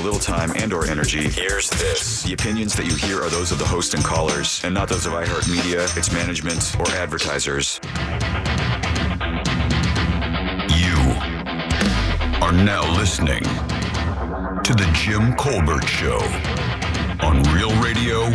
little time and or energy. Here's this. The opinions that you hear are those of the host and callers, and not those of iHeartMedia, its management, or advertisers. You are now listening to The Jim Colbert Show on Real Radio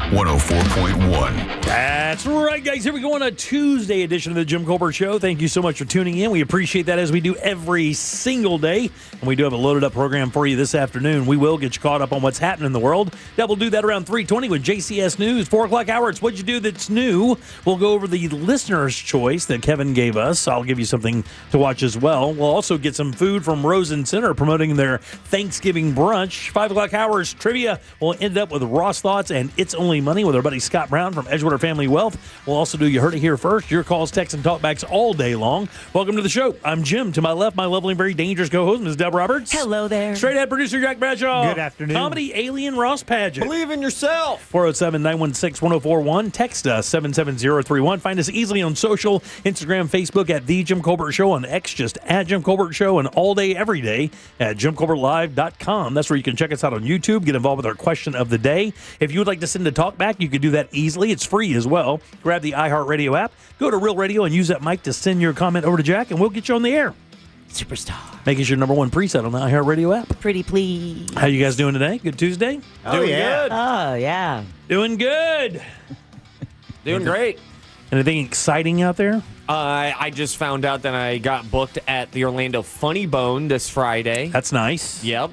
104.1. That's right, guys. Here we go on a Tuesday edition of The Jim Colbert Show. Thank you so much for tuning in. We appreciate that, as we do every single day. And we do have a loaded up program for you this afternoon. We will get you caught up on what's happening in the world. We'll do that around 3:20 with JCS News. 4 o'clock hour, it's What'd You Do That's New. We'll go over the listener's choice that Kevin gave us. I'll give you something to watch as well. We'll also get some food from Rosen Center promoting their Thanksgiving brunch. 5 o'clock hours, trivia. We'll end up with Ross Thoughts and It's Only Money with our buddy Scott Brown from Edgewater Family Wealth. We'll also do You Heard It Here First. Your calls, texts, and talkbacks all day long. Welcome to the show. I'm Jim. To my left, my lovely and very dangerous co-host, Ms. Deb Roberts. Hello there. Straight ahead producer Jack Bradshaw. Good afternoon. Comedy alien Ross Padgett. Believe in yourself. 407-916-1041. Text us 77031. Find us easily on social, Instagram, Facebook at The Jim Colbert Show, on X just at Jim Colbert Show, and all day, every day at JimColbertLive.com. That's where you can check us out on YouTube, get involved with our question of the day. If you would like to send a talkback, you can do that easily. It's free as well. Grab the iHeartRadio app, go to Real Radio, and use that mic to send your comment over to Jack, and we'll get you on the air. Superstar. Make it your number one preset on the iHeartRadio app. Pretty please. How you guys doing today? Good Tuesday? Doing good. Oh, yeah. Doing good. Doing great. Anything exciting out there? I just found out that I got booked at the Orlando Funny Bone this Friday. That's nice. Yep.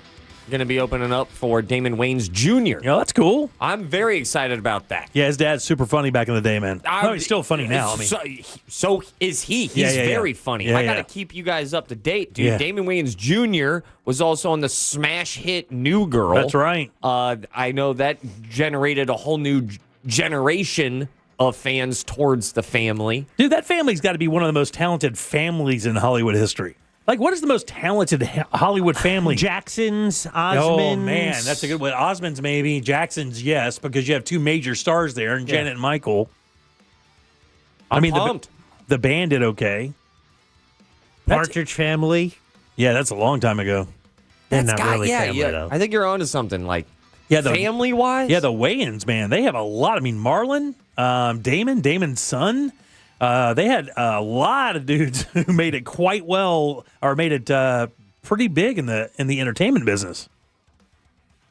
Going to be opening up for Damon Wayans Jr. Yeah, that's cool. I'm very excited about that. Yeah, his dad's super funny back in the day, man. No, he's still funny now. I mean, so is he. He's Yeah. very funny. Yeah, I got to yeah. keep you guys up to date, dude. Yeah. Damon Wayans Jr. was also on the smash hit New Girl. That's right. I know that generated a whole new generation of fans towards the family. Dude, that family's got to be one of the most talented families in Hollywood history. Like, what is the most talented Hollywood family? Jackson's, Osmonds. Oh, man, that's a good one. Osmonds, maybe. Jackson's, yes, because you have two major stars there, and Janet and Michael. I'm mean, pumped. The band did okay. Partridge Family. Yeah, that's a long time ago. They're not really family, yeah. though. I think you're onto something, like Yeah, family-wise. Yeah, the Wayans, man, they have a lot. I mean, Marlon, Damon's son. They had a lot of dudes who made it quite well, or made it pretty big in the entertainment business.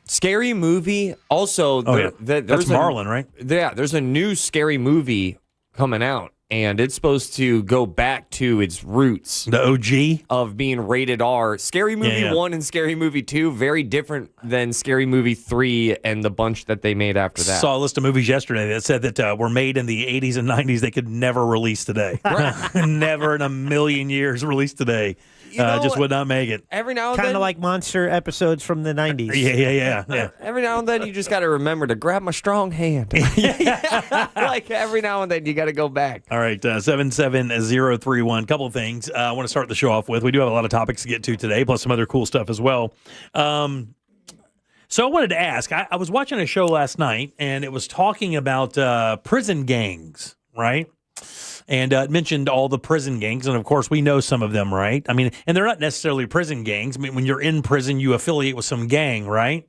Scary Movie. Also, That's Marlon, right? Yeah, there's a new Scary Movie coming out, and it's supposed to go back to its roots The OG. of being rated R. Scary Movie 1 and Scary Movie 2, very different than Scary Movie 3 and the bunch that they made after that. Saw a list of movies yesterday that said that were made in the 80s and 90s they could never release today. Never in a million years release today. Just would not make it. Every now and then, Kind of like monster episodes from the 90s. Yeah. every now and then, you just got to remember to grab my strong hand. Like every now and then, you got to go back. All right, 77031. Couple of things I want to start the show off with. We do have a lot of topics to get to today, plus some other cool stuff as well. So I wanted to ask, I was watching a show last night, and it was talking about prison gangs, right? And it mentioned all the prison gangs, and of course we know some of them, right? I mean, and they're not necessarily prison gangs. I mean, when you're in prison, you affiliate with some gang, right?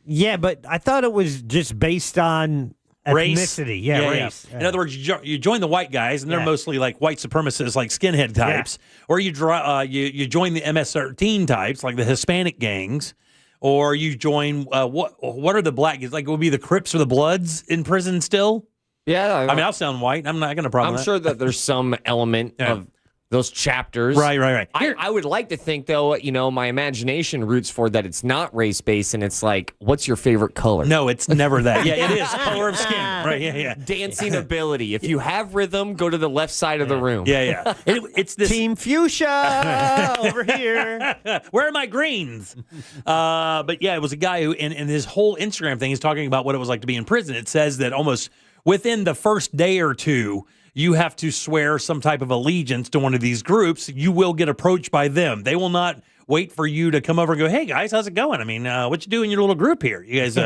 Yeah, but I thought it was just based on Race. ethnicity. Yeah, race. In other words, you join the white guys, and they're mostly like white supremacists, like skinhead types, or you join the MS-13 types, like the Hispanic gangs, or you join what are the black gangs? Like it would be the Crips or the Bloods in prison still. Yeah, I mean, I'll sound white. I'm not going to problem. I'm that. sure that there's some element of those chapters. Right. I would like to think, though, my imagination roots for that it's not race-based, and it's like, what's your favorite color? No, it's never that. Yeah, it is color of skin. Right, yeah. Dancing ability. If you have rhythm, go to the left side of the room. Yeah. It's this Team Fuchsia over here. Where are my greens? But yeah, it was a guy who, in his whole Instagram thing, is talking about what it was like to be in prison. It says that almost within the first day or two, you have to swear some type of allegiance to one of these groups. You will get approached by them. They will not wait for you to come over and go, "Hey guys, how's it going? I mean, what you do in your little group here? You guys, you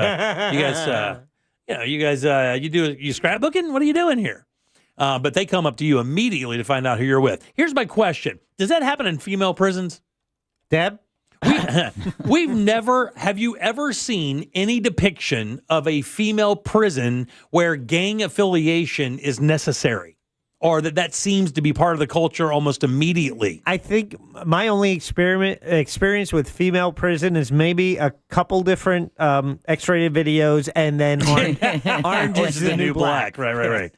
scrapbooking? What are you doing here?" But they come up to you immediately to find out who you're with. Here's my question: does that happen in female prisons? Deb? We've never, have you ever seen any depiction of a female prison where gang affiliation is necessary? Or that seems to be part of the culture almost immediately? I think my only experience with female prison is maybe a couple different X-rated videos, and then Orange is the New Black. Right.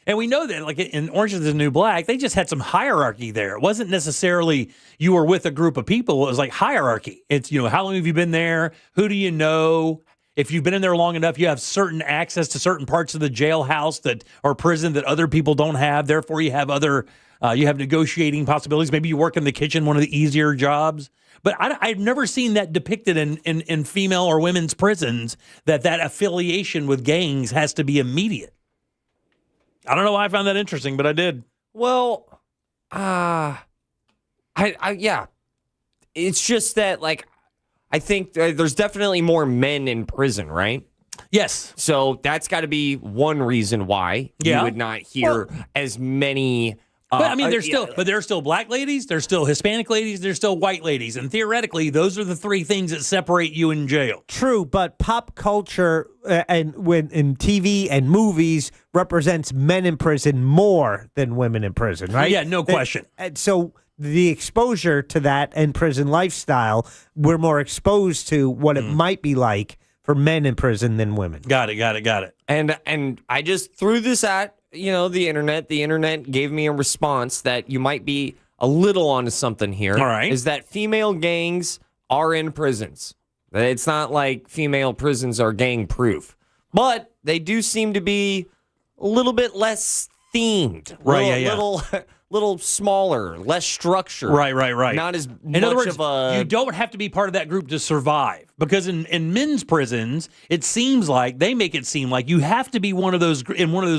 And we know that, like in Orange is the New Black, they just had some hierarchy there. It wasn't necessarily you were with a group of people. It was like hierarchy. It's, how long have you been there? Who do you know? If you've been in there long enough, you have certain access to certain parts of the jailhouse or prison that other people don't have. Therefore, you have you have negotiating possibilities. Maybe you work in the kitchen, one of the easier jobs. But I've never seen that depicted in female or women's prisons, that affiliation with gangs has to be immediate. I don't know why I found that interesting, but I did. Well, yeah. It's just that, like, I think there's definitely more men in prison, right? Yes. So that's got to be one reason why you would not hear as many. But I mean, there's still black ladies, there's still Hispanic ladies, there's still white ladies, and theoretically, those are the three things that separate you in jail. True, but pop culture and when in TV and movies represents men in prison more than women in prison, right? Yeah, no question. And so the exposure to that and prison lifestyle, we're more exposed to what it might be like for men in prison than women. Got it. And I just threw this at the internet. The internet gave me a response that you might be a little onto something here. All right. Is that female gangs are in prisons. It's not like female prisons are gang proof, but they do seem to be a little bit less themed. Right. Little smaller, less structured. Right. Not as In much other words, of a. you don't have to be part of that group to survive. Because in men's prisons, it seems like they make it seem like you have to be in one of those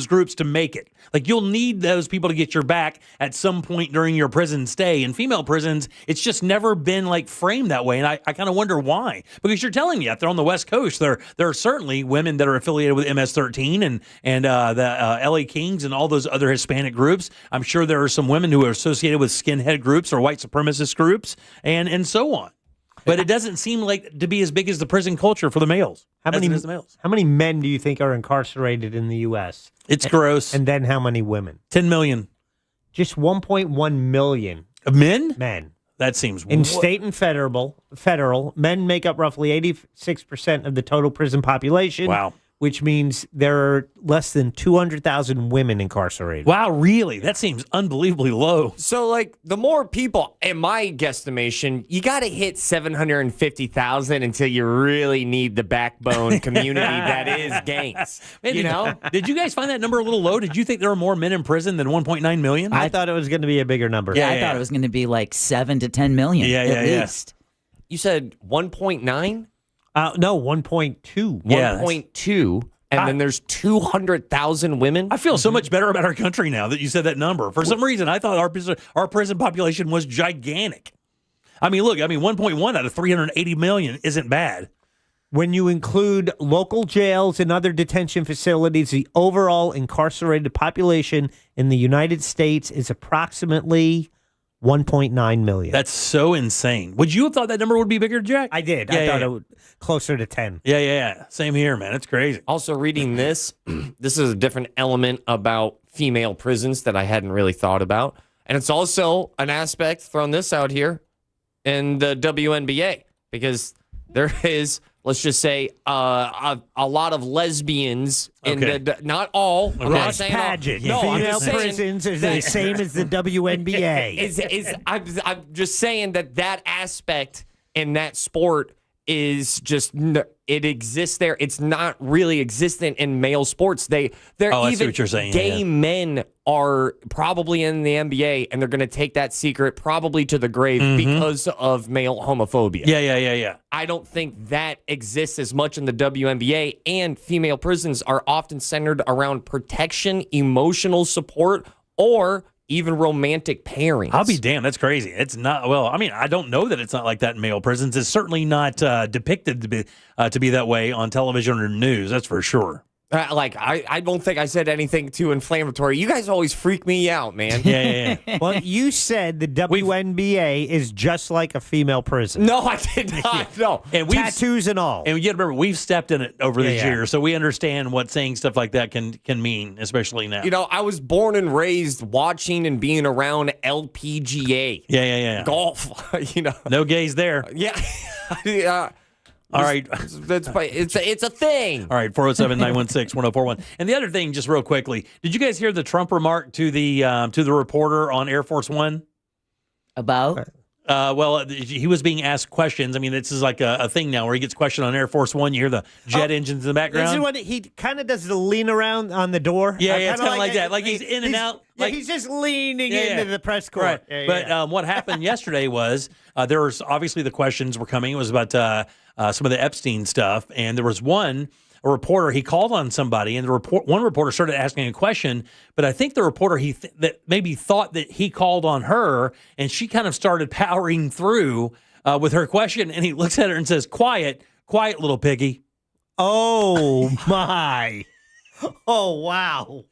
groups to make it. Like you'll need those people to get your back at some point during your prison stay. In female prisons, it's just never been like framed that way, and I kind of wonder why. Because you're telling me out there on the West Coast, there are certainly women that are affiliated with MS-13 and the LA Kings and all those other Hispanic groups. I'm sure there are some women who are associated with skinhead groups or white supremacist groups, and so on. But it doesn't seem like to be as big as the prison culture for the males. How many men do you think are incarcerated in the U.S.? It's gross. And then how many women? 10 million. Just 1.1 million. Men? Men. That seems... In state and federal, men make up roughly 86% of the total prison population. Wow. Which means there are less than 200,000 women incarcerated. Wow, really? That seems unbelievably low. So, like, the more people, in my guesstimation, you got to hit 750,000 until you really need the backbone community that is gangs. Man, did you guys find that number a little low? Did you think there were more men in prison than 1.9 million? I thought it was going to be a bigger number. Yeah, I thought it was going to be like 7 to 10 million at least. You said 1.9? No, 1.2. Yeah, 1.2, and then there's 200,000 women. I feel so much better about our country now that you said that number. For some reason, I thought our prison population was gigantic. I mean, look, 1.1 out of 380 million isn't bad. When you include local jails and other detention facilities, the overall incarcerated population in the United States is approximately 1.9 million. That's so insane. Would you have thought that number would be bigger, Jack? I did. I thought it would closer to 10. Yeah. Same here, man. It's crazy. Also, reading this is a different element about female prisons that I hadn't really thought about. And it's also an aspect, throwing this out here, in the WNBA. Because there is, let's just say, a lot of lesbians in the, not all. I'm not saying all. Pageant. No, I'm Female just saying prisons are the same as the WNBA. I'm just saying that aspect in that sport is just, it exists there. It's not really existent in male sports. I see what you're saying. Gay men are probably in the NBA, and they're going to take that secret probably to the grave because of male homophobia. Yeah. I don't think that exists as much in the WNBA, and female prisons are often centered around protection, emotional support, or even romantic pairings. I'll be damned. That's crazy. It's not, well, I mean, I don't know that it's not like that in male prisons. It's certainly not depicted to be that way on television or news. That's for sure. I don't think I said anything too inflammatory. You guys always freak me out, man. Yeah. Well, you said the WNBA is just like a female prison. No, I did not. No. And Tattoos and all. And you got to remember, we've stepped in it over the years, so we understand what saying stuff like that can mean, especially now. You know, I was born and raised watching and being around LPGA. Yeah. Golf, No gays there. Yeah. All right. It's a thing. All right, 407-916-1041. And the other thing, just real quickly, did you guys hear the Trump remark to the reporter on Air Force One? About? Well, he was being asked questions. I mean, this is like a thing now where he gets questioned on Air Force One. You hear the jet engines in the background. This is when he kind of does the lean around on the door. Yeah, it's kind of like that. Like he's in and out. Like he's just leaning into the press corps. Right. But what happened yesterday was there was obviously the questions were coming. It was about some of the Epstein stuff. And there was a reporter, he called on somebody, and one reporter started asking a question, but I think the reporter that maybe thought that he called on her, and she kind of started powering through with her question, and he looks at her and says, quiet, little piggy. Oh, my. Oh, wow.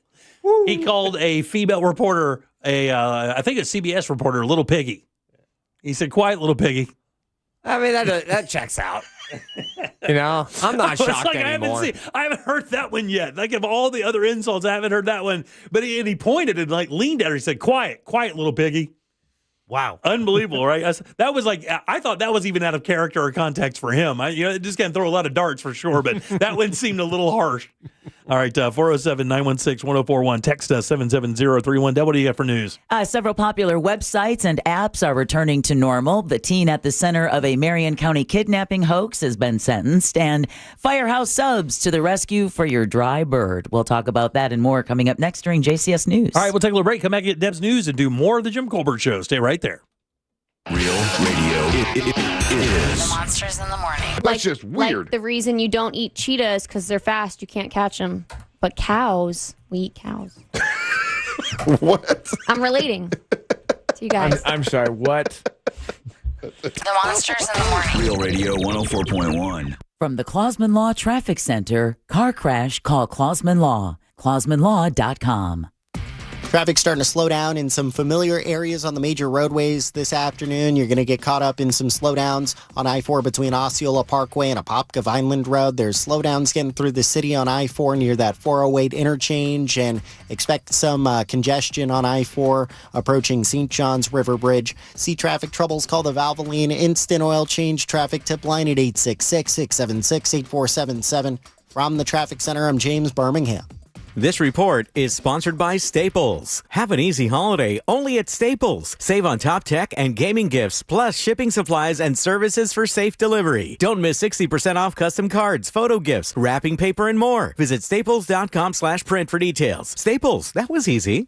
He called a female reporter, I think a CBS reporter, a little piggy. He said, quiet, little piggy. I mean, that checks out. I'm not shocked anymore. I haven't heard that one yet. Like, of all the other insults, I haven't heard that one. But he pointed and leaned at her. He said, quiet, little piggy. Wow. Unbelievable, right? That was I thought that was even out of character or context for him. Just going to throw a lot of darts for sure, but that one seemed a little harsh. All right, 407-916-1041. Text us 77031. Deb, what do you got for news? Several popular websites and apps are returning to normal. The teen at the center of a Marion County kidnapping hoax has been sentenced, and Firehouse Subs to the rescue for your dry bird. We'll talk about that and more coming up next during JCS News. All right, we'll take a little break, come back, get Deb's news, and do more of the Jim Colbert Show. Stay right there. Real radio is The Monsters in the Morning. That's just weird. Like the reason you don't eat cheetahs because they're fast, you can't catch them. But cows, we eat cows. What? I'm relating to you guys. I'm sorry, what? The Monsters in the Morning. Real Radio 104.1. From the Clausman Law Traffic Center, car crash, call Clausman Law. ClausmanLaw.com. Traffic starting to slow down in some familiar areas on the major roadways this afternoon. You're going to get caught up in some slowdowns on I-4 between Osceola Parkway and Apopka Vineland Road. There's slowdowns getting through the city on I-4 near that 408 interchange, and expect some congestion on I-4 approaching St. John's River Bridge. See traffic troubles, call the Valvoline Instant Oil Change traffic tip line at 866-676-8477. From the Traffic Center, I'm James Birmingham. This report is sponsored by Staples. Have an easy holiday only at Staples. Save on top tech and gaming gifts, plus shipping supplies and services for safe delivery. Don't miss 60% off custom cards, photo gifts, wrapping paper, and more. Visit staples.com/print for details. Staples, that was easy.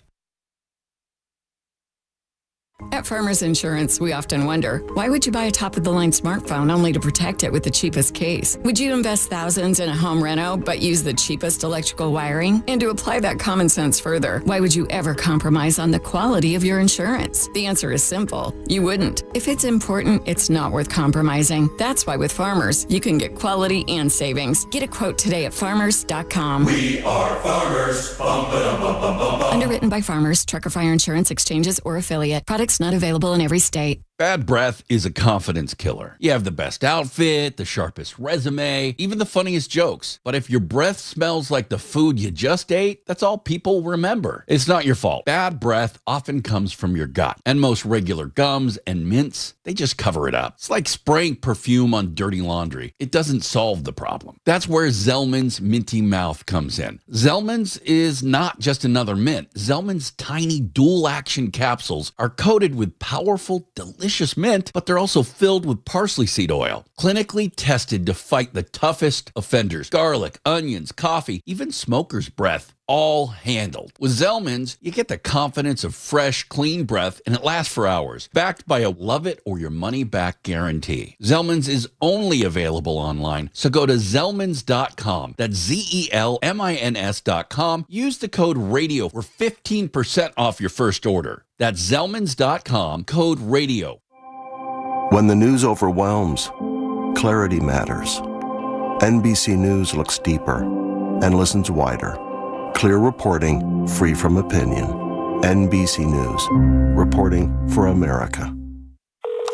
At Farmers Insurance, we often wonder, why would you buy a top-of-the-line smartphone only to protect it with the cheapest case? Would you invest thousands in a home reno but use the cheapest electrical wiring? And to apply that common sense further, why would you ever compromise on the quality of your insurance? The answer is simple. You wouldn't. If it's important, it's not worth compromising. That's why with Farmers, you can get quality and savings. Get a quote today at farmers.com. We are farmers. Bum, ba-dum, bum, bum, bum, bum. Underwritten by Farmers, Trucker Fire Insurance Exchanges, or affiliate. Products not available in every state. Bad breath is a confidence killer. You have the best outfit, the sharpest resume, even the funniest jokes. But if your breath smells like the food you just ate, that's all people remember. It's not your fault. Bad breath often comes from your gut. And most regular gums and mints, they just cover it up. It's like spraying perfume on dirty laundry. It doesn't solve the problem. That's where Zellman's Minty Mouth comes in. Zellman's is not just another mint. Zellman's tiny dual-action capsules are coated with powerful, delicious mint, but they're also filled with parsley seed oil, clinically tested to fight the toughest offenders. Garlic, onions, coffee, even smoker's breath, all handled. With Zellman's, you get the confidence of fresh, clean breath, and it lasts for hours, backed by a love-it-or-your-money-back guarantee. Zellman's is only available online, so go to Zellmans.com. That's Zellmins.com. Use the code RADIO for 15% off your first order. That's Zellmans.com, code RADIO. When the news overwhelms, clarity matters. NBC News looks deeper and listens wider. Clear reporting, free from opinion. NBC News. Reporting for America.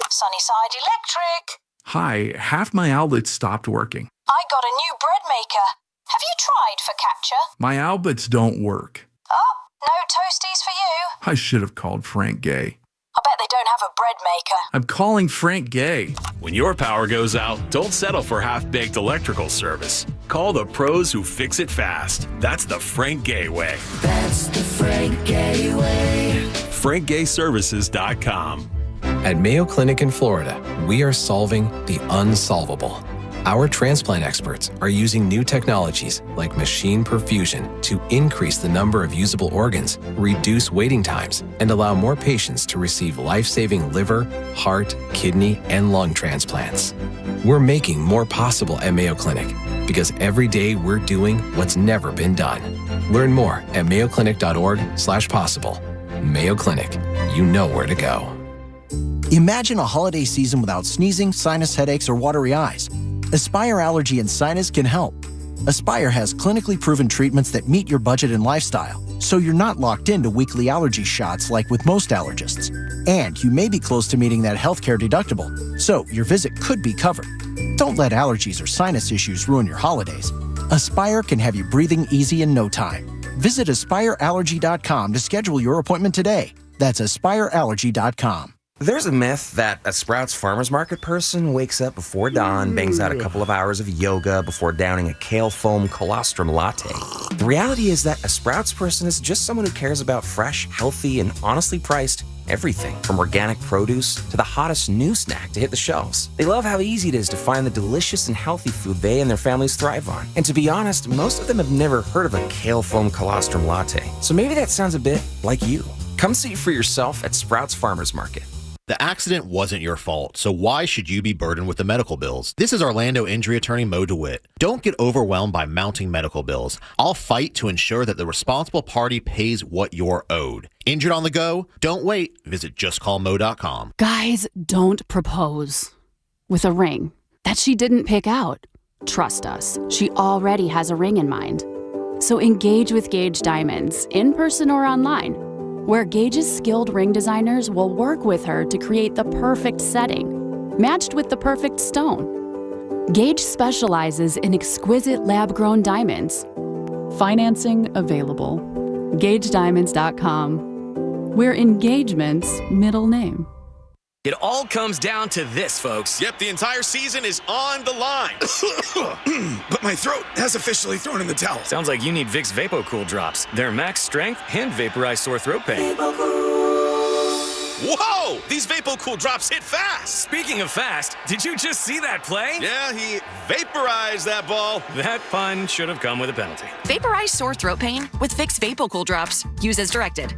Sunnyside Electric. Hi, half my outlets stopped working. I got a new bread maker. Have you tried focaccia? My outlets don't work. Oh, no toasties for you. I should have called Frank Gay. I bet they don't have a bread maker. I'm calling Frank Gay. When your power goes out, don't settle for half-baked electrical service. Call the pros who fix it fast. That's the Frank Gay way. That's the Frank Gay way. FrankGayServices.com. At Mayo Clinic in Florida, we are solving the unsolvable. Our transplant experts are using new technologies like machine perfusion to increase the number of usable organs, reduce waiting times, and allow more patients to receive life-saving liver, heart, kidney, and lung transplants. We're making more possible at Mayo Clinic because every day we're doing what's never been done. Learn more at mayoclinic.org/possible. Mayo Clinic, you know where to go. Imagine a holiday season without sneezing, sinus headaches, or watery eyes. Aspire Allergy and Sinus can help. Aspire has clinically proven treatments that meet your budget and lifestyle, so you're not locked into weekly allergy shots like with most allergists. And you may be close to meeting that healthcare deductible, so your visit could be covered. Don't let allergies or sinus issues ruin your holidays. Aspire can have you breathing easy in no time. Visit AspireAllergy.com to schedule your appointment today. That's AspireAllergy.com. There's a myth that a Sprouts Farmers Market person wakes up before dawn, bangs out a couple of hours of yoga before downing a kale foam colostrum latte. The reality is that a Sprouts person is just someone who cares about fresh, healthy, and honestly priced everything from organic produce to the hottest new snack to hit the shelves. They love how easy it is to find the delicious and healthy food they and their families thrive on. And to be honest, most of them have never heard of a kale foam colostrum latte. So maybe that sounds a bit like you. Come see for yourself at Sprouts Farmers Market. The accident wasn't your fault, so why should you be burdened with the medical bills? This is Orlando injury attorney Mo DeWitt. Don't get overwhelmed by mounting medical bills. I'll fight to ensure that the responsible party pays what you're owed. Injured on the go? Don't wait. Visit justcallmo.com. Guys, don't propose with a ring that she didn't pick out. Trust us, she already has a ring in mind. So engage with Gage Diamonds, in person or online, where Gage's skilled ring designers will work with her to create the perfect setting, matched with the perfect stone. Gage specializes in exquisite lab-grown diamonds. Financing available. GageDiamonds.com. We're engagement's middle name. It all comes down to this, folks. Yep, the entire season is on the line. But my throat has officially thrown in the towel. Sounds like you need Vicks VapoCool drops. They're max strength and vaporize sore throat pain. Whoa! These VapoCool drops hit fast. Speaking of fast, did you just see that play? Yeah, he vaporized that ball. That pun should have come with a penalty. Vaporize sore throat pain with Vicks VapoCool drops. Use as directed.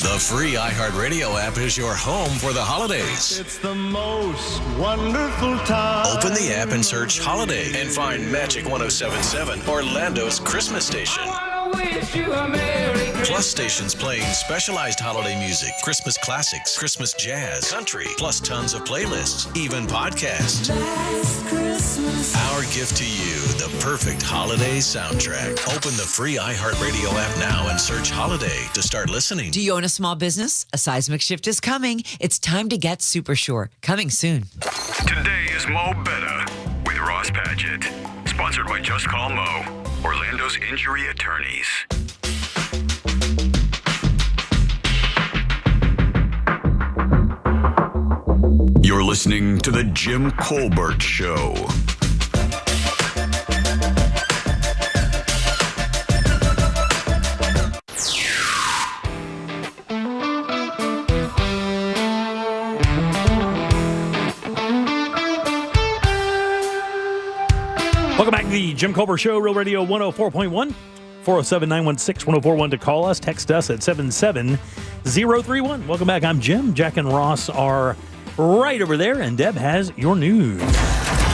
The free iHeartRadio app is your home for the holidays. It's the most wonderful time. Open the app and search Holiday and find Magic 107.7, Orlando's Christmas station. Plus stations playing specialized holiday music, Christmas classics, Christmas jazz, country, plus tons of playlists, even podcasts. Our gift to you, the perfect holiday soundtrack. Open the free iHeartRadio app now and search Holiday to start listening. Do you own a small business? A seismic shift is coming. It's time to get Super Sure. Coming soon. Today is Mo Better with Ross Padgett. Sponsored by Just Call Mo, Orlando's injury attorneys. You're listening to The Jim Colbert Show. Welcome back to the Jim Colbert Show, Real Radio 104.1. 407-916-1041 to call us. Text us at 77031. Welcome back. I'm Jim. Jack and Ross are right over there, and Deb has your news.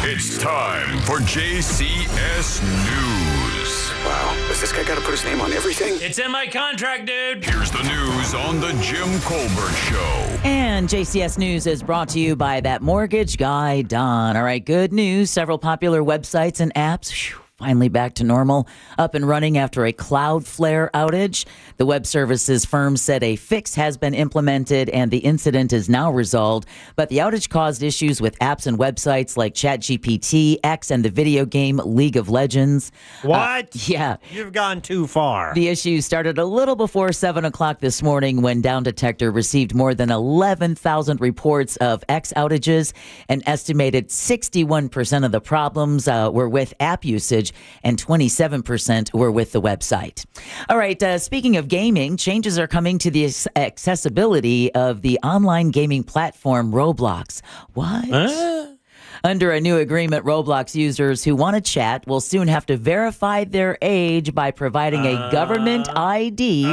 It's time for JCS News. Wow, has this guy got to put his name on everything? It's in my contract, dude. Here's the news on the Jim Colbert Show. And JCS News is brought to you by that mortgage guy, Don. All right, good news. Several popular websites and apps finally back to normal, up and running after a Cloudflare outage. The web services firm said a fix has been implemented and the incident is now resolved. But the outage caused issues with apps and websites like ChatGPT, X, and the video game League of Legends. What? Yeah. You've gone too far. The issue started a little before 7 o'clock this morning when Down Detector received more than 11,000 reports of X outages. An estimated 61% of the problems were with app usage and 27% were with the website. All right, speaking of gaming, changes are coming to the accessibility of the online gaming platform Roblox. What? Under a new agreement, Roblox users who want to chat will soon have to verify their age by providing a government ID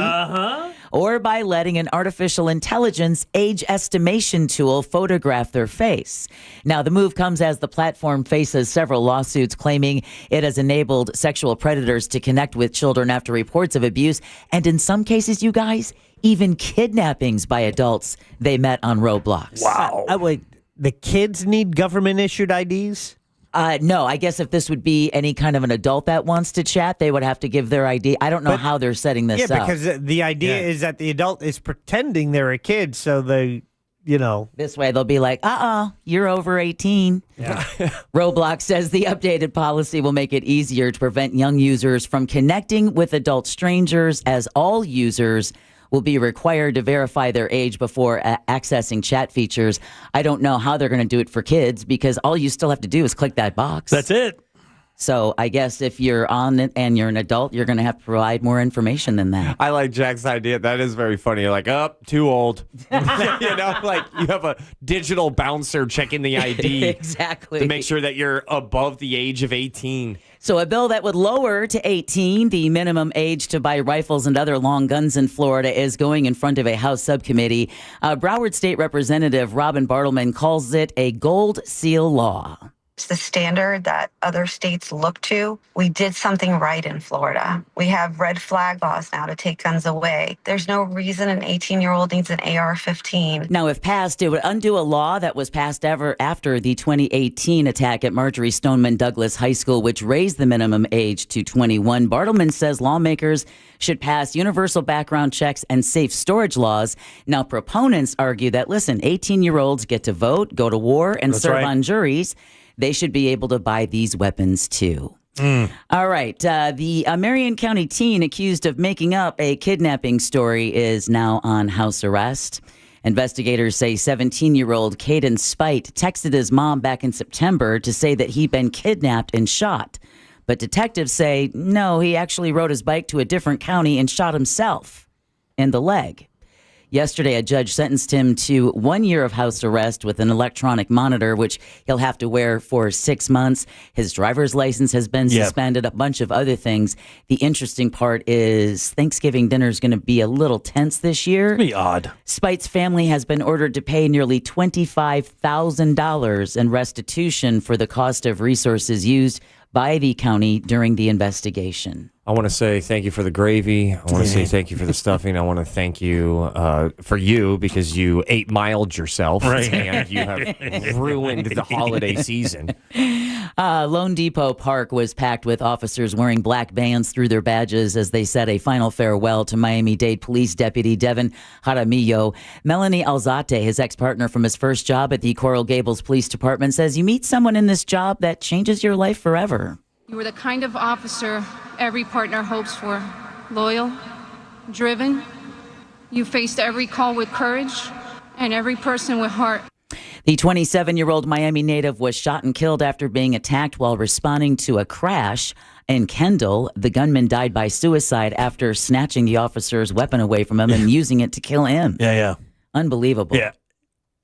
or by letting an artificial intelligence age estimation tool photograph their face. Now, the move comes as the platform faces several lawsuits claiming it has enabled sexual predators to connect with children after reports of abuse, and in some cases, you guys, even kidnappings by adults they met on Roblox. Wow. Wait, the kids need government-issued IDs? No, I guess if this would be any kind of an adult that wants to chat, they would have to give their ID. I don't know how they're setting this up. Yeah, because the idea is that the adult is pretending they're a kid, so they, This way they'll be like, you're over 18. Yeah. Roblox says the updated policy will make it easier to prevent young users from connecting with adult strangers, as all users will be required to verify their age before accessing chat features. I don't know how they're going to do it for kids because all you still have to do is click that box. That's it. So I guess if you're on it and you're an adult, you're going to have to provide more information than that. I like Jack's idea. That is very funny. You're like, too old. Like you have a digital bouncer checking the ID. Exactly. To make sure that you're above the age of 18. So a bill that would lower to 18 the minimum age to buy rifles and other long guns in Florida is going in front of a House subcommittee. Broward State Representative Robin Bartleman calls it a gold seal law. It's the standard that other states look to. We did something right in Florida. We have red flag laws now to take guns away. There's no reason an 18-year-old needs an AR-15. Now, if passed, it would undo a law that was passed after the 2018 attack at Marjorie Stoneman Douglas High School, which raised the minimum age to 21. Bartleman says lawmakers should pass universal background checks and safe storage laws. Now, proponents argue that, listen, 18-year-olds get to vote, go to war, and serve on juries. They should be able to buy these weapons, too. All right. The Marion County teen accused of making up a kidnapping story is now on house arrest. Investigators say 17-year-old Caden Spite texted his mom back in September to say that he'd been kidnapped and shot. But detectives say, no, he actually rode his bike to a different county and shot himself in the leg. Yesterday, a judge sentenced him to 1 year of house arrest with an electronic monitor, which he'll have to wear for 6 months. His driver's license has been suspended, a bunch of other things. The interesting part is Thanksgiving dinner is going to be a little tense this year. It'll be odd. Spite's family has been ordered to pay nearly $25,000 in restitution for the cost of resources used by the county during the investigation. I want to say thank you for the gravy. I want to say thank you for the stuffing. I want to thank you for you because you 8-miled yourself and you have ruined the holiday season. Lone Depot Park was packed with officers wearing black bands through their badges as they said a final farewell to Miami-Dade Police Deputy Devin Jaramillo. Melanie Alzate, his ex-partner from his first job at the Coral Gables Police Department, says you meet someone in this job that changes your life forever. You were the kind of officer every partner hopes for. Loyal, driven. You faced every call with courage and every person with heart. The 27-year-old Miami native was shot and killed after being attacked while responding to a crash in Kendall. The gunman died by suicide after snatching the officer's weapon away from him and using it to kill him. Yeah. Unbelievable. Yeah.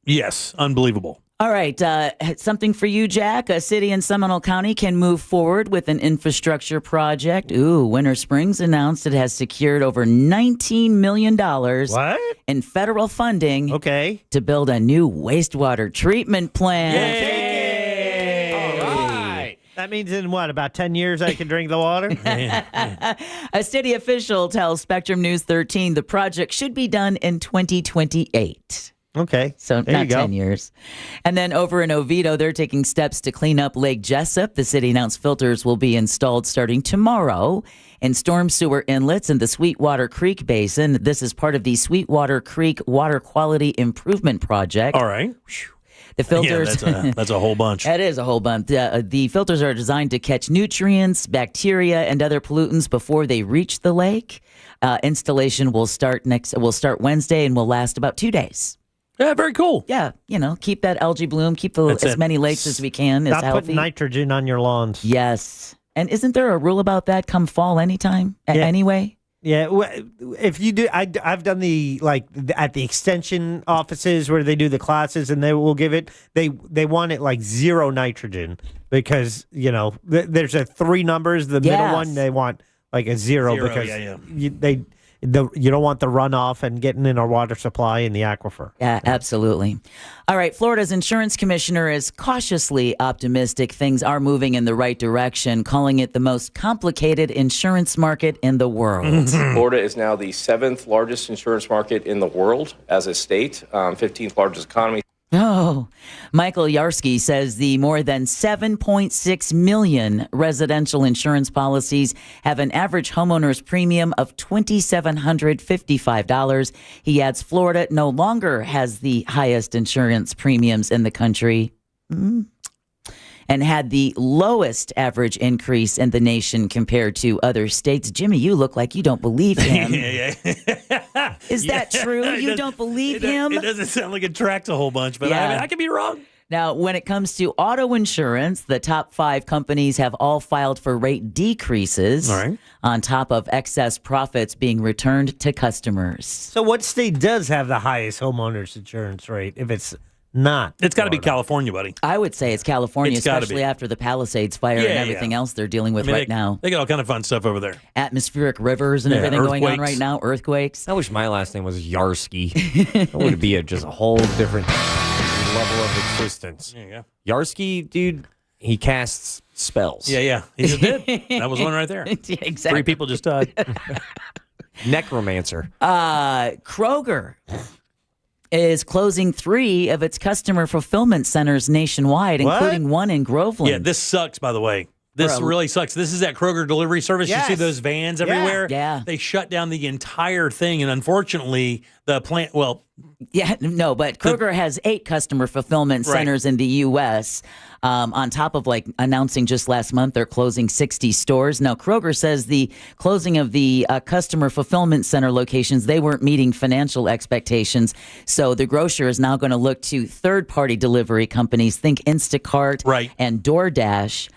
Yes, unbelievable. All right, something for you, Jack. A city in Seminole County can move forward with an infrastructure project. Winter Springs announced it has secured over $19 million in federal funding to build a new wastewater treatment plant. Yay! All right. that means in what, about 10 years I can drink the water? A city official tells Spectrum News 13 the project should be done in 2028. Okay. So there you not go. 10 years. And then over in Oviedo, they're taking steps to clean up Lake Jessup. The city announced filters will be installed starting tomorrow in storm sewer inlets in the Sweetwater Creek Basin. This is part of the Sweetwater Creek Water Quality Improvement Project. All right. The filters. Yeah, that's a whole bunch. That is a whole bunch. The filters are designed to catch nutrients, bacteria, and other pollutants before they reach the lake. Installation will start Wednesday and will last about 2 days. Yeah, very cool. Yeah, keep that algae bloom, keep as many lakes as we can. Stop healthy. putting nitrogen on your lawns. Yes. And isn't there a rule about that come fall anytime anyway? Yeah, if you do, I've done at the extension offices where they do the classes, and they will give it. They want it like 0 nitrogen because there's 3 numbers. The middle one they want like a 0 because you don't want the runoff and getting in our water supply in the aquifer. Yeah, absolutely. All right, Florida's insurance commissioner is cautiously optimistic things are moving in the right direction, calling it the most complicated insurance market in the world. Florida is now the 7th largest insurance market in the world as a state, 15th largest economy. Oh, Michael Yarsky says the more than 7.6 million residential insurance policies have an average homeowner's premium of $2,755. He adds Florida no longer has the highest insurance premiums in the country. And had the lowest average increase in the nation compared to other states. Jimmy, you look like you don't believe him. Is that true? You don't believe him? It doesn't sound like it tracks a whole bunch, but I could be wrong. Now, when it comes to auto insurance, the top 5 companies have all filed for rate decreases on top of excess profits being returned to customers. So what state does have the highest homeowners insurance rate if it's not? It's got to be California, buddy. I would say it's California, It's gotta especially be. after the Palisades fire and everything else they're dealing with now. They got all kind of fun stuff over there. Atmospheric rivers and everything going on earthquakes. right now, earthquakes. I wish my last name was Yarsky. That would be just a whole different level of existence. There you go. Yarsky, dude, he casts spells. Yeah. He just did. That was one right there. Yeah, exactly. 3 people just died. Necromancer. Kroger is closing 3 of its customer fulfillment centers nationwide, including one in Groveland. Yeah, this sucks, by the way. This really sucks. This is that Kroger delivery service. Yes. You see those vans everywhere? Yeah. They shut down the entire thing, and unfortunately, the plant, but Kroger has 8 customer fulfillment centers in the U.S., on top of announcing just last month they're closing 60 stores. Now, Kroger says the closing of the customer fulfillment center locations, they weren't meeting financial expectations. So the grocer is now going to look to third-party delivery companies, think Instacart and DoorDash,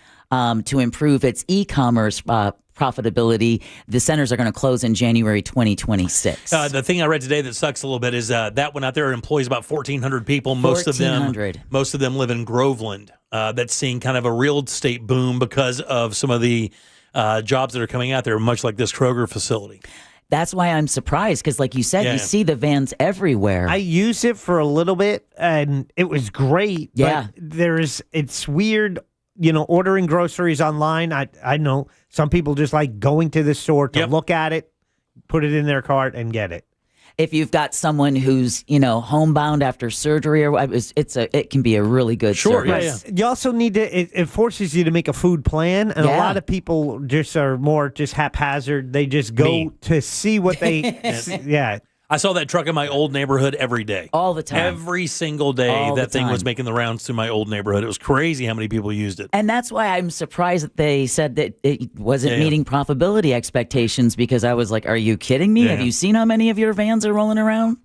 to improve its e-commerce profitability. The centers are going to close in January 2026. The thing I read today that sucks a little bit is that one out there employs about 1,400 people. Most of them live in Groveland. That's seeing kind of a real estate boom because of some of the jobs that are coming out there, much like this Kroger facility. That's why I'm surprised because, like you said, you see the vans everywhere. I used it for a little bit, and it was great. Yeah. But it's weird, ordering groceries online. I know some people just like going to the store to look at it, put it in their cart, and get it. If you've got someone who's, homebound after surgery it can be a really good service. You also need to, it forces you to make a food plan, and a lot of people just are more just haphazard. They just go to see what they, I saw that truck in my old neighborhood every day. All the time. Every single day that thing was making the rounds through my old neighborhood. It was crazy how many people used it. And that's why I'm surprised that they said that it wasn't meeting profitability expectations, because I was like, are you kidding me? Yeah. Have you seen how many of your vans are rolling around?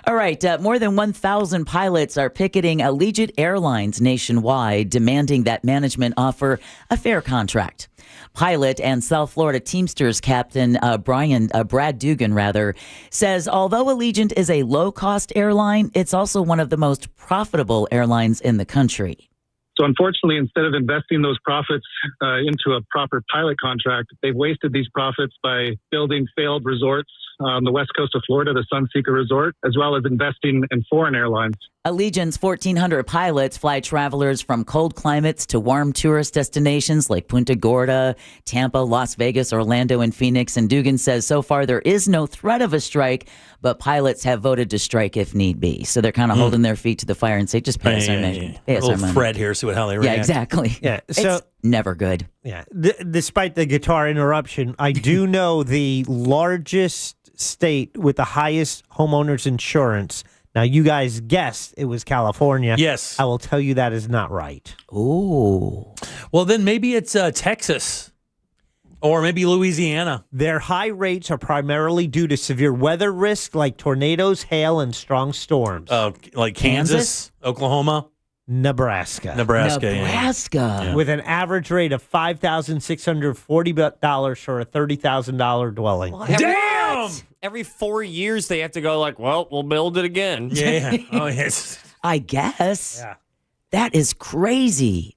All right. More than 1,000 pilots are picketing Allegiant Airlines nationwide, demanding that management offer a fair contract. Pilot and South Florida Teamsters captain Brad Dugan says although Allegiant is a low-cost airline, it's also one of the most profitable airlines in the country. So unfortunately, instead of investing those profits into a proper pilot contract, they've wasted these profits by building failed resorts on the west coast of Florida, the Sunseeker Resort, as well as investing in foreign airlines. Allegiant's 1,400 pilots fly travelers from cold climates to warm tourist destinations like Punta Gorda, Tampa, Las Vegas, Orlando, and Phoenix. And Dugan says so far there is no threat of a strike, but pilots have voted to strike if need be. So they're kind of holding their feet to the fire and say, just pay us our money. Pay us our money. Thread here, see how they react. Yeah, exactly. Yeah, so it's never good. Yeah, despite the guitar interruption, I do know the largest state with the highest homeowners insurance. Now, you guys guessed it was California. Yes. I will tell you that is not right. Ooh. Well, then maybe it's Texas or maybe Louisiana. Their high rates are primarily due to severe weather risk like tornadoes, hail, and strong storms. Like Kansas, Oklahoma? Nebraska. Yeah. With an average rate of $5,640 for a $30,000 dwelling. Damn! Every 4 years they have to go like, well, we'll build it again. Yeah. Oh, yes. I guess. Yeah. That is crazy.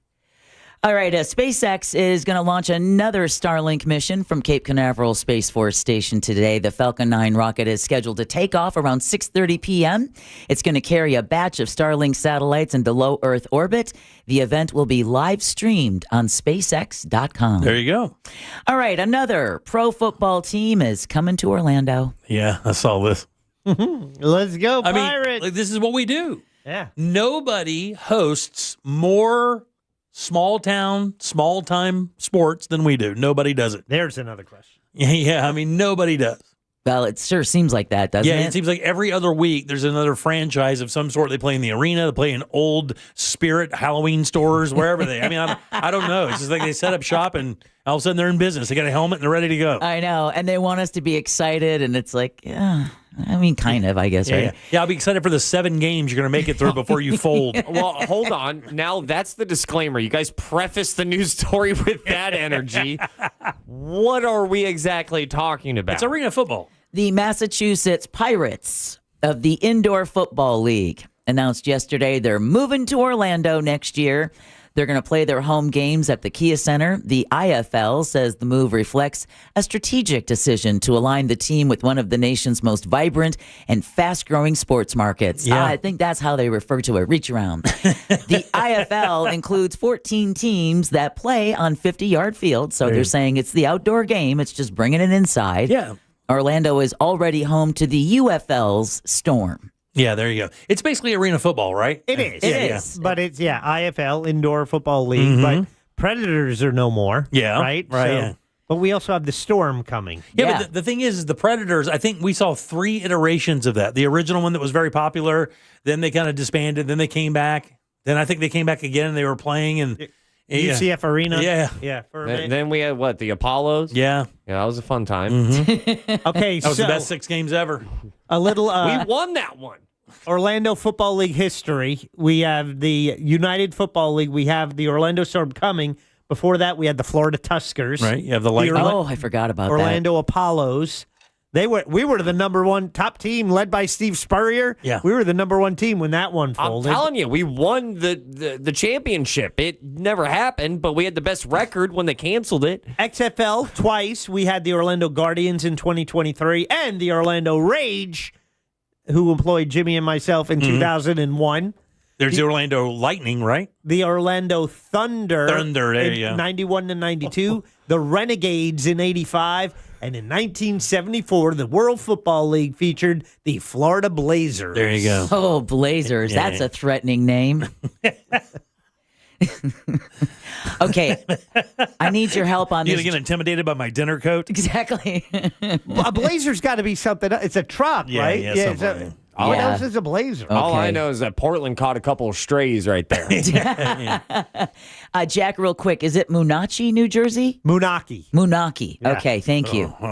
All right, SpaceX is going to launch another Starlink mission from Cape Canaveral Space Force Station today. The Falcon 9 rocket is scheduled to take off around 6:30 p.m. It's going to carry a batch of Starlink satellites into low Earth orbit. The event will be live streamed on SpaceX.com. There you go. All right, another pro football team is coming to Orlando. Yeah, I saw this. Let's go, I Pirates. mean, this is what we do. Yeah. Nobody hosts more small-time sports than we do. Nobody does it. There's another question. Yeah, I mean, nobody does. Well, it sure seems like that, doesn't it? Yeah, it seems like every other week there's another franchise of some sort. They play in the arena, they play in old Spirit Halloween stores, wherever they. I mean, I don't know. It's just like they set up shop and all of a sudden they're in business. They got a helmet and they're ready to go. I know, and they want us to be excited, and it's like, yeah, I mean, kind of, I guess, right? Yeah, I'll be excited for the 7 games you're going to make it through before you fold. Well, hold on. Now, that's the disclaimer. You guys preface the news story with that energy. What are we exactly talking about? It's arena football. The Massachusetts Pirates of the Indoor Football League announced yesterday they're moving to Orlando next year. They're going to play their home games at the Kia Center. The IFL says the move reflects a strategic decision to align the team with one of the nation's most vibrant and fast-growing sports markets. Yeah. I think that's how they refer to it. Reach around. The IFL includes 14 teams that play on 50-yard fields. So they're saying it's the outdoor game. It's just bringing it inside. Yeah. Orlando is already home to the UFL's Storm. Yeah, there you go. It's basically arena football, right? It is. It is. But it's, IFL, Indoor Football League. But Predators are no more. Yeah. Right? Yeah. But we also have the Storm coming. Yeah, but the thing is the Predators, I think we saw 3 iterations of that. The original one that was very popular, then they kind of disbanded, then they came back. Then I think they came back again and they were playing and UCF Arena. Yeah. Yeah. Then we had what? The Apollos? Yeah. Yeah, that was a fun time. Okay, That was the best 6 games ever. a little We won that one. Orlando Football League history. We have the United Football League. We have the Orlando Storm coming. Before that, we had the Florida Tuskers. Right. You have the Lightning. Oh, I forgot about Orlando Apollos. We were the number 1 top team led by Steve Spurrier. Yeah. We were the number 1 team when that one I'm folded. telling you, we won the championship. It never happened, but we had the best record when they canceled it. XFL twice. We had the Orlando Guardians in 2023 and the Orlando Rage, who employed Jimmy and myself in 2001. There's the Orlando Lightning, right? The Orlando Thunder. There you go. 91 to 92. The Renegades in 85. And in 1974, the World Football League featured the Florida Blazers. There you go. Oh, Blazers. Yeah. That's a threatening name. Okay. I need your help on You this. gonna get intimidated by my dinner coat? Exactly. A Blazer's got to be something. It's a truck, right? Something. What else is a Blazer? All I Okay. know is that Portland caught a couple of strays right there. Jack, real quick, is it Moonachie, New Jersey? Moonachie. Moonachie. Yeah. Okay, thank you. You'll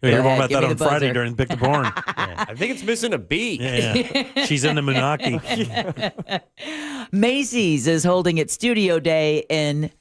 hear Go more ahead, about give that me on the Friday buzzer. during Pick the Porn. I think it's missing a B. Yeah. She's in the Moonachie. Macy's is holding its studio day in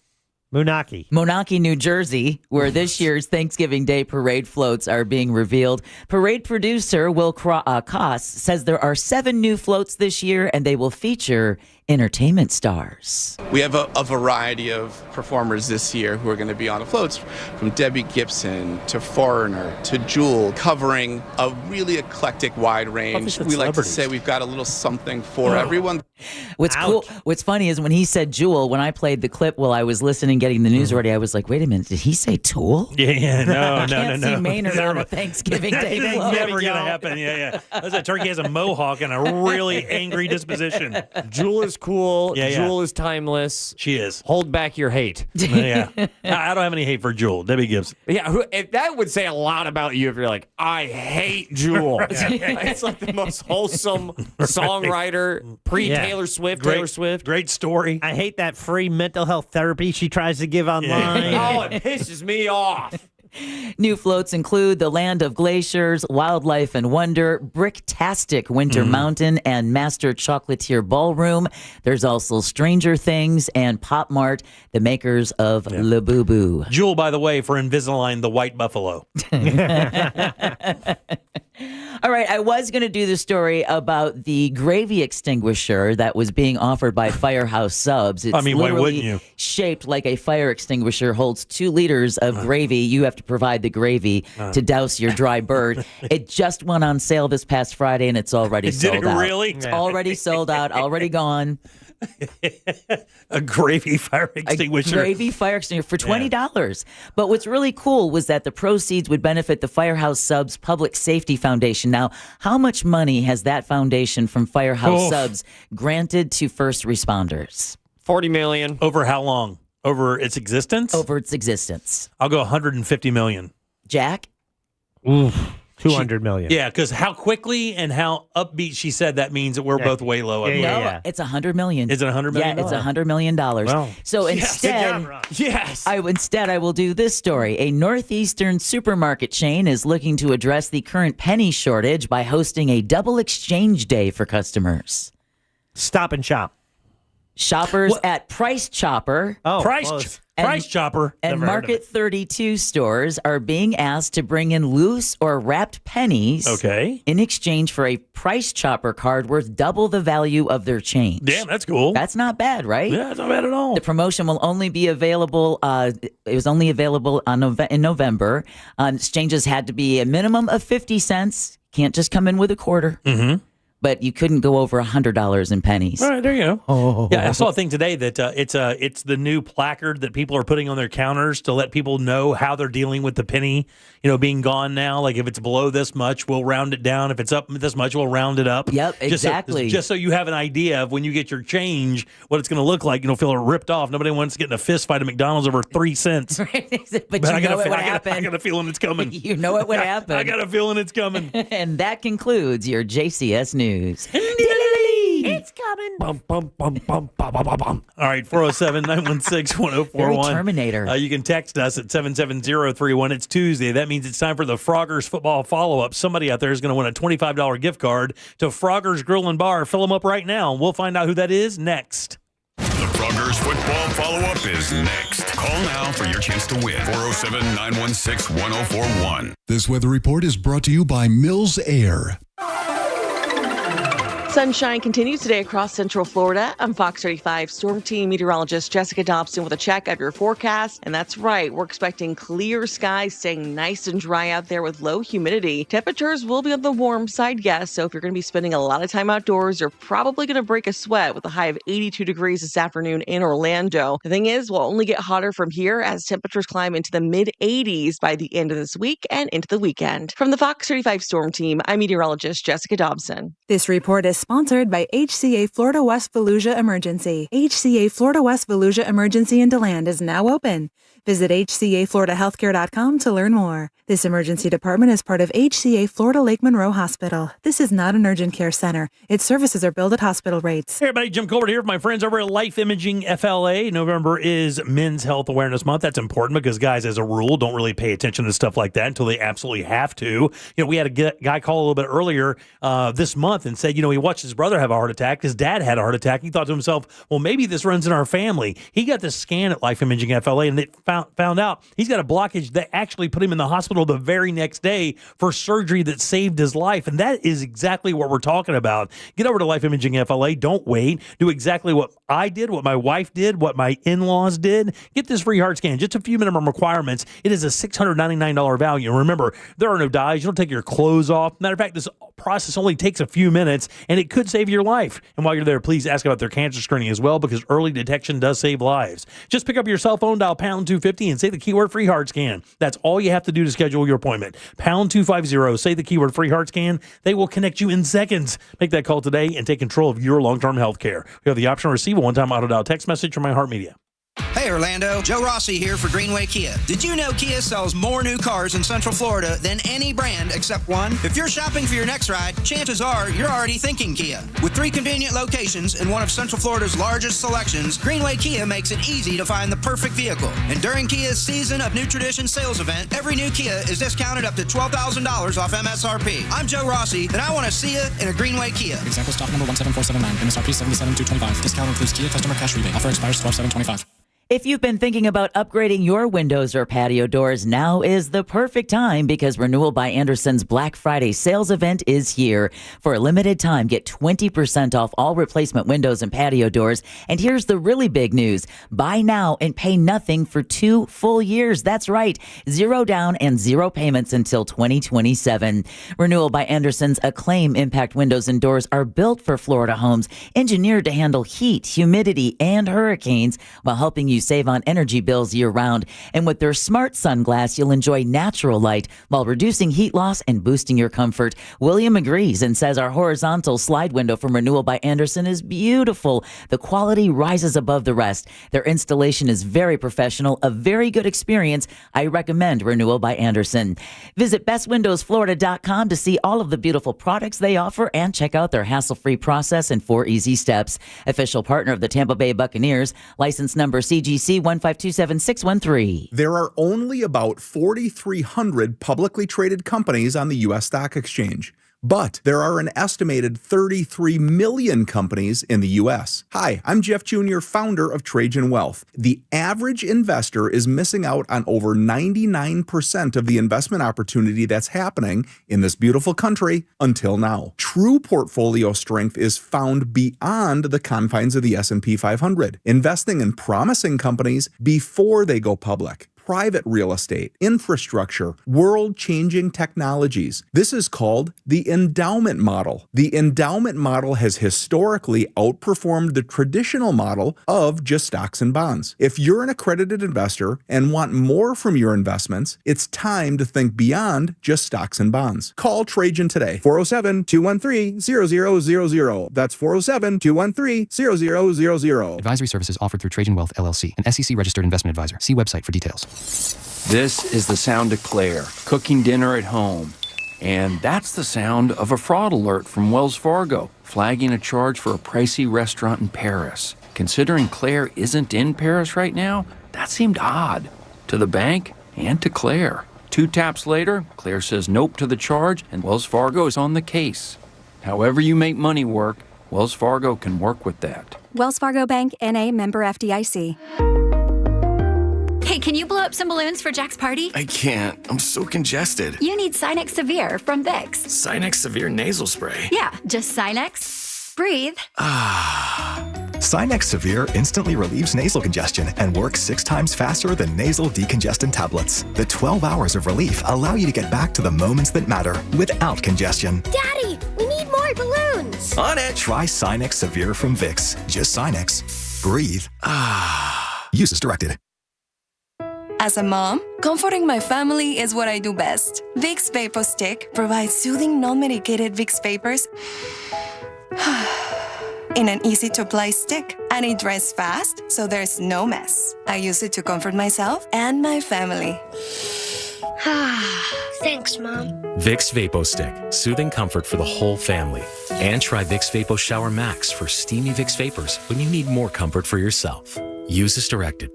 Moonachie, New Jersey, where this year's Thanksgiving Day parade floats are being revealed. Parade producer Will Koss says there are 7 new floats this year, and they will feature entertainment stars. We have a variety of performers this year who are going to be on the floats, from Debbie Gibson to Foreigner to Jewel, covering a really eclectic wide range. We like to say we've got a little something for everyone. What's cool, what's funny is when he said Jewel, when I played the clip while I was listening, getting the news ready, I was like, wait a minute, did he say Tool? Yeah, no. I can't see Maynard on a Thanksgiving Day That's float. never going to happen. Yeah. That turkey has a mohawk and a really angry disposition. Jewel is cool. Yeah. Jewel is timeless. She is. Hold back your hate. Yeah. I don't have any hate for Jewel. Debbie Gibson. Yeah, that would say a lot about you if you're like, I hate Jewel. It's like the most wholesome songwriter, pre-Taylor Swift, Taylor Swift. Great story. I hate that free mental health therapy she tries to give online. Oh, it pisses me off. New floats include the Land of Glaciers, Wildlife and Wonder, Bricktastic Winter Mountain, and Master Chocolatier Ballroom. There's also Stranger Things and Pop Mart, the makers of La Boo Boo. Jewel, by the way, for Invisalign, the white buffalo. All right, I was going to do the story about the gravy extinguisher that was being offered by Firehouse Subs. It's why wouldn't you? Shaped like a fire extinguisher, holds 2 liters of gravy. You have to provide the gravy to douse your dry bird. It just went on sale this past Friday, and it's already sold out. Did it really? It's already sold out, already gone. A gravy fire extinguisher. A gravy fire extinguisher for $20. But what's really cool was that the proceeds would benefit the Firehouse Subs Public Safety Foundation. Now, how much money has that foundation from Firehouse Subs granted to first responders? $40 million. Over how long? Over its existence? Over its existence. I'll go $150 million. Jack? Oof. 200 million. Yeah, because how quickly and how upbeat she said that means that we're both way low. No, it's $100 million. Is it $100 million? Yeah, it's $100 million. Wow. So instead, I will do this story. A northeastern supermarket chain is looking to address the current penny shortage by hosting a double exchange day for customers. Stop and shop. Shoppers at Price Chopper. Price Chopper. And Market 32 stores are being asked to bring in loose or wrapped pennies in exchange for a Price Chopper card worth double the value of their change. Damn, that's cool. That's not bad, right? Yeah, it's not bad at all. The promotion will only be available, it was only available in November. Exchanges had to be a minimum of 50 cents. Can't just come in with a quarter. Mm-hmm. But you couldn't go over $100 in pennies. All right, there you go. Yeah, I saw a thing today that it's the new placard that people are putting on their counters to let people know how they're dealing with the penny, being gone now. Like if it's below this much, we'll round it down. If it's up this much, we'll round it up. Yep, exactly. Just so you have an idea of when you get your change, what it's going to look like. You don't feel ripped off. Nobody wants to get in a fist fight at McDonald's over 3 cents. But you know it would happen. I got a feeling it's coming. You know it would happen. I got a feeling it's coming. And that concludes your JCS news. It's coming. Bum, bum, bum, bum, bum, bum, bum, bum. All right, 407-916-1041. Very Terminator. You can text us at 77031. It's Tuesday. That means it's time for the Froggers football follow-up. Somebody out there is going to win a $25 gift card to Froggers Grill and Bar. Fill them up right now, and we'll find out who that is next. The Froggers football follow-up is next. Call now for your chance to win. 407-916-1041. This weather report is brought to you by Mills Air. Sunshine continues today across Central Florida. I'm Fox 35 Storm Team meteorologist Jessica Dobson with a check of your forecast. And that's right, we're expecting clear skies, staying nice and dry out there with low humidity. Temperatures will be on the warm side, yes. So if you're going to be spending a lot of time outdoors, you're probably going to break a sweat with a high of 82 degrees this afternoon in Orlando. The thing is, we'll only get hotter from here as temperatures climb into the mid-80s by the end of this week and into the weekend. From the Fox 35 Storm Team, I'm meteorologist Jessica Dobson. This report is sponsored by HCA Florida West Fallujah Emergency. HCA Florida West Fallujah Emergency in DeLand is now open. Visit hcafloridahealthcare.com to learn more. This emergency department is part of HCA Florida Lake Monroe Hospital. This is not an urgent care center. Its services are billed at hospital rates. Hey everybody, Jim Colbert here with my friends over at Life Imaging FLA. November is Men's Health Awareness Month. That's important because guys, as a rule, don't really pay attention to stuff like that until they absolutely have to. We had a guy call a little bit earlier this month and said, he watched watched his brother have a heart attack. His dad had a heart attack. He thought to himself, well, maybe this runs in our family. He got this scan at Life Imaging FLA, and they found out he's got a blockage that actually put him in the hospital the very next day for surgery that saved his life. And that is exactly what we're talking about. Get over to Life Imaging FLA. Don't wait. Do exactly what I did, what my wife did, what my in-laws did. Get this free heart scan. Just a few minimum requirements. It is a $699 value. And remember, there are no dyes. You don't take your clothes off. Matter of fact, this process only takes a few minutes, and it could save your life. And while you're there, please ask about their cancer screening as well, because early detection does save lives. Just pick up your cell phone, dial pound 250, and say the keyword free heart scan. That's all you have to do to schedule your appointment. Pound 250, say the keyword free heart scan. They will connect you in seconds. Make that call today and take control of your long-term health care. You have the option to receive a one-time auto-dial text message from iHeartMedia. Hey Orlando, Joe Rossi here for Greenway Kia. Did you know Kia sells more new cars in Central Florida than any brand except one? If you're shopping for your next ride, chances are you're already thinking Kia. With 3 convenient locations in one of Central Florida's largest selections, Greenway Kia makes it easy to find the perfect vehicle. And during Kia's Season of New Tradition sales event, every new Kia is discounted up to $12,000 off MSRP. I'm Joe Rossi, and I want to see you in a Greenway Kia. Example stock number 17479, MSRP $77,225. Discount includes Kia customer cash rebate. Offer expires 12/7/25. If you've been thinking about upgrading your windows or patio doors, now is the perfect time, because Renewal by Anderson's Black Friday sales event is here. For a limited time, get 20% off all replacement windows and patio doors. And here's the really big news. Buy now and pay nothing for 2 full years. That's right. 0 down and 0 payments until 2027. Renewal by Anderson's Acclaim Impact Windows and Doors are built for Florida homes, engineered to handle heat, humidity, and hurricanes while helping you save on energy bills year-round. And with their smart sunglass, you'll enjoy natural light while reducing heat loss and boosting your comfort. William agrees and says our horizontal slide window from Renewal by Anderson is beautiful. The quality rises above the rest. Their installation is very professional, a very good experience. I recommend Renewal by Anderson. Visit bestwindowsflorida.com to see all of the beautiful products they offer and check out their hassle-free process in 4 easy steps. Official partner of the Tampa Bay Buccaneers, license number CGC 1527613. There are only about 4,300 publicly traded companies on the U.S. stock exchange. But there are an estimated 33 million companies in the U.S. Hi, I'm Jeff Jr., founder of Trajan Wealth. The average investor is missing out on over 99% of the investment opportunity that's happening in this beautiful country until now. True portfolio strength is found beyond the confines of the S&P 500, investing in promising companies before they go public. Private real estate, infrastructure, world-changing technologies. This is called the endowment model. The endowment model has historically outperformed the traditional model of just stocks and bonds. If you're an accredited investor and want more from your investments, it's time to think beyond just stocks and bonds. Call Trajan today, 407-213-0000. That's 407-213-0000. Advisory services offered through Trajan Wealth, LLC, an SEC-registered investment advisor. See website for details. This is the sound of Claire, cooking dinner at home. And that's the sound of a fraud alert from Wells Fargo, flagging a charge for a pricey restaurant in Paris. Considering Claire isn't in Paris right now, that seemed odd to the bank and to Claire. 2 taps later, Claire says nope to the charge, and Wells Fargo is on the case. However you make money work, Wells Fargo can work with that. Wells Fargo Bank, N.A., member FDIC. Hey, can you blow up some balloons for Jack's party? I can't. I'm so congested. You need Sinex Severe from Vicks. Sinex Severe Nasal Spray. Yeah, just Sinex. Breathe. Sinex Severe instantly relieves nasal congestion and works 6 times faster than nasal decongestant tablets. The 12 hours of relief allow you to get back to the moments that matter without congestion. Daddy, we need more balloons. On it. Try Sinex Severe from Vicks. Just Sinex. Breathe. Use as directed. As a mom, comforting my family is what I do best. Vicks Vapor Stick provides soothing, non-medicated Vicks vapors in an easy-to-apply stick, and it dries fast, so there's no mess. I use it to comfort myself and my family. Thanks, Mom. Vicks Vapo Stick, soothing comfort for the whole family. And try Vicks Vapo Shower Max for steamy Vicks vapors when you need more comfort for yourself. Use as directed.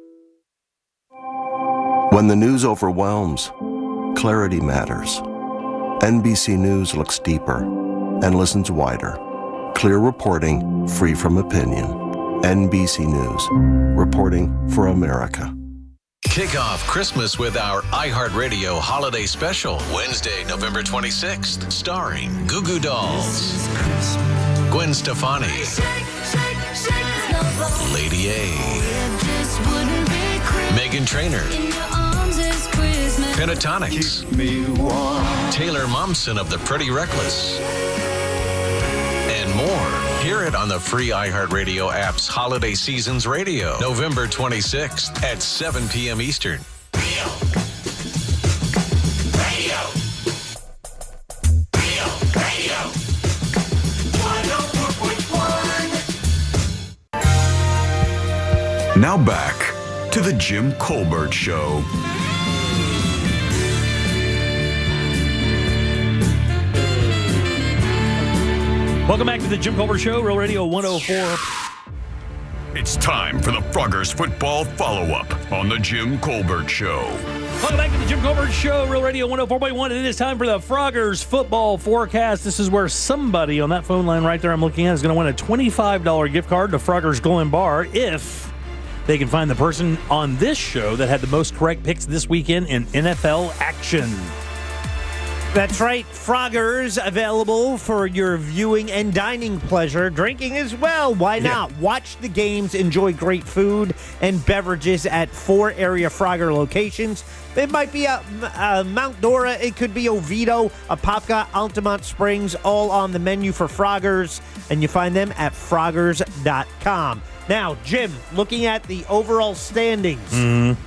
When the news overwhelms, clarity matters. NBC News looks deeper and listens wider. Clear reporting, free from opinion. NBC News. Reporting for America. Kick off Christmas with our iHeartRadio Holiday Special, Wednesday, November 26th, starring Goo Goo Dolls, Gwen Stefani, Lady A, Meghan Trainor, Pentatonics, Taylor Momsen of the Pretty Reckless, and more. Hear it on the free iHeartRadio app's Holiday Seasons Radio, November 26th at 7 p.m. Eastern. Now back to the Jim Colbert Show. Welcome back to the Jim Colbert Show, Real Radio 104. It's time for the Froggers football follow-up on the Jim Colbert Show. Welcome back to the Jim Colbert Show, Real Radio 104.1, and it is time for the Froggers football forecast. This is where somebody on that phone line right there I'm looking at is going to win a $25 gift card to Froggers Grill and Bar if they can find the person on this show that had the most correct picks this weekend in NFL action. That's right. Froggers available for your viewing and dining pleasure. Drinking as well. Why not? Watch the games, enjoy great food and beverages at 4 area Frogger locations. It might be a Mount Dora. It could be Oviedo, Apopka, Altamont Springs, all on the menu for Froggers. And you find them at froggers.com. Now, Jim, looking at the overall standings,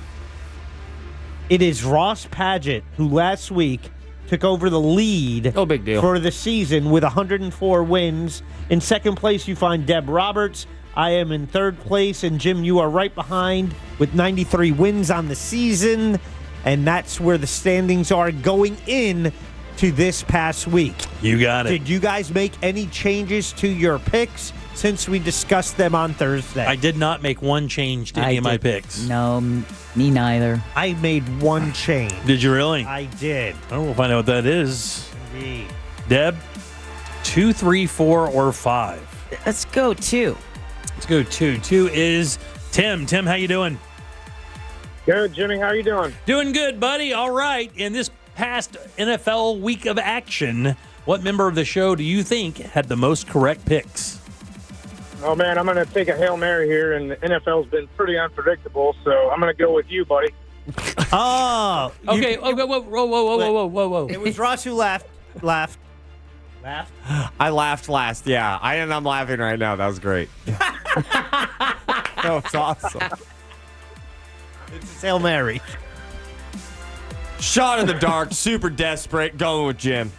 it is Ross Padgett who last week took over the lead big deal. for the season with 104 wins. In second place, you find Deb Roberts. I am in third place, and Jim, you are right behind with 93 wins on the season, and that's where the standings are going in to this past week. You got it. Did you guys make any changes to your picks since we discussed them on Thursday? I did not make one change to any of my picks. No, me neither. I made one change. Did you really? I did. Oh, we'll find out what that is. Indeed. Deb, 2, 3, 4, or 5? Let's go 2. Let's go 2. 2 is Tim. Tim, how you doing? Good, Jimmy. How are you doing? Doing good, buddy. All right. In this past NFL week of action, what member of the show do you think had the most correct picks? Oh, man, I'm going to take a Hail Mary here, and the NFL's been pretty unpredictable, so I'm going to go with you, buddy. Oh. Okay. Whoa. It was Ross who laughed. I laughed last. Yeah, I'm laughing right now. That was great. That was awesome. It's Hail Mary. Shot in the dark, super desperate, going with Jim.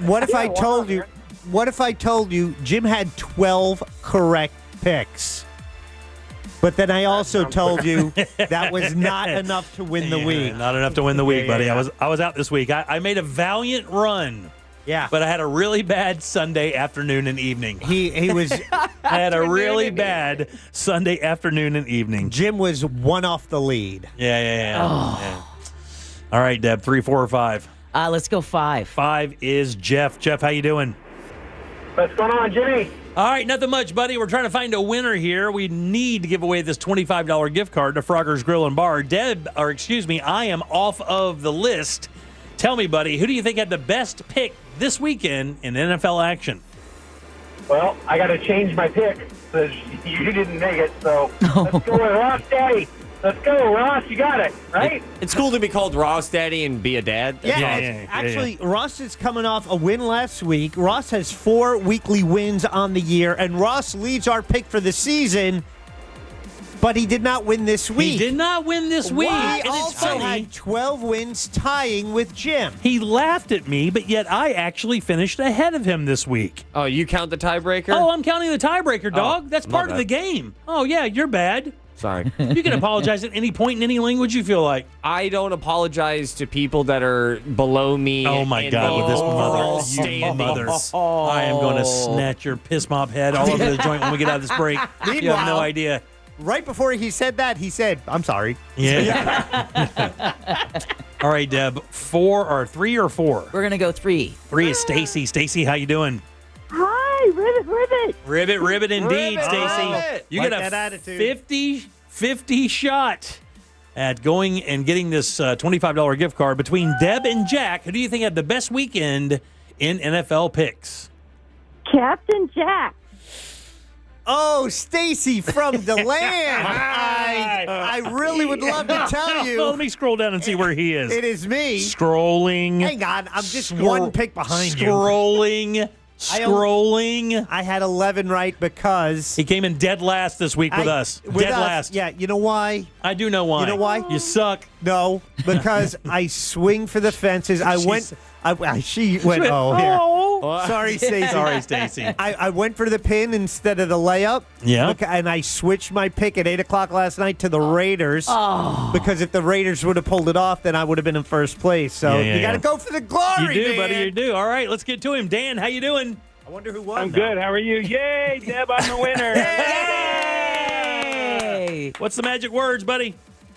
What if I told you? What if I told you Jim had 12 correct picks? But then I also told you that was not enough to win the week. Not enough to win the week, buddy. I was out this week. I made a valiant run. Yeah. But I had a really bad Sunday afternoon and evening. He was I had a really bad Sunday afternoon and evening. Jim was one off the lead. Yeah. Oh. Yeah. All right, Deb, 3, 4, or 5? Let's go 5. 5 is Jeff. Jeff, how you doing? What's going on, Jimmy? All right, nothing much, buddy. We're trying to find a winner here. We need to give away this $25 gift card to Froggers Grill and Bar. I am off of the list. Tell me, buddy, who do you think had the best pick this weekend in NFL action? Well, I got to change my pick because you didn't make it, so let's go with Ross Daddy. Let's go, Ross. You got it, right? It's cool to be called Ross Daddy and be a dad. Actually, Ross is coming off a win last week. Ross has 4 weekly wins on the year, and Ross leads our pick for the season, but he did not win this week. He did not win this week. He And it's also funny. had 12 wins, tying with Jim. He laughed at me, but yet I actually finished ahead of him this week. Oh, you count the tiebreaker? Oh, I'm counting the tiebreaker, dog. That's my part of bad. the game. Oh, yeah, you're bad. Sorry. You can apologize at any point in any language you feel like. I don't apologize to people that are below me. Oh, my God, with this mother. standings. Mother. I am going to snatch your piss mop head all over the joint when we get out of this break. You have no idea. Right before he said that, he said, I'm sorry. Yeah. All right, Deb, 3 or 4? We're going to go 3. 3 is Stacy. Stacy, how you doing? ribbit. Ribbit indeed, Ribbit. Stacy. You Like get that a attitude. 50 shot at going and getting this $25 gift card between Deb and Jack. Who do you think had the best weekend in NFL picks? Captain Jack. Oh, Stacy from DeLand. I really would love to tell you. Well, let me scroll down and see where he is. It is me. Scrolling. Hang on, I'm just one pick behind you. Scrolling. I had 11 right because he came in dead last this week with us. Dead last. Yeah, you know why? I do know why. You know why? You suck. No, because I swing for the fences. She went. Oh, here. Sorry, Stacey. Sorry, Stacey. I went for the pin instead of the layup. Yeah. And I switched my pick at 8 o'clock last night to the Raiders. Because if the Raiders would have pulled it off, then I would have been in first place. So you got to go for the glory, You do, man. buddy. You do. All right, let's get to him. Dan, how you doing? I wonder who won. I'm good. How are you? Yay, Deb, I'm the winner. Yay! What's the magic words, buddy?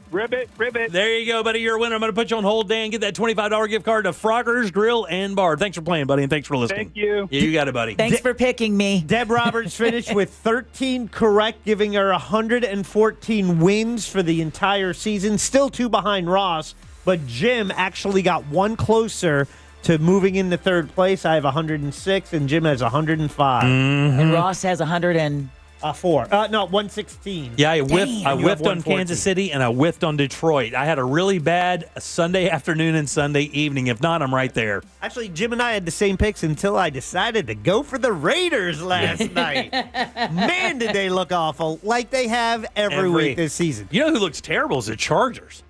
Ribbit. There you go, buddy. You're a winner. I'm going to put you on hold, Dan. Get that $25 gift card to Frogger's Grill and Bar. Thanks for playing, buddy, and thanks for listening. Thank you. Yeah, you got it, buddy. Thanks for picking me. Deb Roberts finished with 13 correct, giving her 114 wins for the entire season. Still 2 behind Ross, but Jim actually got 1 closer to moving into third place. I have 106, and Jim has 105. And Ross has 104. 116. Yeah, I whiffed on 114. Kansas City, and I whiffed on Detroit. I had a really bad Sunday afternoon and Sunday evening. If not, I'm right there. Actually, Jim and I had the same picks until I decided to go for the Raiders last night. Man, did they look awful, like they have every week this season. You know who looks terrible is the Chargers.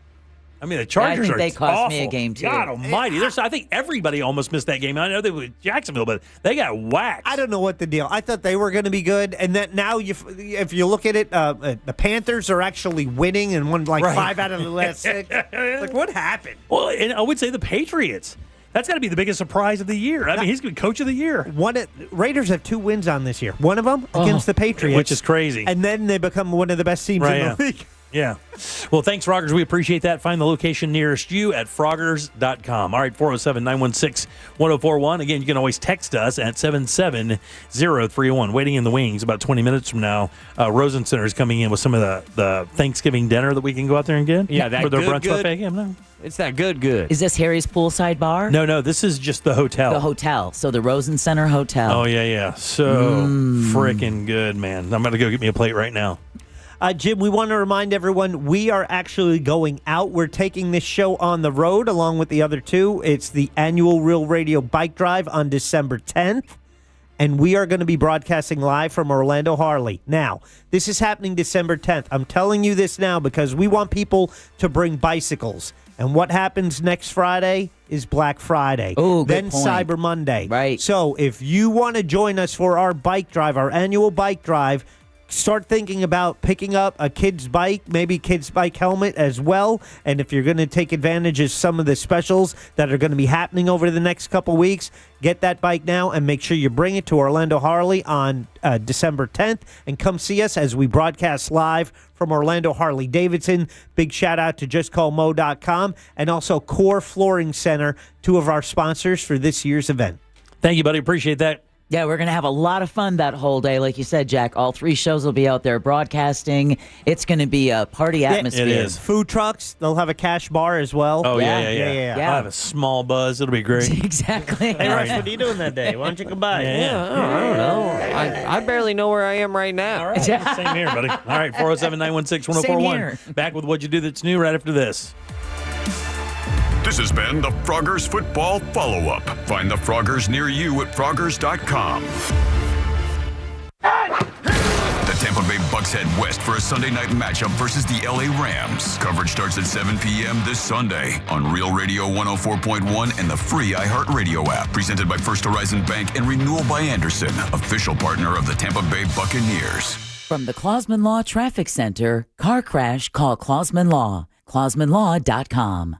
I mean, the Chargers they cost awful. me a game, too. God almighty. I think everybody almost missed that game. I know they were Jacksonville, but they got whacked. I don't know what the deal. I thought they were going to be good, and that now, if you look at it, the Panthers are actually winning and won 5 out of the last 6. Like, what happened? Well, and I would say the Patriots. That's got to be the biggest surprise of the year. I mean, he's going to be coach of the year. Raiders have 2 wins on this year. One of them against the Patriots, which is crazy. And then they become one of the best teams in the league. Yeah. Well, thanks, Froggers. We appreciate that. Find the location nearest you at Froggers.com. All right, 407-916-1041. Again, you can always text us at 770-301. Waiting in the wings about 20 minutes from now. Rosen Center is coming in with some of the Thanksgiving dinner that we can go out there and get. Yeah, that for their good, brunch good. buffet. Yeah, no. It's that good. Is this Harry's poolside bar? No, this is just the hotel. The hotel. So the Rosen Center Hotel. Oh, yeah. So freaking good, man. I'm going to go get me a plate right now. Jim, we want to remind everyone we are actually going out. We're taking this show on the road along with the other 2. It's the annual Real Radio Bike Drive on December 10th. And we are going to be broadcasting live from Orlando Harley. Now, this is happening December 10th. I'm telling you this now because we want people to bring bicycles. And what happens next Friday is Black Friday. Oh, good Then point. Cyber Monday. Right. So if you want to join us for our bike drive, our annual bike drive, start thinking about picking up a kid's bike, maybe kid's bike helmet as well. And if you're going to take advantage of some of the specials that are going to be happening over the next couple weeks, get that bike now and make sure you bring it to Orlando Harley on December 10th and come see us as we broadcast live from Orlando Harley Davidson. Big shout out to justcallmo.com and also Core Flooring Center, 2 of our sponsors for this year's event. Thank you, buddy. Appreciate that. Yeah, we're going to have a lot of fun that whole day. Like you said, Jack, all 3 shows will be out there broadcasting. It's going to be a party atmosphere. It is. Food trucks, they'll have a cash bar as well. Oh, yeah. Yeah. I'll have a small buzz. It'll be great. Exactly. Hey, Russ, what are you doing that day? Why don't you come by? I don't know. I barely know where I am right now. All right. Same here, buddy. All right, 407-916-1041. Back with What You Do That's New right after this. This has been the Froggers Football Follow-Up. Find the Froggers near you at Froggers.com. The Tampa Bay Bucks head west for a Sunday night matchup versus the LA Rams. Coverage starts at 7 p.m. this Sunday on Real Radio 104.1 and the free iHeartRadio app. Presented by First Horizon Bank and Renewal by Anderson, official partner of the Tampa Bay Buccaneers. From the Clausman Law Traffic Center, car crash, call Clausman Law. ClausmanLaw.com.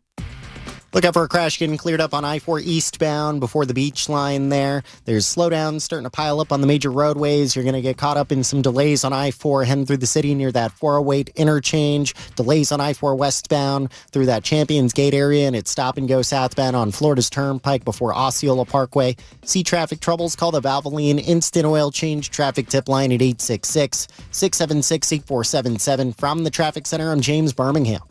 Look out for a crash getting cleared up on I-4 eastbound before the beach line there. There's slowdowns starting to pile up on the major roadways. You're going to get caught up in some delays on I-4 heading through the city near that 408 interchange. Delays on I-4 westbound through that Champions Gate area, and it's stop and go southbound on Florida's Turnpike before Osceola Parkway. See traffic troubles? Call the Valvoline Instant Oil Change traffic tip line at 866-676-8477. From the Traffic Center, I'm James Birmingham.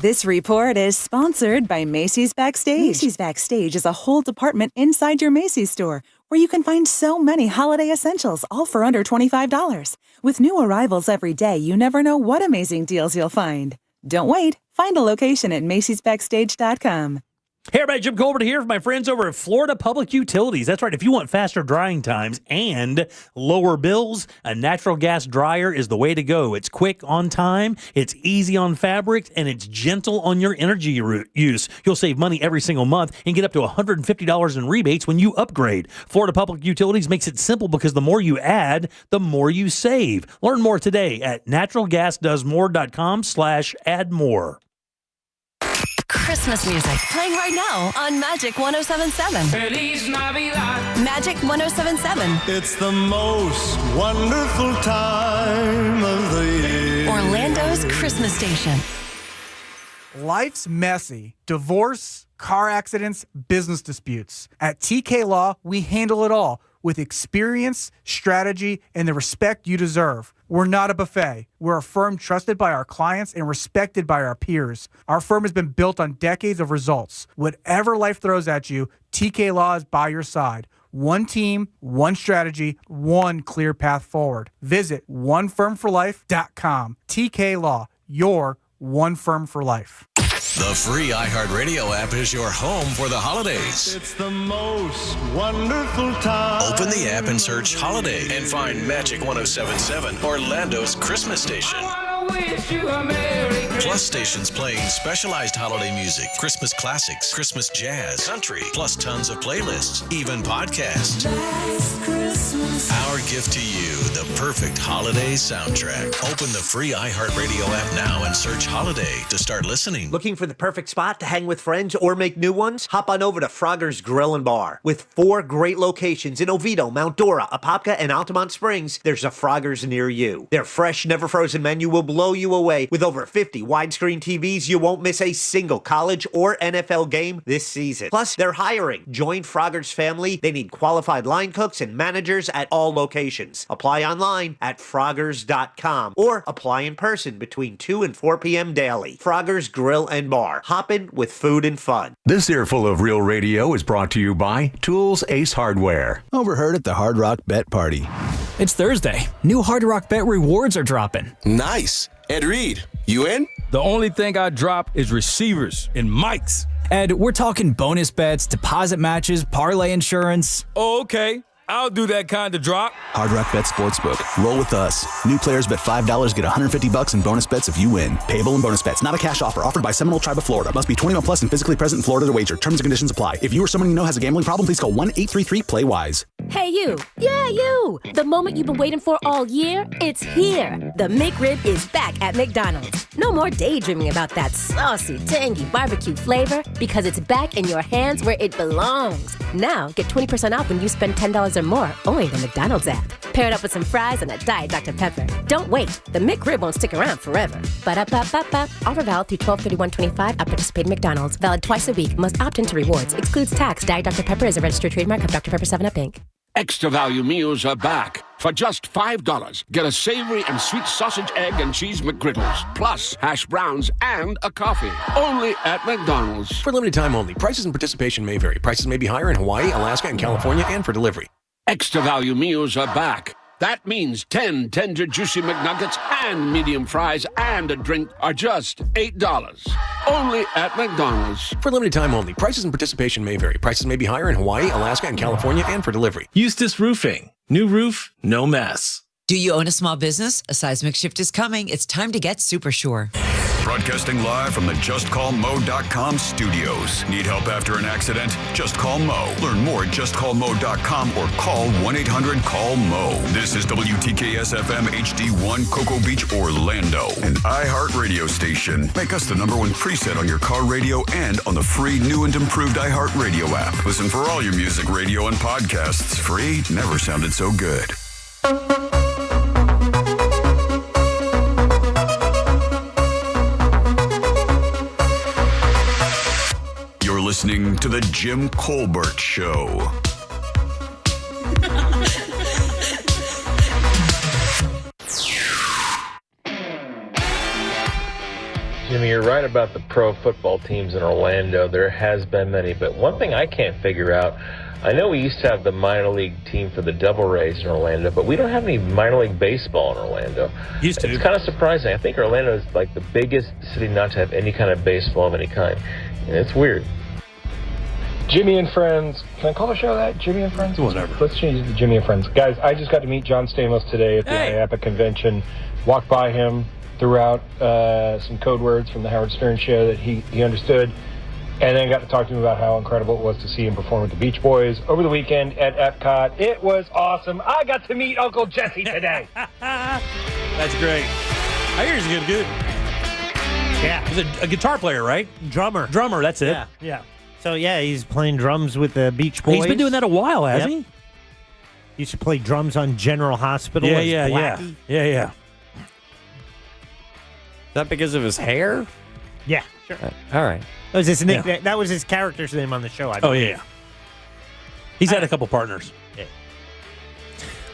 This report is sponsored by Macy's Backstage. Macy's Backstage is a whole department inside your Macy's store where you can find so many holiday essentials, all for under $25. With new arrivals every day, you never know what amazing deals you'll find. Don't wait. Find a location at macysbackstage.com. Hey everybody, Jim Colbert here from my friends over at Florida Public Utilities. That's right, if you want faster drying times and lower bills, a natural gas dryer is the way to go. It's quick on time, it's easy on fabrics, and it's gentle on your energy use. You'll save money every single month and get up to $150 in rebates when you upgrade. Florida Public Utilities makes it simple because the more you add, the more you save. Learn more today at naturalgasdoesmore.com/add-more. Christmas music playing right now on Magic 107.7. Feliz Navidad. Magic 107.7. It's the most wonderful time of the year. Orlando's Christmas station. Life's messy. Divorce, car accidents, business disputes. At TK Law, we handle it all with experience, strategy, and the respect you deserve. We're not a buffet. We're a firm trusted by our clients and respected by our peers. Our firm has been built on decades of results. Whatever life throws at you, TK Law is by your side. One team, one strategy, one clear path forward. Visit onefirmforlife.com. TK Law, your one firm for life. The free iHeartRadio app is your home for the holidays. It's the most wonderful time. Open the app and search Holiday and find Magic 107.7, Orlando's Christmas station. Plus stations playing specialized holiday music, Christmas classics, Christmas jazz, country, plus tons of playlists, even podcasts. Our gift to you, the perfect holiday soundtrack. Open the free iHeartRadio app now and search Holiday to start listening. Looking for the perfect spot to hang with friends or make new ones? Hop on over to Frogger's Grill and Bar. With 4 great locations in Oviedo, Mount Dora, Apopka, and Altamont Springs, there's a Frogger's near you. Their fresh, never frozen menu will blow you away. With over 50 widescreen TVs, you won't miss a single college or NFL game this season. Plus, they're hiring. Join Frogger's family. They need qualified line cooks and managers at all locations. Apply online at Froggers.com or apply in person between 2 and 4 p.m. daily. Frogger's Grill and Bar. Hoppin' with food and fun. This earful of Real Radio is brought to you by Tools Ace Hardware. Overheard at the Hard Rock Bet Party. It's Thursday. New Hard Rock Bet rewards are dropping. Nice. Ed Reed, you in? The only thing I drop is receivers and mics. Ed, we're talking bonus bets, deposit matches, parlay insurance. Oh, okay. I'll do that kind of drop. Hard Rock Bet Sportsbook. Roll with us. New players bet $5, get $150 in bonus bets if you win. Payable in bonus bets. Not a cash offer. Offered by Seminole Tribe of Florida. Must be 21 plus and physically present in Florida to wager. Terms and conditions apply. If you or someone you know has a gambling problem, please call 1-833-PLAY-WISE. Hey, you. Yeah, you. The moment you've been waiting for all year, it's here. The McRib is back at McDonald's. No more daydreaming about that saucy, tangy barbecue flavor because it's back in your hands where it belongs. Now, get 20% off when you spend $10 or more only in the McDonald's app. Pair it up with some fries and a Diet Dr. Pepper. Don't wait. The McRib won't stick around forever. Ba-da-ba-ba-ba. Offer valid through 12/31/25 at participating McDonald's. Valid twice a week. Must opt into rewards. Excludes tax. Diet Dr. Pepper is a registered trademark of Dr. Pepper 7-Up, Inc. Extra value meals are back. For just $5, get a savory and sweet sausage, egg, and cheese McGriddles, plus hash browns and a coffee. Only at McDonald's. For limited time only. Prices and participation may vary. Prices may be higher in Hawaii, Alaska, and California, and for delivery. Extra value meals are back. That means 10 tender, juicy McNuggets and medium fries and a drink are just $8. Only at McDonald's. For limited time only. Prices and participation may vary. Prices may be higher in Hawaii, Alaska, and California, and for delivery. Eustace Roofing. New roof, no mess. Do you own a small business? A seismic shift is coming. It's time to get Super Sure. Broadcasting live from the JustCallMo.com studios. Need help after an accident? Just call Mo. Learn more at JustCallMo.com or call 1-800-CALL-MO. This is WTKS-FM HD1 Cocoa Beach, Orlando, an iHeart radio station. Make us the #1 preset on your car radio and on the free new and improved iHeart Radio app. Listen for all your music, radio, and podcasts. Free never sounded so good. You're listening to The Jim Colbert Show. Jimmy, you're right about the pro football teams in Orlando. There has been many, but one thing I can't figure out, I know we used to have the minor league team for the Devil Rays in Orlando, but we don't have any minor league baseball in Orlando. Used to. It's kind of surprising. I think Orlando is like the biggest city not to have any kind of baseball of any kind. And it's weird. Jimmy and Friends. Can I call the show that? Jimmy and Friends? Whatever. Let's change it to Jimmy and Friends. Guys, I just got to meet John Stamos today at the IAPA convention. Walked by him, threw out some code words from the Howard Stern show that he understood, and then got to talk to him about how incredible it was to see him perform with the Beach Boys over the weekend at Epcot. It was awesome. I got to meet Uncle Jesse today. That's great. I hear he's good. Yeah. He's a guitar player, right? Drummer, that's it. Yeah. So, yeah, he's playing drums with the Beach Boys. He's been doing that a while, hasn't he? He used to play drums on General Hospital. Yeah. Is that because of his hair? Yeah, sure. All right. That was his nickname. That was his character's name on the show. I believe. Yeah. He's had a couple partners. Yeah.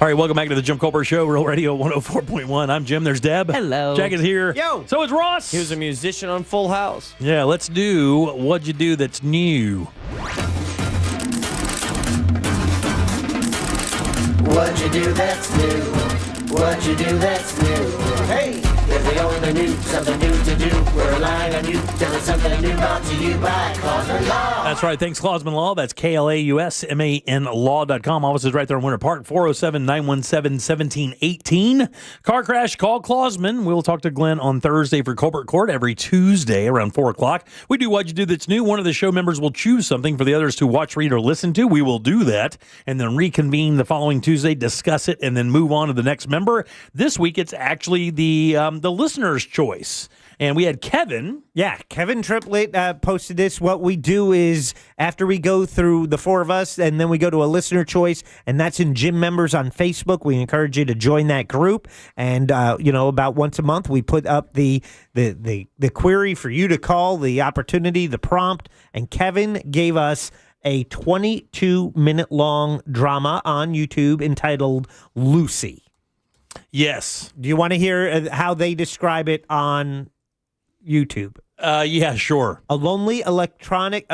All right, welcome back to the Jim Colbert Show, Real Radio 104.1. I'm Jim. There's Deb. Hello. Jack is here. Yo. So is Ross. He was a musician on Full House. Yeah, let's do What'd You Do That's New. What'd you do that's new? What'd you do that's new? Hey! If we only knew something new to do, we're relying on you. Tell us something new brought to you by Klausman Law. That's right. Thanks, Klausman Law. That's KLAUSMAN Law.com. Office is right there in Winter Park, 407-917-1718. Car crash, call Klausman. We'll talk to Glenn on Thursday for Colbert Court every Tuesday around 4 o'clock. We do What'd You Do That's New. One of the show members will choose something for the others to watch, read, or listen to. We will do that and then reconvene the following Tuesday, discuss it, and then move on to the next member. This week, it's actually the listener's choice. And we had Kevin. Yeah, Kevin Triplett posted this. What we do is after we go through the four of us, and then we go to a listener choice, and that's in Gym members on Facebook. We encourage you to join that group. And, about once a month, we put up the query for you to call, the opportunity, the prompt. And Kevin gave us a 22-minute-long drama on YouTube entitled Lucy. Yes. Do you want to hear how they describe it on YouTube? Yeah, sure. A lonely electric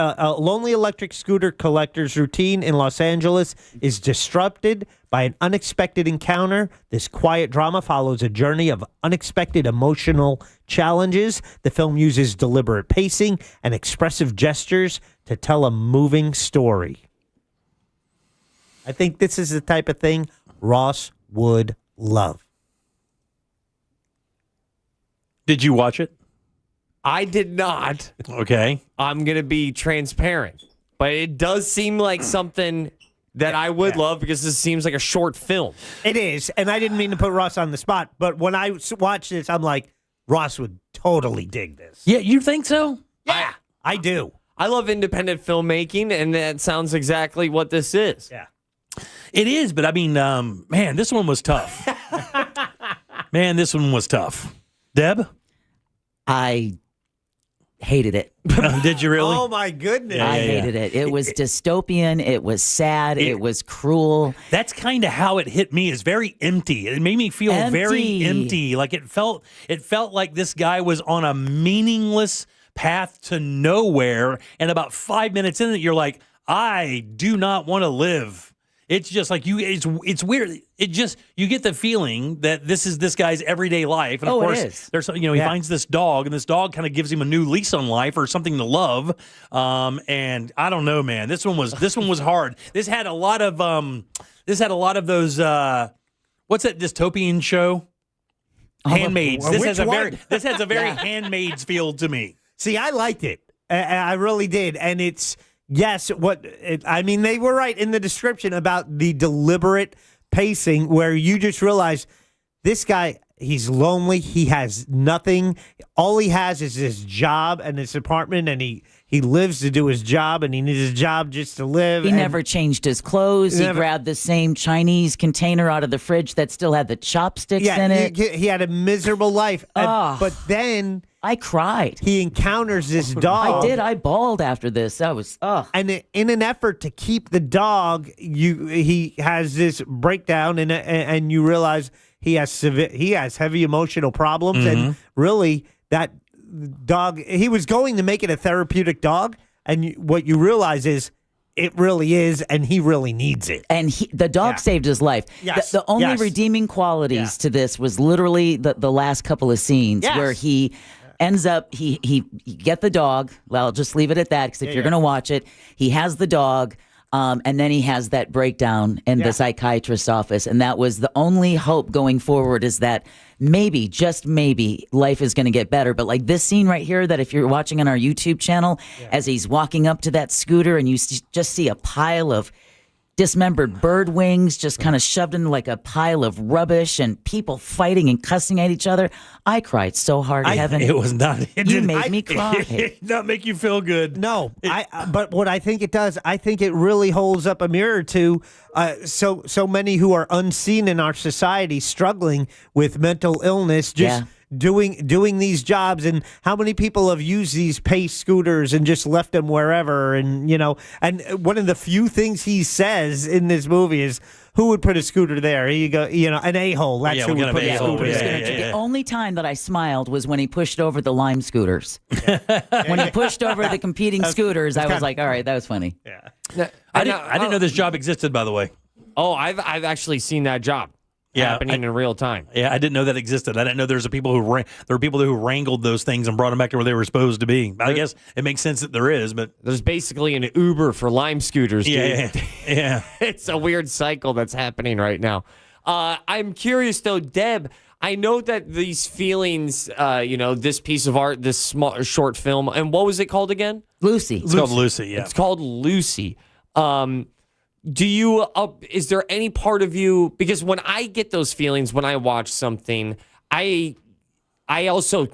scooter collector's routine in Los Angeles is disrupted by an unexpected encounter. This quiet drama follows a journey of unexpected emotional challenges. The film uses deliberate pacing and expressive gestures to tell a moving story. I think this is the type of thing Ross would love. Did you watch it? I did not. Okay. I'm going to be transparent. But it does seem like something that I would love because this seems like a short film. It is. And I didn't mean to put Ross on the spot. But when I watched this, I'm like, Ross would totally dig this. Yeah, you think so? Yeah, I do. I love independent filmmaking, and that sounds exactly what this is. Yeah. It is, but I mean, man, this one was tough. Deb? I hated it. Did you really? Oh, my goodness. I hated it. It was dystopian. It was sad. It was cruel. That's kind of how it hit me. It's very empty. It made me feel very empty. Like it felt like this guy was on a meaningless path to nowhere. And about 5 minutes in it, you're like, I do not want to live. It's just like it's weird. It just, you get the feeling that this is this guy's everyday life. And of course, there's, he finds this dog, and this dog kind of gives him a new lease on life or something to love. And I don't know, man. This one was hard. This had a lot of those, what's that dystopian show? Handmaids. This Which has one? a very Handmaids feel to me. See, I liked it. I really did. And it's, yes, they were right in the description about the deliberate pacing where you just realize this guy, he's lonely. He has nothing. All he has is his job and his apartment, and he lives to do his job, and he needs his job just to live. He never changed his clothes. He grabbed the same Chinese container out of the fridge that still had the chopsticks in it. He had a miserable life. But then I cried. He encounters this dog. I did. I bawled after this. That was And in an effort to keep the dog, he has this breakdown, and you realize he has heavy emotional problems, and really that dog, he was going to make it a therapeutic dog, and what you realize is it really is, and he really needs it. And the dog saved his life. Yes. The only Yes. redeeming qualities to this was literally the last couple of scenes where he ends up, he get the dog. Well, I'll just leave it at that, because if you're going to watch it, he has the dog. And then he has that breakdown in the psychiatrist's office. And that was the only hope going forward, is that maybe, just maybe, life is going to get better. But like this scene right here, that if you're watching on our YouTube channel, as he's walking up to that scooter and you just see a pile of dismembered bird wings just kind of shoved in like a pile of rubbish and people fighting and cussing at each other. I cried so hard, Kevin. It was not. You made me cry. It did not make you feel good. No, but what I think it does, I think it really holds up a mirror to so many who are unseen in our society, struggling with mental illness, just doing these jobs, and how many people have used these Pace scooters and just left them wherever, and and one of the few things he says in this movie is, who would put a scooter there? Here you go, an a-hole. That's who would put a scooter there. The only time that I smiled was when he pushed over the Lime scooters. When he pushed over the competing scooters, I was like, all right, that was funny. Yeah. I didn't know this job existed, by the way. Oh, I've actually seen that job. Happening in real time. Yeah, I didn't know that existed. I didn't know there were people who wrangled those things and brought them back to where they were supposed to be. I guess it makes sense that there is, but there's basically an Uber for Lime scooters, dude. Yeah. It's a weird cycle that's happening right now. I'm curious though, Deb. I know that these feelings, this piece of art, this small short film, and what was it called again? Lucy. It's called Lucy. Yeah, it's called Lucy. Do you, is there any part of you, because when I get those feelings when I watch something, I also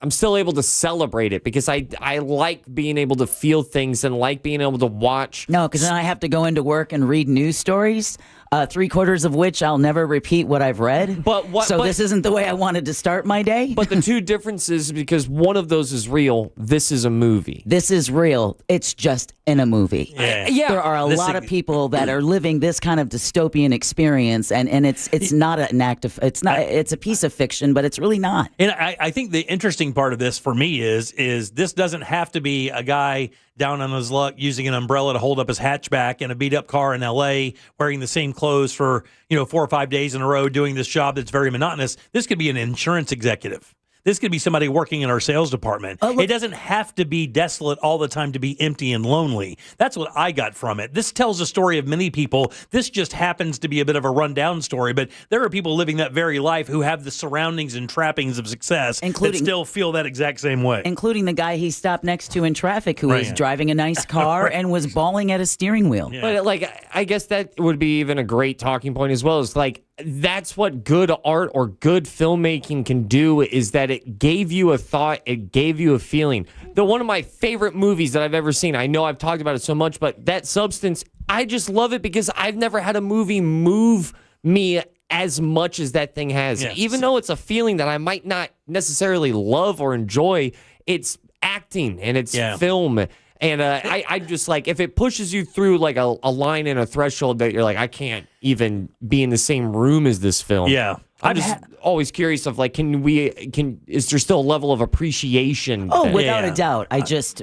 I'm still able to celebrate it, because I like being able to feel things and like being able to watch. No, because then I have to go into work and read news stories, 3/4 of which I'll never repeat what I've read. But this isn't the way I wanted to start my day. But the two differences, because one of those is real, this is a movie. This is real. It's just in a movie. Yeah. There are a lot of people that are living this kind of dystopian experience, and it's not an act of, it's a piece of fiction, but it's really not. And I think the interesting part of this for me is this doesn't have to be a guy down on his luck using an umbrella to hold up his hatchback in a beat up car in LA, wearing the same clothes for 4 or 5 days in a row, doing this job that's very monotonous. This could be an insurance executive. This could be somebody working in our sales department. It doesn't have to be desolate all the time to be empty and lonely. That's what I got from it. This tells a story of many people. This just happens to be a bit of a rundown story, but there are people living that very life who have the surroundings and trappings of success that still feel that exact same way. Including the guy he stopped next to in traffic who was driving a nice car and was bawling at a steering wheel. Yeah. But I guess that would be even a great talking point as well. Is that's what good art or good filmmaking can do, is that it gave you a thought, it gave you a feeling. One of my favorite movies that I've ever seen, I know I've talked about it so much, but That Substance, I just love it because I've never had a movie move me as much as that thing has. Yes. Even though it's a feeling that I might not necessarily love or enjoy, it's acting and it's film. And I just if it pushes you through a line and a threshold that you're I can't even be in the same room as this film. Yeah. I'm just always curious of is there still a level of appreciation? Oh, without a doubt. I just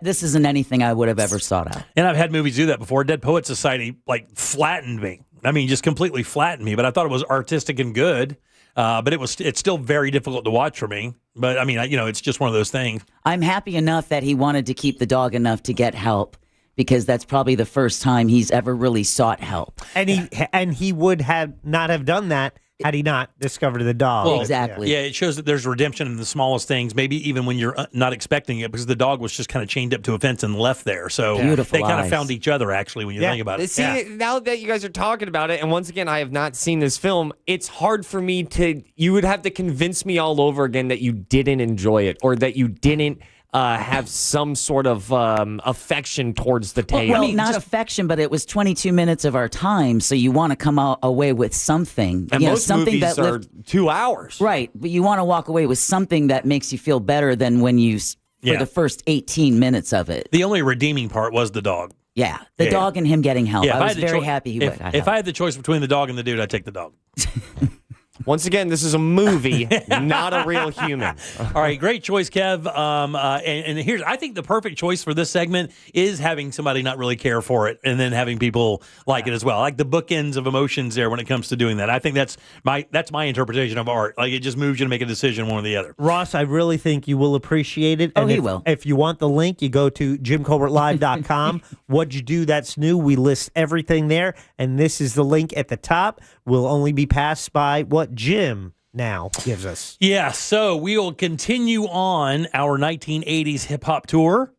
this isn't anything I would have ever sought out. And I've had movies do that before. Dead Poet Society flattened me. I mean, just completely flattened me. But I thought it was artistic and good. But it's still very difficult to watch for me. But I mean, it's just one of those things. I'm happy enough that he wanted to keep the dog enough to get help, because that's probably the first time he's ever really sought help. And he would not have done that had he not discovered the dog. Well, yeah, it shows that there's redemption in the smallest things, maybe even when you're not expecting it, because the dog was just kind of chained up to a fence and left there. So Beautiful they kind of eyes. found each other, actually, when you think about it. See, now that you guys are talking about it, and once again, I have not seen this film, it's hard for me you would have to convince me all over again that you didn't enjoy it or that you didn't have some sort of affection towards the tale. Well, not affection, but it was 22 minutes of our time, so you want to come away with something. And most something movies that are 2 hours. Right, but you want to walk away with something that makes you feel better than when you, for the first 18 minutes of it. The only redeeming part was the dog. Yeah, the dog and him getting help. Yeah, I was very happy he got help. If I had the choice between the dog and the dude, I'd take the dog. Once again, this is a movie, not a real human. All right, great choice, Kev. And here's, I think the perfect choice for this segment is having somebody not really care for it, and then having people like it as well. I like the bookends of emotions there when it comes to doing that. I think that's my interpretation of art. Like, it just moves you to make a decision one or the other. Ross, I really think you will appreciate it. And he will. If you want the link, you go to JimColbertLive.com. What'd you do that's new? We list everything there, and this is the link at the top. Will only be passed by what Jim now gives us. Yeah, so we will continue on our 1980s hip-hop tour.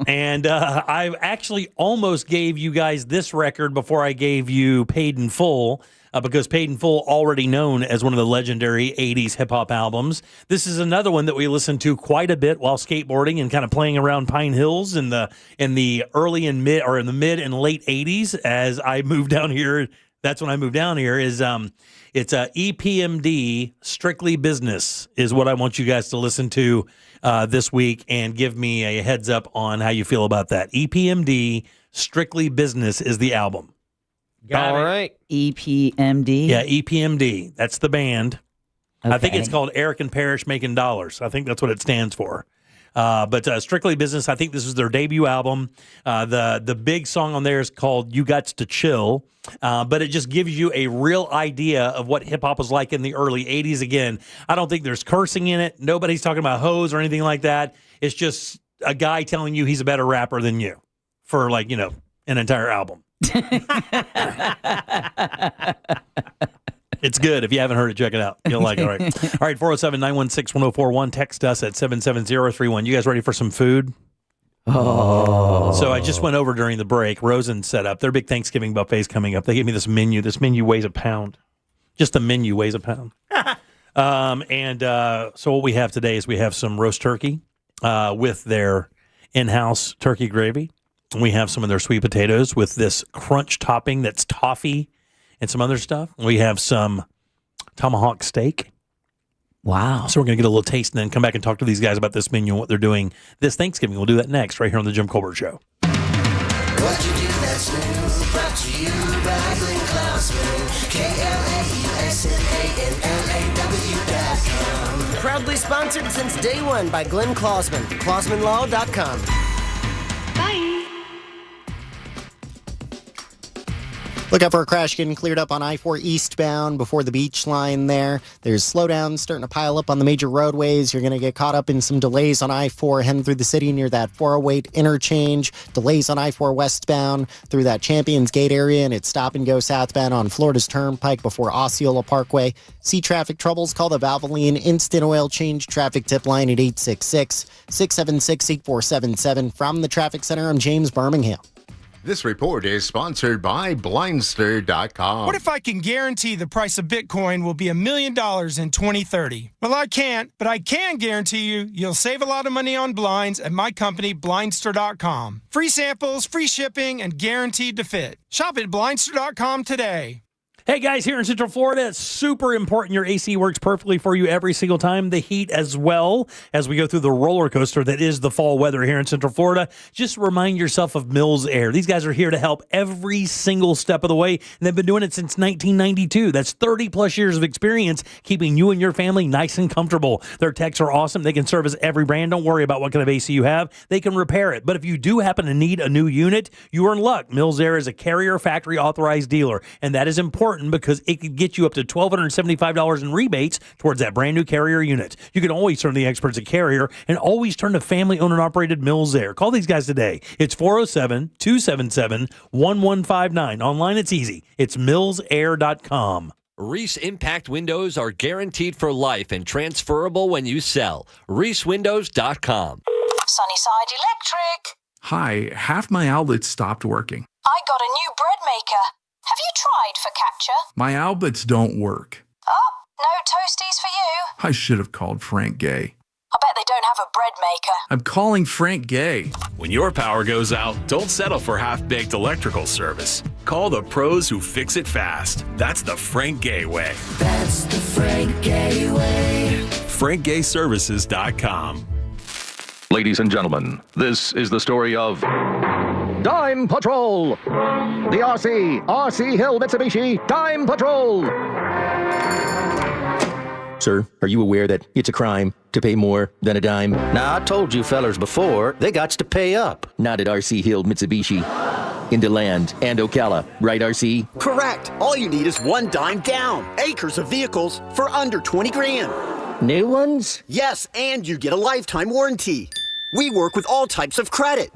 And I actually almost gave you guys this record before I gave you Paid in Full, because Paid in Full, already known as one of the legendary 80s hip-hop albums. This is another one that we listened to quite a bit while skateboarding and kind of playing around Pine Hills in the early and mid, or in the mid and late 80s. As I moved down here, that's when I moved down here. It's EPMD, Strictly Business, is what I want you guys to listen to this week, and give me a heads up on how you feel about that. EPMD, Strictly Business is the album. All right. EPMD? Yeah, EPMD. That's the band. Okay. I think it's called Eric and Parrish Making Dollars. I think that's what it stands for. But Strictly Business, I think this is their debut album. The big song on there is called You Gots to Chill. But it just gives you a real idea of what hip-hop was like in the early 80s. Again, I don't think there's cursing in it. Nobody's talking about hoes or anything like that. It's just a guy telling you he's a better rapper than you for, like, an entire album. It's good. If you haven't heard it, check it out. You'll like it. All right. All right, 407-916-1041. Text us at 77031. You guys ready for some food? Oh. So I just went over during the break. Rosen set up. Their big Thanksgiving buffet's coming up. They gave me this menu. This menu weighs a pound. Just the menu weighs a pound. So what we have today is we have some roast turkey with their in-house turkey gravy. We have some of their sweet potatoes with this crunch topping that's toffee and some other stuff. We have some tomahawk steak. Wow. So we're going to get a little taste and then come back and talk to these guys about this menu and what they're doing this Thanksgiving. We'll do that next right here on the Jim Colbert Show. What you do that's new, brought to you by Glenn Klausman, KLAUSMANLAW.com. Proudly sponsored since day one by Glenn Klausman, KlausmanLaw.com. Bye. Look out for a crash getting cleared up on I-4 eastbound before the beach line there. There's slowdowns starting to pile up on the major roadways. You're going to get caught up in some delays on I-4 heading through the city near that 408 interchange. Delays on I-4 westbound through that Champions Gate area, and it's stop and go southbound on Florida's Turnpike before Osceola Parkway. See traffic troubles? Call the Valvoline Instant Oil Change traffic tip line at 866-676-8477. From the Traffic Center, I'm James Birmingham. This report is sponsored by Blindster.com. What if I can guarantee the price of Bitcoin will be $1 million in 2030? Well, I can't, but I can guarantee you'll save a lot of money on blinds at my company, Blindster.com. Free samples, free shipping, and guaranteed to fit. Shop at Blindster.com today. Hey guys, here in Central Florida, it's super important your AC works perfectly for you every single time. The heat as well, as we go through the roller coaster that is the fall weather here in Central Florida. Just remind yourself of Mills Air. These guys are here to help every single step of the way, and they've been doing it since 1992. That's 30 plus years of experience keeping you and your family nice and comfortable. Their techs are awesome. They can service every brand. Don't worry about what kind of AC you have. They can repair it. But if you do happen to need a new unit, you are in luck. Mills Air is a Carrier factory authorized dealer, and that is important because it could get you up to $1,275 in rebates towards that brand new Carrier unit. You can always turn to the experts at Carrier and always turn to family-owned and operated Mills Air. Call these guys today. It's 407-277-1159. Online, it's easy. It's millsair.com. Reese Impact Windows are guaranteed for life and transferable when you sell. ReeseWindows.com. Sunnyside Electric. Hi, half my outlets stopped working. I got a new bread maker. Have you tried focaccia? My outlets don't work. Oh, no toasties for you. I should have called Frank Gay. I bet they don't have a bread maker. I'm calling Frank Gay. When your power goes out, don't settle for half-baked electrical service. Call the pros who fix it fast. That's the Frank Gay way. That's the Frank Gay way. FrankGayServices.com. Ladies and gentlemen, this is the story of Dime Patrol! The RC Hill Mitsubishi Dime Patrol! Sir, are you aware that it's a crime to pay more than a dime? Now, I told you fellers before, they got to pay up. Not at RC Hill Mitsubishi. In DeLand and Ocala, right, RC? Correct. All you need is one dime down. Acres of vehicles for under 20 grand. New ones? Yes, and you get a lifetime warranty. We work with all types of credit.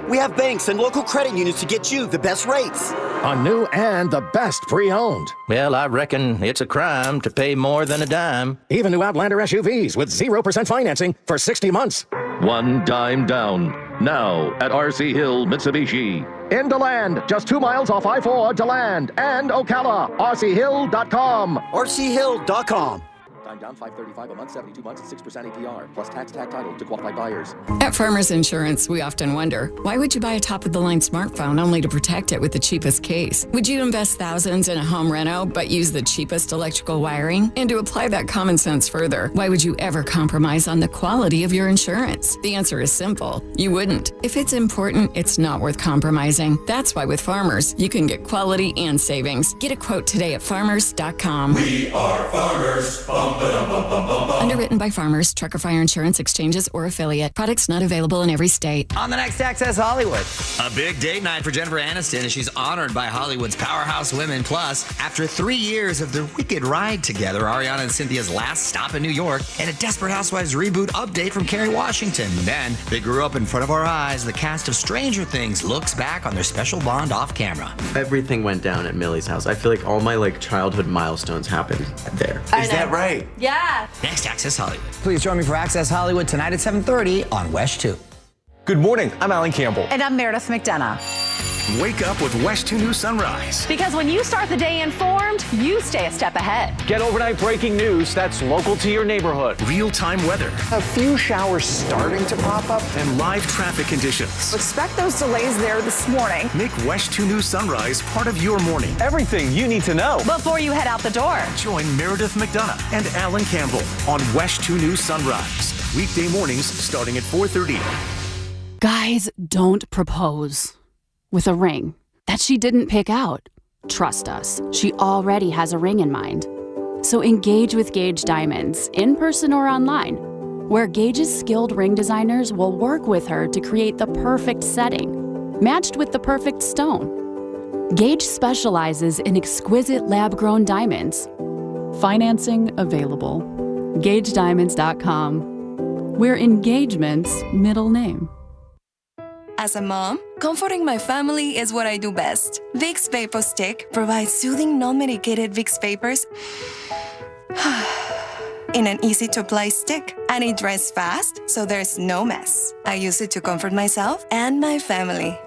We have banks and local credit unions to get you the best rates. On new and the best pre-owned. Well, I reckon it's a crime to pay more than a dime. Even new Outlander SUVs with 0% financing for 60 months. One dime down. Now at RC Hill Mitsubishi. In DeLand, just 2 miles off I-4 DeLand and Ocala. RCHill.com. RCHill.com. Dime down, $535 a month, 72 months, 6% APR, plus tax title to qualified buyers. At Farmers Insurance, we often wonder, why would you buy a top-of-the-line smartphone only to protect it with the cheapest case? Would you invest thousands in a home reno but use the cheapest electrical wiring? And to apply that common sense further, why would you ever compromise on the quality of your insurance? The answer is simple. You wouldn't. If it's important, it's not worth compromising. That's why with Farmers, you can get quality and savings. Get a quote today at farmers.com. We are farmers. Underwritten by Farmers, Trucker Fire Insurance Exchanges, or affiliate. Products not available in every state. On the next Access Hollywood, a big date night for Jennifer Aniston as she's honored by Hollywood's powerhouse women. Plus, after 3 years of their wicked ride together, Ariana and Cynthia's last stop in New York, and a Desperate Housewives reboot update from Kerry Washington. Then, they grew up in front of our eyes. The cast of Stranger Things looks back on their special bond off camera. Everything went down at Millie's house. I feel like all my childhood milestones happened there. Is that right? Yeah. Next Access Hollywood. Please join me for Access Hollywood tonight at 7:30 on West 2. Good morning. I'm Alan Campbell. And I'm Meredith McDonough. Wake up with West 2 News Sunrise. Because when you start the day informed, you stay a step ahead. Get overnight breaking news that's local to your neighborhood. Real-time weather. A few showers starting to pop up. And live traffic conditions. Expect those delays there this morning. Make West 2 News Sunrise part of your morning. Everything you need to know before you head out the door. Join Meredith McDonough and Alan Campbell on West 2 News Sunrise. Weekday mornings starting at 4:30. Guys, don't propose with a ring that she didn't pick out. Trust us, she already has a ring in mind. So engage with Gage Diamonds, in person or online, where Gage's skilled ring designers will work with her to create the perfect setting, matched with the perfect stone. Gage specializes in exquisite lab-grown diamonds. Financing available. GageDiamonds.com. We're engagement's middle name. As a mom, comforting my family is what I do best. Vicks Vapor Stick provides soothing, non-medicated Vicks Vapors in an easy-to-apply stick, and it dries fast, so there's no mess. I use it to comfort myself and my family.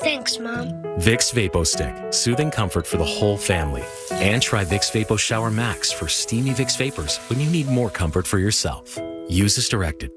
Thanks, Mom. Vicks Vapo Stick, soothing comfort for the whole family. And try Vicks Vapo Shower Max for steamy Vicks Vapors when you need more comfort for yourself. Use as directed.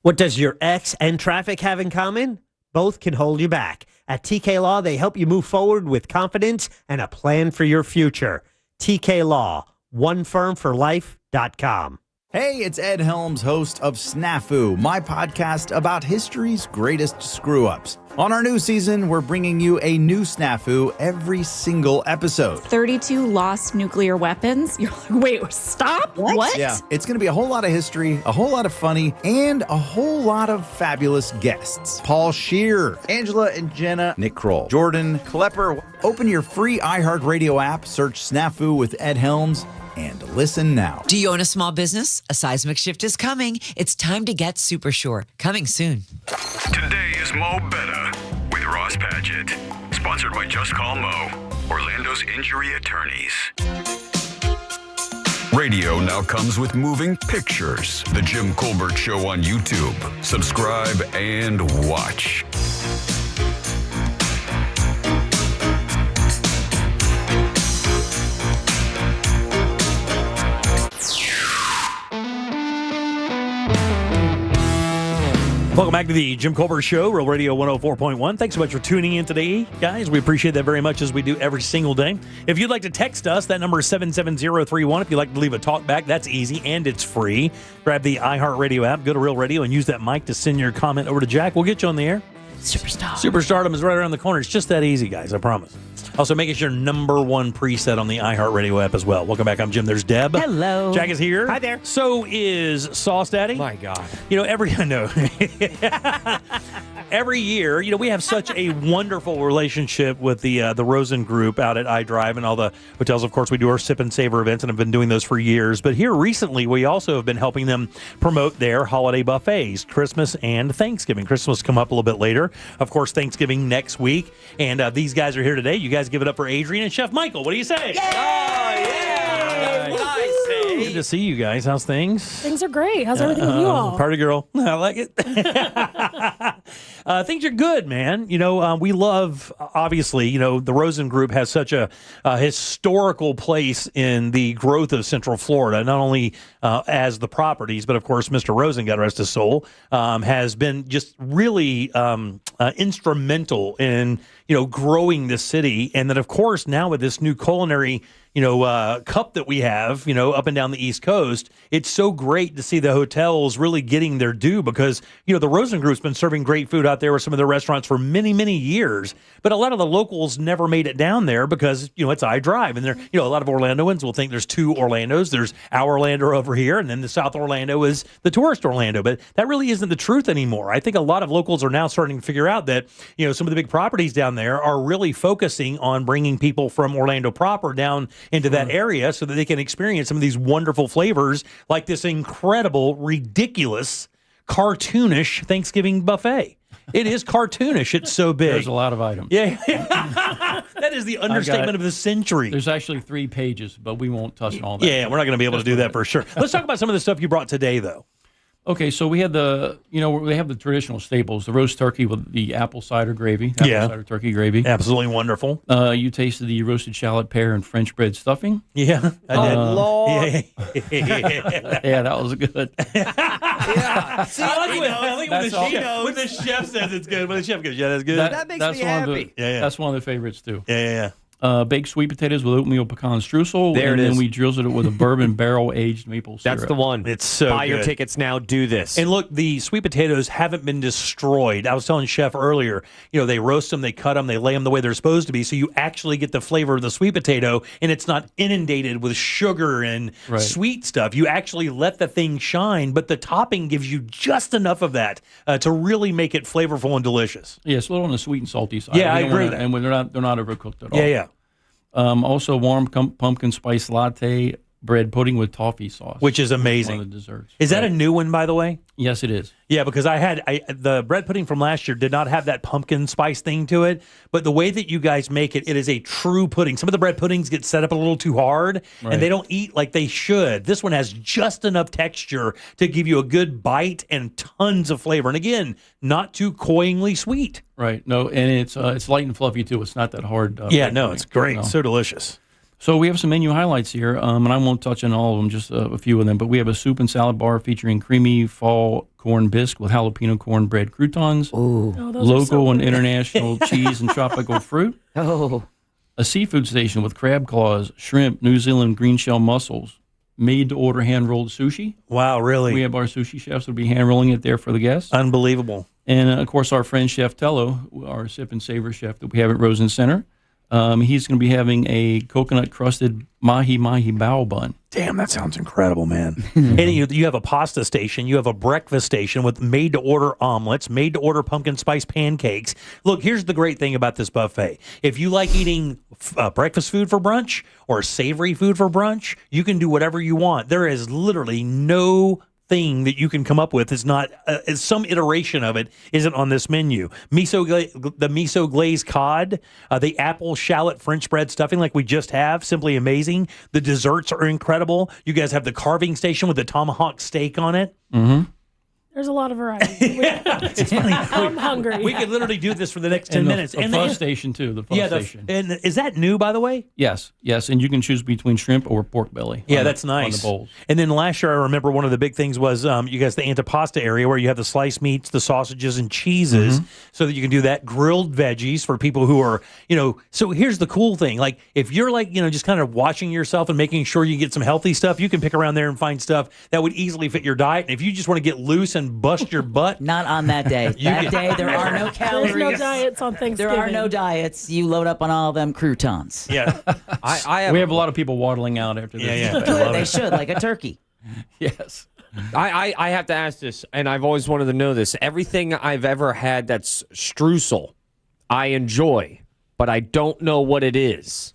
What does your ex and traffic have in common? Both can hold you back. At TK Law, they help you move forward with confidence and a plan for your future. TK Law, onefirmforlife.com. Hey, it's Ed Helms, host of Snafu, my podcast about history's greatest screw-ups. On our new season, we're bringing you a new snafu every single episode. 32 lost nuclear weapons? You're like, wait, stop? What? Yeah, it's going to be a whole lot of history, a whole lot of funny, and a whole lot of fabulous guests. Paul Scheer, Angela and Jenna, Nick Kroll, Jordan Klepper. Open your free iHeartRadio app, search Snafu with Ed Helms, and listen now. Do you own a small business? A seismic shift is coming. It's time to get super sure. Coming soon. Today is Mo Better with Ross Padgett. Sponsored by Just Call Mo. Orlando's injury attorneys. Radio now comes with moving pictures. The Jim Colbert Show on YouTube. Subscribe and watch. Welcome back to the Jim Colbert Show, Real Radio 104.1. Thanks so much for tuning in today, guys. We appreciate that very much, as we do every single day. If you'd like to text us, that number is 77031. If you'd like to leave a talk back, that's easy and it's free. Grab the iHeartRadio app, go to Real Radio, and use that mic to send your comment over to Jack. We'll get you on the air. Superstardom is right around the corner. It's just that easy, guys, I promise. Also, make it your number one preset on the iHeartRadio app as well. Welcome back. I'm Jim. There's Deb. Hello. Jack is here. Hi there. So is Sauce Daddy. My God. Every year, we have such a wonderful relationship with the Rosen Group out at iDrive and all the hotels. Of course, we do our Sip and Savor events and have been doing those for years. But here recently, we also have been helping them promote their holiday buffets, Christmas and Thanksgiving. Christmas come up a little bit later. Of course, Thanksgiving next week. And these guys are here today. You guys give it up for Adrian and Chef Michael. What do you say? Yay! Oh, yeah! That's what I say. Good to see you guys. How's things? Things are great. How's everything with you all? Party girl. I like it. Things are good, man. We love, obviously, the Rosen Group has such a historical place in the growth of Central Florida, not only as the properties, but of course, Mr. Rosen, God rest his soul, has been just really instrumental in, growing this city. And then, of course, now with this new culinary cup that we have, up and down the East Coast, it's so great to see the hotels really getting their due because, the Rosen Group's been serving great food out there with some of their restaurants for many, many years. But a lot of the locals never made it down there because, it's iDrive. And there, a lot of Orlandoans will think there's two Orlandos. There's our Orlando over here, and then the South Orlando is the tourist Orlando. But that really isn't the truth anymore. I think a lot of locals are now starting to figure out that, some of the big properties down there are really focusing on bringing people from Orlando proper down into that area so that they can experience some of these wonderful flavors like this incredible, ridiculous, cartoonish Thanksgiving buffet. It is cartoonish. It's so big. There's a lot of items. Yeah. That is the understatement of the century. There's actually 3 pages, but we won't touch all that. Yeah, we're not going to be able to do that for sure. Let's talk about some of the stuff you brought today, though. Okay, so we had we have the traditional staples, the roast turkey with the apple cider gravy, cider turkey gravy. Absolutely wonderful. You tasted the roasted shallot pear and French bread stuffing. Yeah, I did. Lord. Yeah, that was good. Yeah. See, I like when the chef says it's good. When the chef goes, yeah, that's good. That makes me happy. That's one of the favorites, too. Yeah. Baked sweet potatoes with oatmeal pecan streusel. And then we drizzled it with a bourbon barrel-aged maple syrup. That's the one. It's so Buy good. your tickets now. Do this. And look, the sweet potatoes haven't been destroyed. I was telling Chef earlier, they roast them, they cut them, they lay them the way they're supposed to be, so you actually get the flavor of the sweet potato, and it's not inundated with sugar and sweet stuff. You actually let the thing shine, but the topping gives you just enough of that to really make it flavorful and delicious. Yeah, it's a little on the sweet and salty side. Yeah, I agree with that. And they're not overcooked at all. Yeah. Also, warm pumpkin spice latte bread pudding with toffee sauce, which is amazing. One of the desserts. Is that a new one, by the way? Yes, it is. Yeah, because the bread pudding from last year did not have that pumpkin spice thing to it, but the way that you guys make it, it is a true pudding. Some of the bread puddings get set up a little too hard, and they don't eat like they should. This one has just enough texture to give you a good bite and tons of flavor. And again, not too cloyingly sweet. Right. No, and it's light and fluffy too. It's not that hard. It's great. No. So delicious. So we have some menu highlights here, and I won't touch on all of them, just a few of them. But we have a soup and salad bar featuring creamy fall corn bisque with jalapeno cornbread croutons, local and international cheese and tropical fruit. A seafood station with crab claws, shrimp, New Zealand green shell mussels, made-to-order hand-rolled sushi. Wow, really? We have our sushi chefs will be hand-rolling it there for the guests. Unbelievable. And, of course, our friend Chef Tello, our Sip and Savor chef that we have at Rosen Center, he's going to be having a coconut-crusted mahi-mahi bao bun. Damn, that sounds incredible, man. And you have a pasta station. You have a breakfast station with made-to-order omelets, made-to-order pumpkin spice pancakes. Look, here's the great thing about this buffet. If you like eating breakfast food for brunch or savory food for brunch, you can do whatever you want. There is literally no thing that you can come up with is not some iteration of it isn't on this menu. The miso glazed cod, the apple shallot French bread stuffing like we just have, simply amazing. The desserts are incredible. You guys have the carving station with the tomahawk steak on it. Mm-hmm. There's a lot of variety. It's funny. I'm hungry. We could literally do this for the next 10 minutes. And the fuzz station, too. The fuzz station. And is that new, by the way? Yes. And you can choose between shrimp or pork belly. Yeah, that's nice. On the bowls. And then last year, I remember one of the big things was you guys, the antipasta area where you have the sliced meats, the sausages, and cheeses, so that you can do that. Grilled veggies for people who are, so here's the cool thing. Like, if you're like, just kind of watching yourself and making sure you get some healthy stuff, you can pick around there and find stuff that would easily fit your diet. And if you just want to get loose and bust your butt, not on that day. That day, there are no calories. There's no diets on Thanksgiving. There are no diets. You load up on all of them croutons. Yeah. We have a lot of people waddling out after this. Yeah. Good. They should, like a turkey. Yes. I have to ask this, and I've always wanted to know this. Everything I've ever had that's streusel, I enjoy, but I don't know what it is.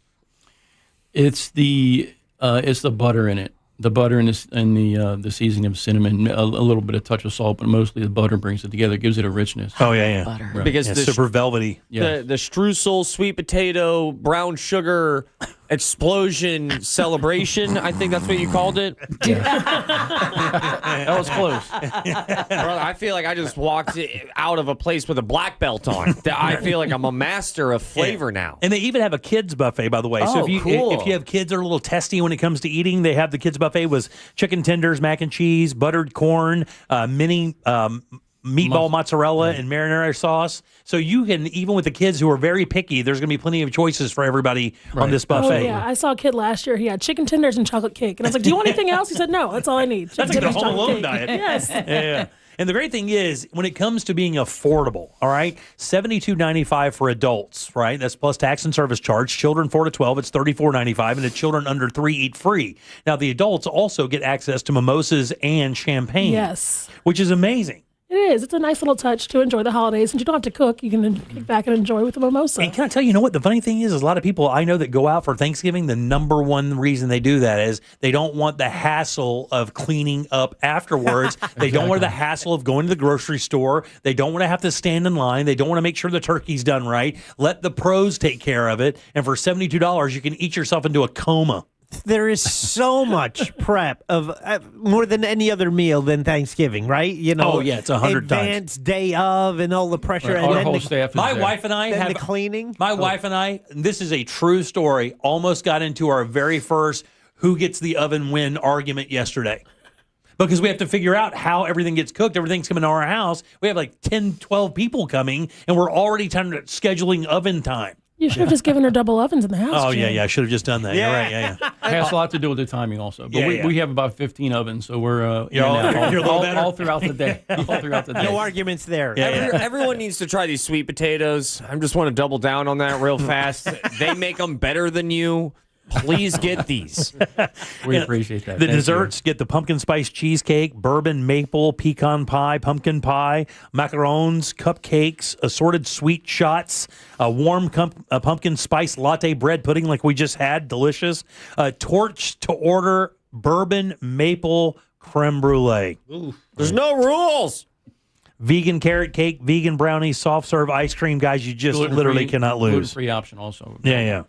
It's the butter in it. The butter and the seasoning of cinnamon, a little bit of touch of salt, but mostly the butter brings it together, gives it a richness. Oh yeah. Butter. Right. Because it's super velvety. The streusel, sweet potato, brown sugar explosion celebration. I think that's what you called it. That was close. Brother, I feel like I just walked out of a place with a black belt on. I feel like I'm a master of flavor now. And they even have a kids buffet, by the way. So if you have kids that are a little testy when it comes to eating, they have the kids buffet with chicken tenders, mac and cheese, buttered corn, mini meatball mozzarella and marinara sauce. So you can, even with the kids who are very picky, there's going to be plenty of choices for everybody on this buffet. Oh, yeah. I saw a kid last year. He had chicken tenders and chocolate cake. And I was like, do you want anything else? He said, no, that's all I need. That's like the Home Alone diet. Yes. Yeah. And the great thing is, when it comes to being affordable, all right, $72.95 for adults, right? That's plus tax and service charge. Children 4 to 12, it's $34.95, and the children under 3 eat free. Now, the adults also get access to mimosas and champagne. Yes. Which is amazing. It is. It's a nice little touch to enjoy the holidays. And you don't have to cook. You can kick back and enjoy with a mimosa. And can I tell you, what the funny thing is a lot of people I know that go out for Thanksgiving, the number one reason they do that is they don't want the hassle of cleaning up afterwards. They don't want the hassle of going to the grocery store. They don't want to have to stand in line. They don't want to make sure the turkey's done right. Let the pros take care of it. And for $72, you can eat yourself into a coma. There is so much prep of more than any other meal than Thanksgiving, right? Oh yeah, it's 100 times. Advance day of and all the pressure. Right, and our then whole staff is my there. wife and I then have the cleaning. My wife and I, this is a true story, almost got into our very first who gets the oven win argument yesterday. Because we have to figure out how everything gets cooked. Everything's coming to our house. We have like 10, 12 people coming, and we're already scheduling oven time. You should have just given her double ovens in the house. Oh, Jim. yeah. I should have just done that. Yeah. You're right. Yeah. It has a lot to do with the timing also. But Yeah. we have about 15 ovens, so we're You're all throughout the day. All throughout the day. No arguments there. Everyone needs to try these sweet potatoes. I just want to double down on that real fast. They make them better than you. Please get these. We appreciate that. The Thank desserts get the pumpkin spice cheesecake, bourbon maple pecan pie, pumpkin pie, macarons, cupcakes, assorted sweet shots, a warm pumpkin spice latte bread pudding like we just had, delicious. Torch to order bourbon maple creme brulee. Ooh. There's no rules. Vegan carrot cake, vegan brownies, soft serve ice cream, guys. You just literally cannot lose. Gluten-free option also. Yeah.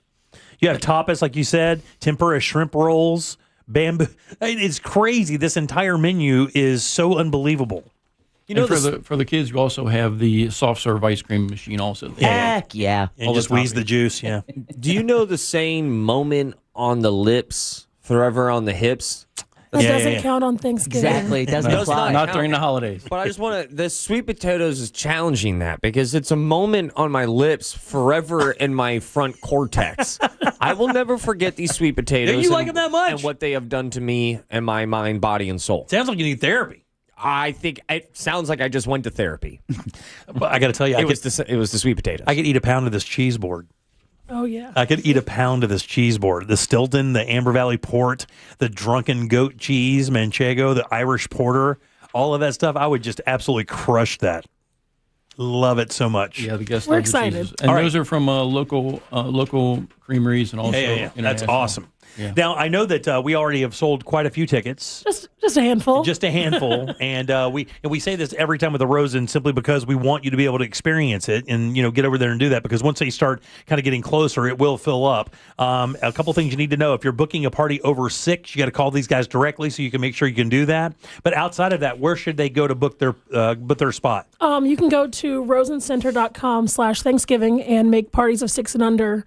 You have tapas, like you said, tempura shrimp rolls, bamboo. It's crazy. This entire menu is so unbelievable. You know, for the kids, you also have the soft serve ice cream machine also. Heck yeah. And just squeeze the juice, yeah. Do you know the saying, moment on the lips, forever on the hips? That doesn't count on Thanksgiving. Exactly. It doesn't apply. Not during the holidays. But I just want to, the sweet potatoes is challenging that because it's a moment on my lips forever in my front cortex. I will never forget these sweet potatoes. You like them that much? And what they have done to me and my mind, body, and soul. Sounds like you need therapy. I think it sounds like I just went to therapy. But I got to tell you, it was the sweet potatoes. I could eat a pound of this cheese board. Oh, yeah. I could eat a pound of this cheese board. The Stilton, the Amber Valley Port, the Drunken Goat Cheese, Manchego, the Irish Porter, all of that stuff. I would just absolutely crush that. Love it so much. Yeah, the guest We're love the excited. cheeses. And those are from local creameries and also Yeah. That's international. awesome. Yeah. Now, I know that we already have sold quite a few tickets. Just Just a handful. Just a handful. And we say this every time with the Rosen simply because we want you to be able to experience it and, get over there and do that, because once they start kind of getting closer, it will fill up. A couple things you need to know. If you're booking a party over 6, you got to call these guys directly so you can make sure you can do that. But outside of that, where should they go to book their spot? You can go to rosencenter.com/Thanksgiving and make parties of under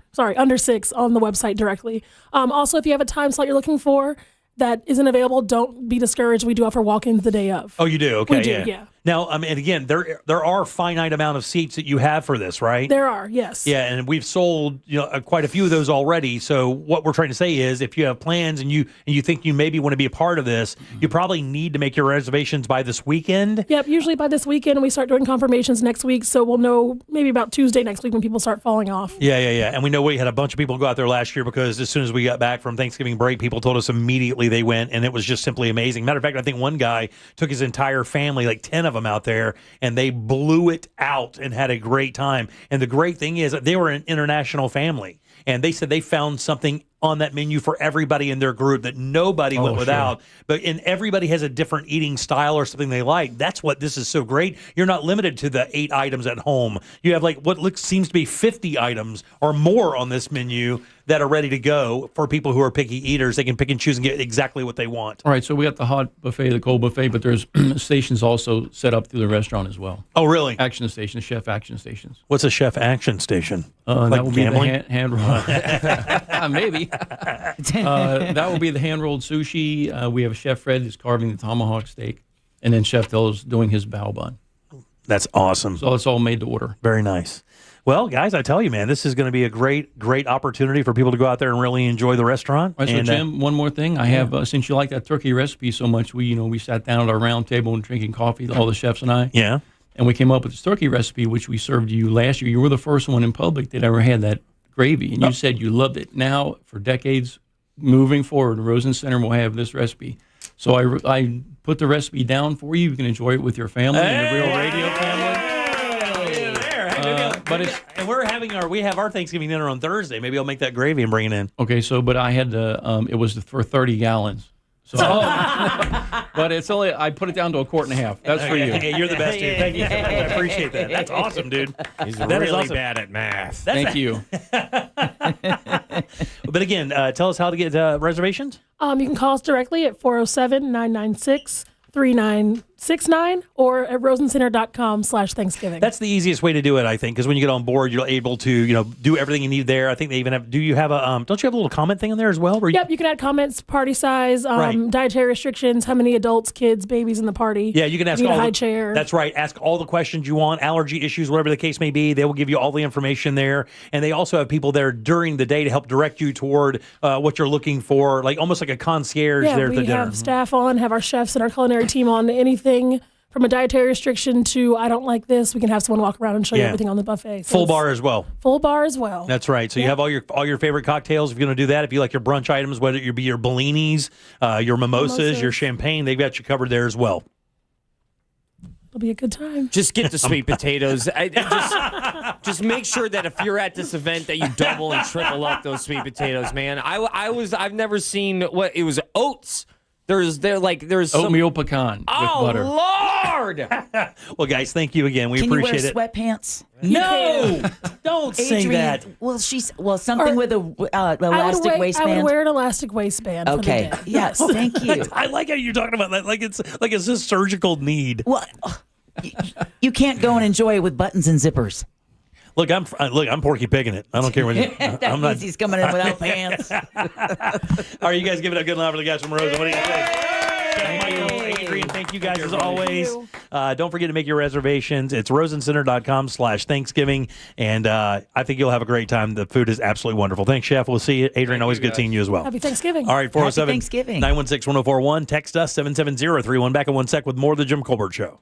6 on the website directly. Also, if you have a time slot you're looking for that isn't available, don't be discouraged. We do offer walk-ins the day of. Oh, you do? Okay, we do, yeah. Now, and again, there are finite amount of seats that you have for this, right? There are, yes. Yeah, and we've sold quite a few of those already. So what we're trying to say is, if you have plans and you think you maybe want to be a part of this, you probably need to make your reservations by this weekend. Yep, usually by this weekend. We start doing confirmations next week, so we'll know maybe about Tuesday next week when people start falling off. Yeah. And we know we had a bunch of people go out there last year because as soon as we got back from Thanksgiving break, people told us immediately they went, and it was just simply amazing. Matter of fact, I think one guy took his entire family, like 10 of them out there, and they blew it out and had a great time. And the great thing is that they were an international family, and they said they found something on that menu for everybody in their group that nobody went without. But everybody has a different eating style or something they like. That's what this is so great. You're not limited to the 8 items at home. You have like what seems to be 50 items or more on this menu that are ready to go for people who are picky eaters. They can pick and choose and get exactly what they want. All right, so we got the hot buffet, the cold buffet, but there's stations also set up through the restaurant as well. Oh, really? Action stations, chef action stations. What's a chef action station? That like will gambling? be the hand roll. Maybe. That will be the hand-rolled sushi. We have Chef Fred who's carving the tomahawk steak, and then Chef Dill's doing his bao bun. That's awesome. So it's all made to order. Very nice. Well, guys, I tell you, man, this is going to be a great opportunity for people to go out there and really enjoy the restaurant. All right, so Jim, one more thing. I have, since you like that turkey recipe so much, we sat down at our round table and drinking coffee, all the chefs and I. Yeah. And we came up with this turkey recipe, which we served you last year. You were the first one in public that ever had that gravy, and you said you loved it. Now, for decades moving forward, Rosen Center will have this recipe. So I put the recipe down for you. You can enjoy it with your family and the Real Radio family. We have our Thanksgiving dinner on Thursday. Maybe I'll make that gravy and bring it in. Okay, but I had to. It was for 30 gallons. So, but it's only I put it down to a quart and a half. That's for you. Hey, you're the best, dude. Thank you so much. I appreciate that. That's awesome, dude. He's that really is awesome. bad at math. Thank you. But again, tell us how to get reservations. You can call us directly at 407-996-3969 or at rosencenter.com/Thanksgiving. That's the easiest way to do it, I think, because when you get on board, you're able to, do everything you need there. I think they even have. Do you have don't you have a little comment thing in there as well? Yep, you can add comments, party size, dietary restrictions, how many adults, kids, babies in the party. Yeah, you can ask all all high the chair. That's right. Ask all the questions you want, allergy issues, whatever the case may be. They will give you all the information there, and they also have people there during the day to help direct you toward what you're looking for, like almost like a concierge there at the dinner. We have staff on, have our chefs and our culinary team on. Anything from a dietary restriction to I don't like this, we can have someone walk around and show you everything on the buffet. So full bar as well. Full bar as well. That's right. So you have all your favorite cocktails if you're going to do that. If you like your brunch items, whether it be your Bellinis, your mimosas, your champagne, they've got you covered there as well. It'll be a good time. Just get the sweet potatoes. Just make sure that if you're at this event that you double and triple up those sweet potatoes, man. I've never seen what it was oats. There's oatmeal pecan with butter. Oh, Lord! Well, guys, thank you again. We Can appreciate you wear it. sweatpants? No! Don't say Adrian, that. Well, something with a elastic waistband. I would wear an elastic waistband. Okay. For the day. Yes. Thank you. I like how you're talking about that. Like it's a surgical need. Well, you can't go and enjoy it with buttons and zippers. Look, I'm Porky Picking it. I don't care what you. That means he's coming in without pants. All right, you guys give it a good laugh for the guys from Rosen. What do you think? Michael, Adrian, thank you guys as always. Don't forget to make your reservations. It's rosencenter.com/Thanksgiving, and I think you'll have a great time. The food is absolutely wonderful. Thanks, Chef. We'll see you. Adrian, always good seeing you as well. Happy Thanksgiving. All right, 407-916-1041. Text us 770-31. Back in 1 sec with more of the Jim Colbert Show.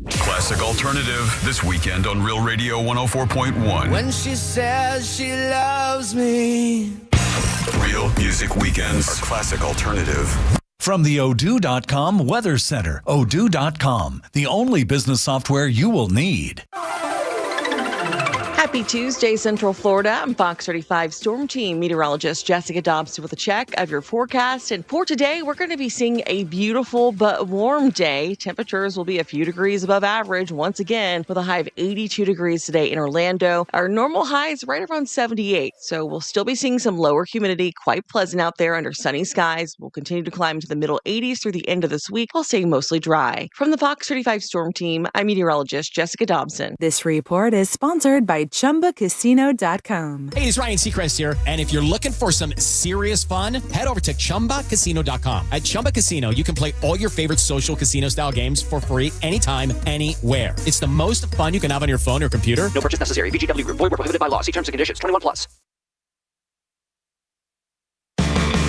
Classic Alternative this weekend on Real Radio 104.1. When she says she loves me. Real Music Weekends are Classic Alternative. From the Odoo.com Weather Center, Odoo.com, the only business software you will need. Happy Tuesday, Central Florida. I'm Fox 35 Storm Team meteorologist Jessica Dobson with a check of your forecast. And for today, we're going to be seeing a beautiful but warm day. Temperatures will be a few degrees above average once again, with a high of 82 degrees today in Orlando. Our normal high is right around 78, so we'll still be seeing some lower humidity, quite pleasant out there under sunny skies. We'll continue to climb to the middle 80s through the end of this week while staying mostly dry. From the Fox 35 Storm Team, I'm meteorologist Jessica Dobson. This report is sponsored by ChumbaCasino.com. Hey, it's Ryan Seacrest here, and if you're looking for some serious fun, head over to ChumbaCasino.com. At Chumba Casino, you can play all your favorite social casino-style games for free anytime, anywhere. It's the most fun you can have on your phone or computer. No purchase necessary. VGW Group. Void where prohibited by law. See terms and conditions. 21 plus. The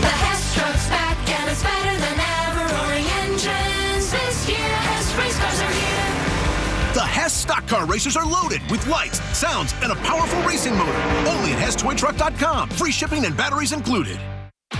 Hess truck's back and it's better than ever. Roaring engines this year. Hess race cars are here. The Hess stock car racers are loaded with lights, sounds, and a powerful racing motor. Only at HessToyTruck.com. Free shipping and batteries included.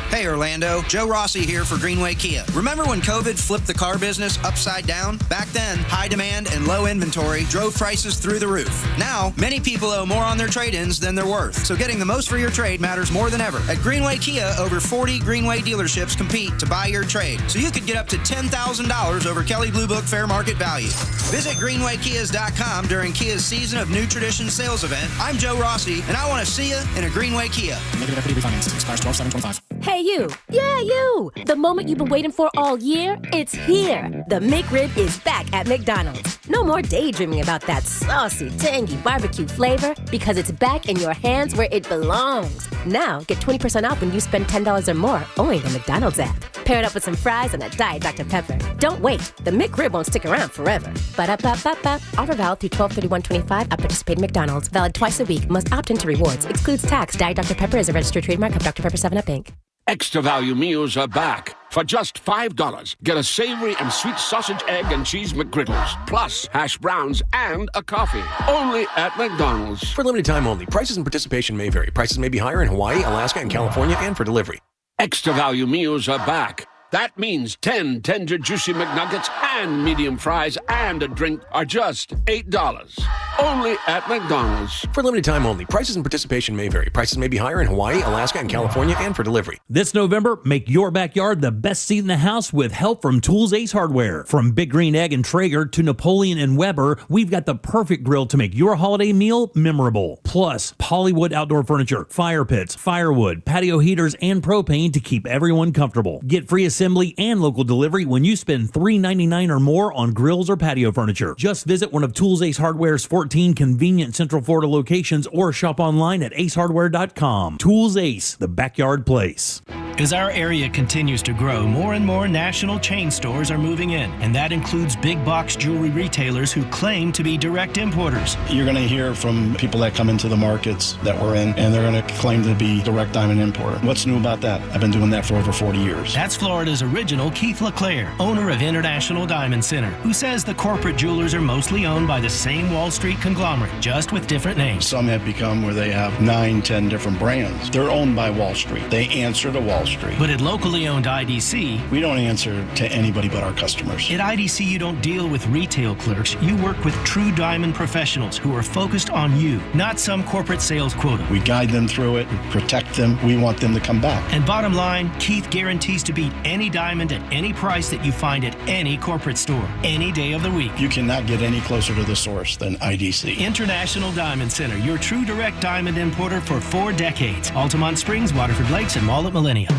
Hey Orlando, Joe Rossi here for Greenway Kia. Remember when COVID flipped the car business upside down? Back then, high demand and low inventory drove prices through the roof. Now, many people owe more on their trade-ins than they're worth. So getting the most for your trade matters more than ever. At Greenway Kia, over 40 Greenway dealerships compete to buy your trade. So you could get up to $10,000 over Kelley Blue Book fair market value. Visit GreenwayKias.com during Kia's Season of New Tradition sales event. I'm Joe Rossi, and I want to see you in a Greenway Kia. Negative equity refinance. Expires 12/7/25. Hey, you. Yeah, you. The moment you've been waiting for all year, it's here. The McRib is back at McDonald's. No more daydreaming about that saucy, tangy barbecue flavor, because it's back in your hands where it belongs. Now, get 20% off when you spend $10 or more only in the McDonald's app. Pair it up with some fries and a Diet Dr. Pepper. Don't wait. The McRib won't stick around forever. Ba-da-ba-ba-ba. Offer valid through 12/31/25 at participating McDonald's. Valid twice a week. Must opt into rewards. Excludes tax. Diet Dr. Pepper is a registered trademark of Dr. Pepper 7-Up, Inc. Extra value meals are back. For just $5, get a savory and sweet sausage, egg, and cheese McGriddles, plus hash browns and a coffee. Only at McDonald's. For limited time only. Prices and participation may vary. Prices may be higher in Hawaii, Alaska, and California, and for delivery. Extra value meals are back. That means 10 tender, juicy McNuggets and medium fries and a drink are just $8. Only at McDonald's. For limited time only. Prices and participation may vary. Prices may be higher in Hawaii, Alaska, and California, and for delivery. This November, make your backyard the best seat in the house with help from Tools Ace Hardware. From Big Green Egg and Traeger to Napoleon and Weber, we've got the perfect grill to make your holiday meal memorable. Plus, Polywood outdoor furniture, fire pits, firewood, patio heaters, and propane to keep everyone comfortable. Get free assembly and local delivery when you spend $3.99 or more on grills or patio furniture. Just visit one of Tools Ace Hardware's 14 convenient Central Florida locations or shop online at acehardware.com. Tools Ace, the backyard place. As our area continues to grow, more and more national chain stores are moving in, and that includes big box jewelry retailers who claim to be direct importers. You're going to hear from people that come into the markets that we're in, and they're going to claim to be direct diamond importer. What's new about that? I've been doing that for over 40 years. That's Florida's original Keith LeClaire, owner of International Diamond Center, who says the corporate jewelers are mostly owned by the same Wall Street conglomerate, just with different names. Some have become where they have 9, 10 different brands. They're owned by Wall Street. They answer to Wall Street. But at locally owned IDC, we don't answer to anybody but our customers. At IDC, you don't deal with retail clerks. You work with true diamond professionals who are focused on you, not some corporate sales quota. We guide them through it, we protect them. We want them to come back. And bottom line, Keith guarantees to beat any diamond at any price that you find at any corporate store, any day of the week. You cannot get any closer to the source than IDC. International Diamond Center, your true direct diamond importer for 4 decades. Altamont Springs, Waterford Lakes, and Mall at Millennium.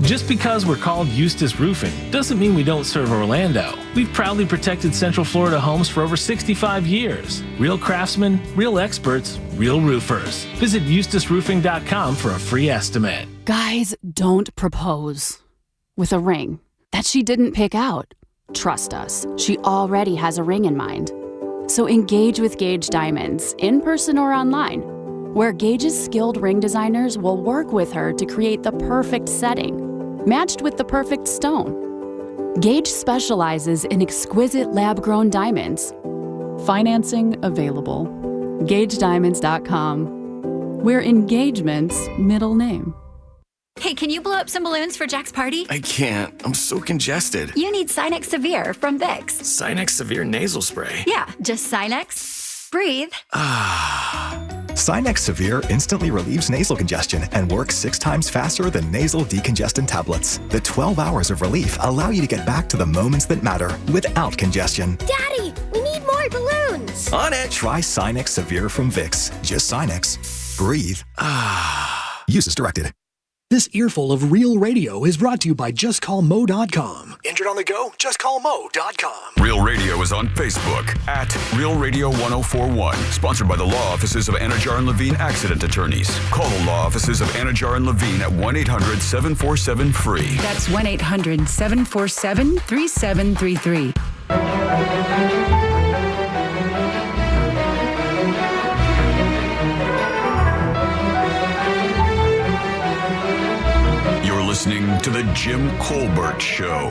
Just because we're called Eustis Roofing doesn't mean we don't serve Orlando. We've proudly protected Central Florida homes for over 65 years. Real craftsmen, real experts, real roofers. Visit EustisRoofing.com for a free estimate. Guys, don't propose with a ring that she didn't pick out. Trust us, she already has a ring in mind. So engage with Gage Diamonds, in person or online, where Gage's skilled ring designers will work with her to create the perfect setting, matched with the perfect stone. Gage specializes in exquisite lab-grown diamonds. Financing available. GageDiamonds.com, where engagement's middle name. Hey, can you blow up some balloons for Jack's party? I can't. I'm so congested. You need Sinex Severe from Vicks. Sinex Severe nasal spray. Yeah, just Sinex. Breathe. Sinex Severe instantly relieves nasal congestion and works 6 times faster than nasal decongestant tablets. The 12 hours of relief allow you to get back to the moments that matter without congestion. Daddy, we need more balloons. On it! Try Sinex Severe from Vicks. Just Sinex. Breathe. Use as directed. This earful of Real Radio is brought to you by JustCallMo.com. Injured on the go? JustCallMo.com. Real Radio is on Facebook at Real Radio 1041. Sponsored by the law offices of Anajar and Levine Accident Attorneys. Call the law offices of Anajar and Levine at 1-800-747-FREE. That's 1-800-747-3733. Listening to the Jim Colbert Show.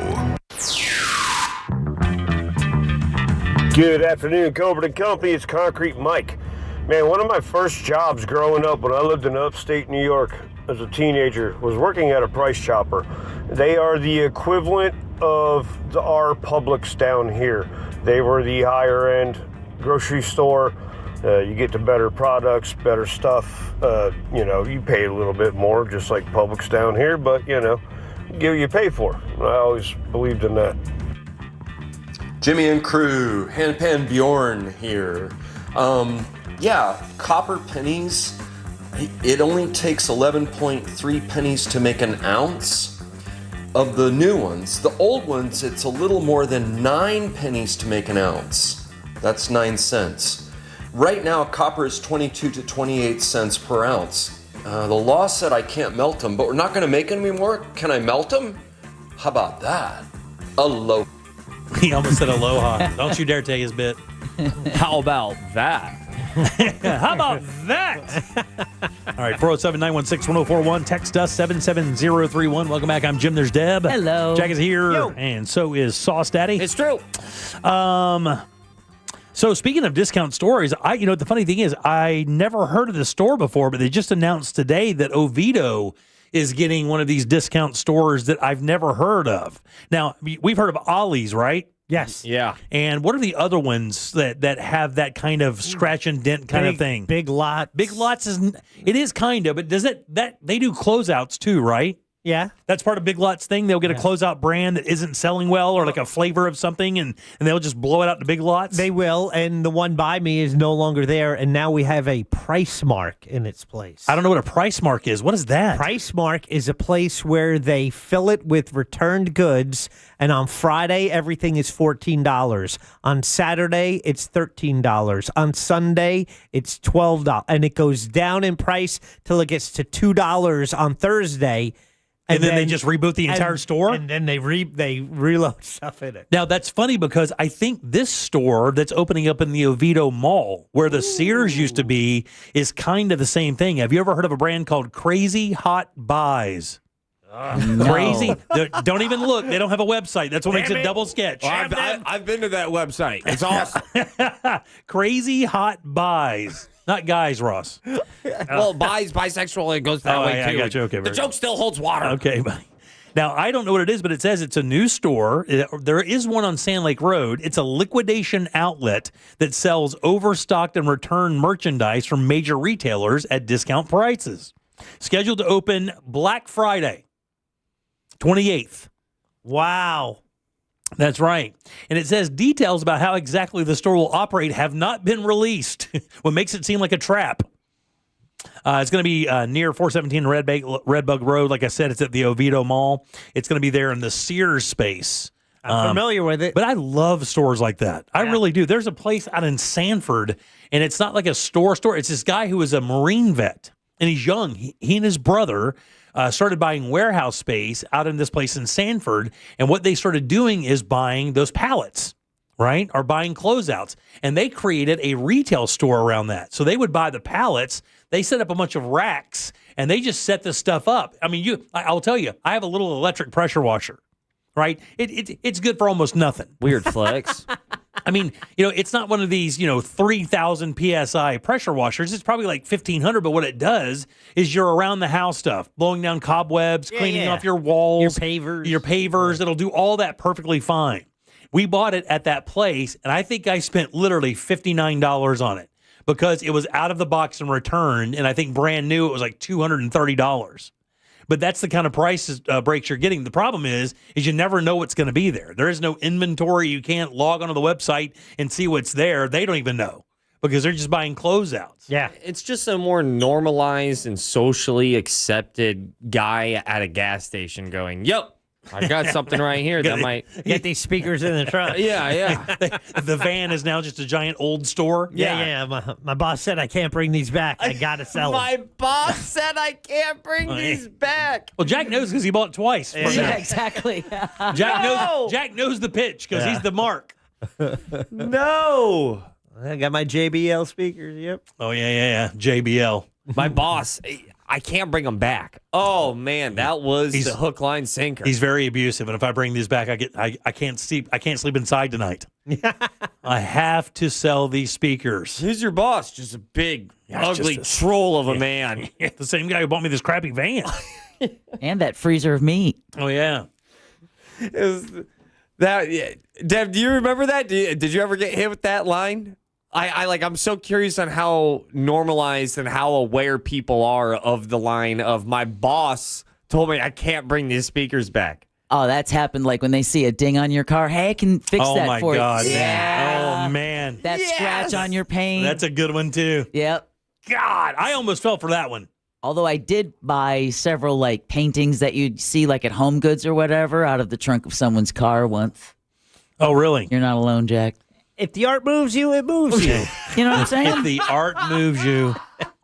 Good afternoon, Colbert and Company. It's Concrete Mike. Man, one of my first jobs growing up when I lived in upstate New York as a teenager was working at a price chopper. They are the equivalent of our Publix down here. They were the higher end grocery store. You get the better products, better stuff. You pay a little bit more, just like Publix down here, but, you get what you pay for. I always believed in that. Jimmy and crew, Handpan Bjorn here. Copper pennies. It only takes 11.3 pennies to make an ounce of the new ones. The old ones, it's a little more than 9 pennies to make an ounce. That's 9 cents. Right now, copper is 22 to 28 cents per ounce. The law said I can't melt them, but we're not going to make them anymore. Can I melt them? How about that? Aloha. He almost said aloha. Don't you dare take his bit. How about that? How about that? All right, 407-916-1041. Text us 77031. Welcome back. I'm Jim. There's Deb. Hello. Jack is here. Yo. And so is Sauce Daddy. It's true. So speaking of discount stores, the funny thing is I never heard of this store before, but they just announced today that Oviedo is getting one of these discount stores that I've never heard of. Now, we've heard of Ollie's, right? Yes. Yeah. And what are the other ones that have that kind of scratch and dent kind of thing? Big Lots. Big Lots is kind of, but does that they do closeouts too, right? Yeah. That's part of Big Lots thing. They'll get a closeout brand that isn't selling well or like a flavor of something, and they'll just blow it out to Big Lots. They will, and the one by me is no longer there, and now we have a Price Mark in its place. I don't know what a Price Mark is. What is that? Price Mark is a place where they fill it with returned goods, and on Friday, everything is $14. On Saturday, it's $13. On Sunday, it's $12. And it goes down in price till it gets to $2 on Thursday. And then they just reboot the entire store? And then they reload stuff in it. Now, that's funny because I think this store that's opening up in the Oviedo Mall, where the Sears used to be, is kind of the same thing. Have you ever heard of a brand called Crazy Hot Buys? No. Crazy. Don't even look. They don't have a website. That's what makes it double sketch. Well, I've been to that website. It's awesome. Crazy Hot Buys. Not guys, Ross. Well, bisexual, it goes that way, too. I got you. Okay, the joke still holds water. Okay, now, I don't know what it is, but it says it's a new store. There is one on Sand Lake Road. It's a liquidation outlet that sells overstocked and returned merchandise from major retailers at discount prices. Scheduled to open Black Friday, 28th. Wow. That's right. And it says details about how exactly the store will operate have not been released, what makes it seem like a trap. It's going to be near 417 Redbug Road. Like I said, it's at the Oviedo Mall. It's going to be there in the Sears space. I'm familiar with it. But I love stores like that. I really do. There's a place out in Sanford, and it's not like a store. It's this guy who is a Marine vet, and he's young. He and his brother started buying warehouse space out in this place in Sanford, and what they started doing is buying those pallets, right, or buying closeouts, and they created a retail store around that. So they would buy the pallets, they set up a bunch of racks, and they just set this stuff up. I mean, I'll tell you, I have a little electric pressure washer, right? It's good for almost nothing. Weird flex. I mean, it's not one of these, 3,000 PSI pressure washers. It's probably like 1,500, but what it does is your around the house stuff, blowing down cobwebs, cleaning off your walls, your pavers. It'll do all that perfectly fine. We bought it at that place, and I think I spent literally $59 on it. because it was out of the box and returned, and I think brand new it was like $230. But that's the kind of price breaks you're getting. The problem is you never know what's going to be there. There is no inventory. You can't log onto the website and see what's there. They don't even know because they're just buying closeouts. Yeah. It's just a more normalized and socially accepted guy at a gas station going, "Yo, I got something right here that might get these speakers in the trunk." Yeah. The van is now just a giant old store. Yeah. My boss said I can't bring these back. I got to sell them. My boss said I can't bring these back. Well, Jack knows because he bought it twice. Yeah, exactly. Jack knows the pitch because he's the mark. No. I got my JBL speakers. Yep. Oh, yeah. JBL. My boss, I can't bring them back. Oh man, that was the hook, line, sinker. He's very abusive, and if I bring these back, I can't sleep. I can't sleep inside tonight. I have to sell these speakers. Who's your boss? Just a big, ugly troll of a man. The same guy who bought me this crappy van. And that freezer of meat. Oh yeah. Deb, do you remember that? Did you ever get hit with that line? I'm so curious on how normalized and how aware people are of the line of my boss told me I can't bring these speakers back. Oh, that's happened like when they see a ding on your car. Hey, I can fix that for God, you. Yeah. Oh, man. That scratch on your paint. That's a good one, too. Yep. God, I almost fell for that one. Although I did buy several like paintings that you'd see like at Home Goods or whatever out of the trunk of someone's car once. Oh, really? You're not alone, Jack. If the art moves you, it moves you. You know what I'm saying? If the art moves you,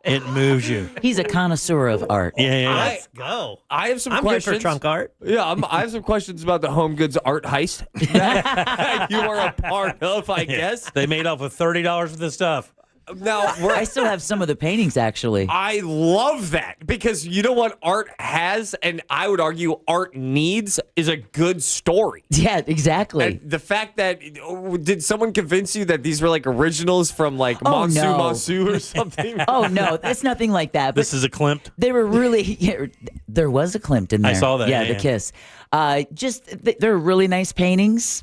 it moves you. He's a connoisseur of art. Yeah. Let's go. I have some I'm questions. good for trunk art. Yeah, I have some questions about the Home Goods art heist that you were a part of, I guess. They made off with $30 for this stuff. Now, I still have some of the paintings, actually. I love that because you know what art has, and I would argue art needs, is a good story. Yeah, exactly. And the fact that, did someone convince you that these were like originals from like Monsu or something? Oh, no, it's nothing like that. This is a Klimt? They were really, there was a Klimt in there. I saw that. Yeah, the Kiss. They're really nice paintings,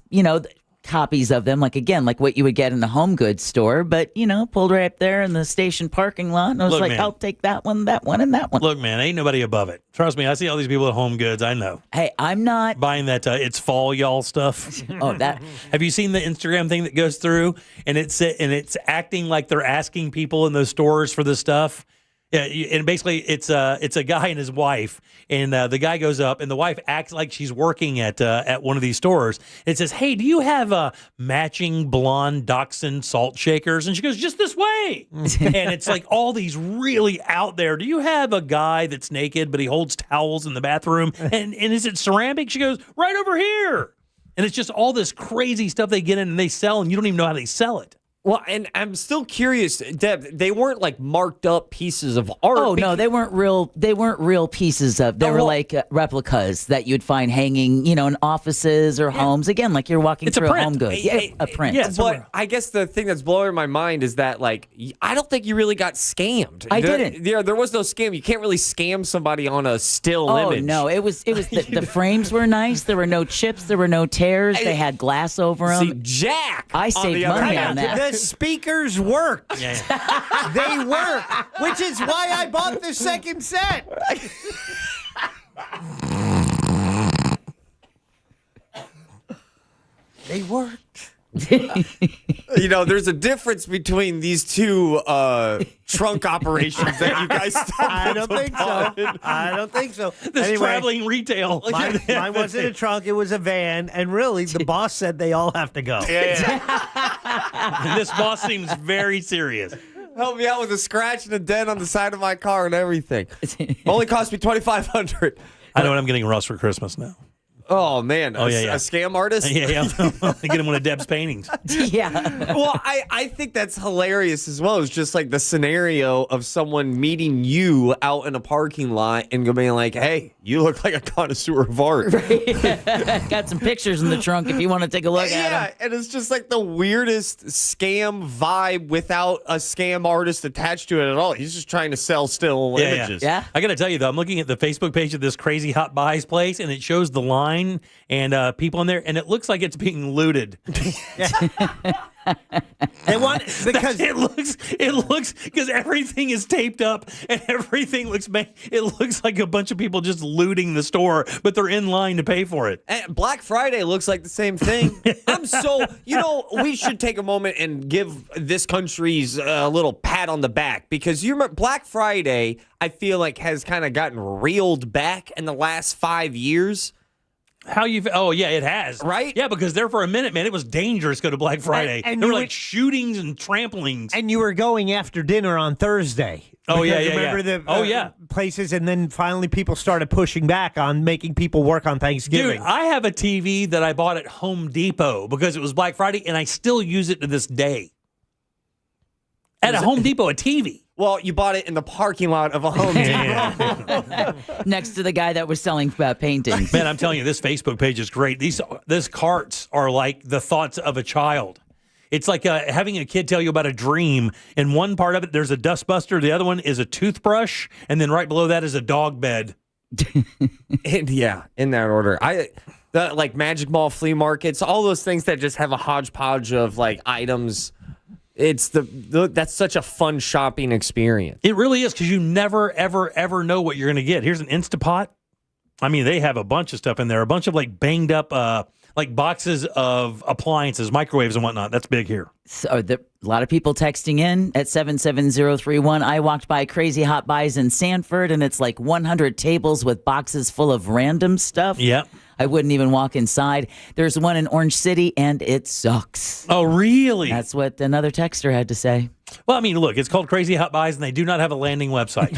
copies of them, like what you would get in the Home Goods store, but pulled right up there in the station parking lot, and I was man, I'll take that one, and that one. Look, man, ain't nobody above it. Trust me, I see all these people at Home Goods. I know. Hey, I'm not buying that. It's fall, y'all stuff. Oh, that. Have you seen the Instagram thing that goes through, and it's acting like they're asking people in those stores for this stuff? Yeah, and basically it's a guy and his wife, and the guy goes up, and the wife acts like she's working at one of these stores. It says, "Hey, do you have matching blonde Dachshund salt shakers?" And she goes, "Just this way." And it's like all these really out there. Do you have a guy that's naked but he holds towels in the bathroom? And is it ceramic? She goes, "Right over here." And it's just all this crazy stuff they get in and they sell, and you don't even know how they sell it. Well, and I'm still curious, Deb. They weren't like marked up pieces of art. Oh no, they weren't real. They weren't real pieces of. They were like replicas that you'd find hanging, in offices or homes. Again, like you're walking through a Home Goods. Yeah, a print. Yeah, but I guess the thing that's blowing my mind is that I don't think you really got scammed. I didn't. There was no scam. You can't really scam somebody on a still image. Oh no, it was the frames were nice. There were no chips. There were no tears. They had glass over them. See, Jack, I saved money on that. The speakers worked. Yeah. They work, which is why I bought the second set. They worked. There's a difference between these two trunk operations that you guys I don't think so. This traveling retail. Mine wasn't a trunk. It was a van. And really, the boss said they all have to go. Yeah. This boss seems very serious. Help me out with a scratch and a dent on the side of my car and everything. Only cost me $2,500. I know what I'm getting Russ for Christmas now. Oh, man. A scam artist? Yeah. I get him one of Deb's paintings. Yeah. Well, I think that's hilarious as well. It's just like the scenario of someone meeting you out in a parking lot and being like, "Hey, you look like a connoisseur of art." Right. Got some pictures in the trunk if you want to take a look at them. Yeah, and it's just like the weirdest scam vibe without a scam artist attached to it at all. He's just trying to sell still images. Yeah. I got to tell you, though, I'm looking at the Facebook page of this crazy hot buys place, and it shows the line and people in there, and it looks like it's being looted. They want because it looks because everything is taped up and everything looks it looks like a bunch of people just looting the store, but they're in line to pay for it. And Black Friday looks like the same thing. We should take a moment and give this country's a little pat on the back, because you remember Black Friday, I feel like has kind of gotten reeled back in the last 5 years. Oh, yeah, it has. Right? Yeah, because there for a minute, man, it was dangerous to go to Black Friday. And there were you like shootings and tramplings. And you were going after dinner on Thursday. Oh, yeah, Because yeah, remember yeah. the places, and then finally people started pushing back on making people work on Thanksgiving. Dude, I have a TV that I bought at Home Depot because it was Black Friday, and I still use it to this day. At a Home Depot, a TV. Well, you bought it in the parking lot of a Home Depot. Next to the guy that was selling paintings. Man, I'm telling you, this Facebook page is great. These carts are like the thoughts of a child. It's like having a kid tell you about a dream. In one part of it, there's a dustbuster. The other one is a toothbrush. And then right below that is a dog bed. Yeah, in that order. Like Magic Mall flea markets, all those things that just have a hodgepodge of like items. It's that's such a fun shopping experience. It really is, because you never, ever, ever know what you're going to get. Here's an Instapot. I mean, they have a bunch of stuff in there. A bunch of like banged up like boxes of appliances, microwaves and whatnot. That's big here. So a lot of people texting in at 77031. I walked by Crazy Hot Buys in Sanford, and it's like 100 tables with boxes full of random stuff. Yep. I wouldn't even walk inside. There's one in Orange City, and it sucks. Oh, really? That's what another texter had to say. Well, I mean, look, it's called Crazy Hot Buys, and they do not have a landing website.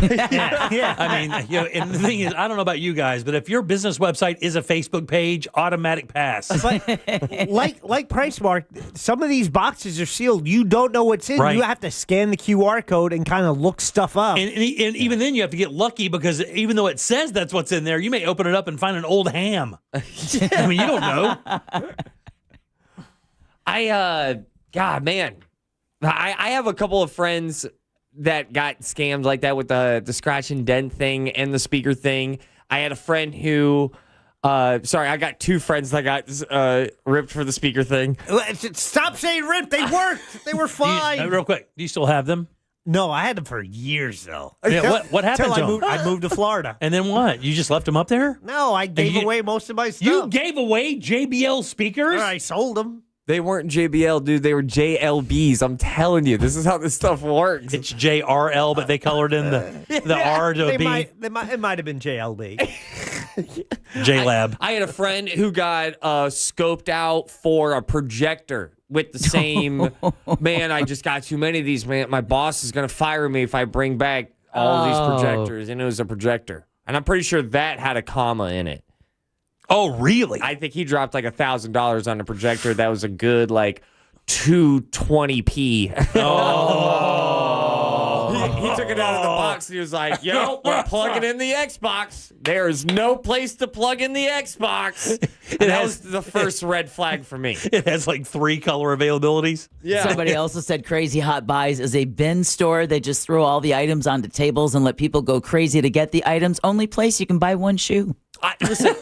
Yeah. I mean, and the thing is, I don't know about you guys, but if your business website is a Facebook page, automatic pass. But like PriceMark, some of these boxes are sealed. You don't know what's in. Right. You have to scan the QR code and kind of look stuff up. And even then, you have to get lucky, because even though it says that's what's in there, you may open it up and find an old ham. I mean, you don't know. God, man. I have a couple of friends that got scammed like that with the scratch and dent thing and the speaker thing. I had a friend who, I got two friends that got ripped for the speaker thing. Stop saying ripped. They worked. They were fine. Real quick, do you still have them? No, I had them for years, though. Yeah, what happened to them? I moved to Florida. And then what? You just left them up there? No, I gave away most of my stuff. You gave away JBL speakers? I sold them. They weren't JBL, dude. They were JLBs. I'm telling you, this is how this stuff works. It's JRL, but they colored in the R to a B. It might have been JLB. JLab. I had a friend who got scoped out for a projector with the same, man, I just got too many of these, man. My boss is going to fire me if I bring back all of these projectors. And it was a projector. And I'm pretty sure that had a comma in it. Oh, really? I think he dropped like $1,000 on a projector that was a good like 220p. He took it out of the box and he was like, yo, we're plugging in the Xbox. There's no place to plug in the Xbox. That was the first red flag for me. It has like 3 color availabilities. Yeah. Somebody also said Crazy Hot Buys is a bin store. They just throw all the items onto tables and let people go crazy to get the items. Only place you can buy one shoe. Listen,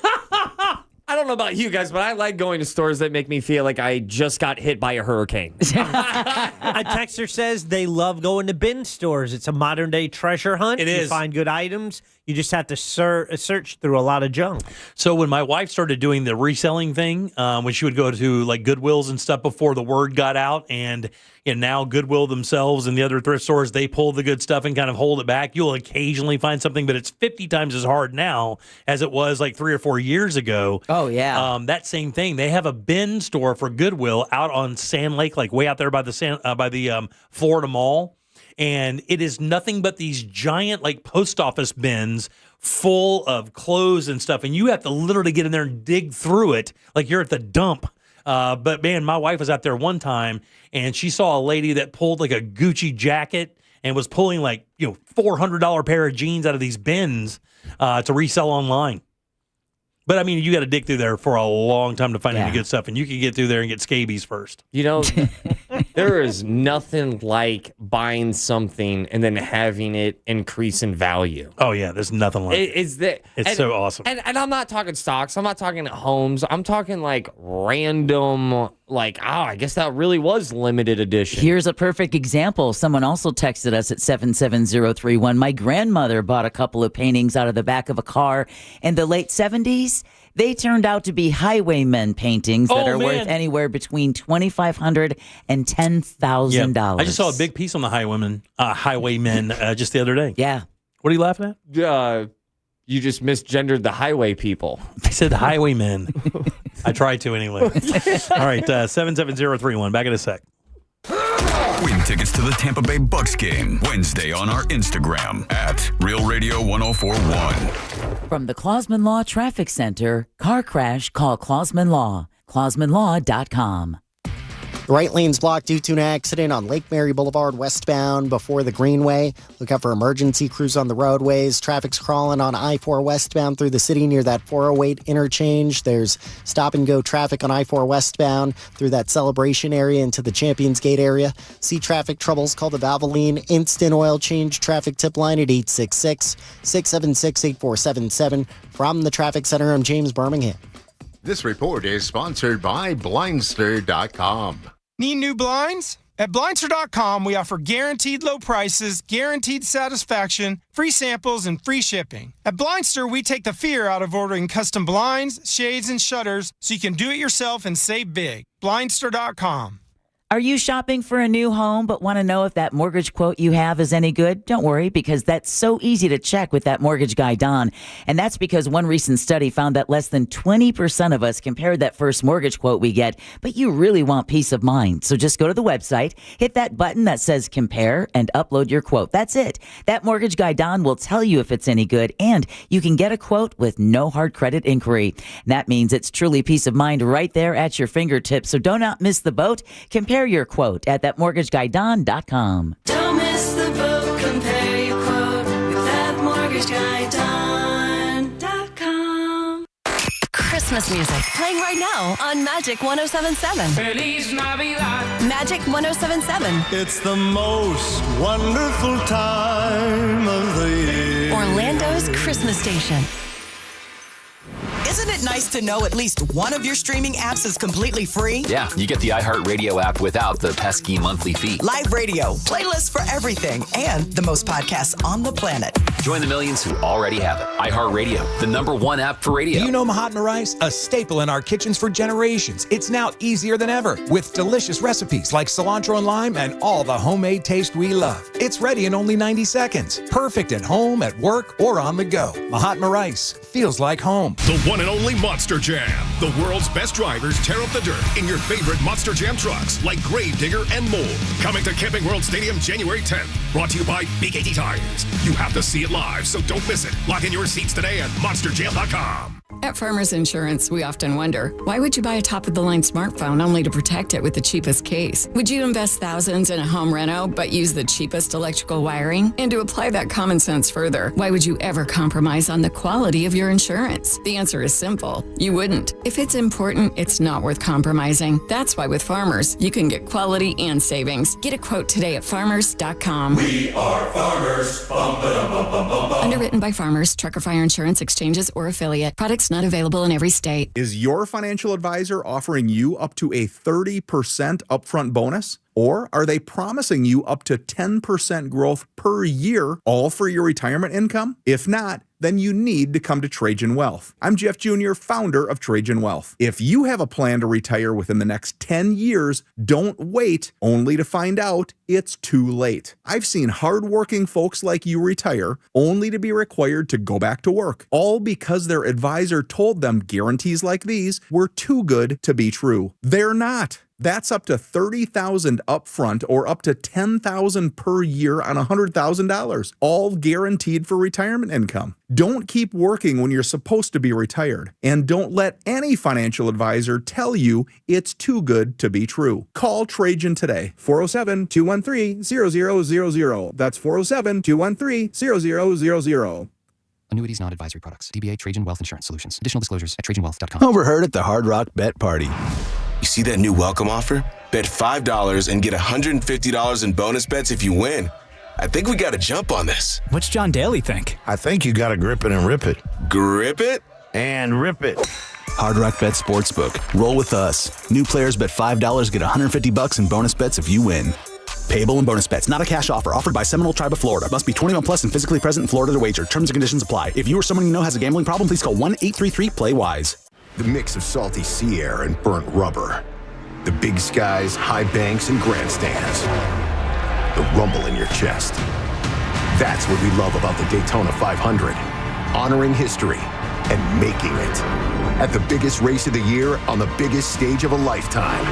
I don't know about you guys, but I like going to stores that make me feel like I just got hit by a hurricane. A texter says they love going to bin stores. It's a modern day treasure hunt. It is. You find good items. You just have to search through a lot of junk. So when my wife started doing the reselling thing, when she would go to like Goodwills and stuff before the word got out, and now Goodwill themselves and the other thrift stores, they pull the good stuff and kind of hold it back. You'll occasionally find something, but it's 50 times as hard now as it was like 3 or 4 years ago. Oh, yeah. That same thing. They have a bin store for Goodwill out on Sand Lake, like way out there by the Florida Mall. And it is nothing but these giant like post office bins full of clothes and stuff. And you have to literally get in there and dig through it like you're at the dump. But man, my wife was out there one time and she saw a lady that pulled like a Gucci jacket and was pulling like, $400 pair of jeans out of these bins to resell online. But I mean, you got to dig through there for a long time to find any good stuff, and you can get through there and get scabies first. There is nothing like buying something and then having it increase in value. Oh yeah, there's nothing like it. It's so awesome. And I'm not talking stocks. I'm not talking homes. I'm talking like random, like, I guess that really was limited edition. Here's a perfect example. Someone also texted us at 77031. My grandmother bought a couple of paintings out of the back of a car in the late 70s. They turned out to be highwaymen paintings that are worth anywhere between $2,500 and $10,000. I just saw a big piece on the highwaymen just the other day. Yeah. What are you laughing at? You just misgendered the highway people. I said highwaymen. I tried to anyway. All right, 77031. Back in a sec. Win tickets to the Tampa Bay Bucks game Wednesday on our Instagram at Real Radio 1041. From the Clausman Law Traffic Center, car crash, call Clausman Law. ClausmanLaw.com. The right lane's blocked due to an accident on Lake Mary Boulevard westbound before the Greenway. Look out for emergency crews on the roadways. Traffic's crawling on I-4 westbound through the city near that 408 interchange. There's stop-and-go traffic on I-4 westbound through that Celebration area into the Champions Gate area. See traffic troubles, call the Valvoline Instant Oil Change traffic tip line at 866-676-8477. From the Traffic Center, I'm James Birmingham. This report is sponsored by Blindster.com. Need new blinds? At Blindster.com, we offer guaranteed low prices, guaranteed satisfaction, free samples, and free shipping. At Blindster, we take the fear out of ordering custom blinds, shades, and shutters so you can do it yourself and save big. Blindster.com. Are you shopping for a new home but want to know if that mortgage quote you have is any good? Don't worry, because that's so easy to check with that mortgage guy, Don. And that's because one recent study found that less than 20% of us compared that first mortgage quote we get, but you really want peace of mind. So just go to the website, hit that button that says compare, and upload your quote. That's it. That mortgage guy, Don, will tell you if it's any good, and you can get a quote with no hard credit inquiry. That means it's truly peace of mind right there at your fingertips. So do not miss the boat. Compare your quote at thatmortgageguyDon.com. Don't miss the boat. Compare your quote with thatmortgageguyDon.com. Christmas music playing right now on Magic 107.7. Feliz Navidad. Magic 107.7. It's the most wonderful time of the year. Orlando's Christmas station. Isn't it nice to know at least one of your streaming apps is completely free? Yeah, you get the iHeartRadio app without the pesky monthly fee. Live radio, playlists for everything, and the most podcasts on the planet. Join the millions who already have it. iHeartRadio, the #1 app for radio. Do you know Mahatma rice? A staple in our kitchens for generations. It's now easier than ever with delicious recipes like cilantro and lime and all the homemade taste we love. It's ready in only 90 seconds. Perfect at home, at work, or on the go. Mahatma rice feels like home. The one and only Monster Jam. The world's best drivers tear up the dirt in your favorite Monster Jam trucks like Gravedigger and more. Coming to Camping World Stadium January 10th. Brought to you by BKT Tires. You have to see it live, so don't miss it. Lock in your seats today at monsterjam.com. At Farmers Insurance, we often wonder, why would you buy a top-of-the-line smartphone only to protect it with the cheapest case? Would you invest thousands in a home reno but use the cheapest electrical wiring? And to apply that common sense further, why would you ever compromise on the quality of your insurance? The answer is simple. You wouldn't. If it's important, it's not worth compromising. That's why with Farmers, you can get quality and savings. Get a quote today at farmers.com. We are farmers. Bum, ba-dum, bum, bum, bum, bum. Underwritten by Farmers, Trucker Fire Insurance Exchanges, or affiliate. Products not available in every state. Is your financial advisor offering you up to a 30% upfront bonus? Or are they promising you up to 10% growth per year, all for your retirement income? If not, then you need to come to Trajan Wealth. I'm Jeff Jr., founder of Trajan Wealth. If you have a plan to retire within the next 10 years, don't wait only to find out it's too late. I've seen hardworking folks like you retire only to be required to go back to work, all because their advisor told them guarantees like these were too good to be true. They're not. That's up to $30,000 upfront or up to $10,000 per year on $100,000, all guaranteed for retirement income. Don't keep working when you're supposed to be retired, and don't let any financial advisor tell you it's too good to be true. Call Trajan today, 407-213-0000. That's 407-213-0000. Annuities, not advisory products. DBA Trajan Wealth Insurance Solutions. Additional disclosures at TrajanWealth.com. Overheard at the Hard Rock Bet Party. You see that new welcome offer? Bet $5 and get $150 in bonus bets if you win. I think we got to jump on this. What's John Daly think? I think you got to grip it and rip it. Grip it? And rip it. Hard Rock Bet Sportsbook. Roll with us. New players bet $5, get $150 in bonus bets if you win. Payable in bonus bets. Not a cash offer. Offered by Seminole Tribe of Florida. Must be 21 plus and physically present in Florida to wager. Terms and conditions apply. If you or someone you know has a gambling problem, please call 1-833-PLAY-WISE. The mix of salty sea air and burnt rubber. The big skies, high banks, and grandstands. The rumble in your chest. That's what we love about the Daytona 500. Honoring history and making it. At the biggest race of the year on the biggest stage of a lifetime.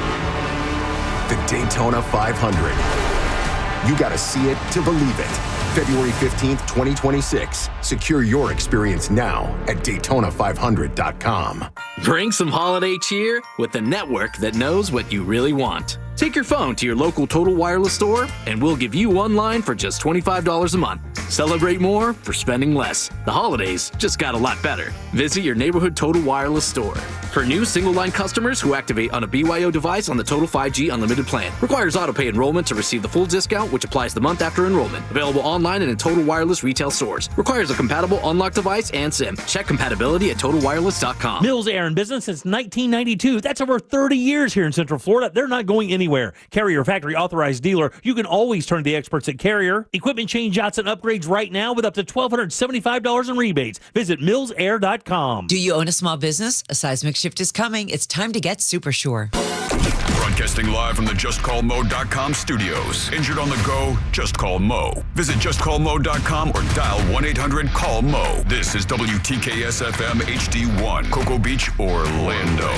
The Daytona 500. You gotta see it to believe it. February 15th, 2026. Secure your experience now at Daytona500.com. Bring some holiday cheer with the network that knows what you really want. Take your phone to your local Total Wireless store, and we'll give you one line for just $25 a month. Celebrate more for spending less. The holidays just got a lot better. Visit your neighborhood Total Wireless store. For new single-line customers who activate on a BYO device on the Total 5G Unlimited plan. Requires auto-pay enrollment to receive the full discount, which applies the month after enrollment. Available online and in Total Wireless retail stores. Requires a compatible unlocked device and SIM. Check compatibility at TotalWireless.com. Mills Air in business since 1992. That's over 30 years here in Central Florida. They're not going anywhere. Carrier factory authorized dealer. You can always turn to the experts at Carrier. Equipment change-outs and upgrades right now with up to $1,275 in rebates. Visit millsair.com. Do you own a small business? A seismic shift is coming. It's time to get super sure. Broadcasting live from the JustCallMo.com studios. Injured on the go? Just call Mo. Visit JustCallMo.com or dial 1-800-CALL-MO. This is WTKS-FM HD1, Cocoa Beach, Orlando.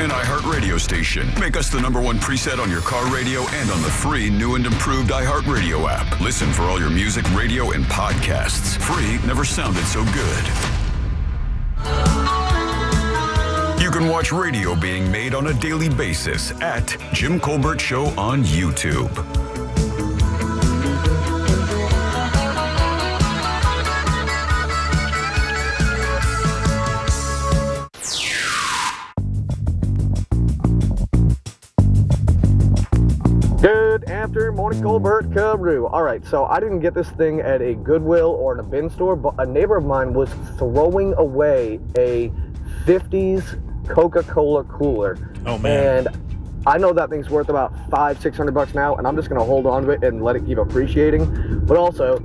An iHeartRadio station. Make us the #1 preset on your car radio and on the free new and improved iHeartRadio app. Listen for all your music, radio, and podcasts. Free never sounded so good. You can watch radio being made on a daily basis at Jim Colbert Show on YouTube. Good afternoon, morning, Colbert Carew. All right, so I didn't get this thing at a Goodwill or in a bin store, but a neighbor of mine was throwing away a 50s Coca-Cola cooler. Oh, man. And I know that thing's worth about $500-600 now, and I'm just going to hold on to it and let it keep appreciating. But also,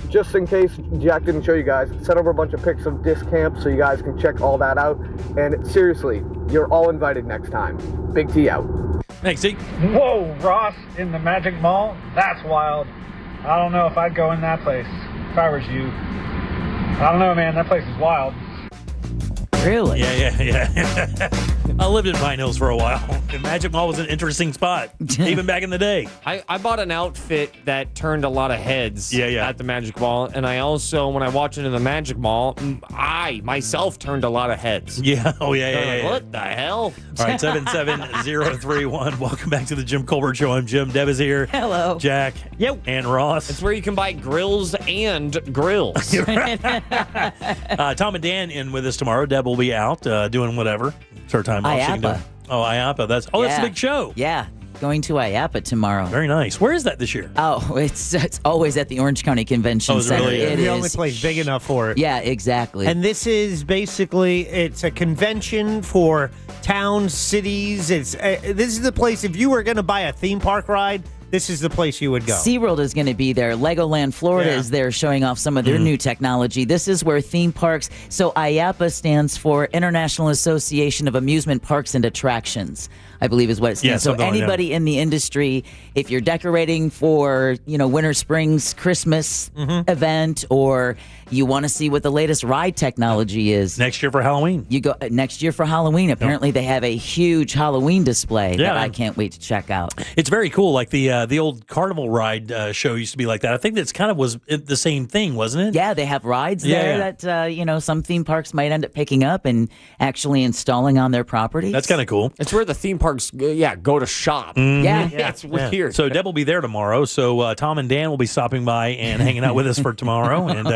just in case Jack didn't show you guys, sent over a bunch of pics of disc camp so you guys can check all that out. And seriously, you're all invited next time. Big T out. Thanks, Zeke. Whoa, Ross in the Magic Mall? That's wild. I don't know if I'd go in that place if I was you. I don't know, man. That place is wild. Really? Yeah. I lived in Pine Hills for a while. The Magic Mall was an interesting spot, even back in the day. I bought an outfit that turned a lot of heads at the Magic Mall. And I also, when I watched it in the Magic Mall, I myself turned a lot of heads. Yeah. Oh, yeah. Like, what the hell? All right, 77031. Welcome back to the Jim Colbert Show. I'm Jim. Deb is here. Hello. Jack. Yep. And Ross. It's where you can buy grills and grills. Tom and Dan in with us tomorrow. Deb will be out doing whatever. It's her time off. IAPA. IAPA. That's a big show. Yeah. Going to IAPA tomorrow. Very nice. Where is that this year? Oh, it's always at the Orange County Convention Center. Really? It the is. only place big enough for it. Yeah, exactly. And this is basically, it's a convention for towns, cities. This is the place, if you were going to buy a theme park ride, this is the place you would go. SeaWorld is going to be there. Legoland Florida is there showing off some of their new technology. This is where theme parks, so IAPA stands for International Association of Amusement Parks and Attractions, I believe is what it stands for. So anybody in the industry, if you're decorating for, winter, spring's Christmas event, or you want to see what the latest ride technology is. Next year for Halloween. You go next year for Halloween. Apparently they have a huge Halloween display that I can't wait to check out. It's very cool. Like the the old carnival ride show used to be like that. I think that's kind of was the same thing, wasn't it? Yeah, they have rides there that some theme parks might end up picking up and actually installing on their property. That's kind of cool. It's where the theme parks, go to shop. Mhm. Yeah. It's weird. So Deb will be there tomorrow. So Tom and Dan will be stopping by and hanging out with us for tomorrow. And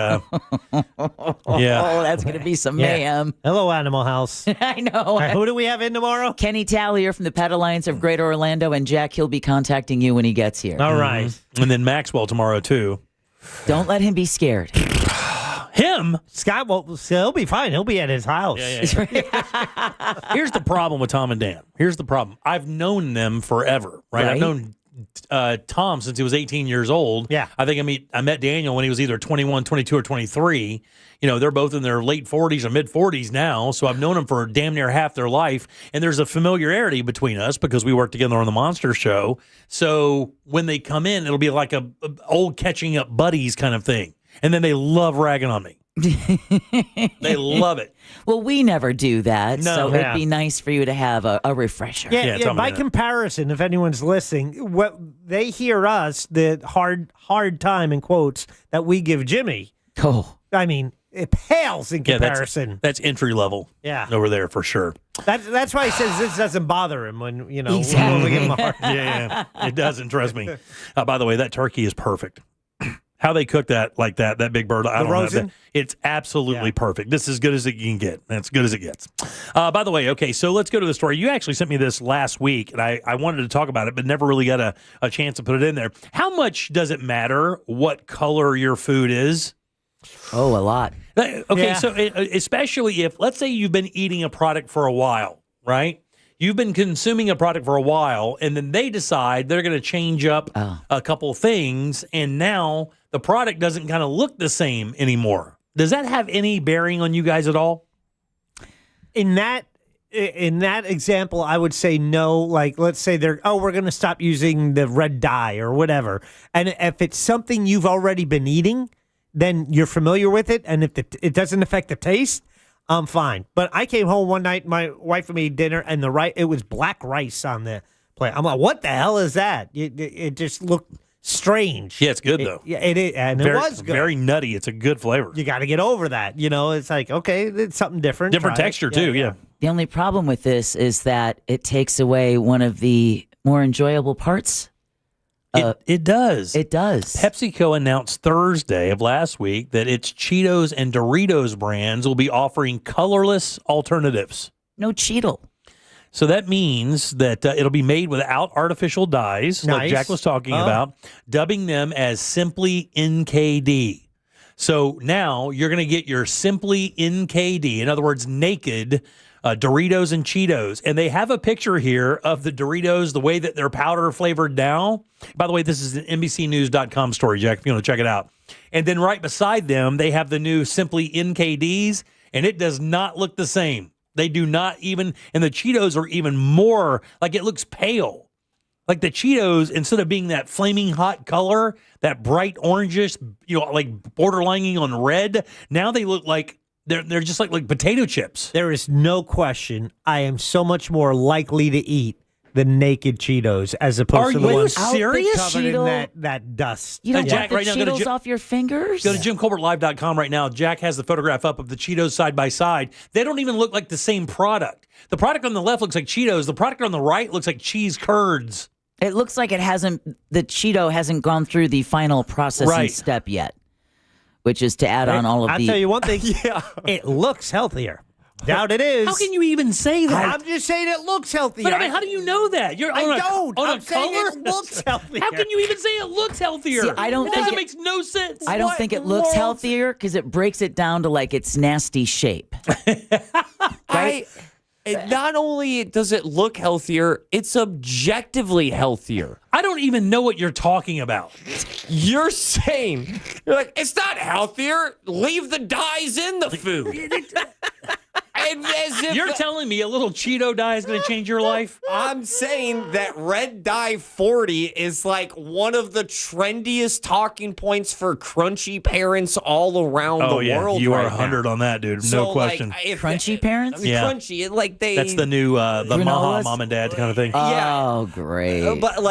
Oh, that's going to be some mayhem. Hello, Animal House. I know. Who do we have in tomorrow? Kenny Tallier from the Pet Alliance of Greater Orlando, and Jack, he'll be contacting you when he gets here. All right. And then Maxwell tomorrow, too. Don't let him be scared. Him? Scott, well, he'll be fine. He'll be at his house. Here's the problem with Tom and Dan. Here's the problem. I've known them forever, right? I've known Tom since he was 18 years old. Yeah. I think I met Daniel when he was either 21, 22, or 23. They're both in their late 40s or mid 40s now. So I've known them for damn near half their life. And there's a familiarity between us because we work together on the Monster Show. So when they come in, it'll be like a old catching up buddies kind of thing. And then they love ragging on me. They love it. Well, we never do that, No. so it'd be nice for you to have a refresher. Yeah, by comparison, if anyone's listening, what they hear us, the hard time in quotes that we give Jimmy. Oh, I mean, it pales in comparison. That's entry level. Yeah. Over there for sure. That's why he says this doesn't bother him when Exactly. when we give him a hard Yeah, it doesn't, trust me. By the way, that turkey is perfect. How they cook that like that big bird, I don't know. It's absolutely perfect. This is as good as it can get. That's good as it gets. By the way, okay, so let's go to the story. You actually sent me this last week, and I wanted to talk about it, but never really got a chance to put it in there. How much does it matter what color your food is? Oh, a lot. Okay, so especially if, let's say you've been eating a product for a while, right? You've been consuming a product for a while, and then they decide they're going to change up a couple things, and now the product doesn't kind of look the same anymore. Does that have any bearing on you guys at all? In that example, I would say no. Like, let's say we're going to stop using the red dye or whatever. And if it's something you've already been eating, then you're familiar with it. And if it doesn't affect the taste, I'm fine. But I came home one night, my wife made dinner, and it was black rice on the plate. I'm like, what the hell is that? It just looked strange. Yeah, it's good though. Yeah, it is, and it was good. Very nutty. It's a good flavor. You got to get over that. It's like, okay, it's something different. Different Try it. texture too. Yeah. The only problem with this is that it takes away one of the more enjoyable parts. It does. It does. PepsiCo announced Thursday of last week that its Cheetos and Doritos brands will be offering colorless alternatives. No Cheeto. So that means that it'll be made without artificial dyes, like Jack was talking about, dubbing them as Simply NKD. So now you're going to get your Simply NKD, in other words, naked Doritos and Cheetos. And they have a picture here of the Doritos, the way that they're powder flavored now. By the way, this is an NBCnews.com story, Jack, if you want to check it out. And then right beside them, they have the new Simply NKDs, and it does not look the same. They do not even, and the Cheetos are even more, like it looks pale. Like the Cheetos, instead of being that flaming hot color, that bright orangish, like borderlining on red, now they look like they're just like potato chips. There is no question I am so much more likely to eat the naked Cheetos as opposed to the ones serious? covered in that dust. You don't Jack, want the Cheetos off your fingers? Go to JimColbertLive.com right now. Jack has the photograph up of the Cheetos side by side. They don't even look like the same product. The product on the left looks like Cheetos. The product on the right looks like cheese curds. It looks like the Cheeto hasn't gone through the final processing step yet, which is to add on all of I'll the... tell you one thing. It looks healthier. Doubt it is. How can you even say that? I'm just saying it looks healthier. But I mean, how do you know that? I'm saying it looks healthier. How can you even say it looks healthier? See, I don't it think doesn't make no sense. I don't think it looks healthier because it breaks it down to like its nasty shape. Right? Not only does it look healthier, it's objectively healthier. I don't even know what you're talking about. You're saying, it's not healthier. Leave the dyes in the food. You're telling me a little Cheeto dye is going to change your life? I'm saying that red dye 40 is like one of the trendiest talking points for crunchy parents all around the world. You are right 100 on that, dude. So, no question. Crunchy parents? I mean, crunchy. That's the new the Maha mom and dad kind of thing. Oh, great. But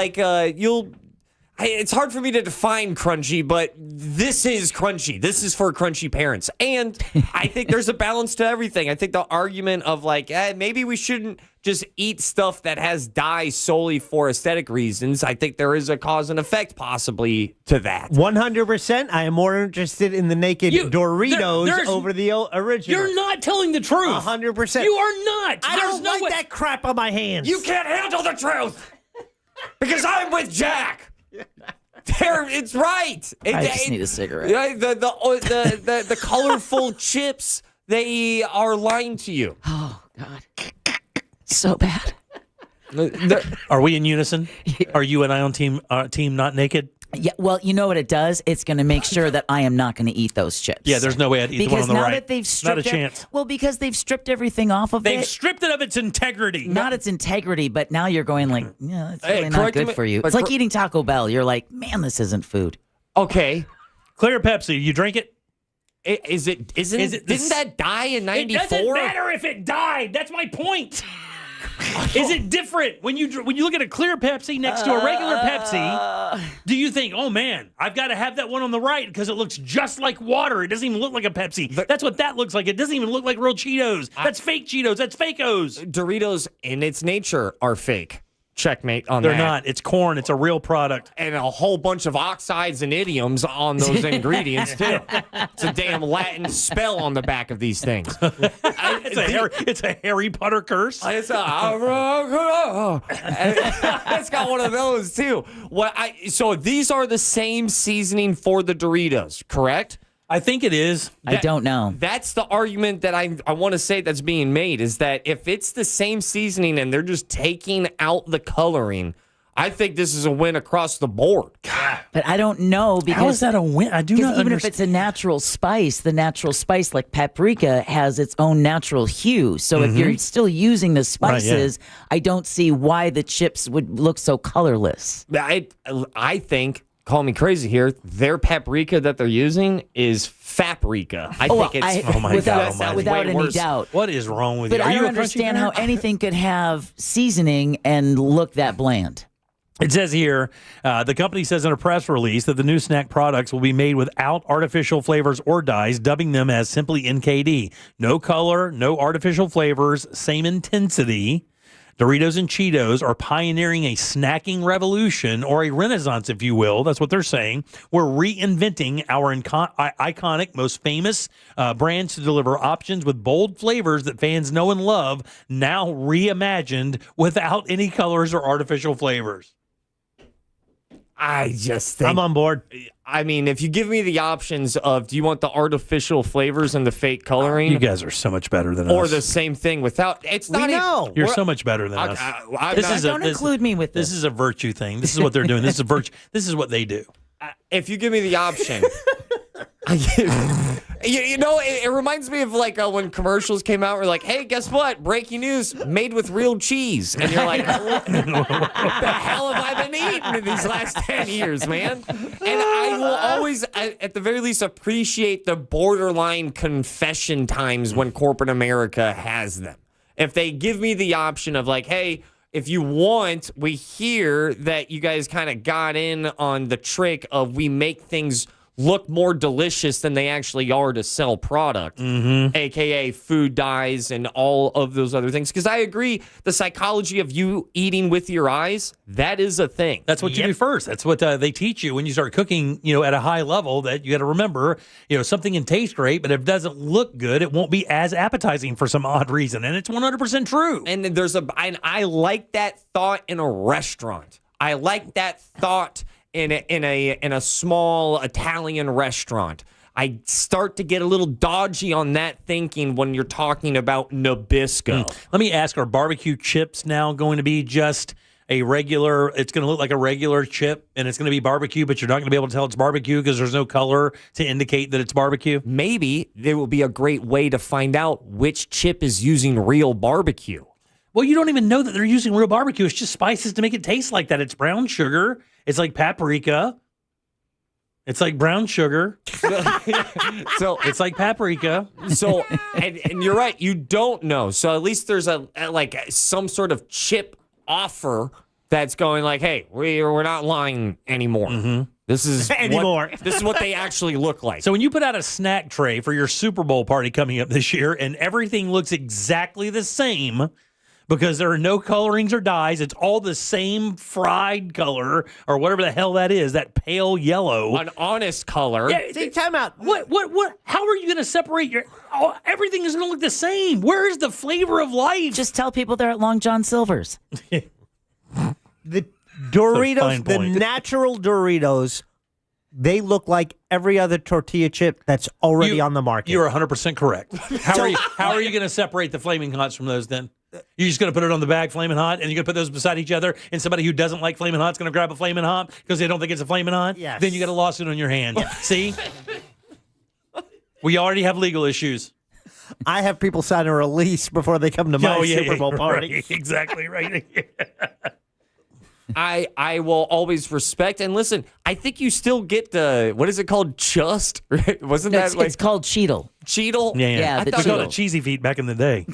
It's hard for me to define crunchy, but this is crunchy. This is for crunchy parents. And I think there's a balance to everything. I think the argument of like, maybe we shouldn't just eat stuff that has dye solely for aesthetic reasons. I think there is a cause and effect possibly to that. 100%. I am more interested in the naked Doritos over the original. You're not telling the truth. 100%. You are not. I don't like that crap on my hands. You can't handle the truth because I'm with Jack. It's right. I just need a cigarette. The colorful chips, they are lying to you. Oh, God. So bad. Are we in unison? Are you and I on team not naked? Yeah, well, you know what it does? It's going to make sure that I am not going to eat those chips. Yeah, there's no way I'd eat the one on the right. Because now that they've stripped not a chance. Well, because they've stripped everything off of it. They've stripped it of its integrity. Not its integrity, but now you're going like, yeah, it's really not good for you. It's like eating Taco Bell. You're like, man, this isn't food. Okay. Clear Pepsi, you drink it? Didn't that die in 94? It doesn't matter if it died. That's my point. Is it different when you look at a clear Pepsi next to a regular Pepsi? Do you think, oh man, I've got to have that one on the right because it looks just like water? It doesn't even look like a Pepsi. That's what that looks like. It doesn't even look like real Cheetos. That's fake Cheetos. That's Fakos. Doritos, in its nature, are fake. Checkmate on They're that. They're not. It's corn. It's a real product. And a whole bunch of oxides and idioms on those ingredients, too. It's a damn Latin spell on the back of these things. It's a Harry Potter curse. It's got one of those, too. So these are the same seasoning for the Doritos, correct? I think it is. I don't know. That's the argument that I want to say that's being made, is that if it's the same seasoning and they're just taking out the coloring, I think this is a win across the board. But I don't know because how is that a win? I do not even understand. If it's a natural spice, the natural spice like paprika has its own natural hue. So if you're still using the spices, I don't see why the chips would look so colorless. I think, call me crazy here, their paprika that they're using is faprika. I think it's without any doubt. What is wrong with you? But I don't understand how anything could have seasoning and look that bland. It says here, the company says in a press release that the new snack products will be made without artificial flavors or dyes, dubbing them as simply NKD. No color, no artificial flavors, same intensity. Doritos and Cheetos are pioneering a snacking revolution, or a renaissance, if you will. That's what they're saying. We're reinventing our iconic, most famous brands to deliver options with bold flavors that fans know and love, now reimagined without any colors or artificial flavors. I just think I'm on board. I mean, if you give me the options of, do you want the artificial flavors and the fake coloring? You guys are so much better than us. Or the same thing without. It's not. We know. You're so much better than us. Don't include me with this. This is a virtue thing. This is what they're doing. This is a virtue. This is what they do. If you give me the option. You know, it reminds me of like when commercials came out. We're like, hey, guess what? Breaking news, made with real cheese. And you're like, what the hell have I been eating in these last 10 years, man? And I will always, at the very least, appreciate the borderline confession times when corporate America has them. If they give me the option of like, hey, if you want, we hear that you guys kind of got in on the trick of we make things look more delicious than they actually are to sell product, a.k.a. food dyes and all of those other things. Because I agree, the psychology of you eating with your eyes, that is a thing. That's what you do first. That's what they teach you when you start cooking, at a high level, that you got to remember, something can taste great, but if it doesn't look good, it won't be as appetizing for some odd reason. And it's 100% true. And I like that thought in a restaurant. I like that thought in a small Italian restaurant. I start to get a little dodgy on that thinking when you're talking about Nabisco. Let me ask, are barbecue chips now going to be just a regular, it's going to look like a regular chip and it's going to be barbecue, but you're not going to be able to tell it's barbecue because there's no color to indicate that it's barbecue? Maybe there will be a great way to find out which chip is using real barbecue. Well, you don't even know that they're using real barbecue. It's just spices to make it taste like that. It's brown sugar. It's like paprika. It's like brown sugar. So it's like paprika. So, and you're right. You don't know. So at least there's some sort of chip offer that's going like, hey, we're not lying anymore. Mm-hmm. This is this is what they actually look like. So when you put out a snack tray for your Super Bowl party coming up this year and everything looks exactly the same because there are no colorings or dyes, it's all the same fried color or whatever the hell that is, that pale yellow. An honest color. Yeah, See, time out. What? How are you going to separate your... Oh, everything is going to look the same. Where is the flavor of life? Just tell people they're at Long John Silver's. The Doritos, the point. natural Doritos, they look like every other tortilla chip that's already on the market. You're 100% correct. How are you going to separate the Flaming Hots from those then? You're just going to put it on the bag, Flamin' Hot, and you're going to put those beside each other, and somebody who doesn't like Flamin' Hot's going to grab a Flamin' Hot because they don't think it's a Flamin' Hot? Yes. Then you got a lawsuit on your hands. See? We already have legal issues. I have people sign a release before they come to my Super Bowl party. Right, exactly right. I will always respect and listen. I think you still get the, what is it called? Just? Right? Wasn't that like... It's called Cheetle. Cheetle? Yeah. the We called Cheetle. it cheesy feet back in the day.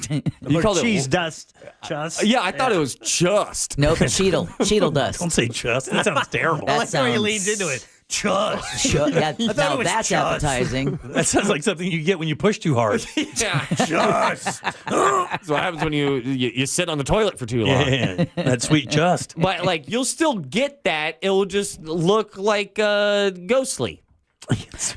You called cheese it dust. Just. Yeah, I thought it was just. Nope, Cheetle. Cheetle dust. Don't say just. That sounds terrible. That I like the way you sounds- leaned into it. Just. Yeah, I thought now it was that's just. appetizing. That sounds like something you get when you push too hard. Yeah. Just. That's what happens when you sit on the toilet for too long. Yeah, that sweet just. But like you'll still get that. It'll just look like ghostly.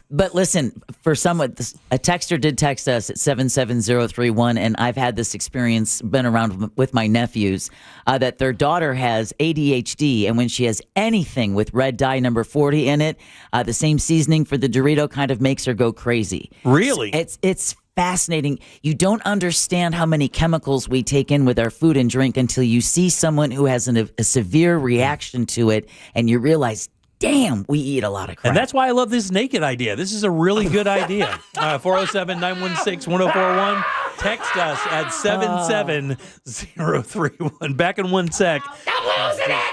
But listen, for someone, a texter did text us at 77031, and I've had this experience, been around with my nephews, that their daughter has ADHD, and when she has anything with red dye number 40 in it, the same seasoning for the Dorito kind of makes her go crazy. Really? It's fascinating. You don't understand how many chemicals we take in with our food and drink until you see someone who has a severe reaction to it, and you realize, damn, we eat a lot of crap. And that's why I love this naked idea. This is a really good idea. 407-916-1041. Text us at 77031. Back in one sec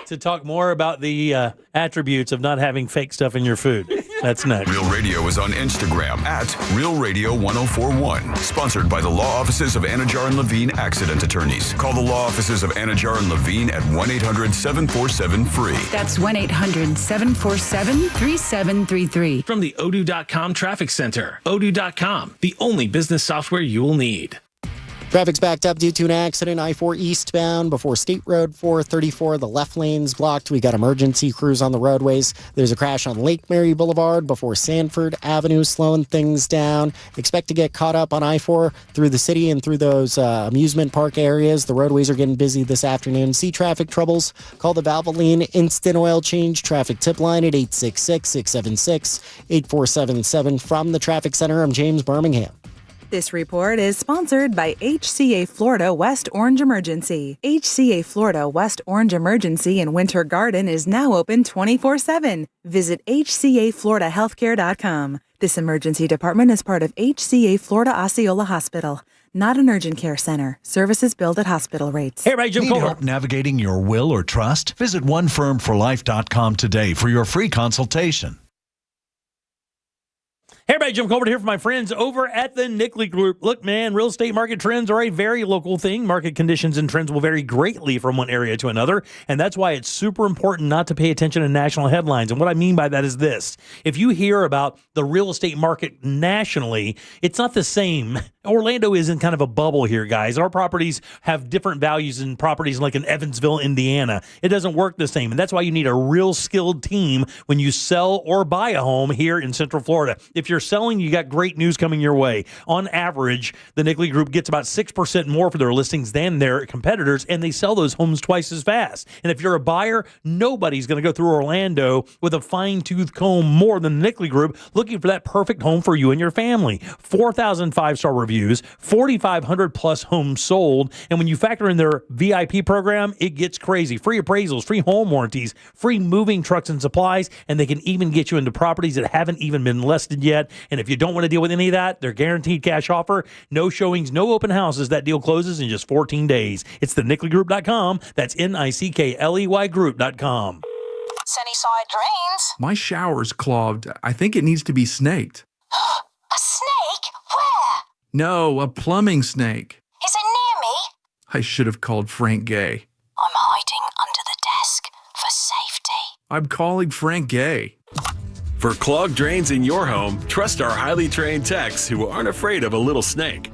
to talk more about the attributes of not having fake stuff in your food. That's next. Real Radio is on Instagram at Real Radio 1041. Sponsored by the law offices of Anajar and Levine Accident Attorneys. Call the law offices of Anajar and Levine at 1-800-747-FREE. That's 1-800-747-3733. From the Odoo.com Traffic Center. Odoo.com, the only business software you will need. Traffic's backed up due to an accident, I-4 eastbound before State Road 434. The left lane's blocked. We got emergency crews on the roadways. There's a crash on Lake Mary Boulevard before Sanford Avenue, slowing things down. Expect to get caught up on I-4 through the city and through those amusement park areas. The roadways are getting busy this afternoon. See traffic troubles? Call the Valvoline Instant Oil Change traffic tip line at 866-676-8477. From the Traffic Center, I'm James Birmingham. This report is sponsored by HCA Florida West Orange Emergency. HCA Florida West Orange Emergency in Winter Garden is now open 24/7. Visit hcafloridahealthcare.com. This emergency department is part of HCA Florida Osceola Hospital, not an urgent care center. Services billed at hospital rates. Hey, everybody, Jim Need Colbert. help navigating your will or trust? Visit onefirmforlife.com today for your free consultation. Hey, everybody, Jim Colbert here for my friends over at the Nickley Group. Look, man, real estate market trends are a very local thing. Market conditions and trends will vary greatly from one area to another, and that's why it's super important not to pay attention to national headlines. And what I mean by that is this. If you hear about the real estate market nationally, it's not the same. Orlando is in kind of a bubble here, guys. Our properties have different values than properties like in Evansville, Indiana. It doesn't work the same, and that's why you need a real skilled team when you sell or buy a home here in Central Florida. If you're selling, you got great news coming your way. On average, the Nickley Group gets about 6% more for their listings than their competitors, and they sell those homes twice as fast. And if you're a buyer, nobody's going to go through Orlando with a fine-tooth comb more than the Nickley Group looking for that perfect home for you and your family. 4,000 five-star reviews, 4,500 plus homes sold, and when you factor in their VIP program, it gets crazy. Free appraisals, free home warranties, free moving trucks and supplies, and they can even get you into properties that haven't even been listed yet. And if you don't want to deal with any of that, their guaranteed cash offer, no showings, no open houses. That deal closes in just 14 days. It's the NickleyGroup.com. That's NICKLEY Group.com. Sunnyside drains. My shower's clogged. I think it needs to be snaked. A snake? Where? No, a plumbing snake. Is it near me? I should have called Frank Gay. I'm hiding under the desk. I'm calling Frank Gay. For clogged drains in your home, trust our highly trained techs who aren't afraid of a little snake.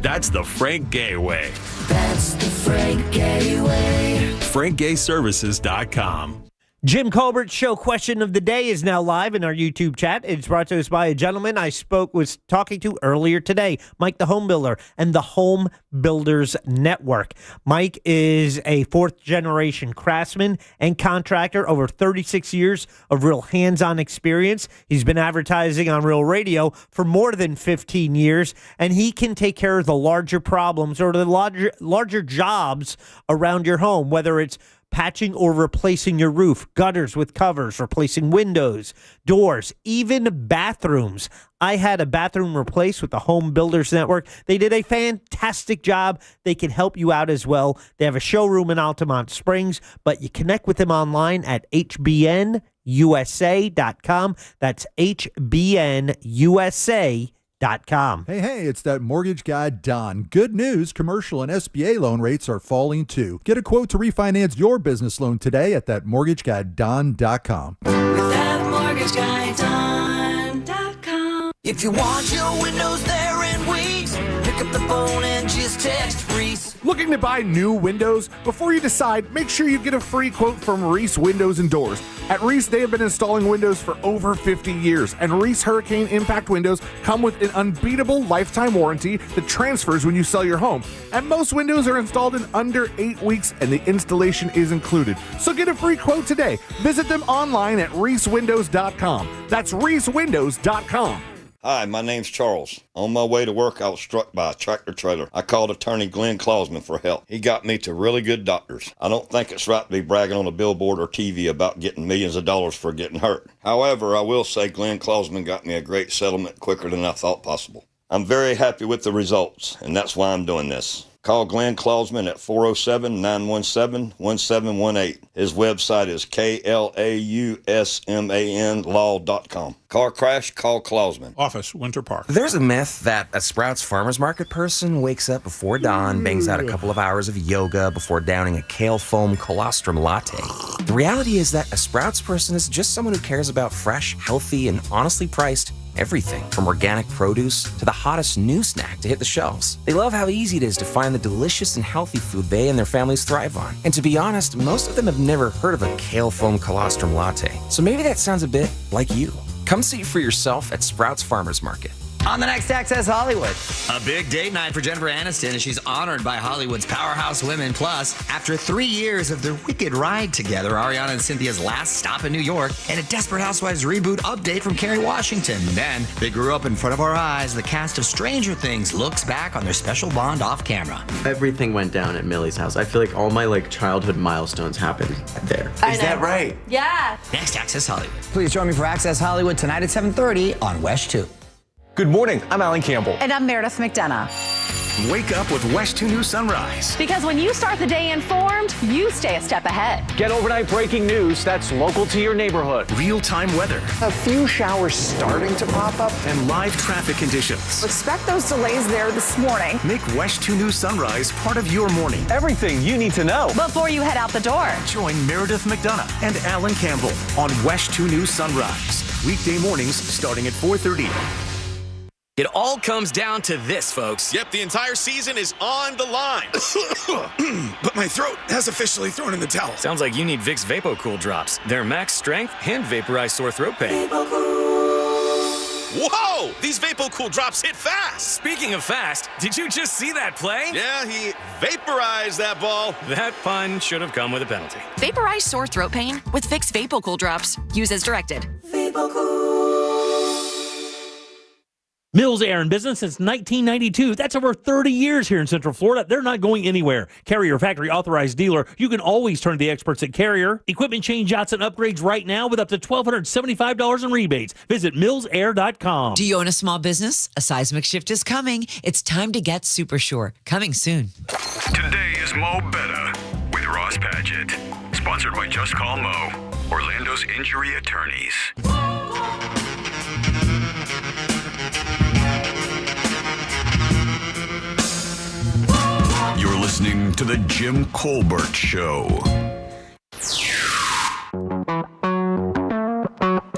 That's the Frank Gay way. That's the Frank Gay way. FrankGayServices.com. Jim Colbert's show question of the day is now live in our YouTube chat. It's brought to us by a gentleman I was talking to earlier today, Mike the Home Builder and the Home Builders Network. Mike is a fourth-generation craftsman and contractor, over 36 years of real hands-on experience. He's been advertising on Real Radio for more than 15 years, and he can take care of the larger problems or the larger jobs around your home, whether it's patching or replacing your roof, gutters with covers, replacing windows, doors, even bathrooms. I had a bathroom replaced with the Home Builders Network. They did a fantastic job. They can help you out as well. They have a showroom in Altamont Springs, but you connect with them online at hbnusa.com. That's hbnusa.com. Hey, it's that mortgage guy, Don. Good news, commercial and SBA loan rates are falling too. Get a quote to refinance your business loan today at thatmortgageguyDon.com. With thatmortgageguyDon.com. If you want your windows there in weeks, pick up the phone and just text Reese. Looking to buy new windows? Before you decide, make sure you get a free quote from Reese Windows and Doors. At Reese, they have been installing windows for over 50 years, and Reese Hurricane Impact windows come with an unbeatable lifetime warranty that transfers when you sell your home. And most windows are installed in under 8 weeks, and the installation is included. So get a free quote today. Visit them online at reesewindows.com. That's reesewindows.com. Hi, my name's Charles. On my way to work, I was struck by a tractor trailer. I called attorney Glenn Klausman for help. He got me to really good doctors. I don't think it's right to be bragging on a billboard or TV about getting millions of dollars for getting hurt. However, I will say Glenn Klausman got me a great settlement quicker than I thought possible. I'm very happy with the results, and that's why I'm doing this. Call Glenn Klausman at 407-917-1718. His website is klausmanlaw.com. Car crash, call Klausman. Office, Winter Park. There's a myth that a Sprouts Farmers Market person wakes up before dawn, bangs out a couple of hours of yoga before downing a kale foam colostrum latte. The reality is that a Sprouts person is just someone who cares about fresh, healthy, and honestly priced everything from organic produce to the hottest new snack to hit the shelves. They love how easy it is to find the delicious and healthy food they and their families thrive on. And to be honest, most of them have never heard of a kale foam colostrum latte. So maybe that sounds a bit like you. Come see for yourself at Sprouts Farmers Market. On the next Access Hollywood. A big date night for Jennifer Aniston as she's honored by Hollywood's powerhouse women. Plus, after 3 years of their wicked ride together, Ariana and Cynthia's last stop in New York, and a Desperate Housewives reboot update from Kerry Washington. Then, they grew up in front of our eyes. The cast of Stranger Things looks back on their special bond off camera. Everything went down at Millie's house. I feel like all my childhood milestones happened there. Is that right? Yeah. Next Access Hollywood. Please join me for Access Hollywood tonight at 7:30 on West 2. Good morning. I'm Alan Campbell. And I'm Meredith McDonough. Wake up with West 2 News Sunrise. Because when you start the day informed, you stay a step ahead. Get overnight breaking news that's local to your neighborhood. Real-time weather. A few showers starting to pop up. And live traffic conditions. Expect those delays there this morning. Make West 2 News Sunrise part of your morning. Everything you need to know before you head out the door. Join Meredith McDonough and Alan Campbell on West 2 News Sunrise. Weekday mornings starting at 4:30. It all comes down to this, folks. Yep, the entire season is on the line. But my throat has officially thrown in the towel. Sounds like you need Vicks VapoCool drops. They're max strength and vaporize sore throat pain. Whoa! These VapoCool drops hit fast. Speaking of fast, did you just see that play? Yeah, he vaporized that ball. That pun should have come with a penalty. Vaporize sore throat pain with Vicks VapoCool drops. Use as directed. Mills Air in business since 1992. That's over 30 years here in Central Florida. They're not going anywhere. Carrier factory authorized dealer. You can always turn to the experts at Carrier. Equipment change-outs and upgrades right now with up to $1,275 in rebates. Visit millsair.com. Do you own a small business? A seismic shift is coming. It's time to get Super Sure. Coming soon. Today is Mo Better with Ross Padgett. Sponsored by Just Call Mo, Orlando's injury attorneys. You're listening to The Jim Colbert Show.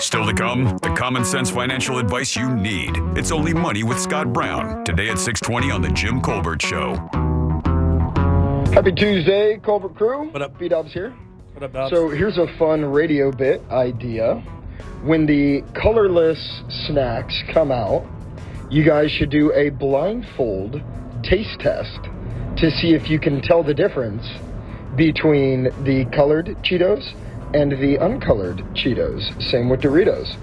Still to come, the common sense financial advice you need. It's Only Money with Scott Brown. Today at 6:20 on The Jim Colbert Show. Happy Tuesday, Colbert crew. What up? B-Dubs here. What up, Dobbs? So here's a fun radio bit idea. When the colorless snacks come out, you guys should do a blindfold taste test to see if you can tell the difference between the colored Cheetos and the uncolored Cheetos. Same with Doritos.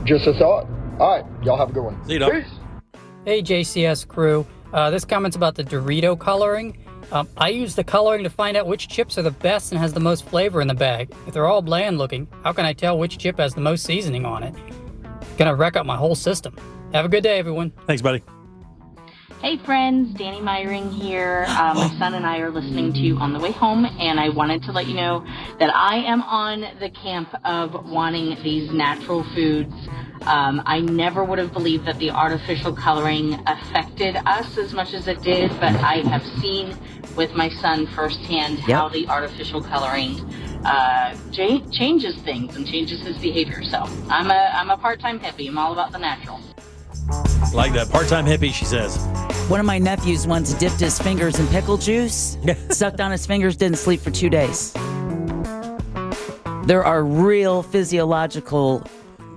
Just a thought. All right, y'all have a good one. See you, Doc. Peace. Hey, JCS crew. This comment's about the Dorito coloring. I use the coloring to find out which chips are the best and has the most flavor in the bag. If they're all bland looking, how can I tell which chip has the most seasoning on it? Gonna wreck up my whole system. Have a good day, everyone. Thanks, buddy. Hey friends, Danny Myring here. My son and I are listening to you on the way home, and I wanted to let you know that I am on the camp of wanting these natural foods. I never would have believed that the artificial coloring affected us as much as it did, but I have seen with my son firsthand how the artificial coloring changes things and changes his behavior. So I'm a part-time hippie. I'm all about the natural. Like that part-time hippie, she says. One of my nephews once dipped his fingers in pickle juice, sucked on his fingers, didn't sleep for 2 days. There are real physiological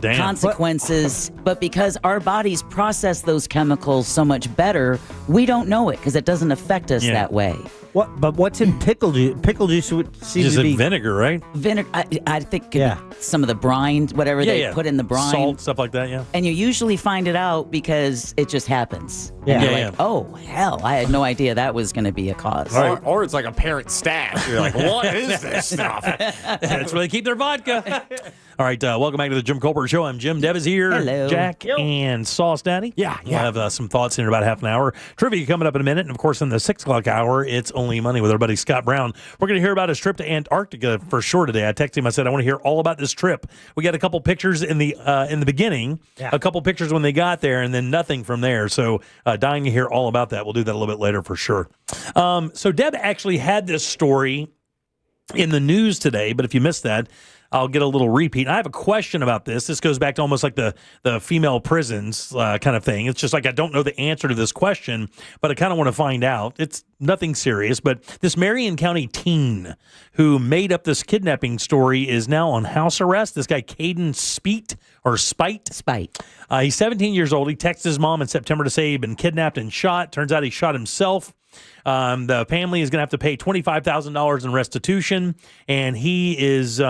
consequences, but because our bodies process those chemicals so much better, we don't know it because it doesn't affect us that way. But what's in pickle juice? Pickle juice would seem Just to be vinegar, right? Vinegar. I think some of the brine, whatever they put in the brine, salt, stuff like that. Yeah. And you usually find it out because it just happens. And you're like, oh hell, I had no idea that was going to be a cause. Or it's like a parent stash. You're like, what is this stuff? That's where they keep their vodka. All right, welcome back to the Jim Colbert Show. I'm Jim. Deb is here. Hello. Jack and Sauce Daddy. Yeah. We'll have some thoughts in about half an hour. Trivia coming up in a minute. And, of course, in the 6 o'clock hour, it's Only Money with our buddy Scott Brown. We're going to hear about his trip to Antarctica for sure today. I texted him. I said, I want to hear all about this trip. We got a couple pictures in the beginning, a couple pictures when they got there, and then nothing from there. So dying to hear all about that. We'll do that a little bit later for sure. So Deb actually had this story in the news today, but if you missed that, I'll get a little repeat. I have a question about this. This goes back to almost like the female prisons kind of thing. It's just like I don't know the answer to this question, but I kind of want to find out. It's nothing serious, but this Marion County teen who made up this kidnapping story is now on house arrest. This guy, Caden Spite. He's 17 years old. He texted his mom in September to say he'd been kidnapped and shot. Turns out he shot himself. The family is going to have to pay $25,000 in restitution, and he is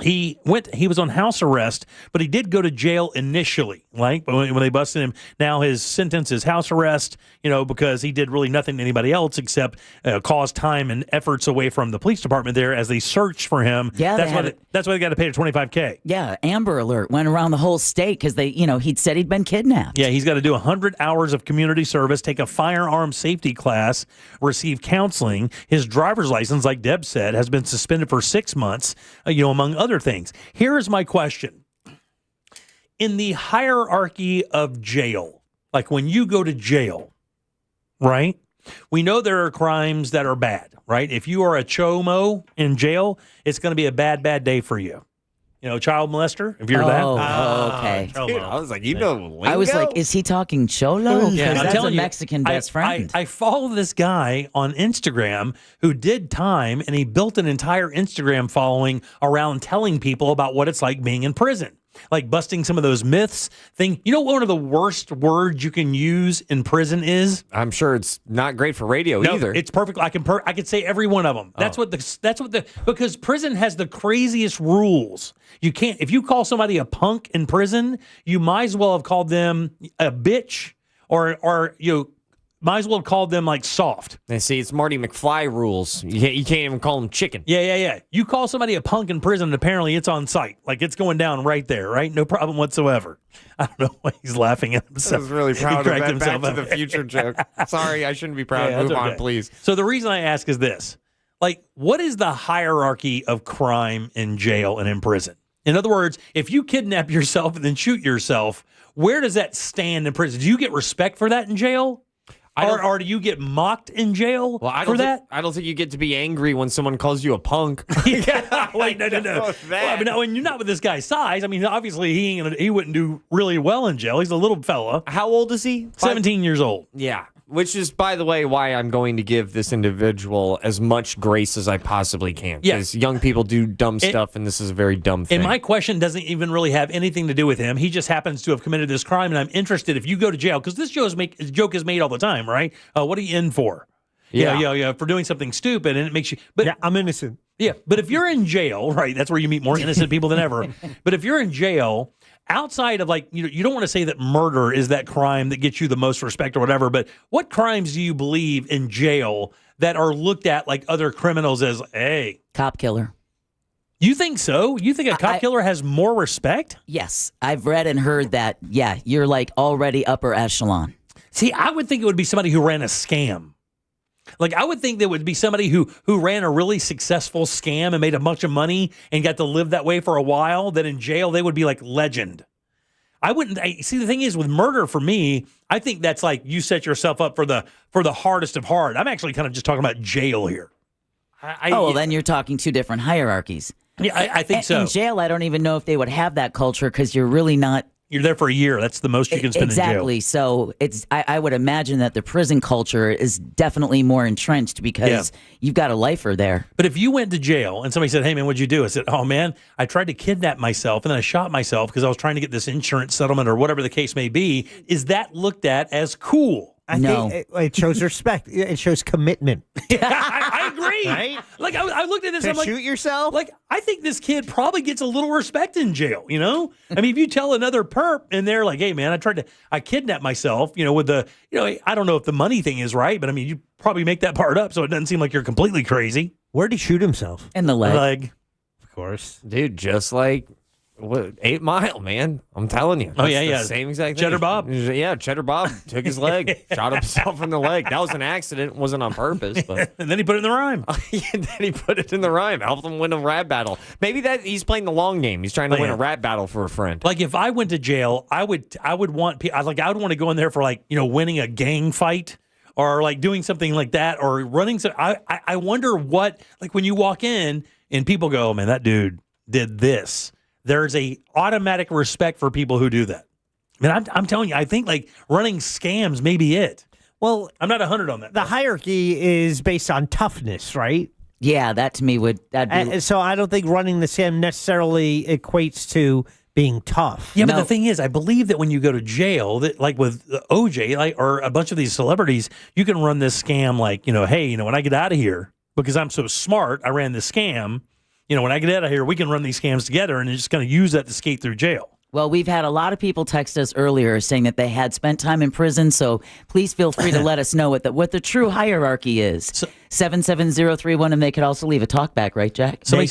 he was on house arrest, but he did go to jail initially, like when they busted him. Now his sentence is house arrest, because he did really nothing to anybody else except cause time and efforts away from the police department there as they search for him. Yeah, that's why they got to pay the $25,000. Yeah, Amber Alert went around the whole state because he'd said he'd been kidnapped. Yeah, he's got to do 100 hours of community service, take a firearm safety class, receive counseling. His driver's license, like Deb said, has been suspended for 6 months, among other things. Here is my question. In the hierarchy of jail, like when you go to jail, right? We know there are crimes that are bad, right? If you are a chomo in jail, it's going to be a bad day for you. Child molester, if you're that. Oh, okay. Dude, I was like, lingo? I was like, is he talking cholo? Yeah, that's a Mexican best friend. I follow this guy on Instagram who did time, and he built an entire Instagram following around telling people about what it's like being in prison. Like busting some of those myths. One of the worst words you can use in prison is? I'm sure it's not great for radio either. It's perfect. I could say every one of them. Because prison has the craziest rules. You can't, if you call somebody a punk in prison, you might as well have called them a bitch or might as well have called them like soft. And see, it's Marty McFly rules. You can't even call them chicken. Yeah. You call somebody a punk in prison, and apparently it's on site. Like it's going down right there, right? No problem whatsoever. I don't know why he's laughing at himself. I was really proud of that Back to the Future joke. Sorry, I shouldn't be proud. Move on, please. So the reason I ask is this. Like, what is the hierarchy of crime in jail and in prison? In other words, if you kidnap yourself and then shoot yourself, where does that stand in prison? Do you get respect for that in jail? Or do you get mocked in jail for that? I don't think you get to be angry when someone calls you a punk. Wait, no. Well, I mean, when you're not with this guy's size, I mean, obviously he wouldn't do really well in jail. He's a little fella. How old is he? 17 years old. Yeah. Which is, by the way, why I'm going to give this individual as much grace as I possibly can. Because young people do dumb stuff, and this is a very dumb thing. And my question doesn't even really have anything to do with him. He just happens to have committed this crime, and I'm interested if you go to jail, because this joke is made all the time, right? What are you in for? Yeah, for doing something stupid, and it makes you... But yeah, I'm innocent. Yeah, but if you're in jail, right, that's where you meet more innocent people than ever. But if you're in jail... Outside of you don't want to say that murder is that crime that gets you the most respect or whatever, but what crimes do you believe in jail that are looked at like other criminals as, hey? Cop killer. You think so? You think a cop killer has more respect? Yes. I've read and heard that, you're like already upper echelon. See, I would think it would be somebody who ran a scam. Like, I would think there would be somebody who ran a really successful scam and made a bunch of money and got to live that way for a while, that in jail they would be like legend. See, the thing is with murder for me, I think that's like you set yourself up for the hardest of hard. I'm actually kind of just talking about jail here. Then you're talking two different hierarchies. Yeah, I think so. In jail, I don't even know if they would have that culture because you're really not... You're there for a year. That's the most you can spend in jail. Exactly. So I would imagine that the prison culture is definitely more entrenched because you've got a lifer there. But if you went to jail and somebody said, hey, man, what'd you do? I said, oh, man, I tried to kidnap myself and then I shot myself because I was trying to get this insurance settlement or whatever the case may be. Is that looked at as cool? I think it shows respect. It shows commitment. I agree. Right? Like, I looked at this. I'm like, shoot yourself? Like, I think this kid probably gets a little respect in jail, you know? I mean, if you tell another perp and they're like, hey, man, I kidnapped myself, with I don't know if the money thing is right, but I mean, you probably make that part up so it doesn't seem like you're completely crazy. Where'd he shoot himself? In the leg. Of course. Dude, just like... 8 Mile, man. I'm telling you. Oh, yeah. Same exact thing. Cheddar Bob. Yeah, Cheddar Bob took his leg, shot himself in the leg. That was an accident. It wasn't on purpose. But and then he put it in the rime. And then he put it in the rime. Helped him win a rap battle. Maybe that he's playing the long game. He's trying to win a rap battle for a friend. Like, if I went to jail, I would want I would want to go in there for winning a gang fight or like doing something like that or running. I wonder what, like, when you walk in and people go, oh, man, that dude did this. There's a automatic respect for people who do that. I mean, I'm telling you, I think like running scams may be it. Well, I'm not 100 on that. The hierarchy is based on toughness, right? Yeah, that to me so I don't think running the scam necessarily equates to being tough. Yeah, but the thing is, I believe that when you go to jail, that like with OJ, or a bunch of these celebrities, you can run this scam like, hey, when I get out of here, because I'm so smart, I ran this scam. When I get out of here, we can run these scams together and just going to use that to skate through jail. Well, we've had a lot of people text us earlier saying that they had spent time in prison, so please feel free to let us know what the true hierarchy is. 77031, and they could also leave a talkback, right, Jack? Somebody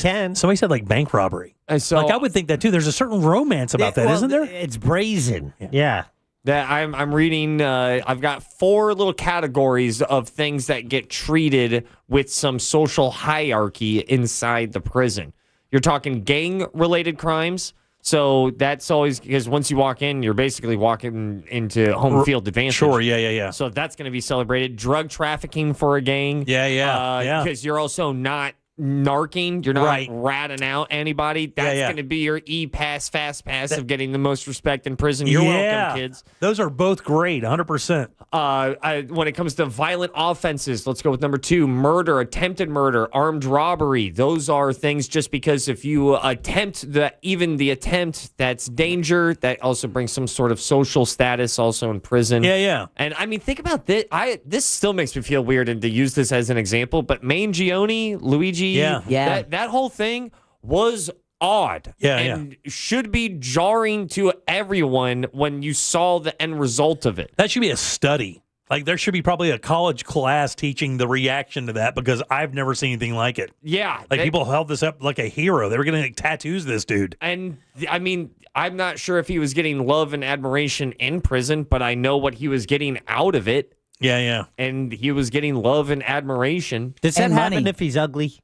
said like bank robbery. I would think that too. There's a certain romance about that, isn't there? It's brazen. Yeah. That I'm reading, I've got 4 little categories of things that get treated with some social hierarchy inside the prison. You're talking gang-related crimes. So that's always, because once you walk in, you're basically walking into home field advantage. Sure, yeah. So that's going to be celebrated. Drug trafficking for a gang. Yeah. Because you're also not narking, you're not ratting out anybody. That's going to be your fast pass of getting the most respect in prison. You're welcome, kids. Those are both great, 100%. When it comes to violent offenses, let's go with number 2, murder, attempted murder, armed robbery. Those are things just because if you attempt even the attempt, that's danger. That also brings some sort of social status also in prison. Yeah. And I mean, think about this. This still makes me feel weird and to use this as an example, but Mangione, Luigi, that whole thing was odd and should be jarring to everyone when you saw the end result of it. That should be a study. Like, there should be probably a college class teaching the reaction to that because I've never seen anything like it. Yeah. Like, people held this up like a hero. They were getting like tattoos this dude. And, I mean, I'm not sure if he was getting love and admiration in prison, but I know what he was getting out of it. Yeah. And he was getting love and admiration. Does that happen if he's ugly?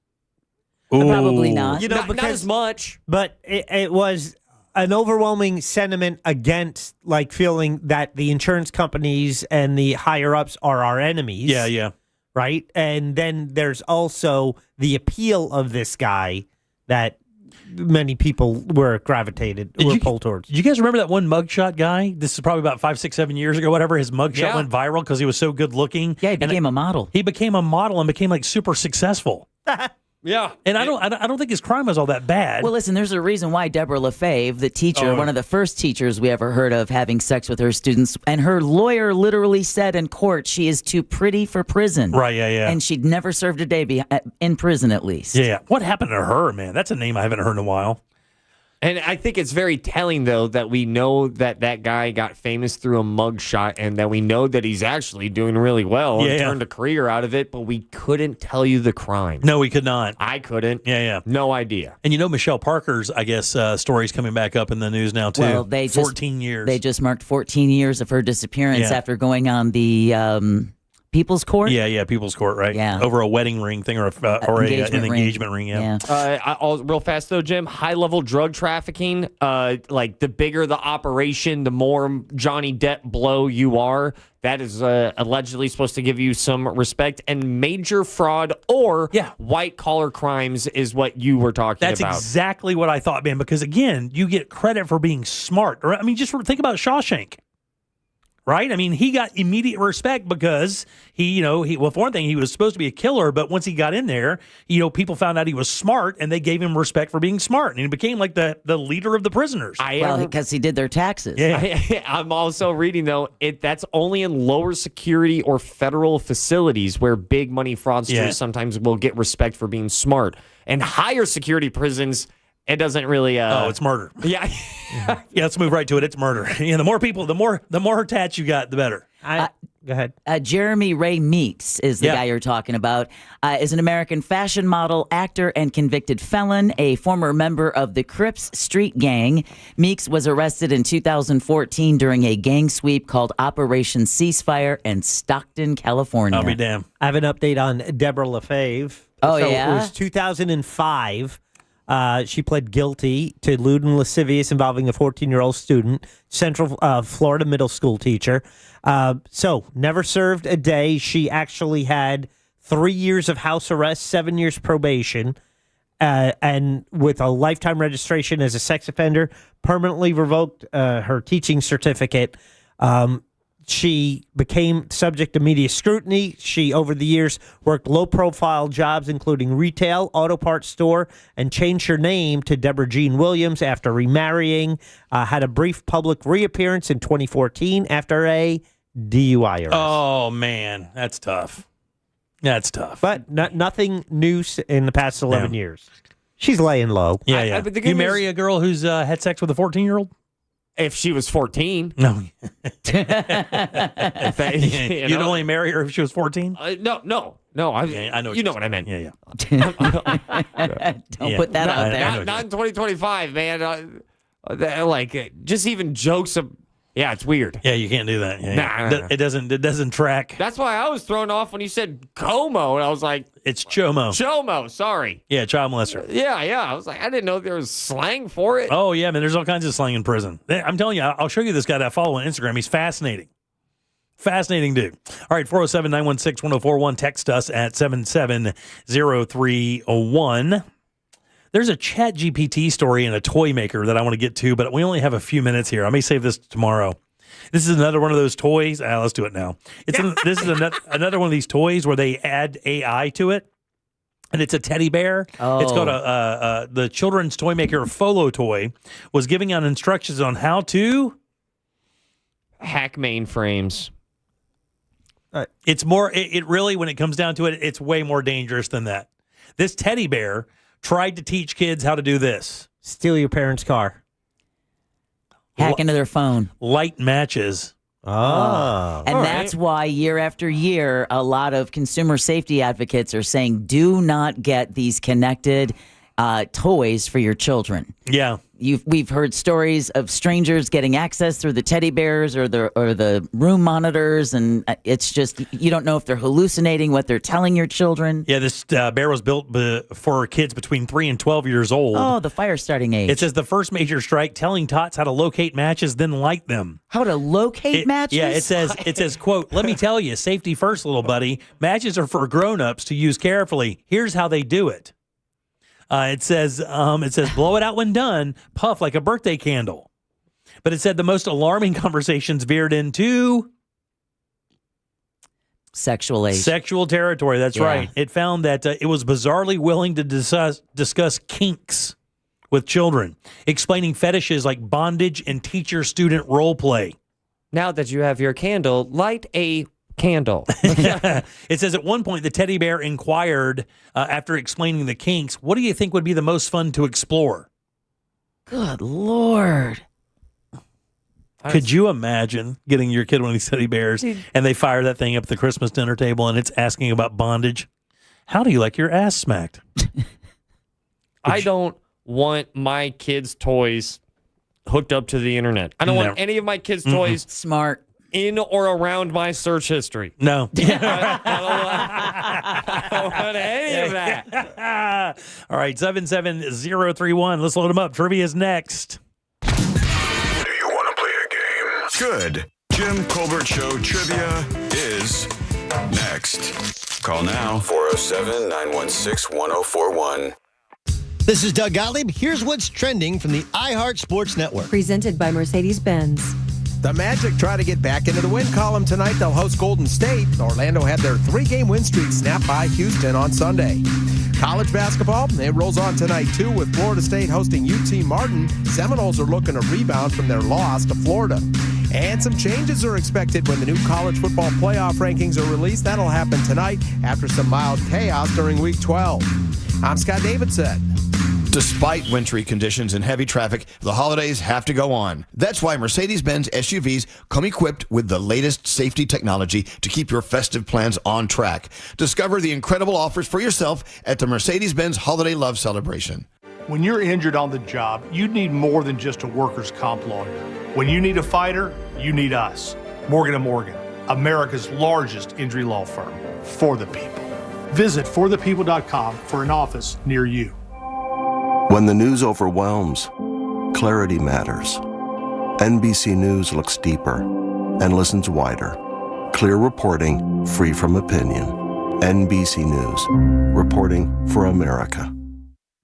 Probably not. Not as much. But it was an overwhelming sentiment against like feeling that the insurance companies and the higher ups are our enemies. Yeah. Right. And then there's also the appeal of this guy that many people were pulled towards. Do you guys remember that one mugshot guy? This is probably about 5, 6, 7 years ago, whatever. His mugshot went viral because he was so good looking. Yeah, he became a model. He became a model and became like super successful. Yeah. And I don't think his crime was all that bad. Well, listen, there's a reason why Deborah LaFave, the teacher, one of the first teachers we ever heard of having sex with her students, and her lawyer literally said in court she is too pretty for prison. Right, yeah. And she'd never served a day in prison, at least. Yeah. What happened to her, man? That's a name I haven't heard in a while. And I think it's very telling, though, that we know that guy got famous through a mugshot and that we know that he's actually doing really well and turned a career out of it, but we couldn't tell you the crime. No, we could not. I couldn't. Yeah. No idea. And Michelle Parker's, I guess, story's coming back up in the news now, too. Well, 14 years. They just marked 14 years of her disappearance after going on the People's Court? Yeah, People's Court, right? Yeah. Over a wedding ring thing or an engagement ring, Real fast, though, Jim, high-level drug trafficking, like the bigger the operation, the more Johnny Depp blow you are. That is allegedly supposed to give you some respect. And major fraud or white-collar crimes is what you were talking about. That's exactly what I thought, man, because, again, you get credit for being smart. I mean, just think about Shawshank. Right? I mean, he got immediate respect because for one thing, he was supposed to be a killer, but once he got in there, people found out he was smart and they gave him respect for being smart. And he became like the leader of the prisoners. Because he did their taxes. Yeah. I'm also reading, though, that's only in lower security or federal facilities where big money fraudsters sometimes will get respect for being smart. And higher security prisons, it doesn't really. It's murder. Yeah. Let's move right to it. It's murder. The more people, the more tats you got, the better. Go ahead. Jeremy Ray Meeks is the guy you're talking about. Is an American fashion model, actor, and convicted felon, a former member of the Crips street gang. Meeks was arrested in 2014 during a gang sweep called Operation Ceasefire in Stockton, California. I'll be damned. I have an update on Deborah LaFave. It was 2005. She pled guilty to lewd and lascivious involving a 14-year-old student, Central Florida middle school teacher. So never served a day. She actually had 3 years of house arrest, 7 years probation, and with a lifetime registration as a sex offender, permanently revoked her teaching certificate. She became subject to media scrutiny. She, over the years, worked low-profile jobs, including retail, auto parts store, and changed her name to Deborah Jean Williams after remarrying. Had a brief public reappearance in 2014 after a DUI arrest. Oh, man. That's tough. But nothing new in the past 11 years. She's laying low. Yeah. You marry a girl who's had sex with a 14-year-old? If she was 14. No. You'd only marry her if she was 14? No. I know. You know what I meant. Yeah. Don't put that out there. Not in 2025, man. Just even jokes of. Yeah, it's weird. Yeah, you can't do that. Yeah. It doesn't track. That's why I was thrown off when you said Como, and I was like, it's Chomo. Chomo, sorry. Yeah, child molester. Yeah. I was like, I didn't know there was slang for it. Oh, yeah, man, there's all kinds of slang in prison. I'm telling you, I'll show you this guy that I follow on Instagram. He's fascinating. Fascinating dude. All right, 407-916-1041. Text us at 770-301. There's a Chat GPT story and a toy maker that I want to get to, but we only have a few minutes here. I may save this tomorrow. This is another one of those toys. Let's do it now. This is another one of these toys where they add AI to it, and it's a teddy bear. Oh. It's called the children's toy maker Folo Toy was giving out instructions on how to hack mainframes. It's more. It really, when it comes down to it, it's way more dangerous than that. This teddy bear tried to teach kids how to do this. Steal your parents' car. Hack into their phone. Light matches. Oh. And that's why year after year, a lot of consumer safety advocates are saying, do not get these connected toys for your children. Yeah. We've heard stories of strangers getting access through the teddy bears or the room monitors, and it's just you don't know if they're hallucinating what they're telling your children. Yeah, this bear was built for kids between 3 and 12 years old. Oh, the fire starting age. It says the first major strike, telling tots how to locate matches, then light them. How to locate matches? Yeah, it says, quote, "Let me tell you, safety first, little buddy. Matches are for grown-ups to use carefully. Here's how they do it." It says, blow it out when done, puff like a birthday candle. But it said the most alarming conversations veered into sexual territory. That's right. It found that it was bizarrely willing to discuss kinks with children, explaining fetishes like bondage and teacher-student role play. Now that you have your candle, light a candle. It says at one point the teddy bear inquired after explaining the kinks, "What do you think would be the most fun to explore?" Good Lord. Could you imagine getting your kid one of these teddy bears and they fire that thing up at the Christmas dinner table and it's asking about bondage? How do you like your ass smacked? I don't want my kids' toys hooked up to the internet. I don't want any of my kids' toys smart in or around my search history. No. I don't want any of that. All right, 77031. Let's load them up. Trivia's next. Do you want to play a game? Good. Jim Colbert Show Trivia is next. Call now, 407-916-1041. This is Doug Gottlieb. Here's what's trending from the iHeart Sports Network. Presented by Mercedes-Benz. The Magic try to get back into the win column tonight. They'll host Golden State. Orlando had their 3-game win streak snapped by Houston on Sunday. College basketball, it rolls on tonight, too, with Florida State hosting UT Martin. Seminoles are looking to rebound from their loss to Florida. And some changes are expected when the new college football playoff rankings are released. That'll happen tonight after some mild chaos during Week 12. I'm Scott Davidson. Despite wintry conditions and heavy traffic, the holidays have to go on. That's why Mercedes-Benz SUVs come equipped with the latest safety technology to keep your festive plans on track. Discover the incredible offers for yourself at the Mercedes-Benz Holiday Love Celebration. When you're injured on the job, you need more than just a workers' comp lawyer. When you need a fighter, you need us. Morgan & Morgan, America's largest injury law firm. For the people. Visit forthepeople.com for an office near you. When the news overwhelms, clarity matters. NBC News looks deeper and listens wider. Clear reporting, free from opinion. NBC News, reporting for America.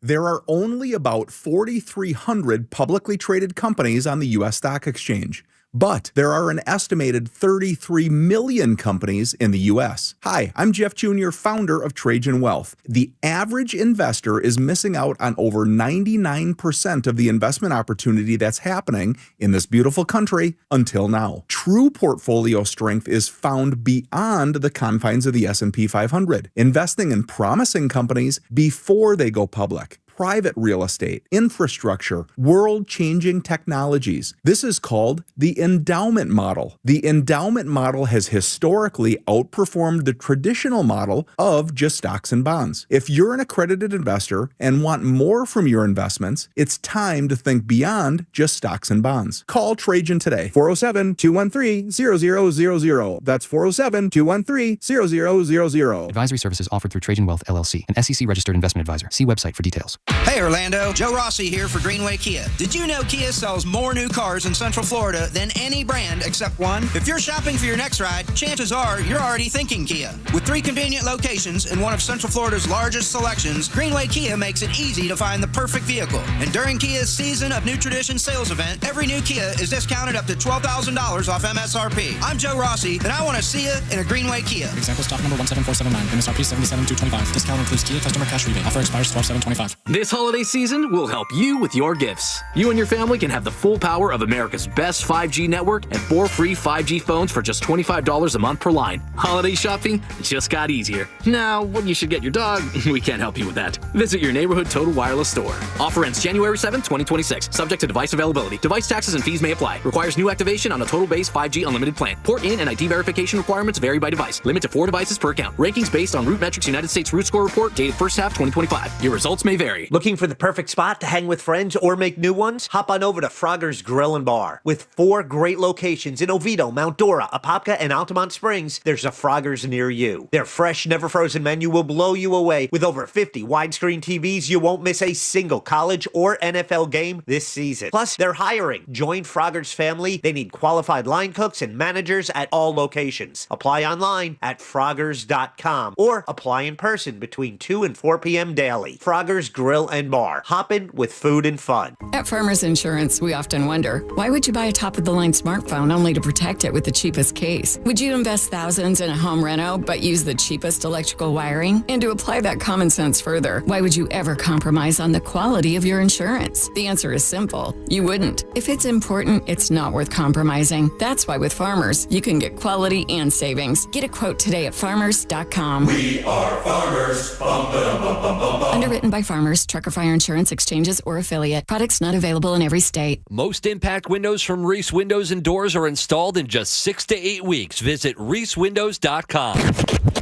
There are only about 4,300 publicly traded companies on the U.S. stock exchange. But there are an estimated 33 million companies in the U.S. Hi, I'm Jeff Jr., founder of Trajan Wealth. The average investor is missing out on over 99% of the investment opportunity that's happening in this beautiful country until now. True portfolio strength is found beyond the confines of the S&P 500, investing in promising companies before they go public. Private real estate, infrastructure, world-changing technologies. This is called the endowment model. The endowment model has historically outperformed the traditional model of just stocks and bonds. If you're an accredited investor and want more from your investments, it's time to think beyond just stocks and bonds. Call Trajan today, 407-213-0000. That's 407-213-0000. Advisory services offered through Trajan Wealth, LLC, an SEC-registered investment advisor. See website for details. Hey Orlando, Joe Rossi here for Greenway Kia. Did you know Kia sells more new cars in Central Florida than any brand except one? If you're shopping for your next ride, chances are you're already thinking Kia. With 3 convenient locations and one of Central Florida's largest selections, Greenway Kia makes it easy to find the perfect vehicle. And during Kia's Season of New Tradition sales event, every new Kia is discounted up to $12,000 off MSRP. I'm Joe Rossi, and I want to see you in a Greenway Kia. Example stock number 17479, MSRP 77,225. Discount includes Kia customer cash rebate. Offer expires 12/7/25. This holiday season, we'll help you with your gifts. You and your family can have the full power of America's best 5G network and 4 free 5G phones for just $25 a month per line. Holiday shopping just got easier. Now, when you should get your dog, we can't help you with that. Visit your neighborhood Total Wireless store. Offer ends January 7, 2026. Subject to device availability. Device taxes and fees may apply. Requires new activation on a Total Base 5G unlimited plan. Port in and ID verification requirements vary by device. Limit to 4 devices per account. Rankings based on Root Metrics United States Root Score Report dated first half 2025. Your results may vary. country. Looking for the perfect spot to hang with friends or make new ones? Hop on over to Frogger's Grill and Bar. With 4 great locations in Oviedo, Mount Dora, Apopka, and Altamont Springs, there's a Frogger's near you. Their fresh, never frozen menu will blow you away. With over 50 widescreen TVs, you won't miss a single college or NFL game this season. Plus, they're hiring. Join Frogger's family. They need qualified line cooks and managers at all locations. Apply online at Froggers.com or apply in person between 2 and 4 p.m. daily. Frogger's Grill and Bar. Hoppin' with food and fun. At Farmers Insurance, we often wonder, why would you buy a top-of-the-line smartphone only to protect it with the cheapest case? Would you invest thousands in a home reno but use the cheapest electrical wiring? And to apply that common sense further, why would you ever compromise on the quality of your insurance? The answer is simple. You wouldn't. If it's important, it's not worth compromising. That's why with Farmers, you can get quality and savings. Get a quote today at farmers.com. We are farmers. Bum, ba-dum, bum, bum, bum, bum. Underwritten by Farmers, Trucker Fire Insurance Exchanges, or affiliate. Products not available in every state. Most impact windows from Reese Windows and Doors are installed in just 6 to 8 weeks. Visit reesewindows.com.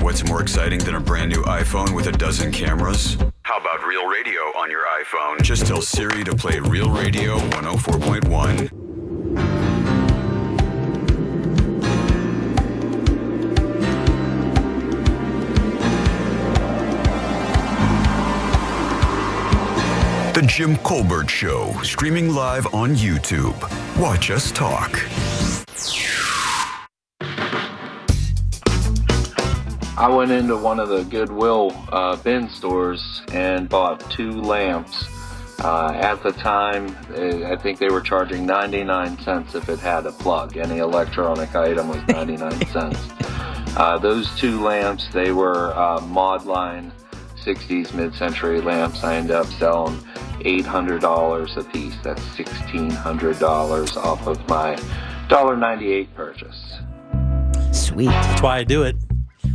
What's more exciting than a brand new iPhone with a dozen cameras? How about Real Radio on your iPhone? Just tell Siri to play Real Radio 104.1. The Jim Colbert Show, streaming live on YouTube. Watch us talk. I went into one of the Goodwill bin stores and bought 2 lamps. At the time, I think they were charging 99 cents if it had a plug. Any electronic item was 99 cents. Those 2 lamps, they were Modline 60s mid-century lamps. I ended up selling $800 a piece. That's $1,600 off of my $1.98 purchase. Sweet. That's why I do it.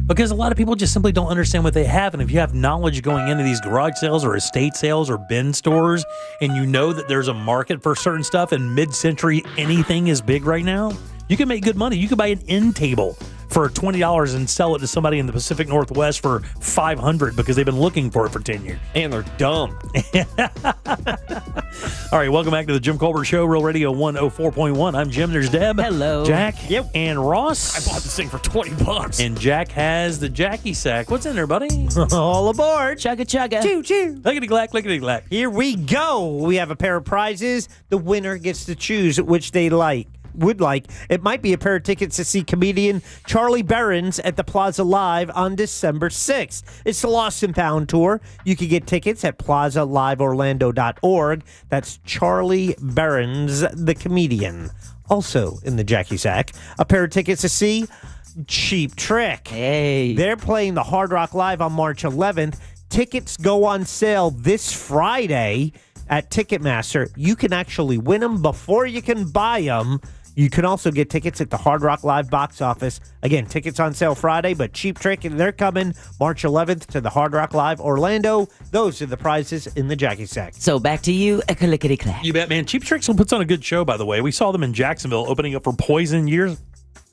Because a lot of people just simply don't understand what they have. And if you have knowledge going into these garage sales or estate sales or bin stores, and you know that there's a market for certain stuff, and mid-century anything is big right now, you can make good money. You can buy an end table for $20 and sell it to somebody in the Pacific Northwest for $500 because they've been looking for it for 10 years. And they're dumb. All right, welcome back to the Jim Colbert Show, Real Radio 104.1. I'm Jim. There's Deb. Hello. Jack. Yep. And Ross. I bought this thing for $20. And Jack has the Jackie sack. What's in there, buddy? All aboard. Chugga chugga. Choo choo. Lickety-clack, lickety-clack. Here we go. We have a pair of prizes. The winner gets to choose which they would like. It might be a pair of tickets to see comedian Charlie Berens at the Plaza Live on December 6th. It's the Lost and Found tour. You can get tickets at plazaliveorlando.org. That's Charlie Berens, the comedian. Also in the Jackie Sack, a pair of tickets to see Cheap Trick. Hey. They're playing the Hard Rock Live on March 11th. Tickets go on sale this Friday at Ticketmaster. You can actually win them before you can buy them. You can also get tickets at the Hard Rock Live box office. Again, tickets on sale Friday, but Cheap Trick, and they're coming March 11th to the Hard Rock Live Orlando. Those are the prizes in the Jackie Sack. So back to you, a clickety-clack. You bet, man. Cheap Trick's puts on a good show, by the way. We saw them in Jacksonville opening up for Poison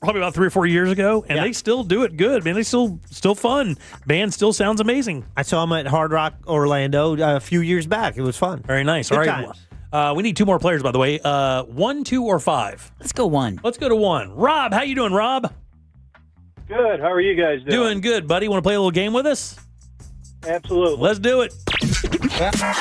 probably about 3 or 4 years ago, and they still do it good, man. They still fun. Band still sounds amazing. I saw them at Hard Rock Orlando a few years back. It was fun. Very nice. Good All right. times. We need 2 more players, by the way. 1, 2, or 5? Let's go 1. Let's go to 1. Rob, how you doing, Rob? Good. How are you guys doing? Doing good, buddy. Want to play a little game with us? Absolutely. Let's do it.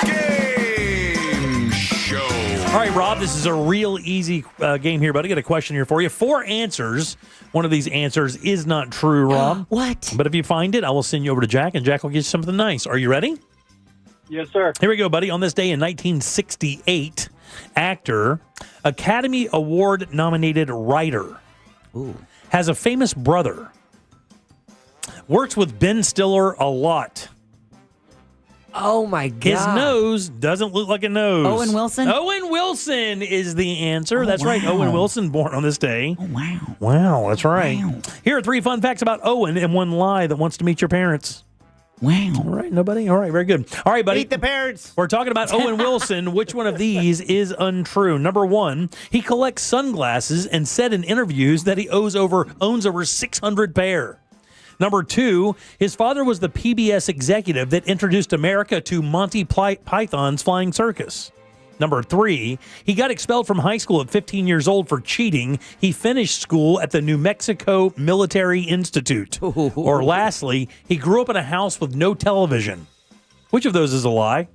Game show. All right, Rob, this is a real easy game here, buddy. I got a question here for you. 4 answers. One of these answers is not true, Rob. What? But if you find it, I will send you over to Jack, and Jack will get you something nice. Are you ready? Yes, sir. Here we go, buddy. On this day in 1968, actor, Academy Award-nominated writer, has a famous brother, works with Ben Stiller a lot. Oh, my God. His nose doesn't look like a nose. Owen Wilson? Owen Wilson is the answer. Oh, that's right. wow. Owen Wilson, born on this day. Oh, wow. Wow, that's right. Wow. Here are 3 fun facts about Owen and 1 lie that wants to meet your parents. Wow. All right, nobody? All right, very good. All right, buddy. Meet the parents. We're talking about Owen Wilson. Which one of these is untrue? Number 1, he collects sunglasses and said in interviews that he owns over 600 pair. Number 2, his father was the PBS executive that introduced America to Monty Python's Flying Circus. Number 3, he got expelled from high school at 15 years old for cheating. He finished school at the New Mexico Military Institute. Or lastly, he grew up in a house with no television. Which of those is a lie?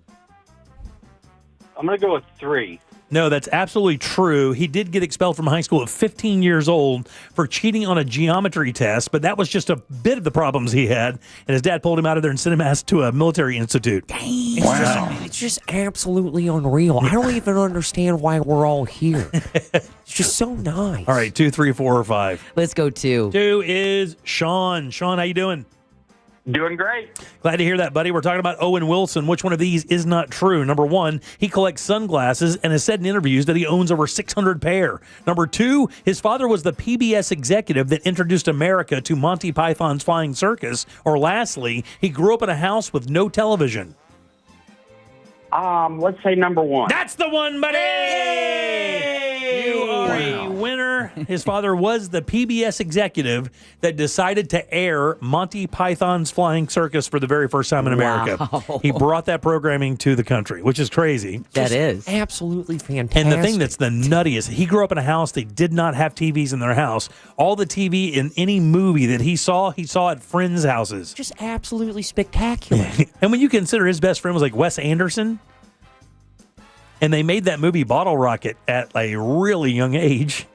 I'm going to go with 3. No, that's absolutely true. He did get expelled from high school at 15 years old for cheating on a geometry test, but that was just a bit of the problems he had, and his dad pulled him out of there and sent him to a military institute. It's just absolutely unreal. I don't even understand why we're all here. It's just so nice. All right, 2, 3, 4, or 5. Let's go 2. 2 is Sean. Sean, how you doing? Doing great. Glad to hear that, buddy. We're talking about Owen Wilson. Which one of these is not true? Number 1, he collects sunglasses and has said in interviews that he owns over 600 pair. Number 2, his father was the PBS executive that introduced America to Monty Python's Flying Circus. Or lastly, he grew up in a house with no television. Let's say number 1. That's the one, buddy! You are a winner. His father was the PBS executive that decided to air Monty Python's Flying Circus for the very first time in America. Wow. He brought that programming to the country, which is crazy. That is absolutely fantastic. And the thing that's the nuttiest, he grew up in a house, they did not have TVs in their house. All the TV in any movie that he saw at friends' houses. Just absolutely spectacular. And when you consider his best friend was like Wes Anderson, and they made that movie Bottle Rocket at a really young age.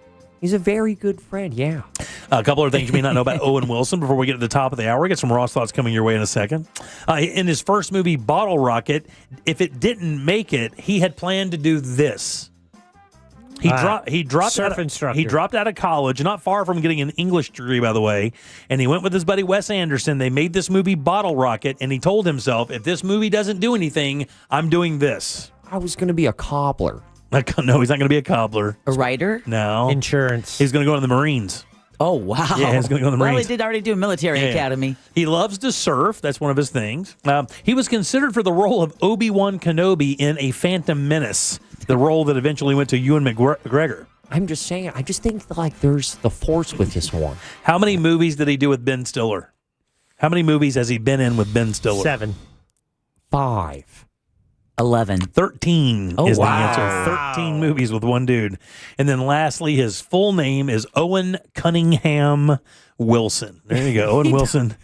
He's a very good friend, yeah. A couple of things you may not know about Owen Wilson before we get to the top of the hour. We get some Ross thoughts coming your way in a second. In his first movie, Bottle Rocket, if it didn't make it, he had planned to do this. He dropped out of college, not far from getting an English degree, by the way, and he went with his buddy Wes Anderson. They made this movie Bottle Rocket, and he told himself, if this movie doesn't do anything, I'm doing this. I was going to be a cobbler. No, he's not going to be a cobbler. A writer? No. Insurance. He's going to go in the Marines. Oh, wow. Yeah, he's going to go in the Marines. Well, he did already do a military academy. He loves to surf. That's one of his things. He was considered for the role of Obi-Wan Kenobi in A Phantom Menace, the role that eventually went to Ewan McGregor. I'm just saying, I just think like there's the force with this one. How many movies did he do with Ben Stiller? How many movies has he been in with Ben Stiller? 7. 5. 11. 13 is the answer. 13 movies with one dude. And then lastly, his full name is Owen Cunningham Wilson. There you go. Owen Wilson.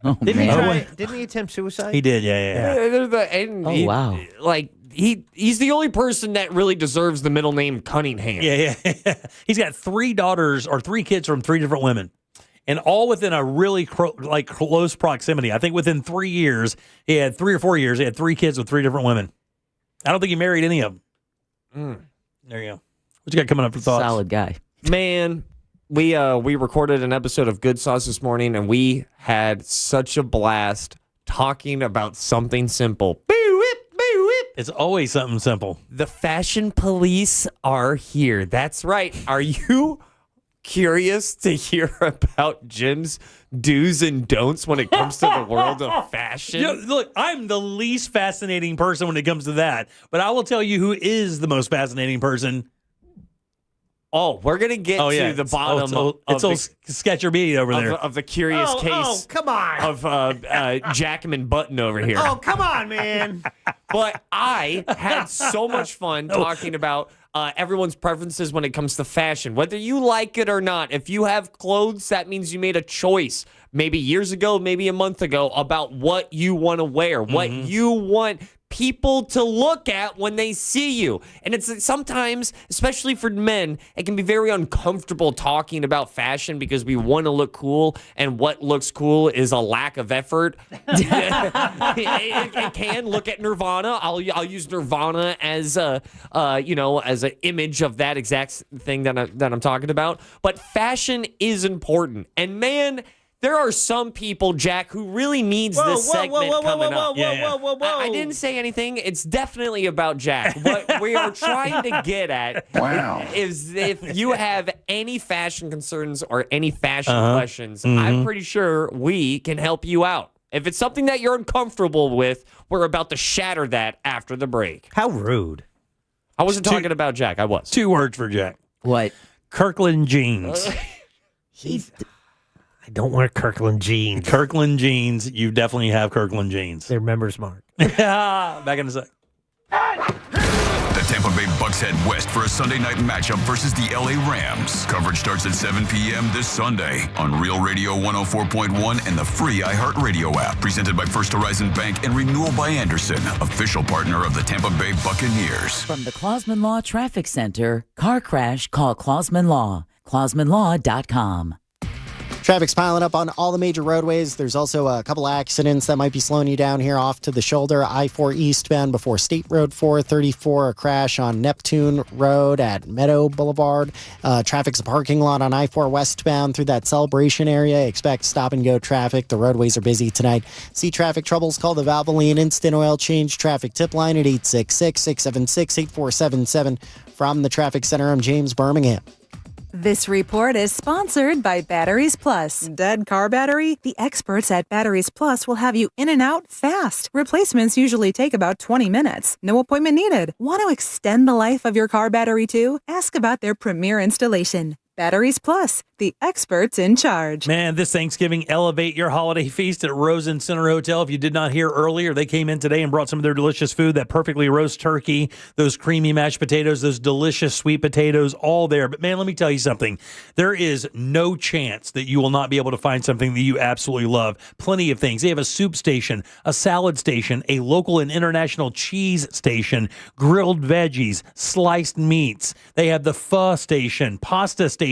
Didn't he attempt suicide? He did, yeah. Wow. Like, he's the only person that really deserves the middle name Cunningham. Yeah. He's got 3 daughters or 3 kids from 3 different women. And all within a really close proximity. I think within 3 years, he had 3 or 4 years, he had 3 kids with 3 different women. I don't think he married any of them. There you go. What you got coming up for thoughts? Solid guy. Man, we recorded an episode of Good Sauce this morning, and we had such a blast talking about something simple. It's always something simple. The fashion police are here. That's right. Are you curious to hear about Jim's do's and don'ts when it comes to the world of fashion? Look, I'm the least fascinating person when it comes to that, but I will tell you who is the most fascinating person. Oh, we're going to get to the bottom of old Sketcher B over there. Of the curious case come on. of Jackman Button over here. Oh, come on, man. But I had so much fun talking about everyone's preferences when it comes to fashion. Whether you like it or not, if you have clothes, that means you made a choice. Maybe years ago, maybe a month ago, about what you want to wear, what you want people to look at when they see you. And it's sometimes, especially for men, it can be very uncomfortable talking about fashion because we want to look cool, and what looks cool is a lack of effort. it can. Look at Nirvana. I'll use Nirvana as as an image of that exact thing that I'm talking about. But fashion is important, and man, there are some people, Jack, who really needs this segment coming up. I didn't say anything. It's definitely about Jack. What we are trying to get at is if you have any fashion concerns or any fashion questions, I'm pretty sure we can help you out. If it's something that you're uncomfortable with, we're about to shatter that after the break. How rude. I wasn't talking about Jack. I was. 2 words for Jack. What? Kirkland jeans. I don't wear Kirkland jeans. Kirkland jeans. You definitely have Kirkland jeans. They're members mark. Back in a sec. The Tampa Bay Bucks head west for a Sunday night matchup versus the LA Rams. Coverage starts at 7 p.m. this Sunday on Real Radio 104.1 and the free iHeartRadio app. Presented by First Horizon Bank and Renewal by Anderson, official partner of the Tampa Bay Buccaneers. From the Clausman Law Traffic Center, car crash, call Clausman Law. ClausmanLaw.com. Traffic's piling up on all the major roadways. There's also a couple accidents that might be slowing you down here off to the shoulder. I-4 eastbound before State Road 434, a crash on Neptune Road at Meadow Boulevard. Traffic's a parking lot on I-4 westbound through that Celebration area. Expect stop-and-go traffic. The roadways are busy tonight. See traffic troubles? Call the Valvoline Instant Oil Change Traffic Tip Line at 866-676-8477. From the Traffic Center, I'm James Birmingham. This report is sponsored by Batteries Plus. Dead car battery? The experts at Batteries Plus will have you in and out fast. Replacements usually take about 20 minutes. No appointment needed. Want to extend the life of your car battery too? Ask about their premier installation. Batteries Plus, the experts in charge. Man, this Thanksgiving, elevate your holiday feast at Rosen Center Hotel. If you did not hear earlier, they came in today and brought some of their delicious food, that perfectly roast turkey, those creamy mashed potatoes, those delicious sweet potatoes, all there. But man, let me tell you something. There is no chance that you will not be able to find something that you absolutely love. Plenty of things. They have a soup station, a salad station, a local and international cheese station, grilled veggies, sliced meats. They have the pho station, pasta station,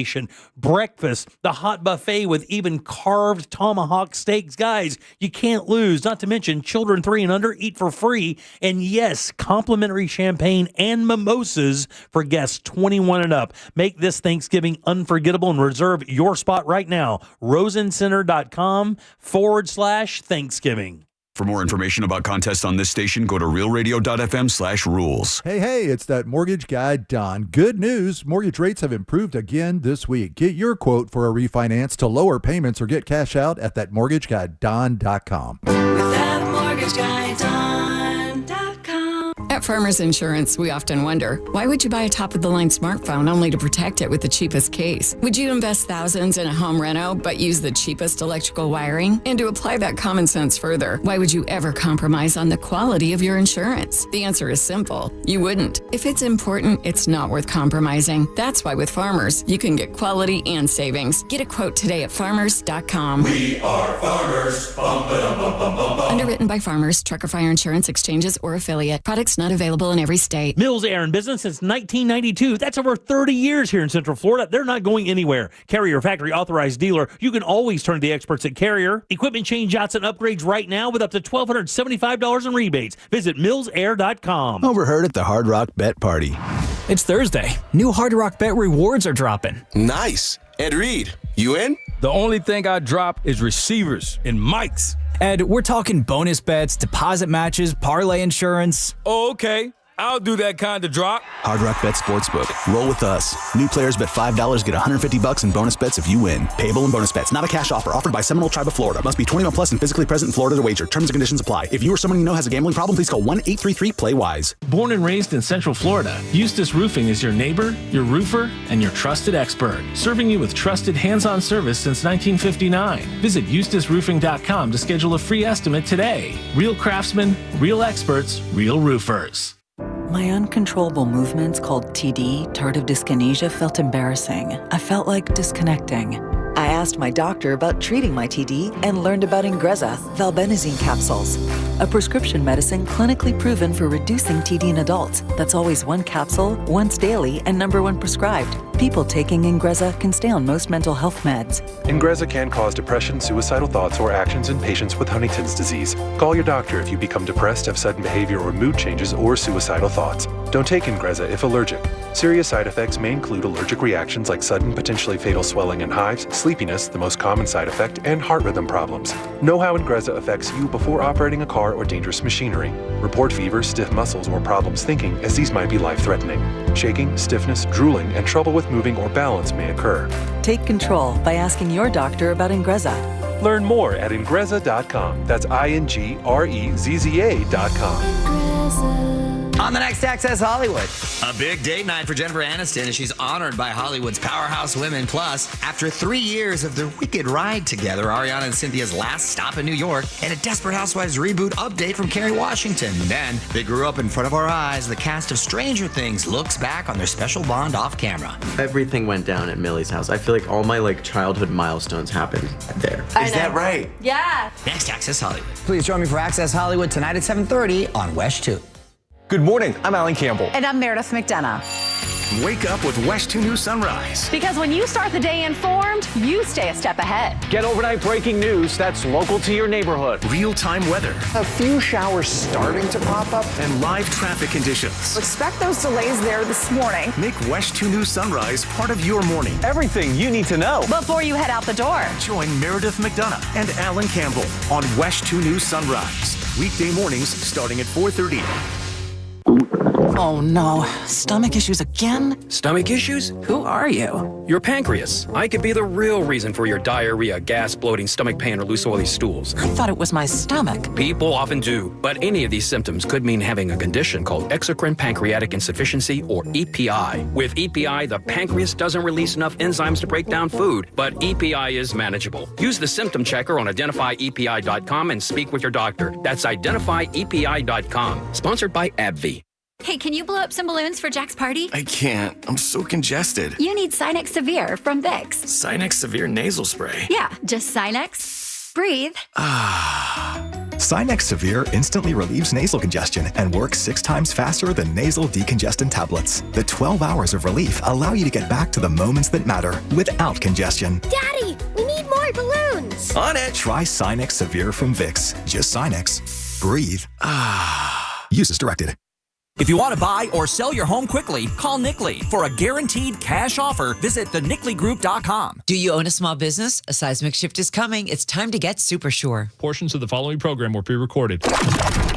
breakfast, the hot buffet with even carved tomahawk steaks. Guys, you can't lose. Not to mention children 3 and under eat for free. And yes, complimentary champagne and mimosas for guests 21 and up. Make this Thanksgiving unforgettable and reserve your spot right now. rosencenter.com/Thanksgiving. For more information about contests on this station, go to realradio.fm/rules. Hey, it's that mortgage guy, Don. Good news. Mortgage rates have improved again this week. Get your quote for a refinance to lower payments or get cash out at thatmortgageguyDon.com. With that mortgage guy, Don.com. At Farmers Insurance, we often wonder, why would you buy a top-of-the-line smartphone only to protect it with the cheapest case? Would you invest thousands in a home reno but use the cheapest electrical wiring? And to apply that common sense further, why would you ever compromise on the quality of your insurance? The answer is simple. You wouldn't. If it's important, it's not worth compromising. That's why with Farmers, you can get quality and savings. Get a quote today at farmers.com. We are farmers. Bum, ba-dum, bum, bum, bum, bum. Underwritten by Farmers, Trucker Fire Insurance Exchanges, or affiliate. Products not available in every state. Mills Air in business since 1992. That's over 30 years here in Central Florida. They're not going anywhere. Carrier factory authorized dealer. You can always turn to the experts at Carrier. Equipment change outs and upgrades right now with up to $1,275 in rebates. Visit millsair.com. Overheard at the Hard Rock Bet Party. It's Thursday. New Hard Rock Bet rewards are dropping. Nice. Ed Reed, you in? The only thing I drop is receivers and mics. Ed, we're talking bonus bets, deposit matches, parlay insurance. Oh, okay. I'll do that kind of drop. Hard Rock Bet Sportsbook. Roll with us. New players bet $5, get $150 in bonus bets if you win. Payable in bonus bets. Not a cash offer. Offered by Seminole Tribe of Florida. Must be 21 plus and physically present in Florida to wager. Terms and conditions apply. If you or someone you know has a gambling problem, please call 1-833-PLAY-WISE. Born and raised in Central Florida, Eustace Roofing is your neighbor, your roofer, and your trusted expert. Serving you with trusted hands-on service since 1959. Visit eustaceroofing.com to schedule a free estimate today. Real craftsmen, real experts, real roofers. My uncontrollable movements called TD, tardive dyskinesia, felt embarrassing. I felt like disconnecting. I asked my doctor about treating my TD and learned about Ingrezza, valbenazine capsules, a prescription medicine clinically proven for reducing TD in adults. That's always one capsule, once daily, and number 1 prescribed. People taking Ingrezza can stay on most mental health meds. Ingrezza can cause depression, suicidal thoughts, or actions in patients with Huntington's disease. Call your doctor if you become depressed, have sudden behavior or mood changes, or suicidal thoughts. Don't take Ingrezza if allergic. Serious side effects may include allergic reactions like sudden, potentially fatal swelling and hives, sleepiness, the most common side effect, and heart rhythm problems. Know how Ingrezza affects you before operating a car or dangerous machinery. Report fever, stiff muscles, or problems thinking, as these might be life-threatening. Shaking, stiffness, drooling, and trouble with moving or balance may occur. Take control by asking your doctor about Ingrezza. Learn more at Ingrezza.com. That's INGREZZA.com. On the next Access Hollywood, a big date night for Jennifer Aniston as she's honored by Hollywood's powerhouse women. Plus, after 3 years of their wicked ride together, Ariana and Cynthia's last stop in New York, and a Desperate Housewives reboot update from Kerry Washington. And then they grew up in front of our eyes. The cast of Stranger Things looks back on their special bond off camera. Everything went down at Millie's house. I feel like all my childhood milestones happened there. Is that right? Yeah. Next Access Hollywood. Please join me for Access Hollywood tonight at 7:30 on West 2. Good morning. I'm Alan Campbell. And I'm Meredith McDonough. Wake up with West 2 News Sunrise. Because when you start the day informed, you stay a step ahead. Get overnight breaking news that's local to your neighborhood. Real-time weather. A few showers starting to pop up. And live traffic conditions. Expect those delays there this morning. Make West 2 News Sunrise part of your morning. Everything you need to know before you head out the door. Join Meredith McDonough and Alan Campbell on West 2 News Sunrise. Weekday mornings starting at 4:30. Oh no, stomach issues again? Stomach issues? Who are you? Your pancreas. I could be the real reason for your diarrhea, gas, bloating, stomach pain, or loose oily stools. I thought it was my stomach. People often do, but any of these symptoms could mean having a condition called exocrine pancreatic insufficiency, or EPI. With EPI, the pancreas doesn't release enough enzymes to break down food, but EPI is manageable. Use the symptom checker on identifyepi.com and speak with your doctor. That's identifyepi.com. Sponsored by AbbVie. Hey, can you blow up some balloons for Jack's party? I can't. I'm so congested. You need Sinex Severe from Vicks. Sinex Severe nasal spray. Yeah, just Sinex. Breathe. Sinex Severe instantly relieves nasal congestion and works 6 times faster than nasal decongestant tablets. The 12 hours of relief allow you to get back to the moments that matter without congestion. Daddy, we need more balloons. On it. Try Sinex Severe from Vicks. Just Sinex. Breathe. Use as directed. If you want to buy or sell your home quickly, call Nickley. For a guaranteed cash offer, visit thenickley.com. Do you own a small business? A seismic shift is coming. It's time to get super sure. Portions of the following program were pre-recorded.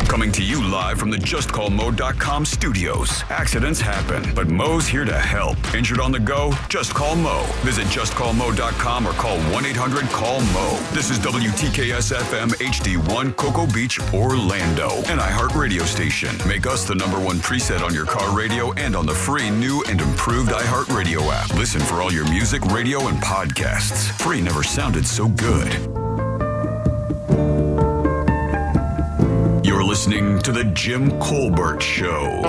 Coming to you live from the JustCallMo.com studios. Accidents happen, but Mo's here to help. Injured on the go? Just call Mo. Visit JustCallMo.com or call 1-800-CALL-MO. This is WTKS-FM HD1 Cocoa Beach, Orlando. An iHeart radio station. Make us the number 1 preset on your car radio and on the free new and improved iHeart Radio app. Listen for all your music, radio, and podcasts. Free never sounded so good. You're listening to The Jim Colbert Show.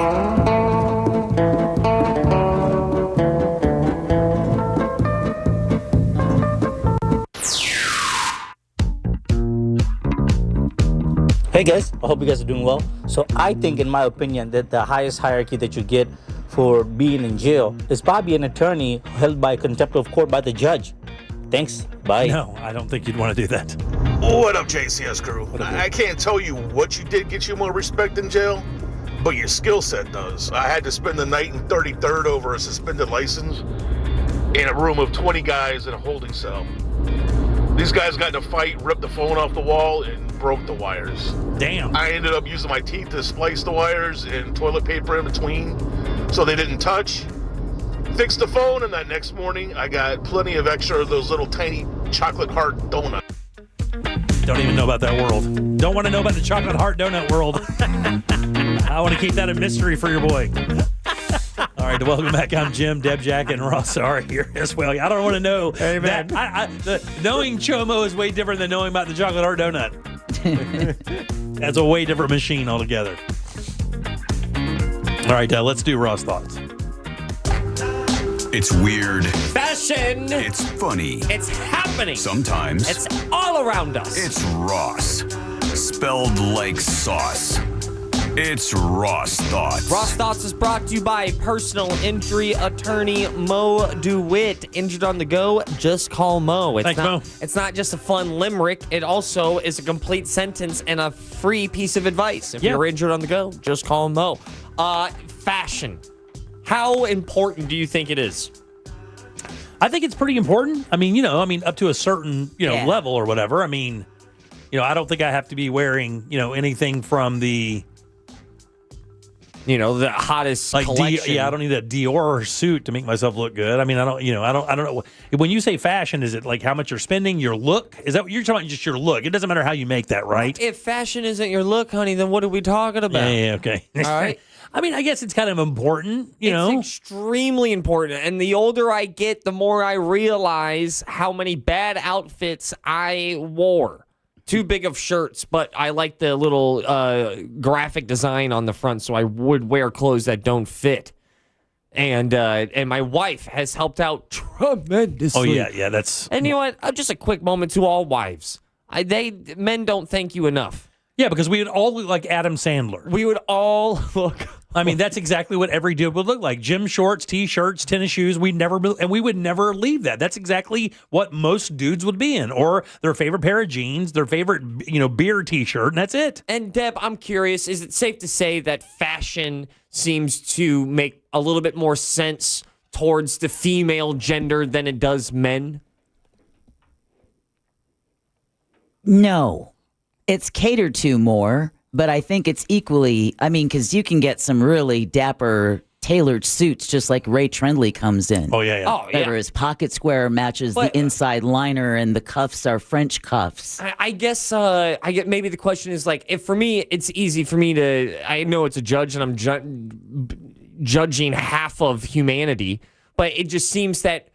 Hey guys, I hope you guys are doing well. So I think, in my opinion, that the highest hierarchy that you get for being in jail is probably an attorney held by contempt of court by the judge. Thanks. Bye. No, I don't think you'd want to do that. What up, JCS crew? I can't tell you what you did get you more respect in jail, but your skill set does. I had to spend the night in 33rd over a suspended license in a room of 20 guys in a holding cell. These guys got in a fight, ripped the phone off the wall, and broke the wires. Damn. I ended up using my teeth to splice the wires and toilet paper in between so they didn't touch. Fixed the phone, and that next morning, I got plenty of extra of those little tiny chocolate heart donuts. Don't even know about that world. Don't want to know about the chocolate heart donut world. I want to keep that a mystery for your boy. All right, welcome back. I'm Jim, Deb, Jack, and Ross are here as well. I don't want to know. Hey, man. Knowing Chomo is way different than knowing about the chocolate heart donut. That's a way different machine altogether. All right, let's do Ross thoughts. It's weird. Fashion. It's funny. It's happening. Sometimes. It's all around us. It's Ross. Spelled like sauce. It's Ross Thoughts. Ross Thoughts is brought to you by personal injury attorney Mo DeWitt. Injured on the go, just call Mo. Thanks, Mo. It's not just a fun limerick. It also is a complete sentence and a free piece of advice. If you're injured on the go, just call Mo. Fashion. How important do you think it is? I think it's pretty important. I mean, up to a certain, level or whatever. I mean, I don't think I have to be wearing, anything from the the hottest collection. I don't need a Dior suit to make myself look good. I mean, I don't know. When you say fashion, is it like how much you're spending, your look? Is that what you're talking about? Just your look? It doesn't matter how you make that, right? If fashion isn't your look, honey, then what are we talking about? Yeah, okay. All right. I mean, I guess it's kind of important, you know? It's extremely important. And the older I get, the more I realize how many bad outfits I wore. Too big of shirts, but I like the little graphic design on the front, so I would wear clothes that don't fit. And my wife has helped out tremendously. Oh, yeah, that's... And you know what? Just a quick moment to all wives. Men don't thank you enough. Yeah, because we would all look like Adam Sandler. We would all look... I mean, that's exactly what every dude would look like. Gym shorts, T-shirts, tennis shoes. We would never leave that. That's exactly what most dudes would be in, or their favorite pair of jeans, their favorite, beer T-shirt, and that's it. And Deb, I'm curious, is it safe to say that fashion seems to make a little bit more sense towards the female gender than it does men? No. It's catered to more. But I think it's equally, because you can get some really dapper tailored suits just like Ray Trendley comes in. Oh, yeah. Where his pocket square matches the inside liner and the cuffs are French cuffs. I guess maybe the question is like, if for me, it's easy for me I know it's a judge and I'm judging half of humanity, but it just seems that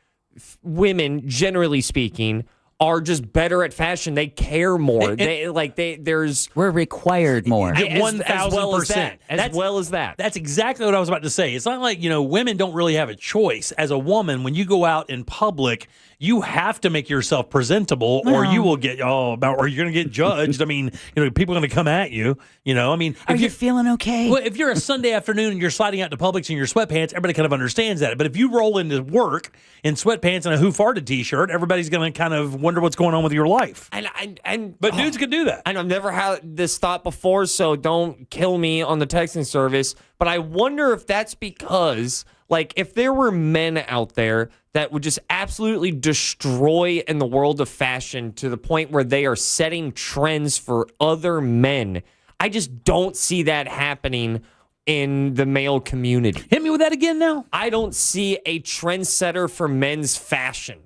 women, generally speaking, are just better at fashion. They care more. We're required more. 1,000%. As well as that. That's exactly what I was about to say. It's not like, women don't really have a choice. As a woman, when you go out in public, you have to make yourself presentable or you will get, or you're going to get judged. I mean, people are going to come at you, Are you feeling okay? Well, if you're a Sunday afternoon and you're sliding out to Publix in your sweatpants, everybody kind of understands that. But if you roll into work in sweatpants and a Who Farted t-shirt, everybody's going to kind of wonder what's going on with your life. But dudes can do that. And I've never had this thought before, so don't kill me on the texting service. But I wonder if that's because, if there were men out there that would just absolutely destroy in the world of fashion to the point where they are setting trends for other men, I just don't see that happening in the male community. Hit me with that again now. I don't see a trendsetter for men's fashion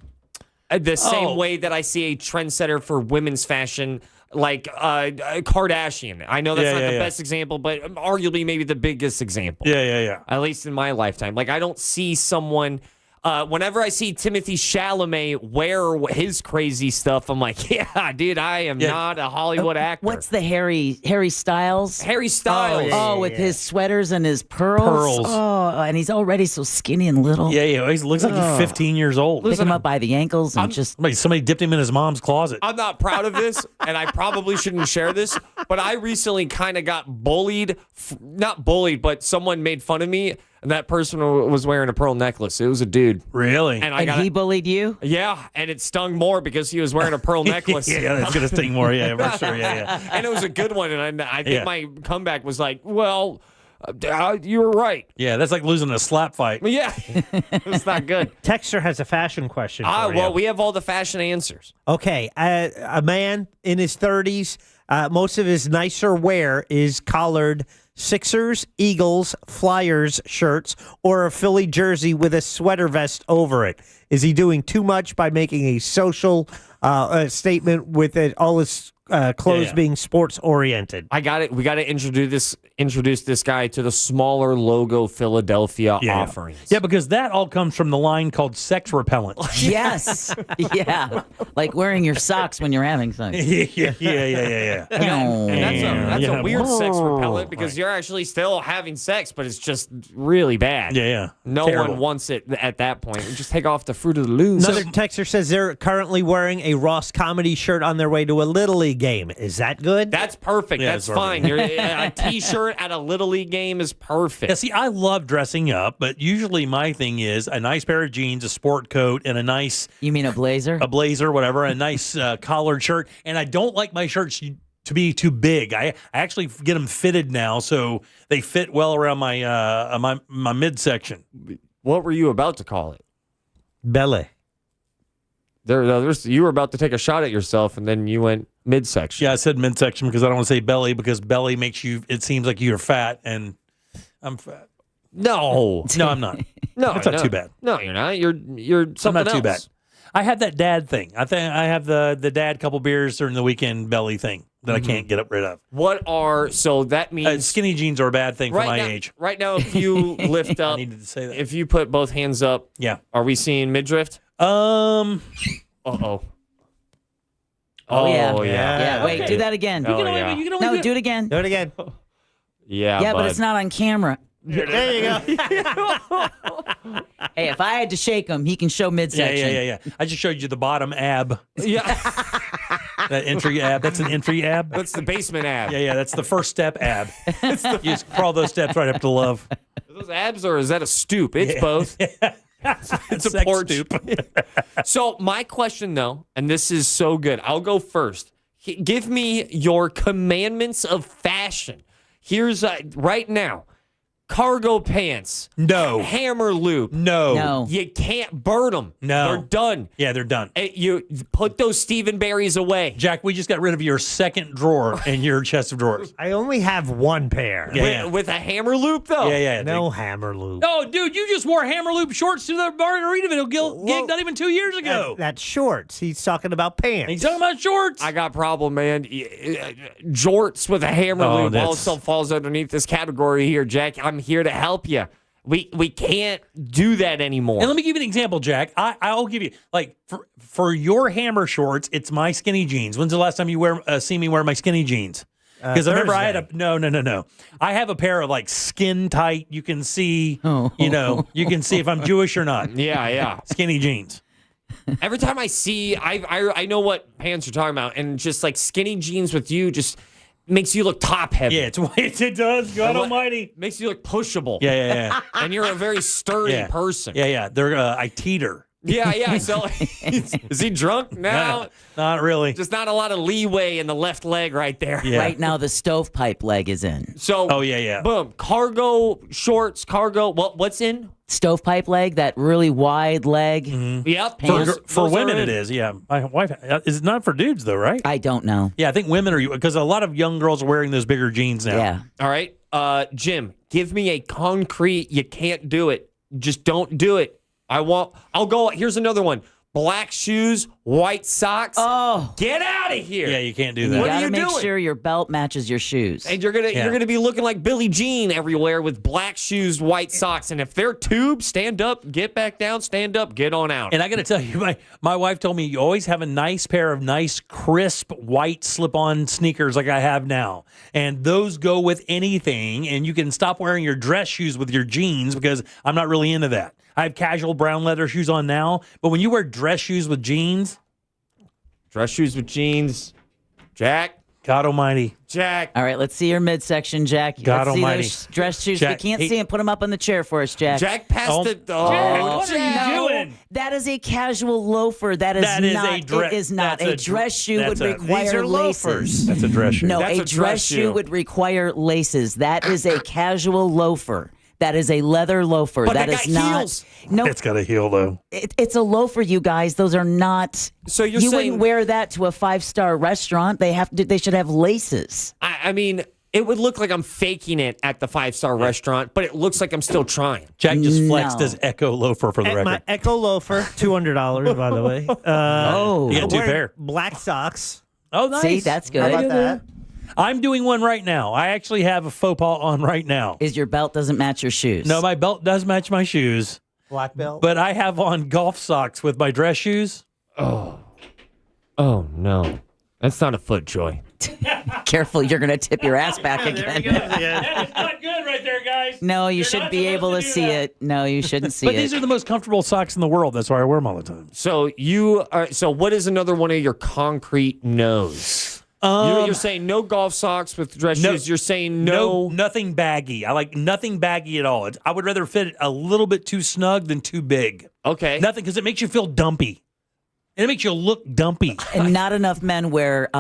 the same way that I see a trendsetter for women's fashion, like Kardashian. I know that's not the best example, but arguably maybe the biggest example. Yeah. At least in my lifetime. I don't see someone... whenever I see Timothy Chalamet wear his crazy stuff, I'm like, yeah, dude, I am not a Hollywood actor. What's the Harry Styles? Harry Styles. With his sweaters and his pearls. Oh, and he's already so skinny and little. Yeah. He looks like he's 15 years old. Pick him up by the ankles and somebody dipped him in his mom's closet. I'm not proud of this, and I probably shouldn't share this, but I recently kind of got bullied. Not bullied, but someone made fun of me. And that person was wearing a pearl necklace. It was a dude. Really? And he bullied you? Yeah, and it stung more because he was wearing a pearl necklace. Yeah, that's going to sting more. Yeah, for sure. Yeah. And it was a good one. And I think my comeback was like, well, you were right. Yeah, that's like losing a slap fight. Yeah, it's not good. Texter has a fashion question for you. Well, we have all the fashion answers. Okay, a man in his 30s, most of his nicer wear is collared Sixers, Eagles, Flyers shirts, or a Philly jersey with a sweater vest over it. Is he doing too much by making a social statement with all his clothes being sports oriented? I got it. We got to introduce this guy to the smaller logo Philadelphia offerings. Yeah, because that all comes from the line called sex repellent. Yes. Yeah. Like wearing your socks when you're having sex. Yeah. And that's a weird sex repellent because you're actually still having sex, but it's just really bad. Yeah. No Terrible. one wants it at that point. Just take off the fruit of the loom. Another texter says they're currently wearing a Ross Comedy shirt on their way to a Little League game. Is that good? That's perfect. Yeah, that's fine. A T-shirt at a Little League game is perfect. Yeah, see, I love dressing up, but usually my thing is a nice pair of jeans, a sport coat, and a nice... You mean a blazer? A blazer, whatever, a nice collared shirt. And I don't like my shirts to be too big. I actually get them fitted now, so they fit well around my my midsection. What were you about to call it? Belly. You were about to take a shot at yourself, and then you went midsection. Yeah, I said midsection because I don't want to say belly because belly makes you. It seems like you're fat, and I'm fat. No, I'm not. No, it's not too bad. No, you're not. You're something I'm not too bad. else. I have that dad thing. I think I have the dad couple beers during the weekend belly thing. that I can't get rid of. So that means skinny jeans are a bad thing for my age. Right now, if you lift up, I needed to say that. If you put both hands up, are we seeing midriff? Oh yeah. yeah. Wait, do that again. Oh, yeah. No, do it again. Do it again. Yeah, but it's not on camera. There you go. Hey, if I had to shake him, he can show midsection. Yeah. I just showed you the bottom ab. Yeah. That entry ab. That's an entry ab. That's the basement ab. Yeah. That's the first step ab. You just crawl those steps right up to love. Are those abs or is that a stoop? It's both. It's a porch. Stoop. So my question, though, and this is so good. I'll go first. Give me your commandments of fashion. Here's right now. Cargo pants. No. Hammer loop. No. You can't burn them. No. They're done. Yeah, they're done. You put those Stephen Berries away. Jack, we just got rid of your second drawer in your chest of drawers. I only have one pair. With a hammer loop, though? Yeah. No hammer loop. Oh, dude, you just wore hammer loop shorts to the Margaritaville gig not even 2 years ago. That's shorts. He's talking about pants. He's talking about shorts. I got a problem, man. Jorts with a hammer loop also falls underneath this category here, Jack. I'm here to help you. We can't do that anymore. And let me give you an example, Jack. I'll give you, like, for your hammer shorts, it's my skinny jeans. When's the last time you see me wear my skinny jeans? Because I remember I had no. I have a pair of like skin tight. You can see, you can see if I'm Jewish or not. Yeah. Skinny jeans. Every time I see, I know what pants you're talking about, and just like skinny jeans with you just makes you look top heavy. Yeah, it does. God Almighty, makes you look pushable. Yeah. And you're a very sturdy person. Yeah. I teeter. Yeah. So is he drunk now? No, not really. Just not a lot of leeway in the left leg right there. Yeah. Right now, the stovepipe leg is in. So, yeah. Boom. Cargo shorts, what's in? Stovepipe leg, that really wide leg. Mm-hmm. Yep. For women, it is. Yeah. My wife, is it not for dudes, though, right? I don't know. Yeah, I think women are, because a lot of young girls are wearing those bigger jeans now. Yeah. All right. Jim, give me a concrete, you can't do it. Just don't do it. I'll go. Here's another one. Black shoes, white socks. Oh, get out of here! Yeah, you can't do that. You What gotta are you make doing? sure your belt matches your shoes. And you're gonna be looking like Billie Jean everywhere with black shoes, white socks. And if they're tubes, stand up, get back down, stand up, get on out. And I got to tell you, my wife told me you always have a nice pair of nice, crisp, white slip-on sneakers like I have now. And those go with anything. And you can stop wearing your dress shoes with your jeans because I'm not really into that. I have casual brown leather shoes on now. But when you wear dress shoes with jeans. Dress shoes with jeans. Jack. God almighty. Jack. All right, let's see your midsection, Jack. God let's almighty. see those dress shoes. Jack, we can't see them. Put them up on the chair for us, Jack. Jack passed it. Oh, Jack, what Jack. are you doing? That is a casual loafer. That is not. It is not. A dress shoe would require these are laces. loafers. That's a dress shoe. No, That's a dress shoe would require laces. That is a casual loafer. That is a leather loafer. But that they is got not. heels. No, It's got a heel, though. it's a loafer, you guys. Those are not. So you're you saying wouldn't wear that to a 5-star restaurant. They should have laces. I mean, it would look like I'm faking it at the 5-star restaurant, but it looks like I'm still trying. Jack just flexed No. his Echo loafer for the record. My Echo loafer, $200, by the way. You got two wearing pair. Black socks. Oh, nice. See, that's good. How about that? I'm doing one right now. I actually have a faux pas on right now. Is your belt doesn't match your shoes? No, my belt does match my shoes, Black belt. but I have on golf socks with my dress shoes. Oh no. That's not a foot, Joy. Careful, you're going to tip your ass back again. That is not good right there, guys. No, you should be able to see it. No, you shouldn't see But it. these are the most comfortable socks in the world. That's why I wear them all the time. So so what is another one of your concrete no's? You're saying no golf socks with dress shoes. You're saying no. Nothing baggy. I like nothing baggy at all. I would rather fit it a little bit too snug than too big. Okay. Nothing, because it makes you feel dumpy. And it makes you look dumpy. And not enough men wear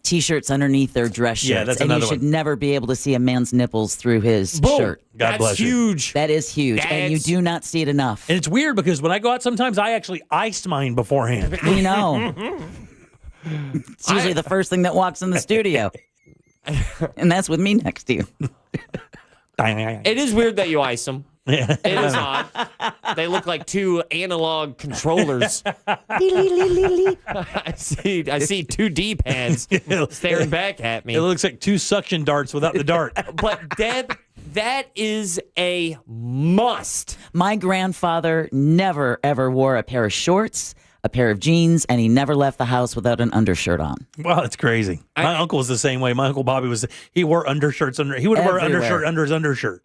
T-shirts underneath their dress shirts. Yeah, that's and another you should one. never be able to see a man's nipples through his Boom. shirt. God bless you. Huge. That is huge, and you do not see it enough. And it's weird because when I go out, sometimes I actually iced mine beforehand. We know. It's usually the first thing that walks in the studio. And that's with me next to you. It is weird that you ice them. Yeah. It is odd. They look like two analog controllers. I see two D-pads staring back at me. It looks like two suction darts without the dart. But Deb, that is a must. My grandfather never, ever wore a pair of shorts, a pair of jeans, and he never left the house without an undershirt on. Wow, that's crazy. My uncle was the same way. My Uncle Bobby he wore undershirts under. He would wear an undershirt under his undershirt.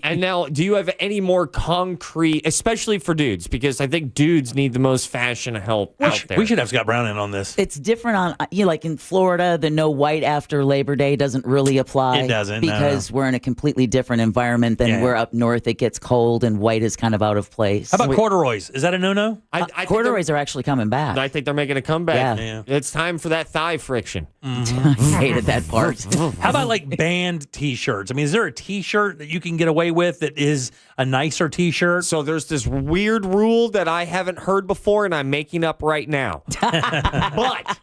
And now, do you have any more concrete, especially for dudes? Because I think dudes need the most fashion help out there. We should have Scott Brown in on this. It's different on, like in Florida, the no white after Labor Day doesn't really apply. It doesn't, because we're in a completely different environment than we're up north. It gets cold and white is kind of out of place. How about corduroys? Is that a no-no? Corduroys are actually coming back. I think they're making a comeback. Yeah. It's time for that thigh friction. I hated that part. How about like band T-shirts? I mean, is there a T-shirt that you can get away with that is a nicer T-shirt? So there's this weird rule that I haven't heard before, and I'm making up right now. But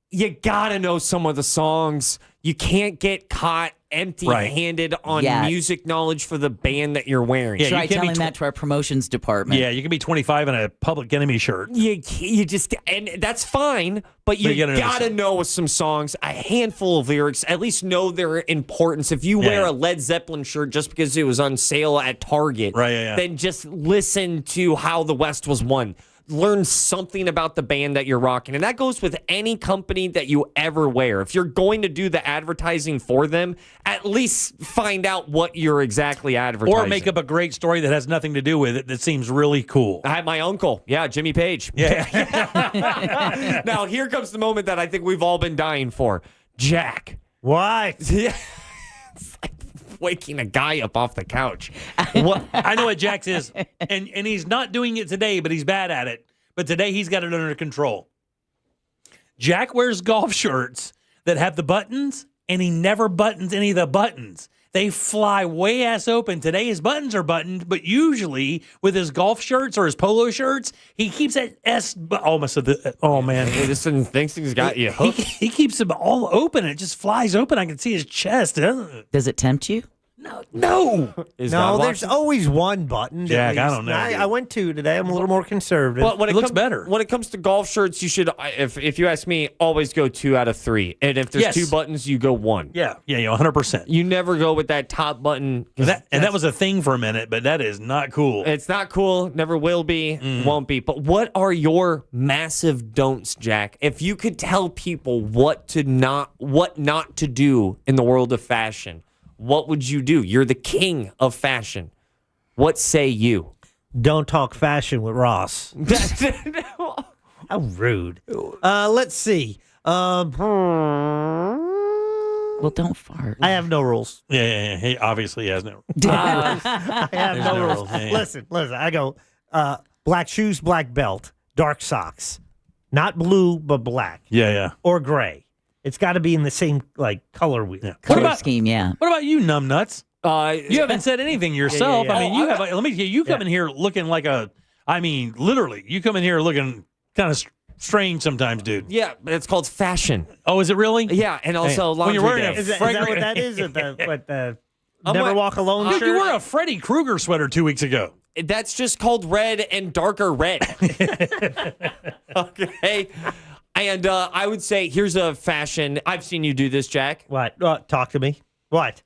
you gotta know some of the songs. You can't get caught empty-handed on music knowledge for the band that you're wearing. Yeah, try telling that to our promotions department. Yeah, you can be 25 in a Public Enemy shirt. You just, and that's fine, but you gotta know some songs, a handful of lyrics, at least know their importance. If you wear a Led Zeppelin shirt just because it was on sale at Target, then just listen to how the West was won. Learn something about the band that you're rocking. And that goes with any company that you ever wear. If you're going to do the advertising for them, at least find out what you're exactly advertising. Or make up a great story that has nothing to do with it that seems really cool. I had my uncle. Yeah, Jimmy Page. Yeah. Now, here comes the moment that I think we've all been dying for. Jack. What? Yeah. It's like waking a guy up off the couch. I know what Jack's is, and he's not doing it today, but he's bad at it. But today he's got it under control. Jack wears golf shirts that have the buttons, and he never buttons any of the buttons. They fly way ass open. Today his buttons are buttoned, but usually with his golf shirts or his polo shirts, he keeps that almost. Oh man, he just thinks he's got you hooked. He keeps them all open. It just flies open. I can see his chest. Does it tempt you? No. There's always one button. Jack, I don't know. I went to today. I'm a little more conservative. But when it looks better. When it comes to golf shirts, you should, if you ask me, always go 2 out of 3. And if there's 2 buttons, you go 1. Yeah, 100%. You never go with that top button. That was a thing for a minute, but that is not cool. It's not cool. Never will be. Won't be. But what are your massive don'ts, Jack? If you could tell people what not to do in the world of fashion, what would you do? You're the king of fashion. What say you? Don't talk fashion with Ross. How rude. Let's see. Well, don't fart. I have no rules. Yeah. He obviously has no rules. I have no rules. Yeah. Listen. I go black shoes, black belt, dark socks. Not blue, but black. Yeah. Or gray. It's got to be in the same color wheel. Yeah. Color scheme, yeah. What about you, numbnuts? You haven't said anything yourself. Yeah. I mean, you have. Let me tell you, you come in here looking like literally, you come in here looking kind of strange sometimes, dude. Yeah, it's called fashion. Oh, is it really? Yeah, and also laundry when you're wearing day. Is that what that is? The Never Walk Alone Dude, shirt? you wore a Freddy Krueger sweater 2 weeks ago. That's just called red and darker red. Okay. And I would say, here's a fashion. I've seen you do this, Jack. What? Talk to me. What?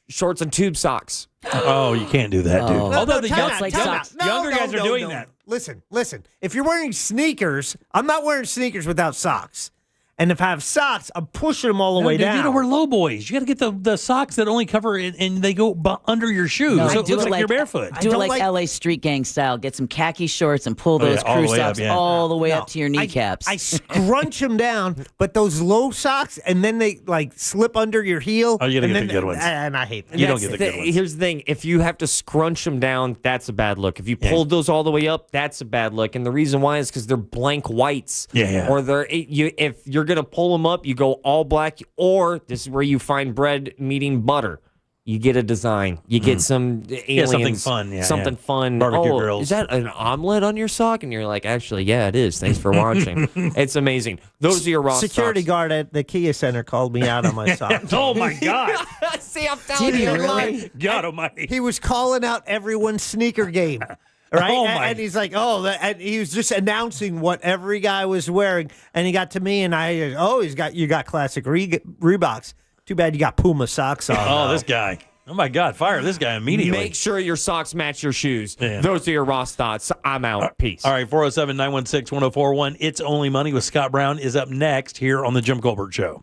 Shorts and tube socks. Oh, you can't do that, dude. Although the younger guys are doing no. that. Listen. If you're wearing sneakers, I'm not wearing sneakers without socks. And if I have socks, I'm pushing them all the way down. You we're low boys. You got to get the socks that only cover it, and they go under your shoes. No, so it looks like you're barefoot. Do it like LA street gang style. Get some khaki shorts and pull those crew socks all the way up to your kneecaps. I scrunch them down, but those low socks, and then they slip under your heel. Oh, you got to get the good ones. And I hate that. You don't get the good ones. Here's the thing. If you have to scrunch them down, that's a bad look. If you pulled those all the way up, that's a bad look. And the reason why is because they're blank whites. Yeah. Or if you're going to pull them up, you go all black, or this is where you find bread meeting butter. You get a design. You get some aliens. Something fun. Something fun. Barbecue grills. Is that an omelet on your sock? And you're like, actually, yeah, it is. Thanks for watching. It's amazing. Those are your Ross Security socks. guard at the Kia Center called me out on my socks. Oh, my God. See, I'm telling you. God almighty. He was calling out everyone's sneaker game. right? Oh, And he's like, and he was just announcing what every guy was wearing. And he got to me, and you got classic Reeboks. Too bad you got Puma socks on. Oh, this guy. Oh, my God. Fire this guy immediately. Make sure your socks match your shoes. Man. Those are your Ross thoughts. I'm out. Peace. All right, 407-916-1041. It's Only Money with Scott Brown is up next here on The Jim Colbert Show.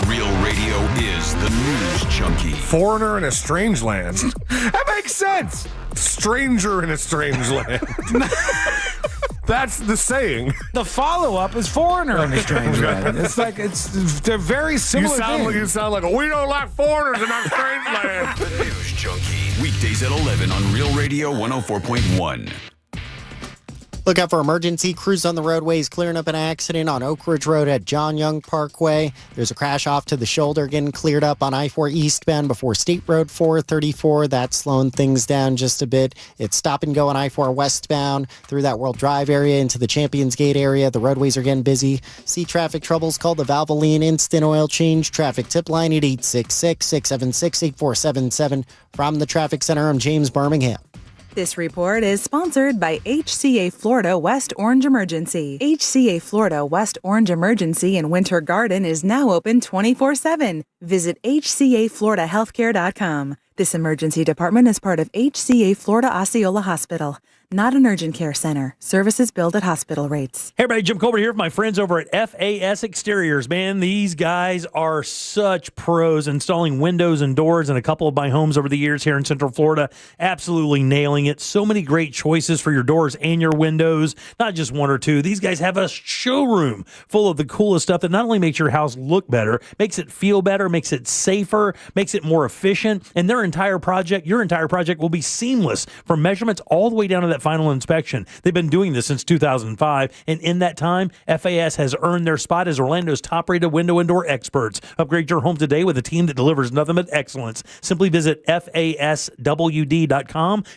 Real radio is the news junkie. Foreigner in a strange land. That makes sense. Stranger in a strange land. That's the saying. The follow-up is foreigner in a strange land. It's like they're very similar. You sound like we don't like foreigners in our strange land. The news junkie. Weekdays at 11 on Real Radio 104.1. Look out for emergency crews on the roadways clearing up an accident on Oak Ridge Road at John Young Parkway. There's a crash off to the shoulder getting cleared up on I-4 eastbound before State Road 434. That's slowing things down just a bit. It's stop and go on I-4 westbound through that World Drive area into the Champions Gate area. The roadways are getting busy. See traffic troubles, call the Valvoline Instant Oil Change Traffic Tip Line at 866-676-8477. From the Traffic Center, I'm James Birmingham. This report is sponsored by HCA Florida West Orange Emergency. HCA Florida West Orange Emergency in Winter Garden is now open 24/7. Visit hcafloridahealthcare.com. This emergency department is part of HCA Florida Osceola Hospital, not an urgent care center. Services billed at hospital rates. Hey, everybody, Jim Colbert here with my friends over at FAS Exteriors. Man, these guys are such pros installing windows and doors in a couple of my homes over the years here in Central Florida. Absolutely nailing it. So many great choices for your doors and your windows, not just one or two. These guys have a showroom full of the coolest stuff that not only makes your house look better, makes it feel better, makes it safer, makes it more efficient, and your entire project will be seamless from measurements all the way down to that final inspection. They've been doing this since 2005, and in that time, FAS has earned their spot as Orlando's top-rated window and door experts. Upgrade your home today with a team that delivers nothing but excellence. Simply visit faswd.com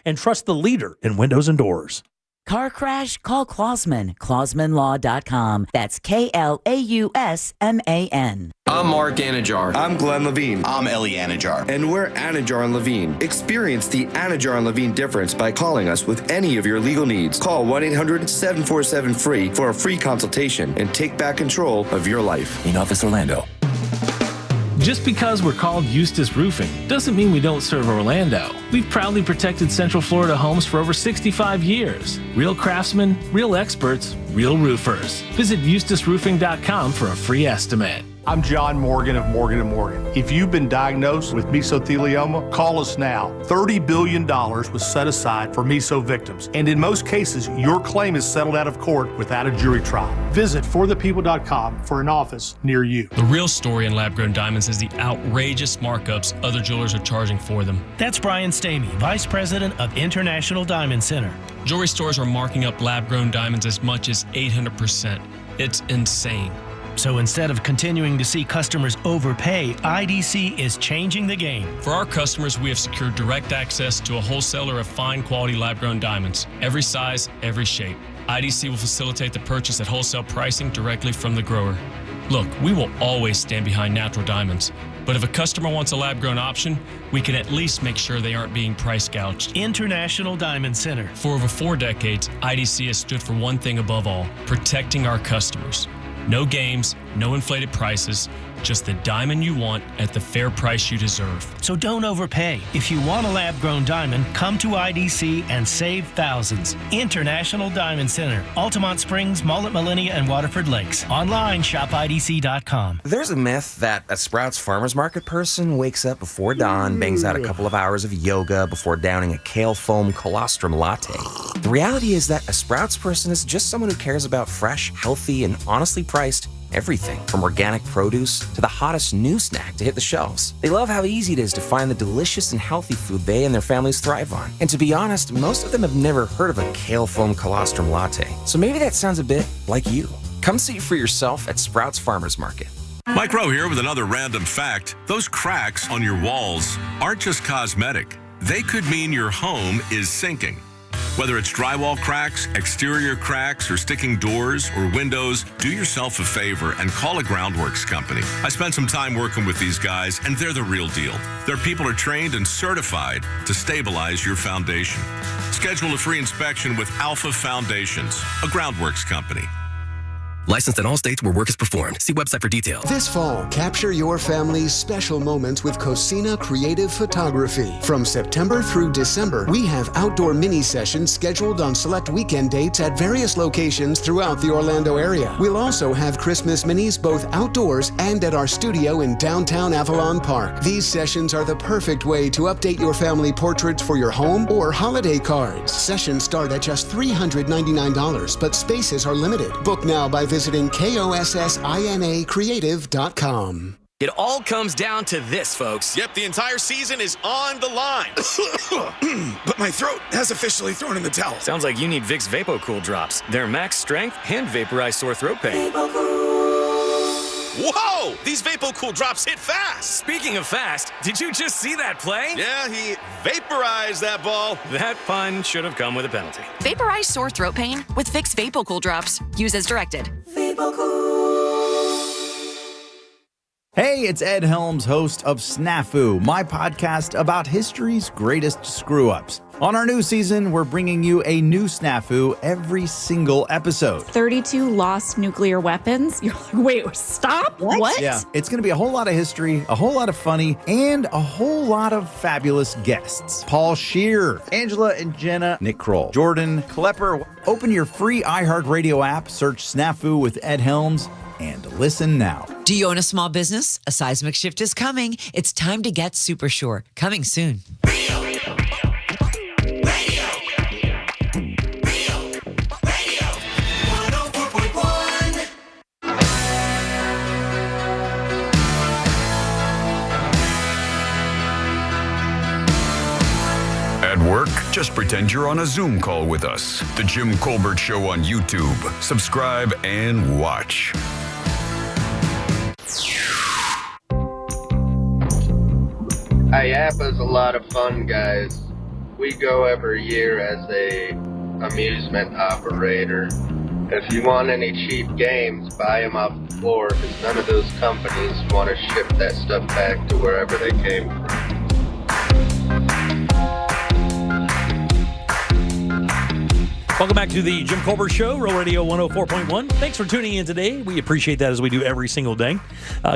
and trust the leader in windows and doors. Car crash? Call Klausman. KlausmanLaw.com. That's KLAUSMAN. I'm Mark Anajar. I'm Glenn Levine. I'm Ellie Anajar. And we're Anajar and Levine. Experience the Anajar and Levine difference by calling us with any of your legal needs. Call 1-800-747-FREE for a free consultation and take back control of your life. In Office Orlando. Just because we're called Eustace Roofing doesn't mean we don't serve Orlando. We've proudly protected Central Florida homes for over 65 years. Real craftsmen, real experts, real roofers. Visit eustaceroofing.com for a free estimate. I'm John Morgan of Morgan & Morgan. If you've been diagnosed with mesothelioma, call us now. $30 billion was set aside for meso victims, and in most cases, your claim is settled out of court without a jury trial. Visit forthepeople.com for an office near you. The real story in lab-grown diamonds is the outrageous markups other jewelers are charging for them. That's Brian Stamey, Vice President of International Diamond Center. Jewelry stores are marking up lab-grown diamonds as much as 800%. It's insane. So instead of continuing to see customers overpay, IDC is changing the game. For our customers, we have secured direct access to a wholesaler of fine quality lab-grown diamonds. Every size, every shape. IDC will facilitate the purchase at wholesale pricing directly from the grower. Look, we will always stand behind natural diamonds. But if a customer wants a lab-grown option, we can at least make sure they aren't being price gouged. International Diamond Center. For over 4 decades, IDC has stood for one thing above all, protecting our customers. No games, no inflated prices, just the diamond you want at the fair price you deserve. So don't overpay. If you want a lab-grown diamond, come to IDC and save thousands. International Diamond Center, Altamont Springs, Mullet, Millenia, and Waterford Lakes. Online, shopidc.com. There's a myth that a Sprouts Farmers Market person wakes up before dawn, bangs out a couple of hours of yoga before downing a kale foam colostrum latte. The reality is that a Sprouts person is just someone who cares about fresh, healthy, and honestly priced everything from organic produce to the hottest new snack to hit the shelves. They love how easy it is to find the delicious and healthy food they and their families thrive on. And to be honest, most of them have never heard of a kale foam colostrum latte. So maybe that sounds a bit like you. Come see for yourself at Sprouts Farmers Market. Mike Rowe here with another random fact. Those cracks on your walls aren't just cosmetic. They could mean your home is sinking. Whether it's drywall cracks, exterior cracks, or sticking doors or windows, do yourself a favor and call a Groundworks company. I spent some time working with these guys, and they're the real deal. Their people are trained and certified to stabilize your foundation. Schedule a free inspection with Alpha Foundations, a groundworks company. Licensed in all states where work is performed. See website for details. This fall, capture your family's special moments with Cosina Creative Photography. From September through December, we have outdoor mini sessions scheduled on select weekend dates at various locations throughout the Orlando area. We'll also have Christmas minis both outdoors and at our studio in downtown Avalon Park. These sessions are the perfect way to update your family portraits for your home or holiday cards. Sessions start at just $399, but spaces are limited. Book now by visiting KOSSINAcreative.com. It all comes down to this, folks. Yep, the entire season is on the line. But my throat has officially thrown in the towel. Sounds like you need Vicks VapoCool drops. They're max strength and vaporize sore throat pain. Whoa! These VapoCool drops hit fast. Speaking of fast, did you just see that play? Yeah, he vaporized that ball. That pun should have come with a penalty. Vaporize sore throat pain with Vicks VapoCool drops. Use as directed. Hey, it's Ed Helms, host of Snafu, my podcast about history's greatest screw-ups. On our new season, we're bringing you a new snafu every single episode. 32 lost nuclear weapons? You're like, wait, stop? What? Yeah, it's going to be a whole lot of history, a whole lot of funny, and a whole lot of fabulous guests. Paul Scheer, Angela and Jenna, Nick Kroll, Jordan Klepper. Open your free iHeartRadio app, search Snafu with Ed Helms, and listen now. Do you own a small business? A seismic shift is coming. It's time to get super sure. Coming soon. At work, just pretend you're on a Zoom call with us. The Jim Colbert Show on YouTube. Subscribe and watch. IAPA's a lot of fun, guys. We go every year as a amusement operator. If you want any cheap games, buy them off the floor, because none of those companies want to ship that stuff back to wherever they came from. Welcome back to the Jim Colbert Show, Real Radio 104.1. Thanks for tuning in today. We appreciate that as we do every single day.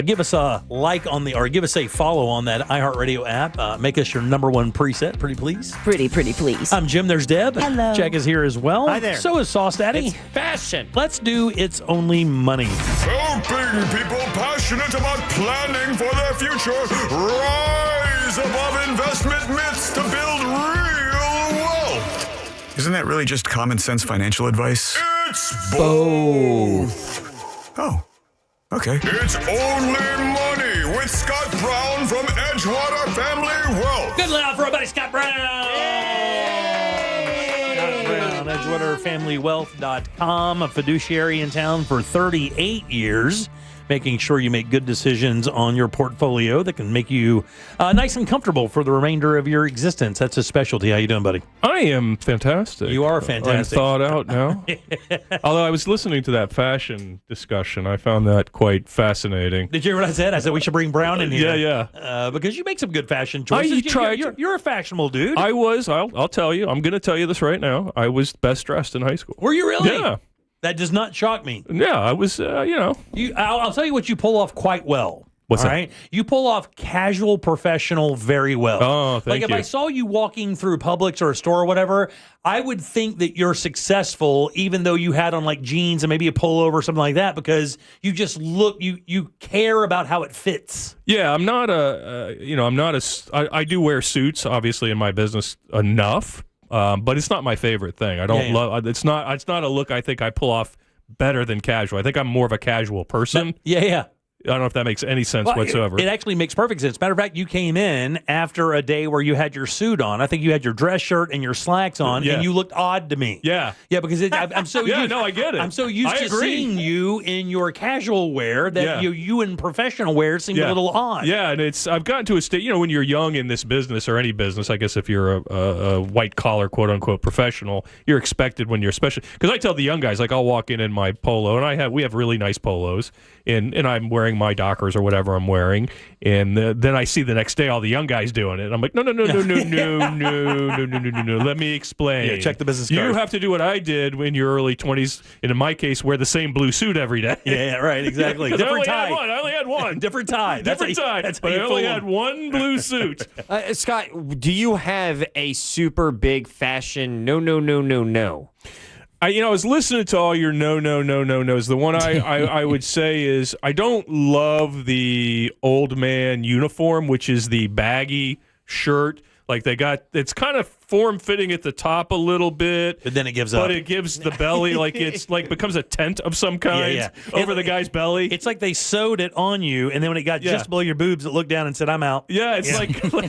Give us a like or give us a follow on that iHeartRadio app. Make us your number one preset, pretty please. Pretty please. I'm Jim. There's Deb. Hello. Jack is here as well. Hi there. So is Sauce Daddy. It's fashion. Let's do It's Only Money. Helping people passionate about planning for their future rise above investment myths to build real wealth. Isn't that really just common sense financial advice? It's both. Oh, okay. It's Only Money with Scott Brown from Edgewater Family Wealth. Good loud for everybody, Scott Brown. Scott Brown, EdgewaterFamilyWealth.com, a fiduciary in town for 38 years. Making sure you make good decisions on your portfolio that can make you nice and comfortable for the remainder of your existence. That's his specialty. How you doing, buddy? I am fantastic. You are fantastic. I'm thought out now. Although I was listening to that fashion discussion, I found that quite fascinating. Did you hear what I said? I said we should bring Brown in here. Yeah. Because you make some good fashion choices. You're a fashionable dude. I was. I'll tell you. I'm going to tell you this right now. I was best dressed in high school. Were you really? Yeah. That does not shock me. Yeah, I was, I'll tell you what you pull off quite well. What's that? Right? You pull off casual professional very well. Oh, thank you. Like if I saw you walking through Publix or a store or whatever, I would think that you're successful even though you had on like jeans and maybe a pullover or something like that because you just look, you care about how it fits. Yeah, I'm not I do wear suits, obviously, in my business enough. But it's not my favorite thing. I don't love. It's not a look I think I pull off better than casual. I think I'm more of a casual person. Yeah. I don't know if that makes any sense whatsoever. It actually makes perfect sense. Matter of fact, you came in after a day where you had your suit on. I think you had your dress shirt and your slacks on, and you looked odd to me. Yeah. Yeah, because I'm so yeah, used, no, I get it. I'm so used to seeing you in your casual wear that you in professional wear seem a little odd. Yeah, and I've gotten to a state, when you're young in this business or any business, I guess if you're a white collar, quote unquote, professional, you're expected when you're because I tell the young guys, like I'll walk in my polo, and we have really nice polos, and I'm wearing wearing my Dockers or whatever I'm wearing, and then I see the next day all the young guys doing it. I'm like, no. Let me explain. Yeah, check the business card. You have to do what I did in your early 20s, and in my case, wear the same blue suit every day. Yeah, right, exactly. Different tie. I only had one. Different tie. Different tie. But I only had one blue suit. Scott, do you have a super big fashion no? I was listening to all your no's. The one I would say is I don't love the old man uniform, which is the baggy shirt. Like it's kind of form-fitting at the top a little bit. But then it gives up. But it gives the belly, like it's like becomes a tent of some kind over the guy's belly. It's like they sewed it on you, and then when it got just below your boobs, it looked down and said, I'm out. Yeah, it's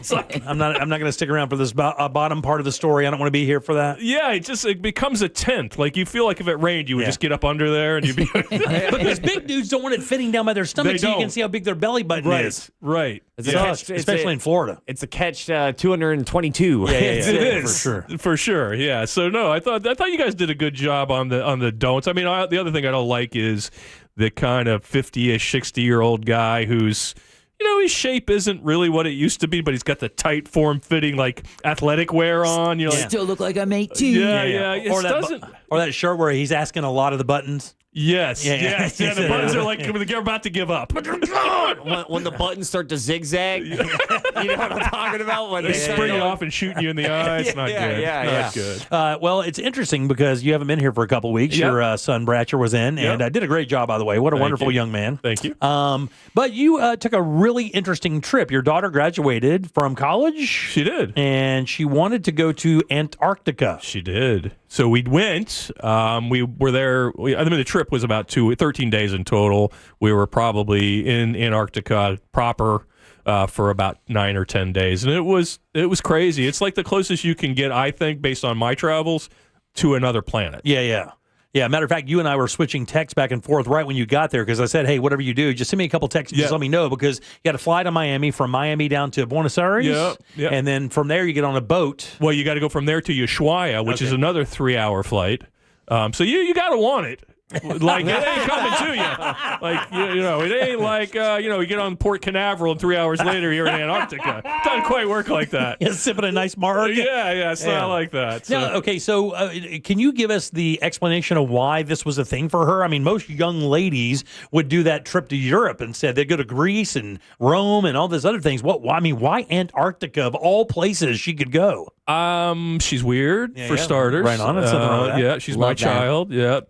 like I'm not going to stick around for this bottom part of the story. I don't want to be here for that. Yeah, it becomes a tent. Like you feel like if it rained, you would just get up under there and you'd be. But these big dudes don't want it fitting down by their stomach, so you can see how big their belly button is. Right. Especially in Florida. It's a catch 222. It is for sure. Yeah. So no, I thought you guys did a good job on the don'ts. I mean, the other thing I don't like is the kind of 50-ish, 60-year-old guy who's, his shape isn't really what it used to be, but he's got the tight, form-fitting, like athletic wear on. Still look like I'm 18. Yeah. Or that shirt where he's asking a lot of the buttons. Yes. The buttons are like they're about to give up. When the buttons start to zigzag, you know what I'm talking about? When they spring it off and shooting you in the eye. It's not good. Not good. Well, it's interesting because you haven't been here for a couple weeks. Yep. Your son Bratcher was in and did a great job, by the way. What a wonderful young man. Thank you. But you took a really interesting trip. Your daughter graduated from college. She did. And she wanted to go to Antarctica. She did. So we went. We were there. The trip was about 13 days in total. We were probably in Antarctica proper for about 9 or 10 days, and it was crazy. It's like the closest you can get, I think, based on my travels, to another planet. Yeah. Matter of fact, you and I were switching texts back and forth right when you got there because I said, hey, whatever you do, just send me a couple texts and just let me know because you got to fly to Miami, from Miami down to Buenos Aires, and then from there you get on a boat. Well, you got to go from there to Ushuaia, which is another 3-hour flight. So you got to want it. Like, it ain't coming to you. Like, it ain't like, you get on Port Canaveral and 3 hours later you're in Antarctica. It doesn't quite work like that. Sipping a nice marg. Yeah, it's not like that. So. Now, okay, so can you give us the explanation of why this was a thing for her? I mean, most young ladies would do that trip to Europe instead. They'd go to Greece and Rome and all these other things. Why Antarctica of all places she could go? She's weird for starters. Right on. That's nothing wrong with that. Yeah, she's my child. Yeah.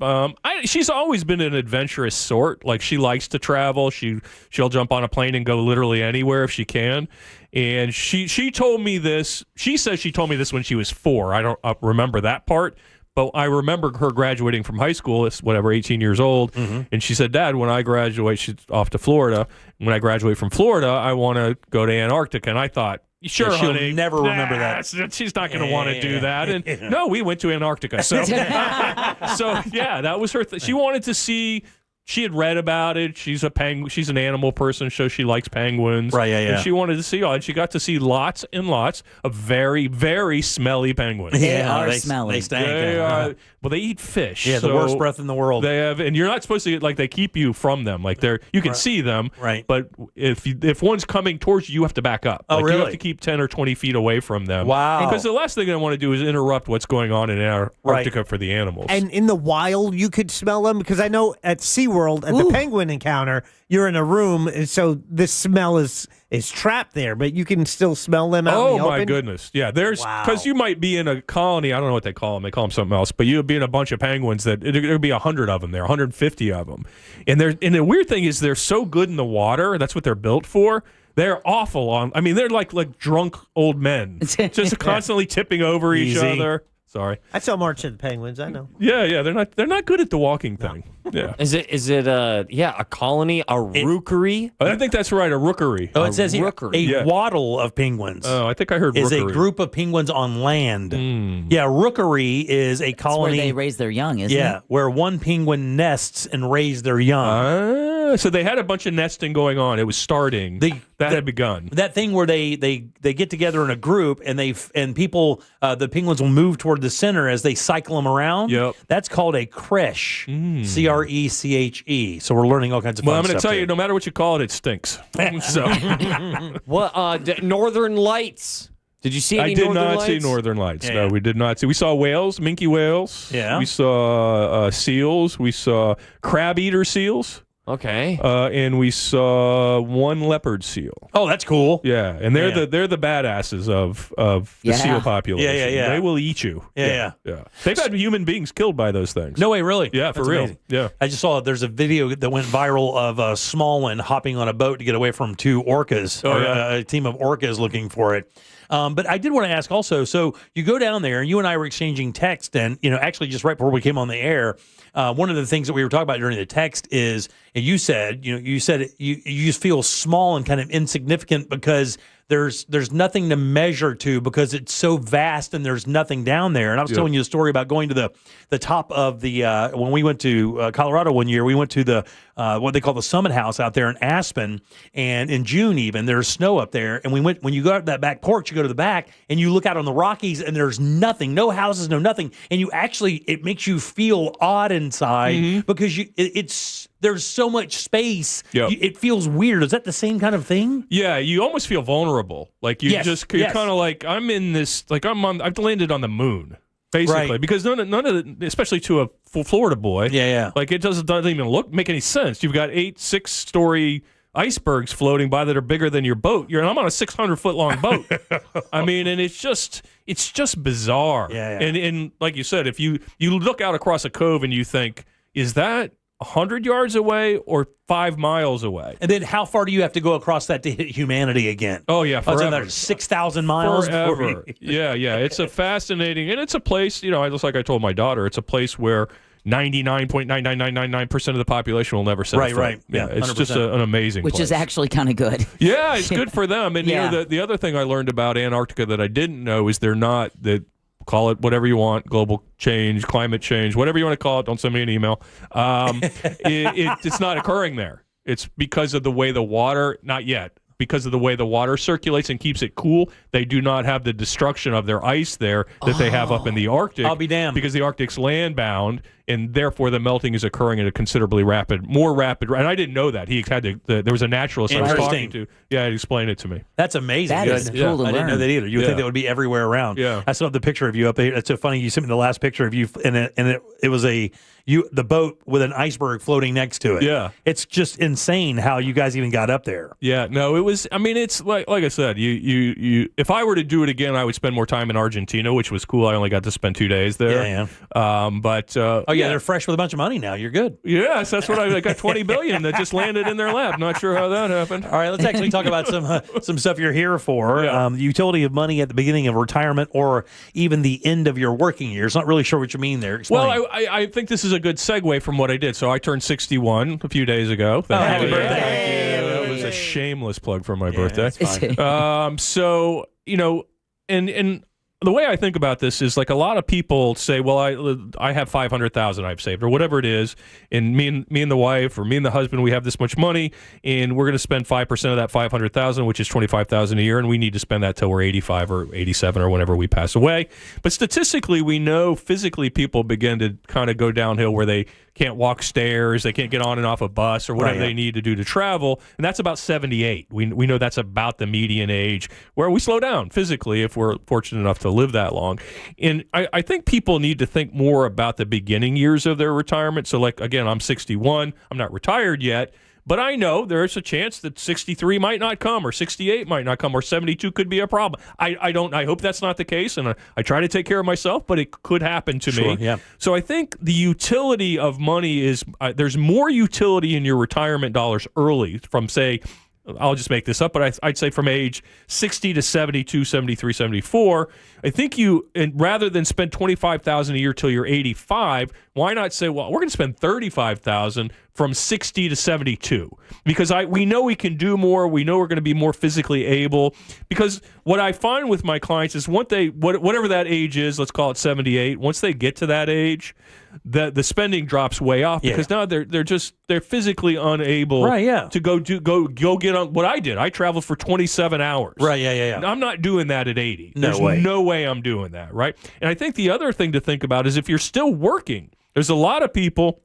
She's always been an adventurous sort. Like, she likes to travel. She'll jump on a plane and go literally anywhere if she can. And she told me this. She says she told me this when she was 4. I don't remember that part. But I remember her graduating from high school, 18 years old, and she said, Dad, when I graduate, she's off to Florida. When I graduate from Florida, I want to go to Antarctica. And I thought, sure, she'll honey. never remember that. She's not going to want to do that. And no, we went to Antarctica. So, that was her. She wanted to see. She had read about it. She's an animal person, so she likes penguins. Right, And she wanted to see all. And she got to see lots and lots of very, very smelly penguins. They are smelly. They stank. Well, they eat fish. Yeah, the worst breath in the world. They have, and you're not supposed to they keep you from them. Like you can see them. Right. But if one's coming towards you, you have to back up. Oh, really? You have to keep 10 or 20 feet away from them. Wow. Because the last thing I want to do is interrupt what's going on in Antarctica for the animals. And in the wild, you could smell them because I know at SeaWorld, at the penguin encounter, you're in a room, and so this smell is trapped there, but you can still smell them out in the open. Oh, my goodness. Yeah, because you might be in a colony. I don't know what they call them. They call them something else. But you would be in a bunch of penguins that there'd be 100 of them there, 150 of them. And the weird thing is they're so good in the water. That's what they're built for. They're awful they're like drunk old men, just constantly tipping over each other. Sorry. I saw March of the Penguins. I know. Yeah. They're not good at the walking thing. Yeah. Is it a colony, a rookery? I think that's right, a rookery. Oh, it says here, a waddle of penguins. Oh, I think I heard is rookery. a group of penguins on land. Yeah, rookery is a colony. That's where they raise their young, isn't it? Yeah, where one penguin nests and raises their young. So they had a bunch of nesting going on. It was starting. That had begun. That thing where they get together in a group and people the penguins will move toward the center as they cycle them around. Yep. That's called a creche. CRECHE. So we're learning all kinds of fun Well, I'm stuff. going to tell you, no matter what you call it, it stinks. So, Northern Lights. Did you see any Northern Lights? I did not see Northern Lights. Yeah. No, we did not see. We saw whales, minke whales. Yeah. We saw seals. We saw crab-eater seals. Okay. And we saw one leopard seal. Oh, that's cool. Yeah, and they're the badasses of the seal population. Yeah. They will eat you. Yeah. They've had human beings killed by those things. No way, really? Yeah, for That's real. amazing. Yeah. I just saw there's a video that went viral of a small one hopping on a boat to get away from two orcas, a team of orcas looking for it. But I did want to ask also, so you go down there and you and I were exchanging text and, actually just right before we came on the air, one of the things that we were talking about during the text is, and you said you just feel small and kind of insignificant because there's nothing to measure to because it's so vast and there's nothing down there. And I was telling you a story about going to the top of the when we went to Colorado one year, we went to the what they call the Summit House out there in Aspen, and in June even there's snow up there. And we went when you go out that back porch, you go to the back and you look out on the Rockies and there's nothing, no houses, no nothing, and it makes you feel odd inside because there's so much space. Yep. It feels weird. Is that the same kind of thing? Yeah, you almost feel vulnerable. Like you're kind of like, I'm in this, like I've landed on the moon, basically, Right. because none of the, especially to a Florida boy, like it doesn't even make any sense. You've got 8 6-story icebergs floating by that are bigger than your boat. I'm on a 600-foot long boat. I mean, and it's just bizarre. Yeah. And like you said, if you look out across a cove and you think, is that 100 yards away or 5 miles away? And then how far do you have to go across that to hit humanity again? Oh, yeah, forever. It's another 6,000 miles? Forever. Yeah. It's a fascinating, and it's a place, just like I told my daughter, it's a place where 99.99999% of the population will never set foot. Right. Yeah, it's 100%. just an amazing Which place. is actually kind of good. Yeah, it's good for them. And the other thing I learned about Antarctica that I didn't know is they're not call it whatever you want, global change, climate change, whatever you want to call it. Don't send me an email. It's not occurring there. It's because of the way the water, not yet, because of the way the water circulates and keeps it cool. They do not have the destruction of their ice there that they have up in the Arctic. I'll be damned. Because the Arctic's land-bound, and therefore the melting is occurring at a considerably more rapid. And I didn't know that. He had to. There was a naturalist I was talking to. Yeah, he explained it to me. That's amazing. That is cool to learn. I didn't know that either. You would think that would be everywhere around. Yeah. I saw the picture of you up there. It's so funny. You sent me the last picture of you, and it was the boat with an iceberg floating next to it. Yeah. It's just insane how you guys even got up there. Yeah, no, it was. I mean, it's like I said. You. If I were to do it again, I would spend more time in Argentina, which was cool. I only got to spend 2 days there. Yeah. They're fresh with a bunch of money now. You're good. Yes, that's what I got. $20 billion that just landed in their lap. Not sure how that happened. All right, let's actually talk about some stuff you're here for. Yeah. The utility of money at the beginning of retirement or even the end of your working years. Not really sure what you mean there. Explain. Well, I think this is a good segue from what I did. So I turned 61 a few days ago. Happy birthday! Thank you. That was a shameless plug for my birthday. That's fine. So and the way I think about this is like a lot of people say, well, I have $500,000 I've saved or whatever it is, and me and the wife or me and the husband, we have this much money, and we're going to spend 5% of that $500,000, which is $25,000 a year, and we need to spend that till we're 85 or 87 or whenever we pass away. But statistically, we know physically people begin to kind of go downhill where they can't walk stairs, they can't get on and off a bus or whatever they need to do to travel, and that's about 78. We know that's about the median age where we slow down physically if we're fortunate enough to live that long. And I think people need to think more about the beginning years of their retirement. So, like, again, I'm 61. I'm not retired yet, but I know there's a chance that 63 might not come or 68 might not come or 72 could be a problem. I hope that's not the case, and I try to take care of myself, but it could happen to me. Yeah. So I think the utility of money is there's more utility in your retirement dollars early from, say, I'll just make this up, but I'd say from age 60 to 72, 73, 74, I think rather than spend $25,000 a year till you're 85, why not say, well, we're going to spend $35,000 from 60 to 72 because we know we can do more. We know we're going to be more physically able. Because what I find with my clients is whatever that age is, let's call it 78. Once they get to that age, the spending drops way off because now they're physically unable to go get on what I did. I traveled for 27 hours. Right. Yeah. I'm not doing that at 80. There's way. no way I'm doing that. Right. And I think the other thing to think about is if you're still working, there's a lot of people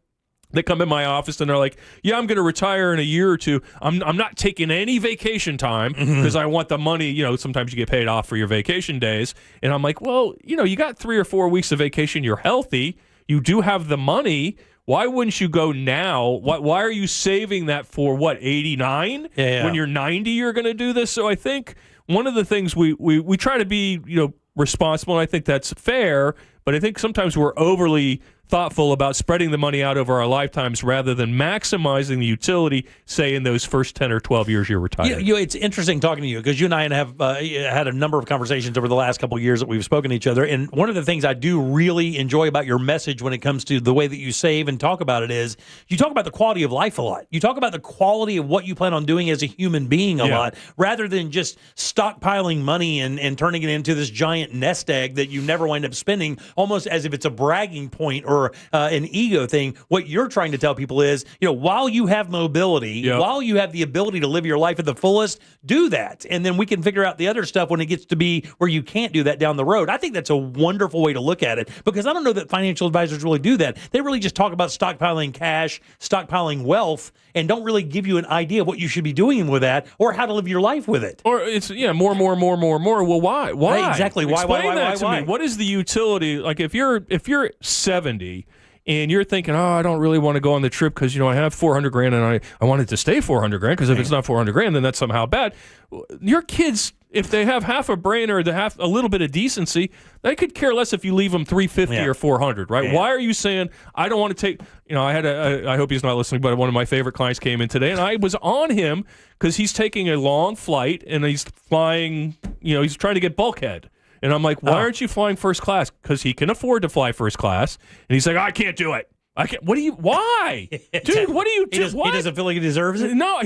that come in my office and they're like, yeah, I'm going to retire in a year or two. I'm not taking any vacation time because I want the money. You know, sometimes you get paid off for your vacation days. And I'm like, well, you got 3 or 4 weeks of vacation. You're healthy. You do have the money. Why wouldn't you go now? Why are you saving that for 89? Yeah. When you're 90, you're going to do this. So I think one of the things we try to be, responsible, and I think that's fair, but I think sometimes we're overly thoughtful about spreading the money out over our lifetimes rather than maximizing the utility, say, in those first 10 or 12 years you're retired. It's interesting talking to you because you and I have had a number of conversations over the last couple of years that we've spoken to each other. And one of the things I do really enjoy about your message when it comes to the way that you save and talk about it is you talk about the quality of life a lot. You talk about the quality of what you plan on doing as a human being a lot rather than just stockpiling money and turning it into this giant nest egg that you never wind up spending, almost as if it's a bragging point or an ego thing. What you're trying to tell people is, while you have mobility, while you have the ability to live your life at the fullest, do that. And then we can figure out the other stuff when it gets to be where you can't do that down the road. I think that's a wonderful way to look at it because I don't know that financial advisors really do that. They really just talk about stockpiling cash, stockpiling wealth, and don't really give you an idea of what you should be doing with that or how to live your life with it. Or it's, more. Well, why? Why? Right, exactly. Explain that to me. What is the utility? Like if you're 70 and you're thinking, I don't really want to go on the trip because, I have $400,000 and I want it to stay $400,000 because if it's not $400,000, then that's somehow bad. Your kids, if they have half a brain or they have a little bit of decency, they could care less if you leave them $350 or $400, right? Yeah. Why are you saying, I don't want to take, I hope he's not listening, but one of my favorite clients came in today and I was on him because he's taking a long flight and he's flying, he's trying to get bulkhead. And I'm like, why aren't you flying first class? Because he can afford to fly first class. And he's like, I can't do it. I can't. Why? Dude, what do you do? He doesn't feel like he deserves it? No,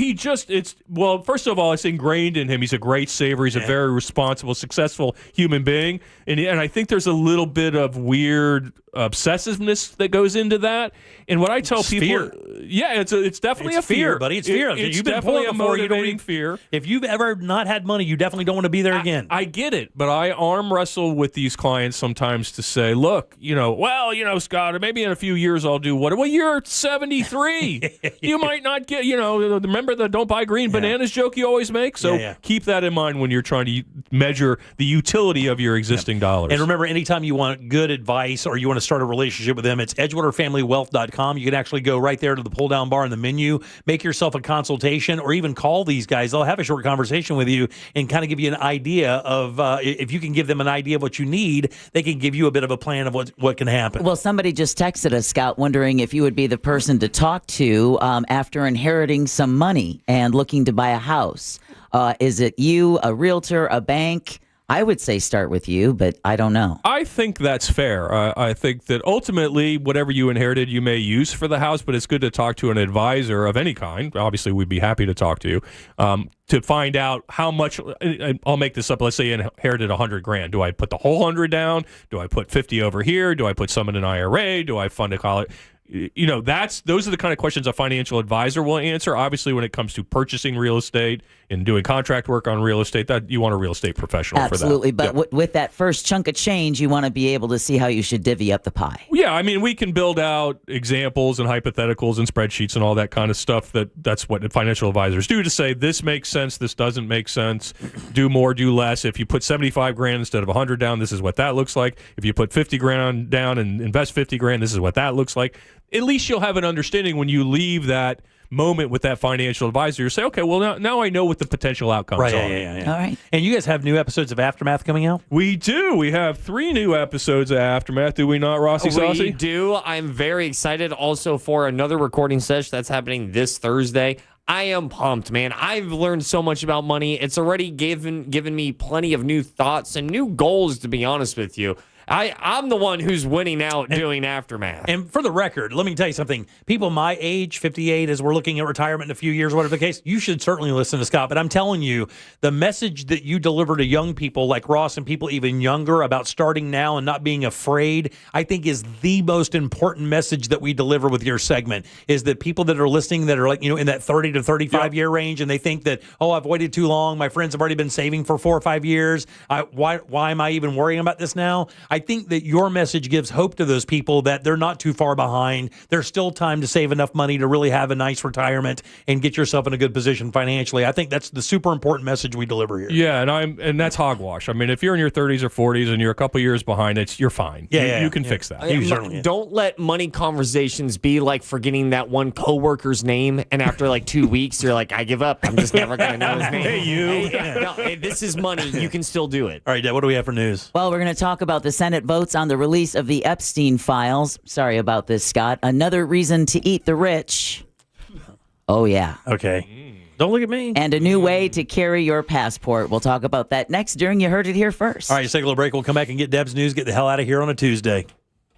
first of all, it's ingrained in him. He's a great saver. He's a very responsible, successful human being. And I think there's a little bit of weird obsessiveness that goes into that. And what I tell people, fear. It's definitely a fear, buddy. It's fear. It's You've been definitely poor a before. motivating fear. If you've ever not had money, you definitely don't want to be there again. I get it, but I arm wrestle with these clients sometimes to say, look, Scott, maybe in a few years I'll do what? Well, you're 73. You might not get, remember the don't buy green bananas joke you always make? So keep that in mind when you're trying to measure the utility of your existing dollars. And remember, anytime you want good advice or you want to start a relationship with them, it's EdgewaterFamilyWealth.com. You can actually go right there to the pull-down bar in the menu, make yourself a consultation, or even call these guys. They'll have a short conversation with you and kind of give you an idea of, if you can give them an idea of what you need, they can give you a bit of a plan of what can happen. Well, somebody just texted us, Scott, wondering if you would be the person to talk to after inheriting some money and looking to buy a house. Is it you, a realtor, a bank? I would say start with you, but I don't know. I think that's fair. I think that ultimately, whatever you inherited, you may use for the house, but it's good to talk to an advisor of any kind. Obviously, we'd be happy to talk to you to find out how much. I'll make this up. Let's say you inherited $100,000. Do I put the whole 100 down? Do I put 50 over here? Do I put some in an IRA? Do I fund a college? Those are the kind of questions a financial advisor will answer. Obviously, when it comes to purchasing real estate and doing contract work on real estate, that you want a real estate professional Absolutely, for that. But with that first chunk of change, you want to be able to see how you should divvy up the pie. Yeah, I mean, we can build out examples and hypotheticals and spreadsheets and all that kind of stuff. That's what financial advisors do to say this makes sense, this doesn't make sense, do more, do less. If you put $75,000 instead of $100,000 down, this is what that looks like. If you put $50,000 down and invest $50,000, this is what that looks like. At least you'll have an understanding when you leave that moment with that financial advisor. You say, okay, well, now I know what the potential outcomes are. Yeah. All right. And you guys have new episodes of Aftermath coming out? We do. We have 3 new episodes of Aftermath. Do we not, Rossi Saucy? We do. I'm very excited also for another recording session that's happening this Thursday. I am pumped, man. I've learned so much about money. It's already given me plenty of new thoughts and new goals, to be honest with you. I'm the one who's winning out doing Aftermath. And for the record, let me tell you something. People my age, 58, as we're looking at retirement in a few years, whatever the case, you should certainly listen to Scott. But I'm telling you, the message that you deliver to young people like Ross and people even younger about starting now and not being afraid, I think is the most important message that we deliver with your segment, is that people that are listening that are like, in that 30 to 35 year range, and they think that, I've waited too long. My friends have already been saving for 4 or 5 years. Why am I even worrying about this now? I think that your message gives hope to those people that they're not too far behind. There's still time to save enough money to really have a nice retirement and get yourself in a good position financially. I think that's the super important message we deliver here. Yeah, and that's hogwash. I mean, if you're in your 30s or 40s and you're a couple years behind, you're fine. You can fix that. You certainly don't let money conversations be like forgetting that one coworker's name, and after like 2 weeks, you're like, I give up. I'm just never going to know his name. Hey, you. Hey, this is money. You can still do it. All right, Dad, what do we have for news? Well, we're going to talk about the Senate votes on the release of the Epstein files. Sorry about this, Scott. Another reason to eat the rich. Oh, yeah. Okay. Don't look at me. And a new way to carry your passport. We'll talk about that next during You Heard It Here First. All right, let's take a little break. We'll come back and get Deb's news. Get the hell out of here on a Tuesday.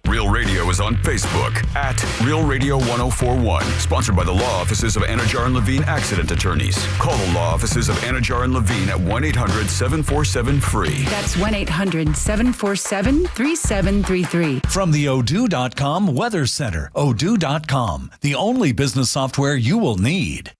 Real Radio is on Facebook at Real Radio 1041. Sponsored by the law offices of Anajar and Levine Accident Attorneys. Call the law offices of Anajar and Levine at 1-800-747-FREE. That's 1-800-747-3733. From the Odoo.com Weather Center. Odoo.com, the only business software you will need.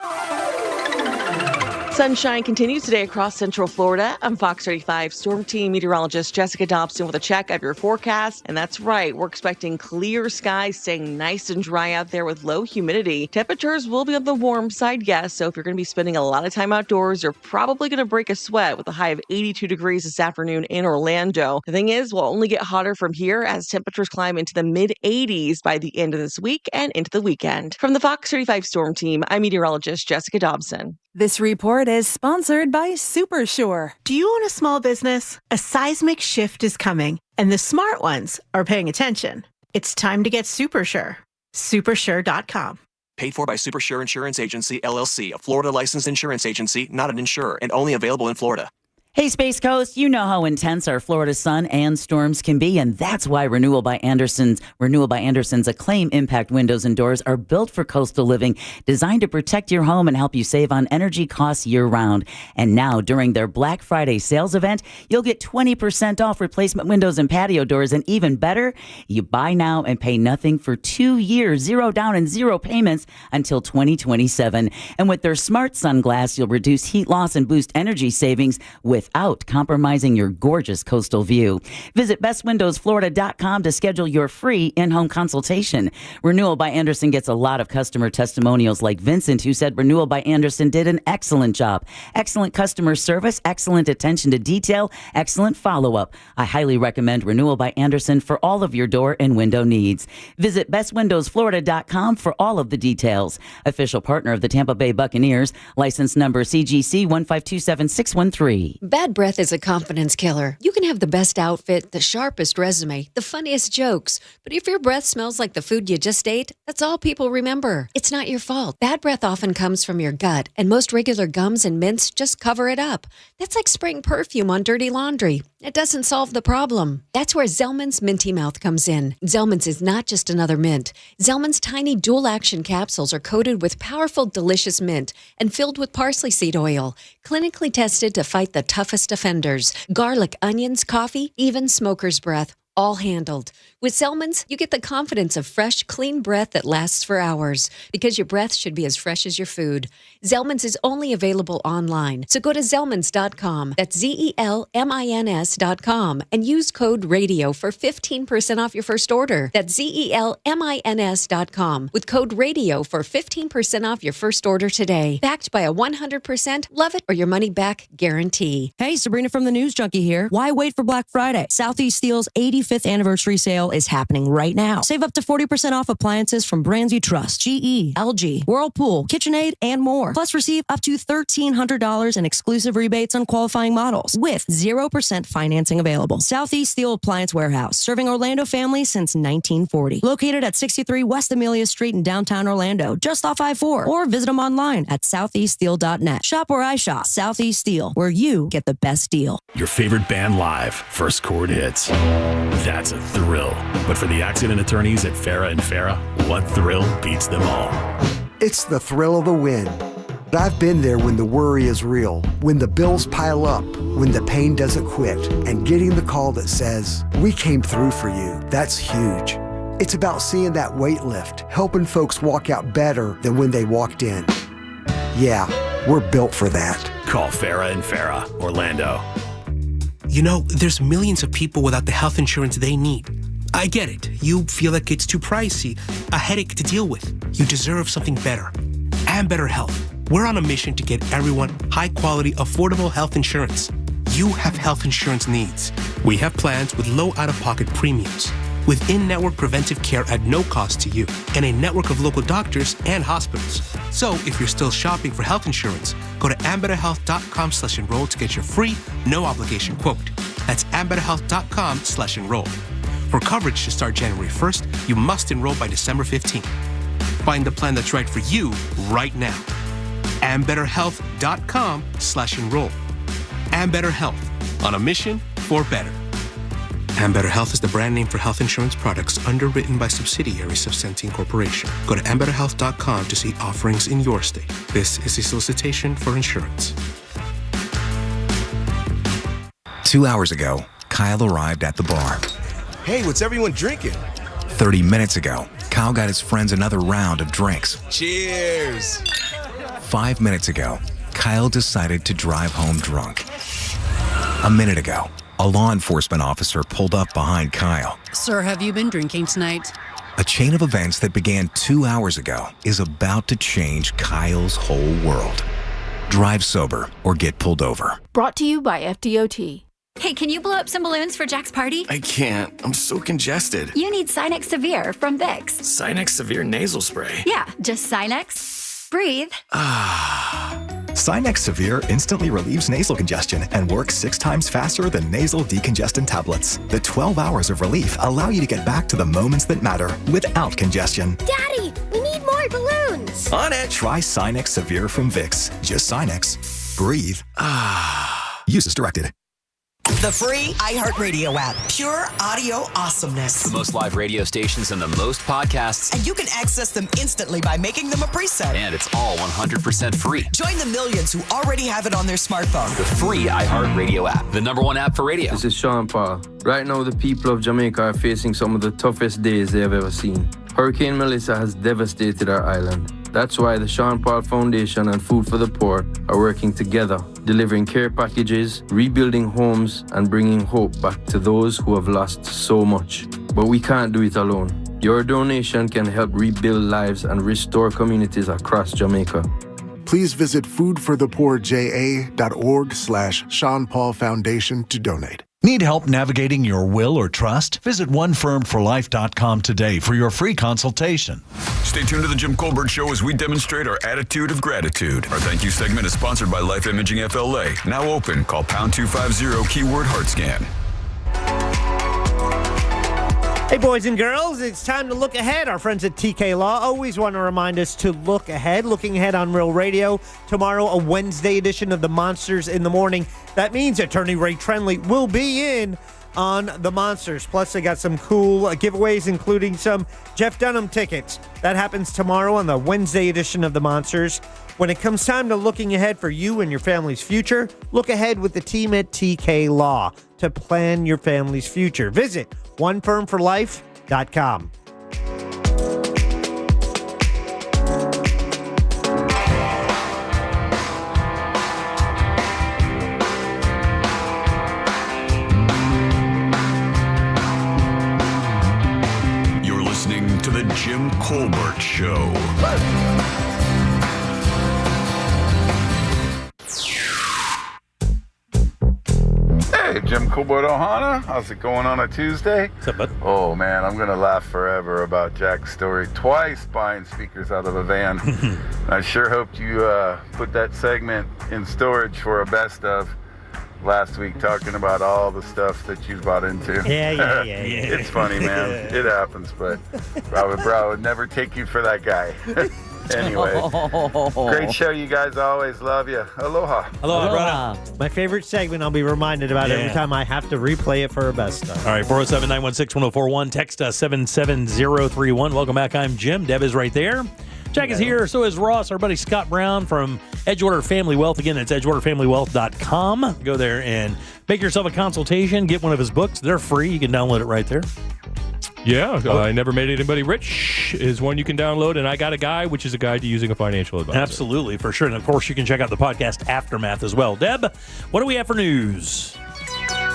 Sunshine continues today across Central Florida. I'm Fox 35 Storm Team meteorologist Jessica Dobson with a check of your forecast. And that's right, we're expecting clear skies, staying nice and dry out there with low humidity. Temperatures will be on the warm side, yes. So if you're going to be spending a lot of time outdoors, you're probably going to break a sweat with a high of 82 degrees this afternoon in Orlando. The thing is, we'll only get hotter from here as temperatures climb into the mid-80s by the end of this week and into the weekend. From the Fox 35 Storm Team, I'm meteorologist Jessica Dobson. This report is sponsored by SuperSure. Do you own a small business? A seismic shift is coming, and the smart ones are paying attention. It's time to get SuperSure. SuperSure.com. Paid for by SuperSure Insurance Agency, LLC, a Florida licensed insurance agency, not an insurer, and only available in Florida. Hey, Space Coast, you know how intense our Florida sun and storms can be, and that's why Renewal by Anderson's Acclaim Impact windows and doors are built for coastal living, designed to protect your home and help you save on energy costs year-round. And now, during their Black Friday sales event, you'll get 20% off replacement windows and patio doors, and even better, you buy now and pay nothing for 2 years, 0 down and 0 payments until 2027. And with their Smart Sunglass, you'll reduce heat loss and boost energy savings without compromising your gorgeous coastal view. Visit bestwindowsflorida.com to schedule your free in-home consultation. Renewal by Anderson gets a lot of customer testimonials like Vincent, who said Renewal by Anderson did an excellent job. Excellent customer service, excellent attention to detail, excellent follow-up. I highly recommend Renewal by Anderson for all of your door and window needs. Visit bestwindowsflorida.com for all of the details. Official partner of the Tampa Bay Buccaneers. License number CGC 1527613. Bad breath is a confidence killer. You can have the best outfit, the sharpest resume, the funniest jokes, but if your breath smells like the food you just ate, that's all people remember. It's not your fault. Bad breath often comes from your gut, and most regular gums and mints just cover it up. That's like spraying perfume on dirty laundry. It doesn't solve the problem. That's where Zellman's Minty Mouth comes in. Zellman's is not just another mint. Zellman's tiny dual-action capsules are coated with powerful, delicious mint and filled with parsley seed oil, clinically tested to fight the toughest offenders. Garlic, onions, coffee, even smoker's breath. All handled. With Zellman's, you get the confidence of fresh, clean breath that lasts for hours, because your breath should be as fresh as your food. Zellman's is only available online, so go to Zellmans.com. That's ZELMINS.com and use code RADIO for 15% off your first order. That's ZELMINS.com with code RADIO for 15% off your first order today. Backed by a 100% love it or your money back guarantee. Hey, Sabrina from the News Junkie here. Why wait for Black Friday? Southeast Steel's 85th anniversary sale is happening right now. Save up to 40% off appliances from brands you trust. GE, LG, Whirlpool, KitchenAid, and more. Plus, receive up to $1,300 in exclusive rebates on qualifying models with 0% financing available. Southeast Steel Appliance Warehouse, serving Orlando families since 1940. Located at 63 West Amelia Street in downtown Orlando, just off I-4. Or visit them online at southeaststeel.net. Shop where I shop. Southeast Steel, where you get the best deal. Your favorite band live. First Chord Hits. That's a thrill. But for the accident attorneys at Farah and Farah, what thrill beats them all? It's the thrill of the win. I've been there when the worry is real, when the bills pile up, when the pain doesn't quit, and getting the call that says, "We came through for you." That's huge. It's about seeing that weight lift, helping folks walk out better than when they walked in. Yeah, we're built for that. Call Farah and Farah, Orlando. You know, there's millions of people without the health insurance they need. I get it. You feel like it's too pricey, a headache to deal with. You deserve something better. And better health. We're on a mission to get everyone high-quality, affordable health insurance. You have health insurance needs. We have plans with low out-of-pocket premiums, with in-network preventive care at no cost to you, and a network of local doctors and hospitals. So if you're still shopping for health insurance, go to ambetterhealth.com/enroll to get your free, no-obligation quote. That's ambetterhealth.com/enroll. For coverage to start January 1st, you must enroll by December 15th. Find the plan that's right for you right now. ambetterhealth.com/enroll. Ambetter Health, on a mission for better. Ambetter Health is the brand name for health insurance products underwritten by subsidiaries of Centene Corporation. Go to ambetterhealth.com to see offerings in your state. This is a solicitation for insurance. 2 hours ago, Kyle arrived at the bar. Hey, what's everyone drinking? 30 minutes ago, Kyle got his friends another round of drinks. Cheers! 5 minutes ago, Kyle decided to drive home drunk. A minute ago, a law enforcement officer pulled up behind Kyle. Sir, have you been drinking tonight? A chain of events that began 2 hours ago is about to change Kyle's whole world. Drive sober or get pulled over. Brought to you by FDOT. Hey, can you blow up some balloons for Jack's party? I can't. I'm so congested. You need Sinex Severe from Vicks. Sinex Severe Nasal Spray. Yeah, just Sinex. Breathe. Sinex Severe instantly relieves nasal congestion and works 6 times faster than nasal decongestant tablets. The 12 hours of relief allow you to get back to the moments that matter without congestion. Daddy, we need more balloons. On it. Try Sinex Severe from Vicks. Just Sinex. Breathe. Use as directed. The free iHeartRadio app. Pure audio awesomeness. The most live radio stations and the most podcasts. And you can access them instantly by making them a preset. And it's all 100% free. Join the millions who already have it on their smartphone. The free iHeartRadio app. The #1 app for radio. This is Sean Paul. Right now, the people of Jamaica are facing some of the toughest days they have ever seen. Hurricane Melissa has devastated our island. That's why the Sean Paul Foundation and Food for the Poor are working together, delivering care packages, rebuilding homes, and bringing hope back to those who have lost so much. But we can't do it alone. Your donation can help rebuild lives and restore communities across Jamaica. Please visit foodforthepoorja.org/Sean Paul Foundation to donate. Need help navigating your will or trust? Visit onefirmforlife.com today for your free consultation. Stay tuned to the Jim Colbert Show as we demonstrate our attitude of gratitude. Our thank you segment is sponsored by Life Imaging FLA. Now open. Call #250 keyword HeartScan. Hey, boys and girls, it's time to look ahead. Our friends at TK Law always want to remind us to look ahead. Looking ahead on Real Radio. Tomorrow, a Wednesday edition of the Monsters in the Morning. That means attorney Ray Trenley will be in on the Monsters. Plus, they got some cool giveaways, including some Jeff Dunham tickets. That happens tomorrow on the Wednesday edition of the Monsters. When it comes time to looking ahead for you and your family's future, look ahead with the team at TK Law to plan your family's future. Visit onefirmforlife.com. You're listening to The Jim Colbert Show. Hey, Jim Colbert Ohana. How's it going on a Tuesday? What's up, bud? Oh, man, I'm going to laugh forever about Jack's story. Twice buying speakers out of a van. I sure hoped you put that segment in storage for a best of last week, talking about all the stuff that you bought into. Yeah. It's funny, man. It happens, but I would never take you for that guy. Anyway, great show, you guys. Always love you. Aloha. Aloha, brother. My favorite segment I'll be reminded about every time I have to replay it for a best stuff. All right, 407-916-1041. Text us 77031. Welcome back. I'm Jim. Deb is right there. Jack is here. So is Ross. Our buddy Scott Brown from Edgewater Family Wealth. Again, it's edgewaterfamilywealth.com. Go there and make yourself a consultation. Get one of his books. They're free. You can download it right there. Yeah, I Never Made Anybody Rich is one you can download, and I Got a Guide, which is a guide to using a financial advisor. Absolutely, for sure. And, of course, you can check out the podcast Aftermath as well. Deb, what do we have for news?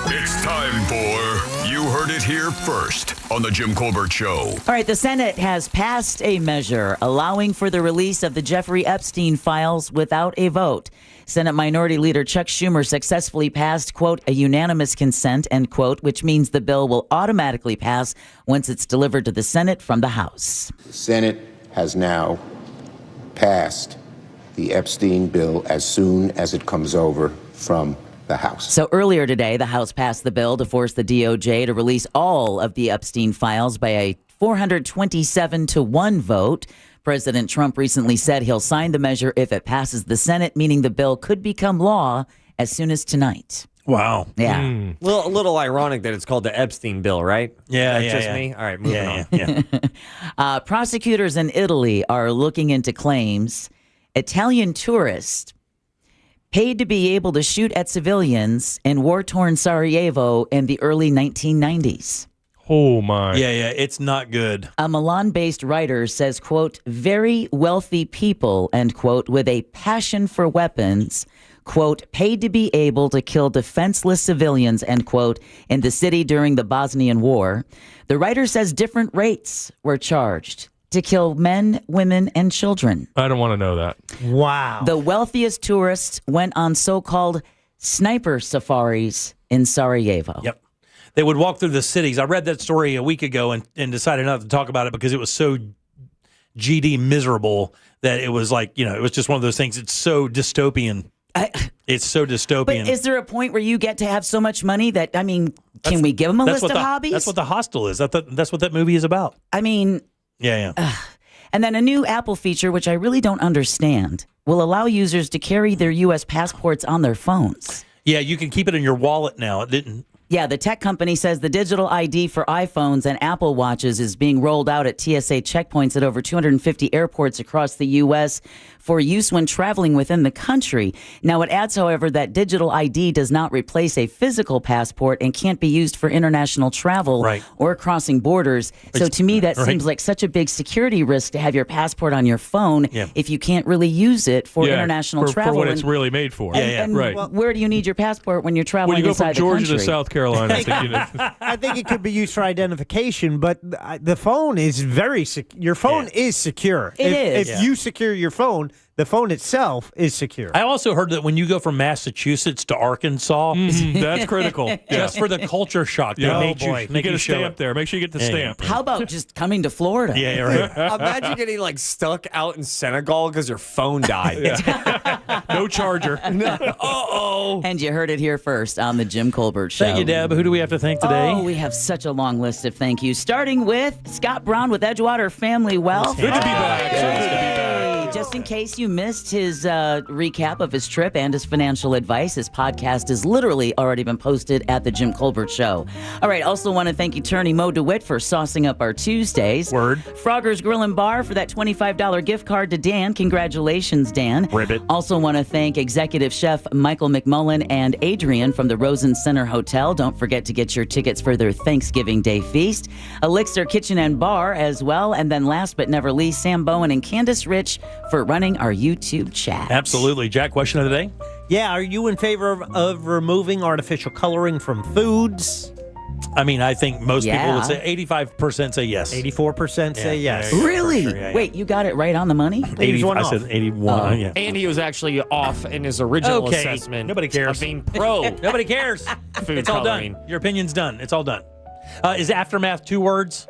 It's time for You Heard It Here First on The Jim Colbert Show. All right, the Senate has passed a measure allowing for the release of the Jeffrey Epstein files without a vote. Senate Minority Leader Chuck Schumer successfully passed, quote, a unanimous consent, end quote, which means the bill will automatically pass once it's delivered to the Senate from the House. The Senate has now passed the Epstein bill as soon as it comes over from the House. So earlier today, the House passed the bill to force the DOJ to release all of the Epstein files by a 427-1 vote. President Trump recently said he'll sign the measure if it passes the Senate, meaning the bill could become law as soon as tonight. Wow. Yeah. A little ironic that it's called the Epstein bill, right? Yeah, That's just me? All right, moving on. Prosecutors in Italy are looking into claims Italian tourists paid to be able to shoot at civilians in war-torn Sarajevo in the early 1990s. Oh, my. Yeah, it's not good. A Milan-based writer says, quote, very wealthy people, end quote, with a passion for weapons, quote, paid to be able to kill defenseless civilians, end quote, in the city during the Bosnian War. The writer says different rates were charged to kill men, women, and children. I don't want to know that. Wow. The wealthiest tourists went on so-called sniper safaris in Sarajevo. Yep. They would walk through the cities. I read that story a week ago and decided not to talk about it because it was so GD miserable that it was like, it was just one of those things. It's so dystopian. It's so dystopian. But is there a point where you get to have so much money that, can we give them a list of hobbies? That's what The Hostel is. That's what that movie is about. Yeah. And then a new Apple feature, which I really don't understand, will allow users to carry their U.S. passports on their phones. Yeah, you can keep it in your wallet now. It didn't. Yeah, the tech company says the digital ID for iPhones and Apple Watches is being rolled out at TSA checkpoints at over 250 airports across the U.S. for use when traveling within the country. Now, it adds, however, that digital ID does not replace a physical passport and can't be used for international travel or crossing borders. So to me, that seems like such a big security risk to have your passport on your phone if you can't really use it for international travel. For what it's really made for. Right. Where do you need your passport when you're traveling when you go inside from the Georgia country? to South Carolina, I think it could be used for identification, but the phone is very your phone is secure. It is. If you secure your phone, the phone itself is secure. I also heard that when you go from Massachusetts to Arkansas, that's critical. Just for the culture shock. They make you get a show stamp it. there. Make sure you get the stamp. How about just coming to Florida? Yeah, right. Imagine getting stuck out in Senegal because your phone died. No charger. And you heard it here first on the Jim Colbert Show. Thank you, Deb. Who do we have to thank today? Oh, we have such a long list of thank yous, starting with Scott Brown with Edgewater Family Wealth. Good to be back. Good to be back. Just in case you missed his recap of his trip and his financial advice, his podcast has literally already been posted at the Jim Colbert Show. All right, also want to thank attorney Mo DeWitt for saucing up our Tuesdays. Word. Frogger's Grill and Bar for that $25 gift card to Dan. Congratulations, Dan. Ribbit. Also want to thank executive chef Michael McMullen and Adrian from the Rosen Center Hotel. Don't forget to get your tickets for their Thanksgiving Day feast. Elixir Kitchen and Bar as well. And then last but never least, Sam Bowen and Candace Rich for running our YouTube chat. Absolutely. Jack, question of the day? Yeah, are you in favor of removing artificial coloring from foods? I think most people would say 85% say yes. 84% say yes. Really? Sure, yeah. Wait, you got it right on the money? 80, I said 81. Yeah. And he was actually off in his original assessment. Nobody cares. Of being pro. Nobody cares. Food It's all coloring. done. Your opinion's done. It's all done. Is Aftermath 2 words?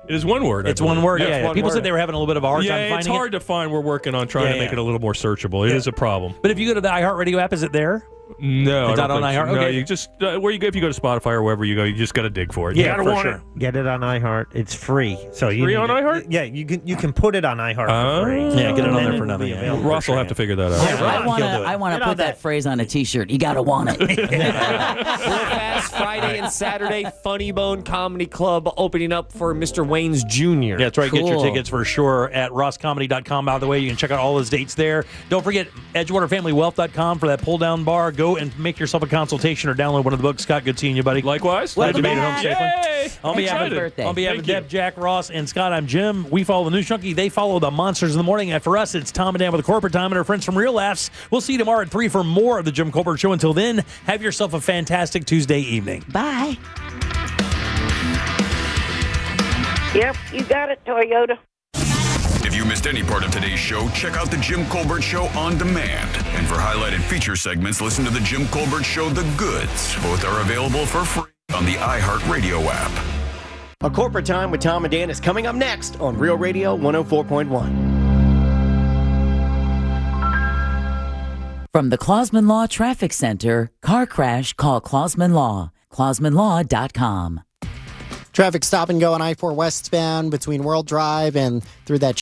It is one word. It's one word. Yeah, Yeah. People said they were having a little bit of a hard time finding it's hard to find. We're working on trying to make it a little more searchable. It is a problem. But if you go to the iHeartRadio app, is it there? No, It's I not don't on think so. iHeart? No, Okay. you just if you go to Spotify or wherever you go, you just got to dig for it. You Yeah, gotta for want sure. it. Get it on iHeart. It's free. So you Free need on it. iHeart? Yeah, you can put it on iHeart for free. Yeah, get it on And then there for will nothing, be yeah. available Ross for will have to figure that out. Yeah, I want he'll do it. to You know put that phrase on a T-shirt. You gotta want it. Real fast, Friday and Saturday, Funny Bone Comedy Club opening up for Mr. Wayne's Jr. Yeah, that's right. Get your Cool. tickets for sure at rosscomedy.com. By the way, you can check out all those dates there. Don't forget EdgewaterFamilyWealth.com for that pull-down bar. Go and make yourself a consultation or download one of the books. Scott, good seeing you, buddy. Likewise. Glad you made it home back. safely. Yay! On behalf Happy birthday. of Thank Deb, you. Jack, Ross, and Scott, I'm Jim. We follow the News Junkie. They follow the Monsters in the Morning. And for us, it's Tom and Dan with the Corporate Time and our friends from Real Laughs. We'll see you tomorrow at 3 for more of the Jim Colbert Show. Until then, have yourself a fantastic Tuesday evening. Bye. Yep, you got it, Toyota. If you missed any part of today's show, check out the Jim Colbert Show on demand. And for highlighted feature segments, listen to the Jim Colbert Show The Goods. Both are available for free on the iHeartRadio app. A Corporate Time with Tom and Dan is coming up next on Real Radio 104.1. From the Clausman Law Traffic Center, car crash, call Clausman Law. ClausmanLaw.com. Traffic stop and go on I-4 westbound between World Drive and through that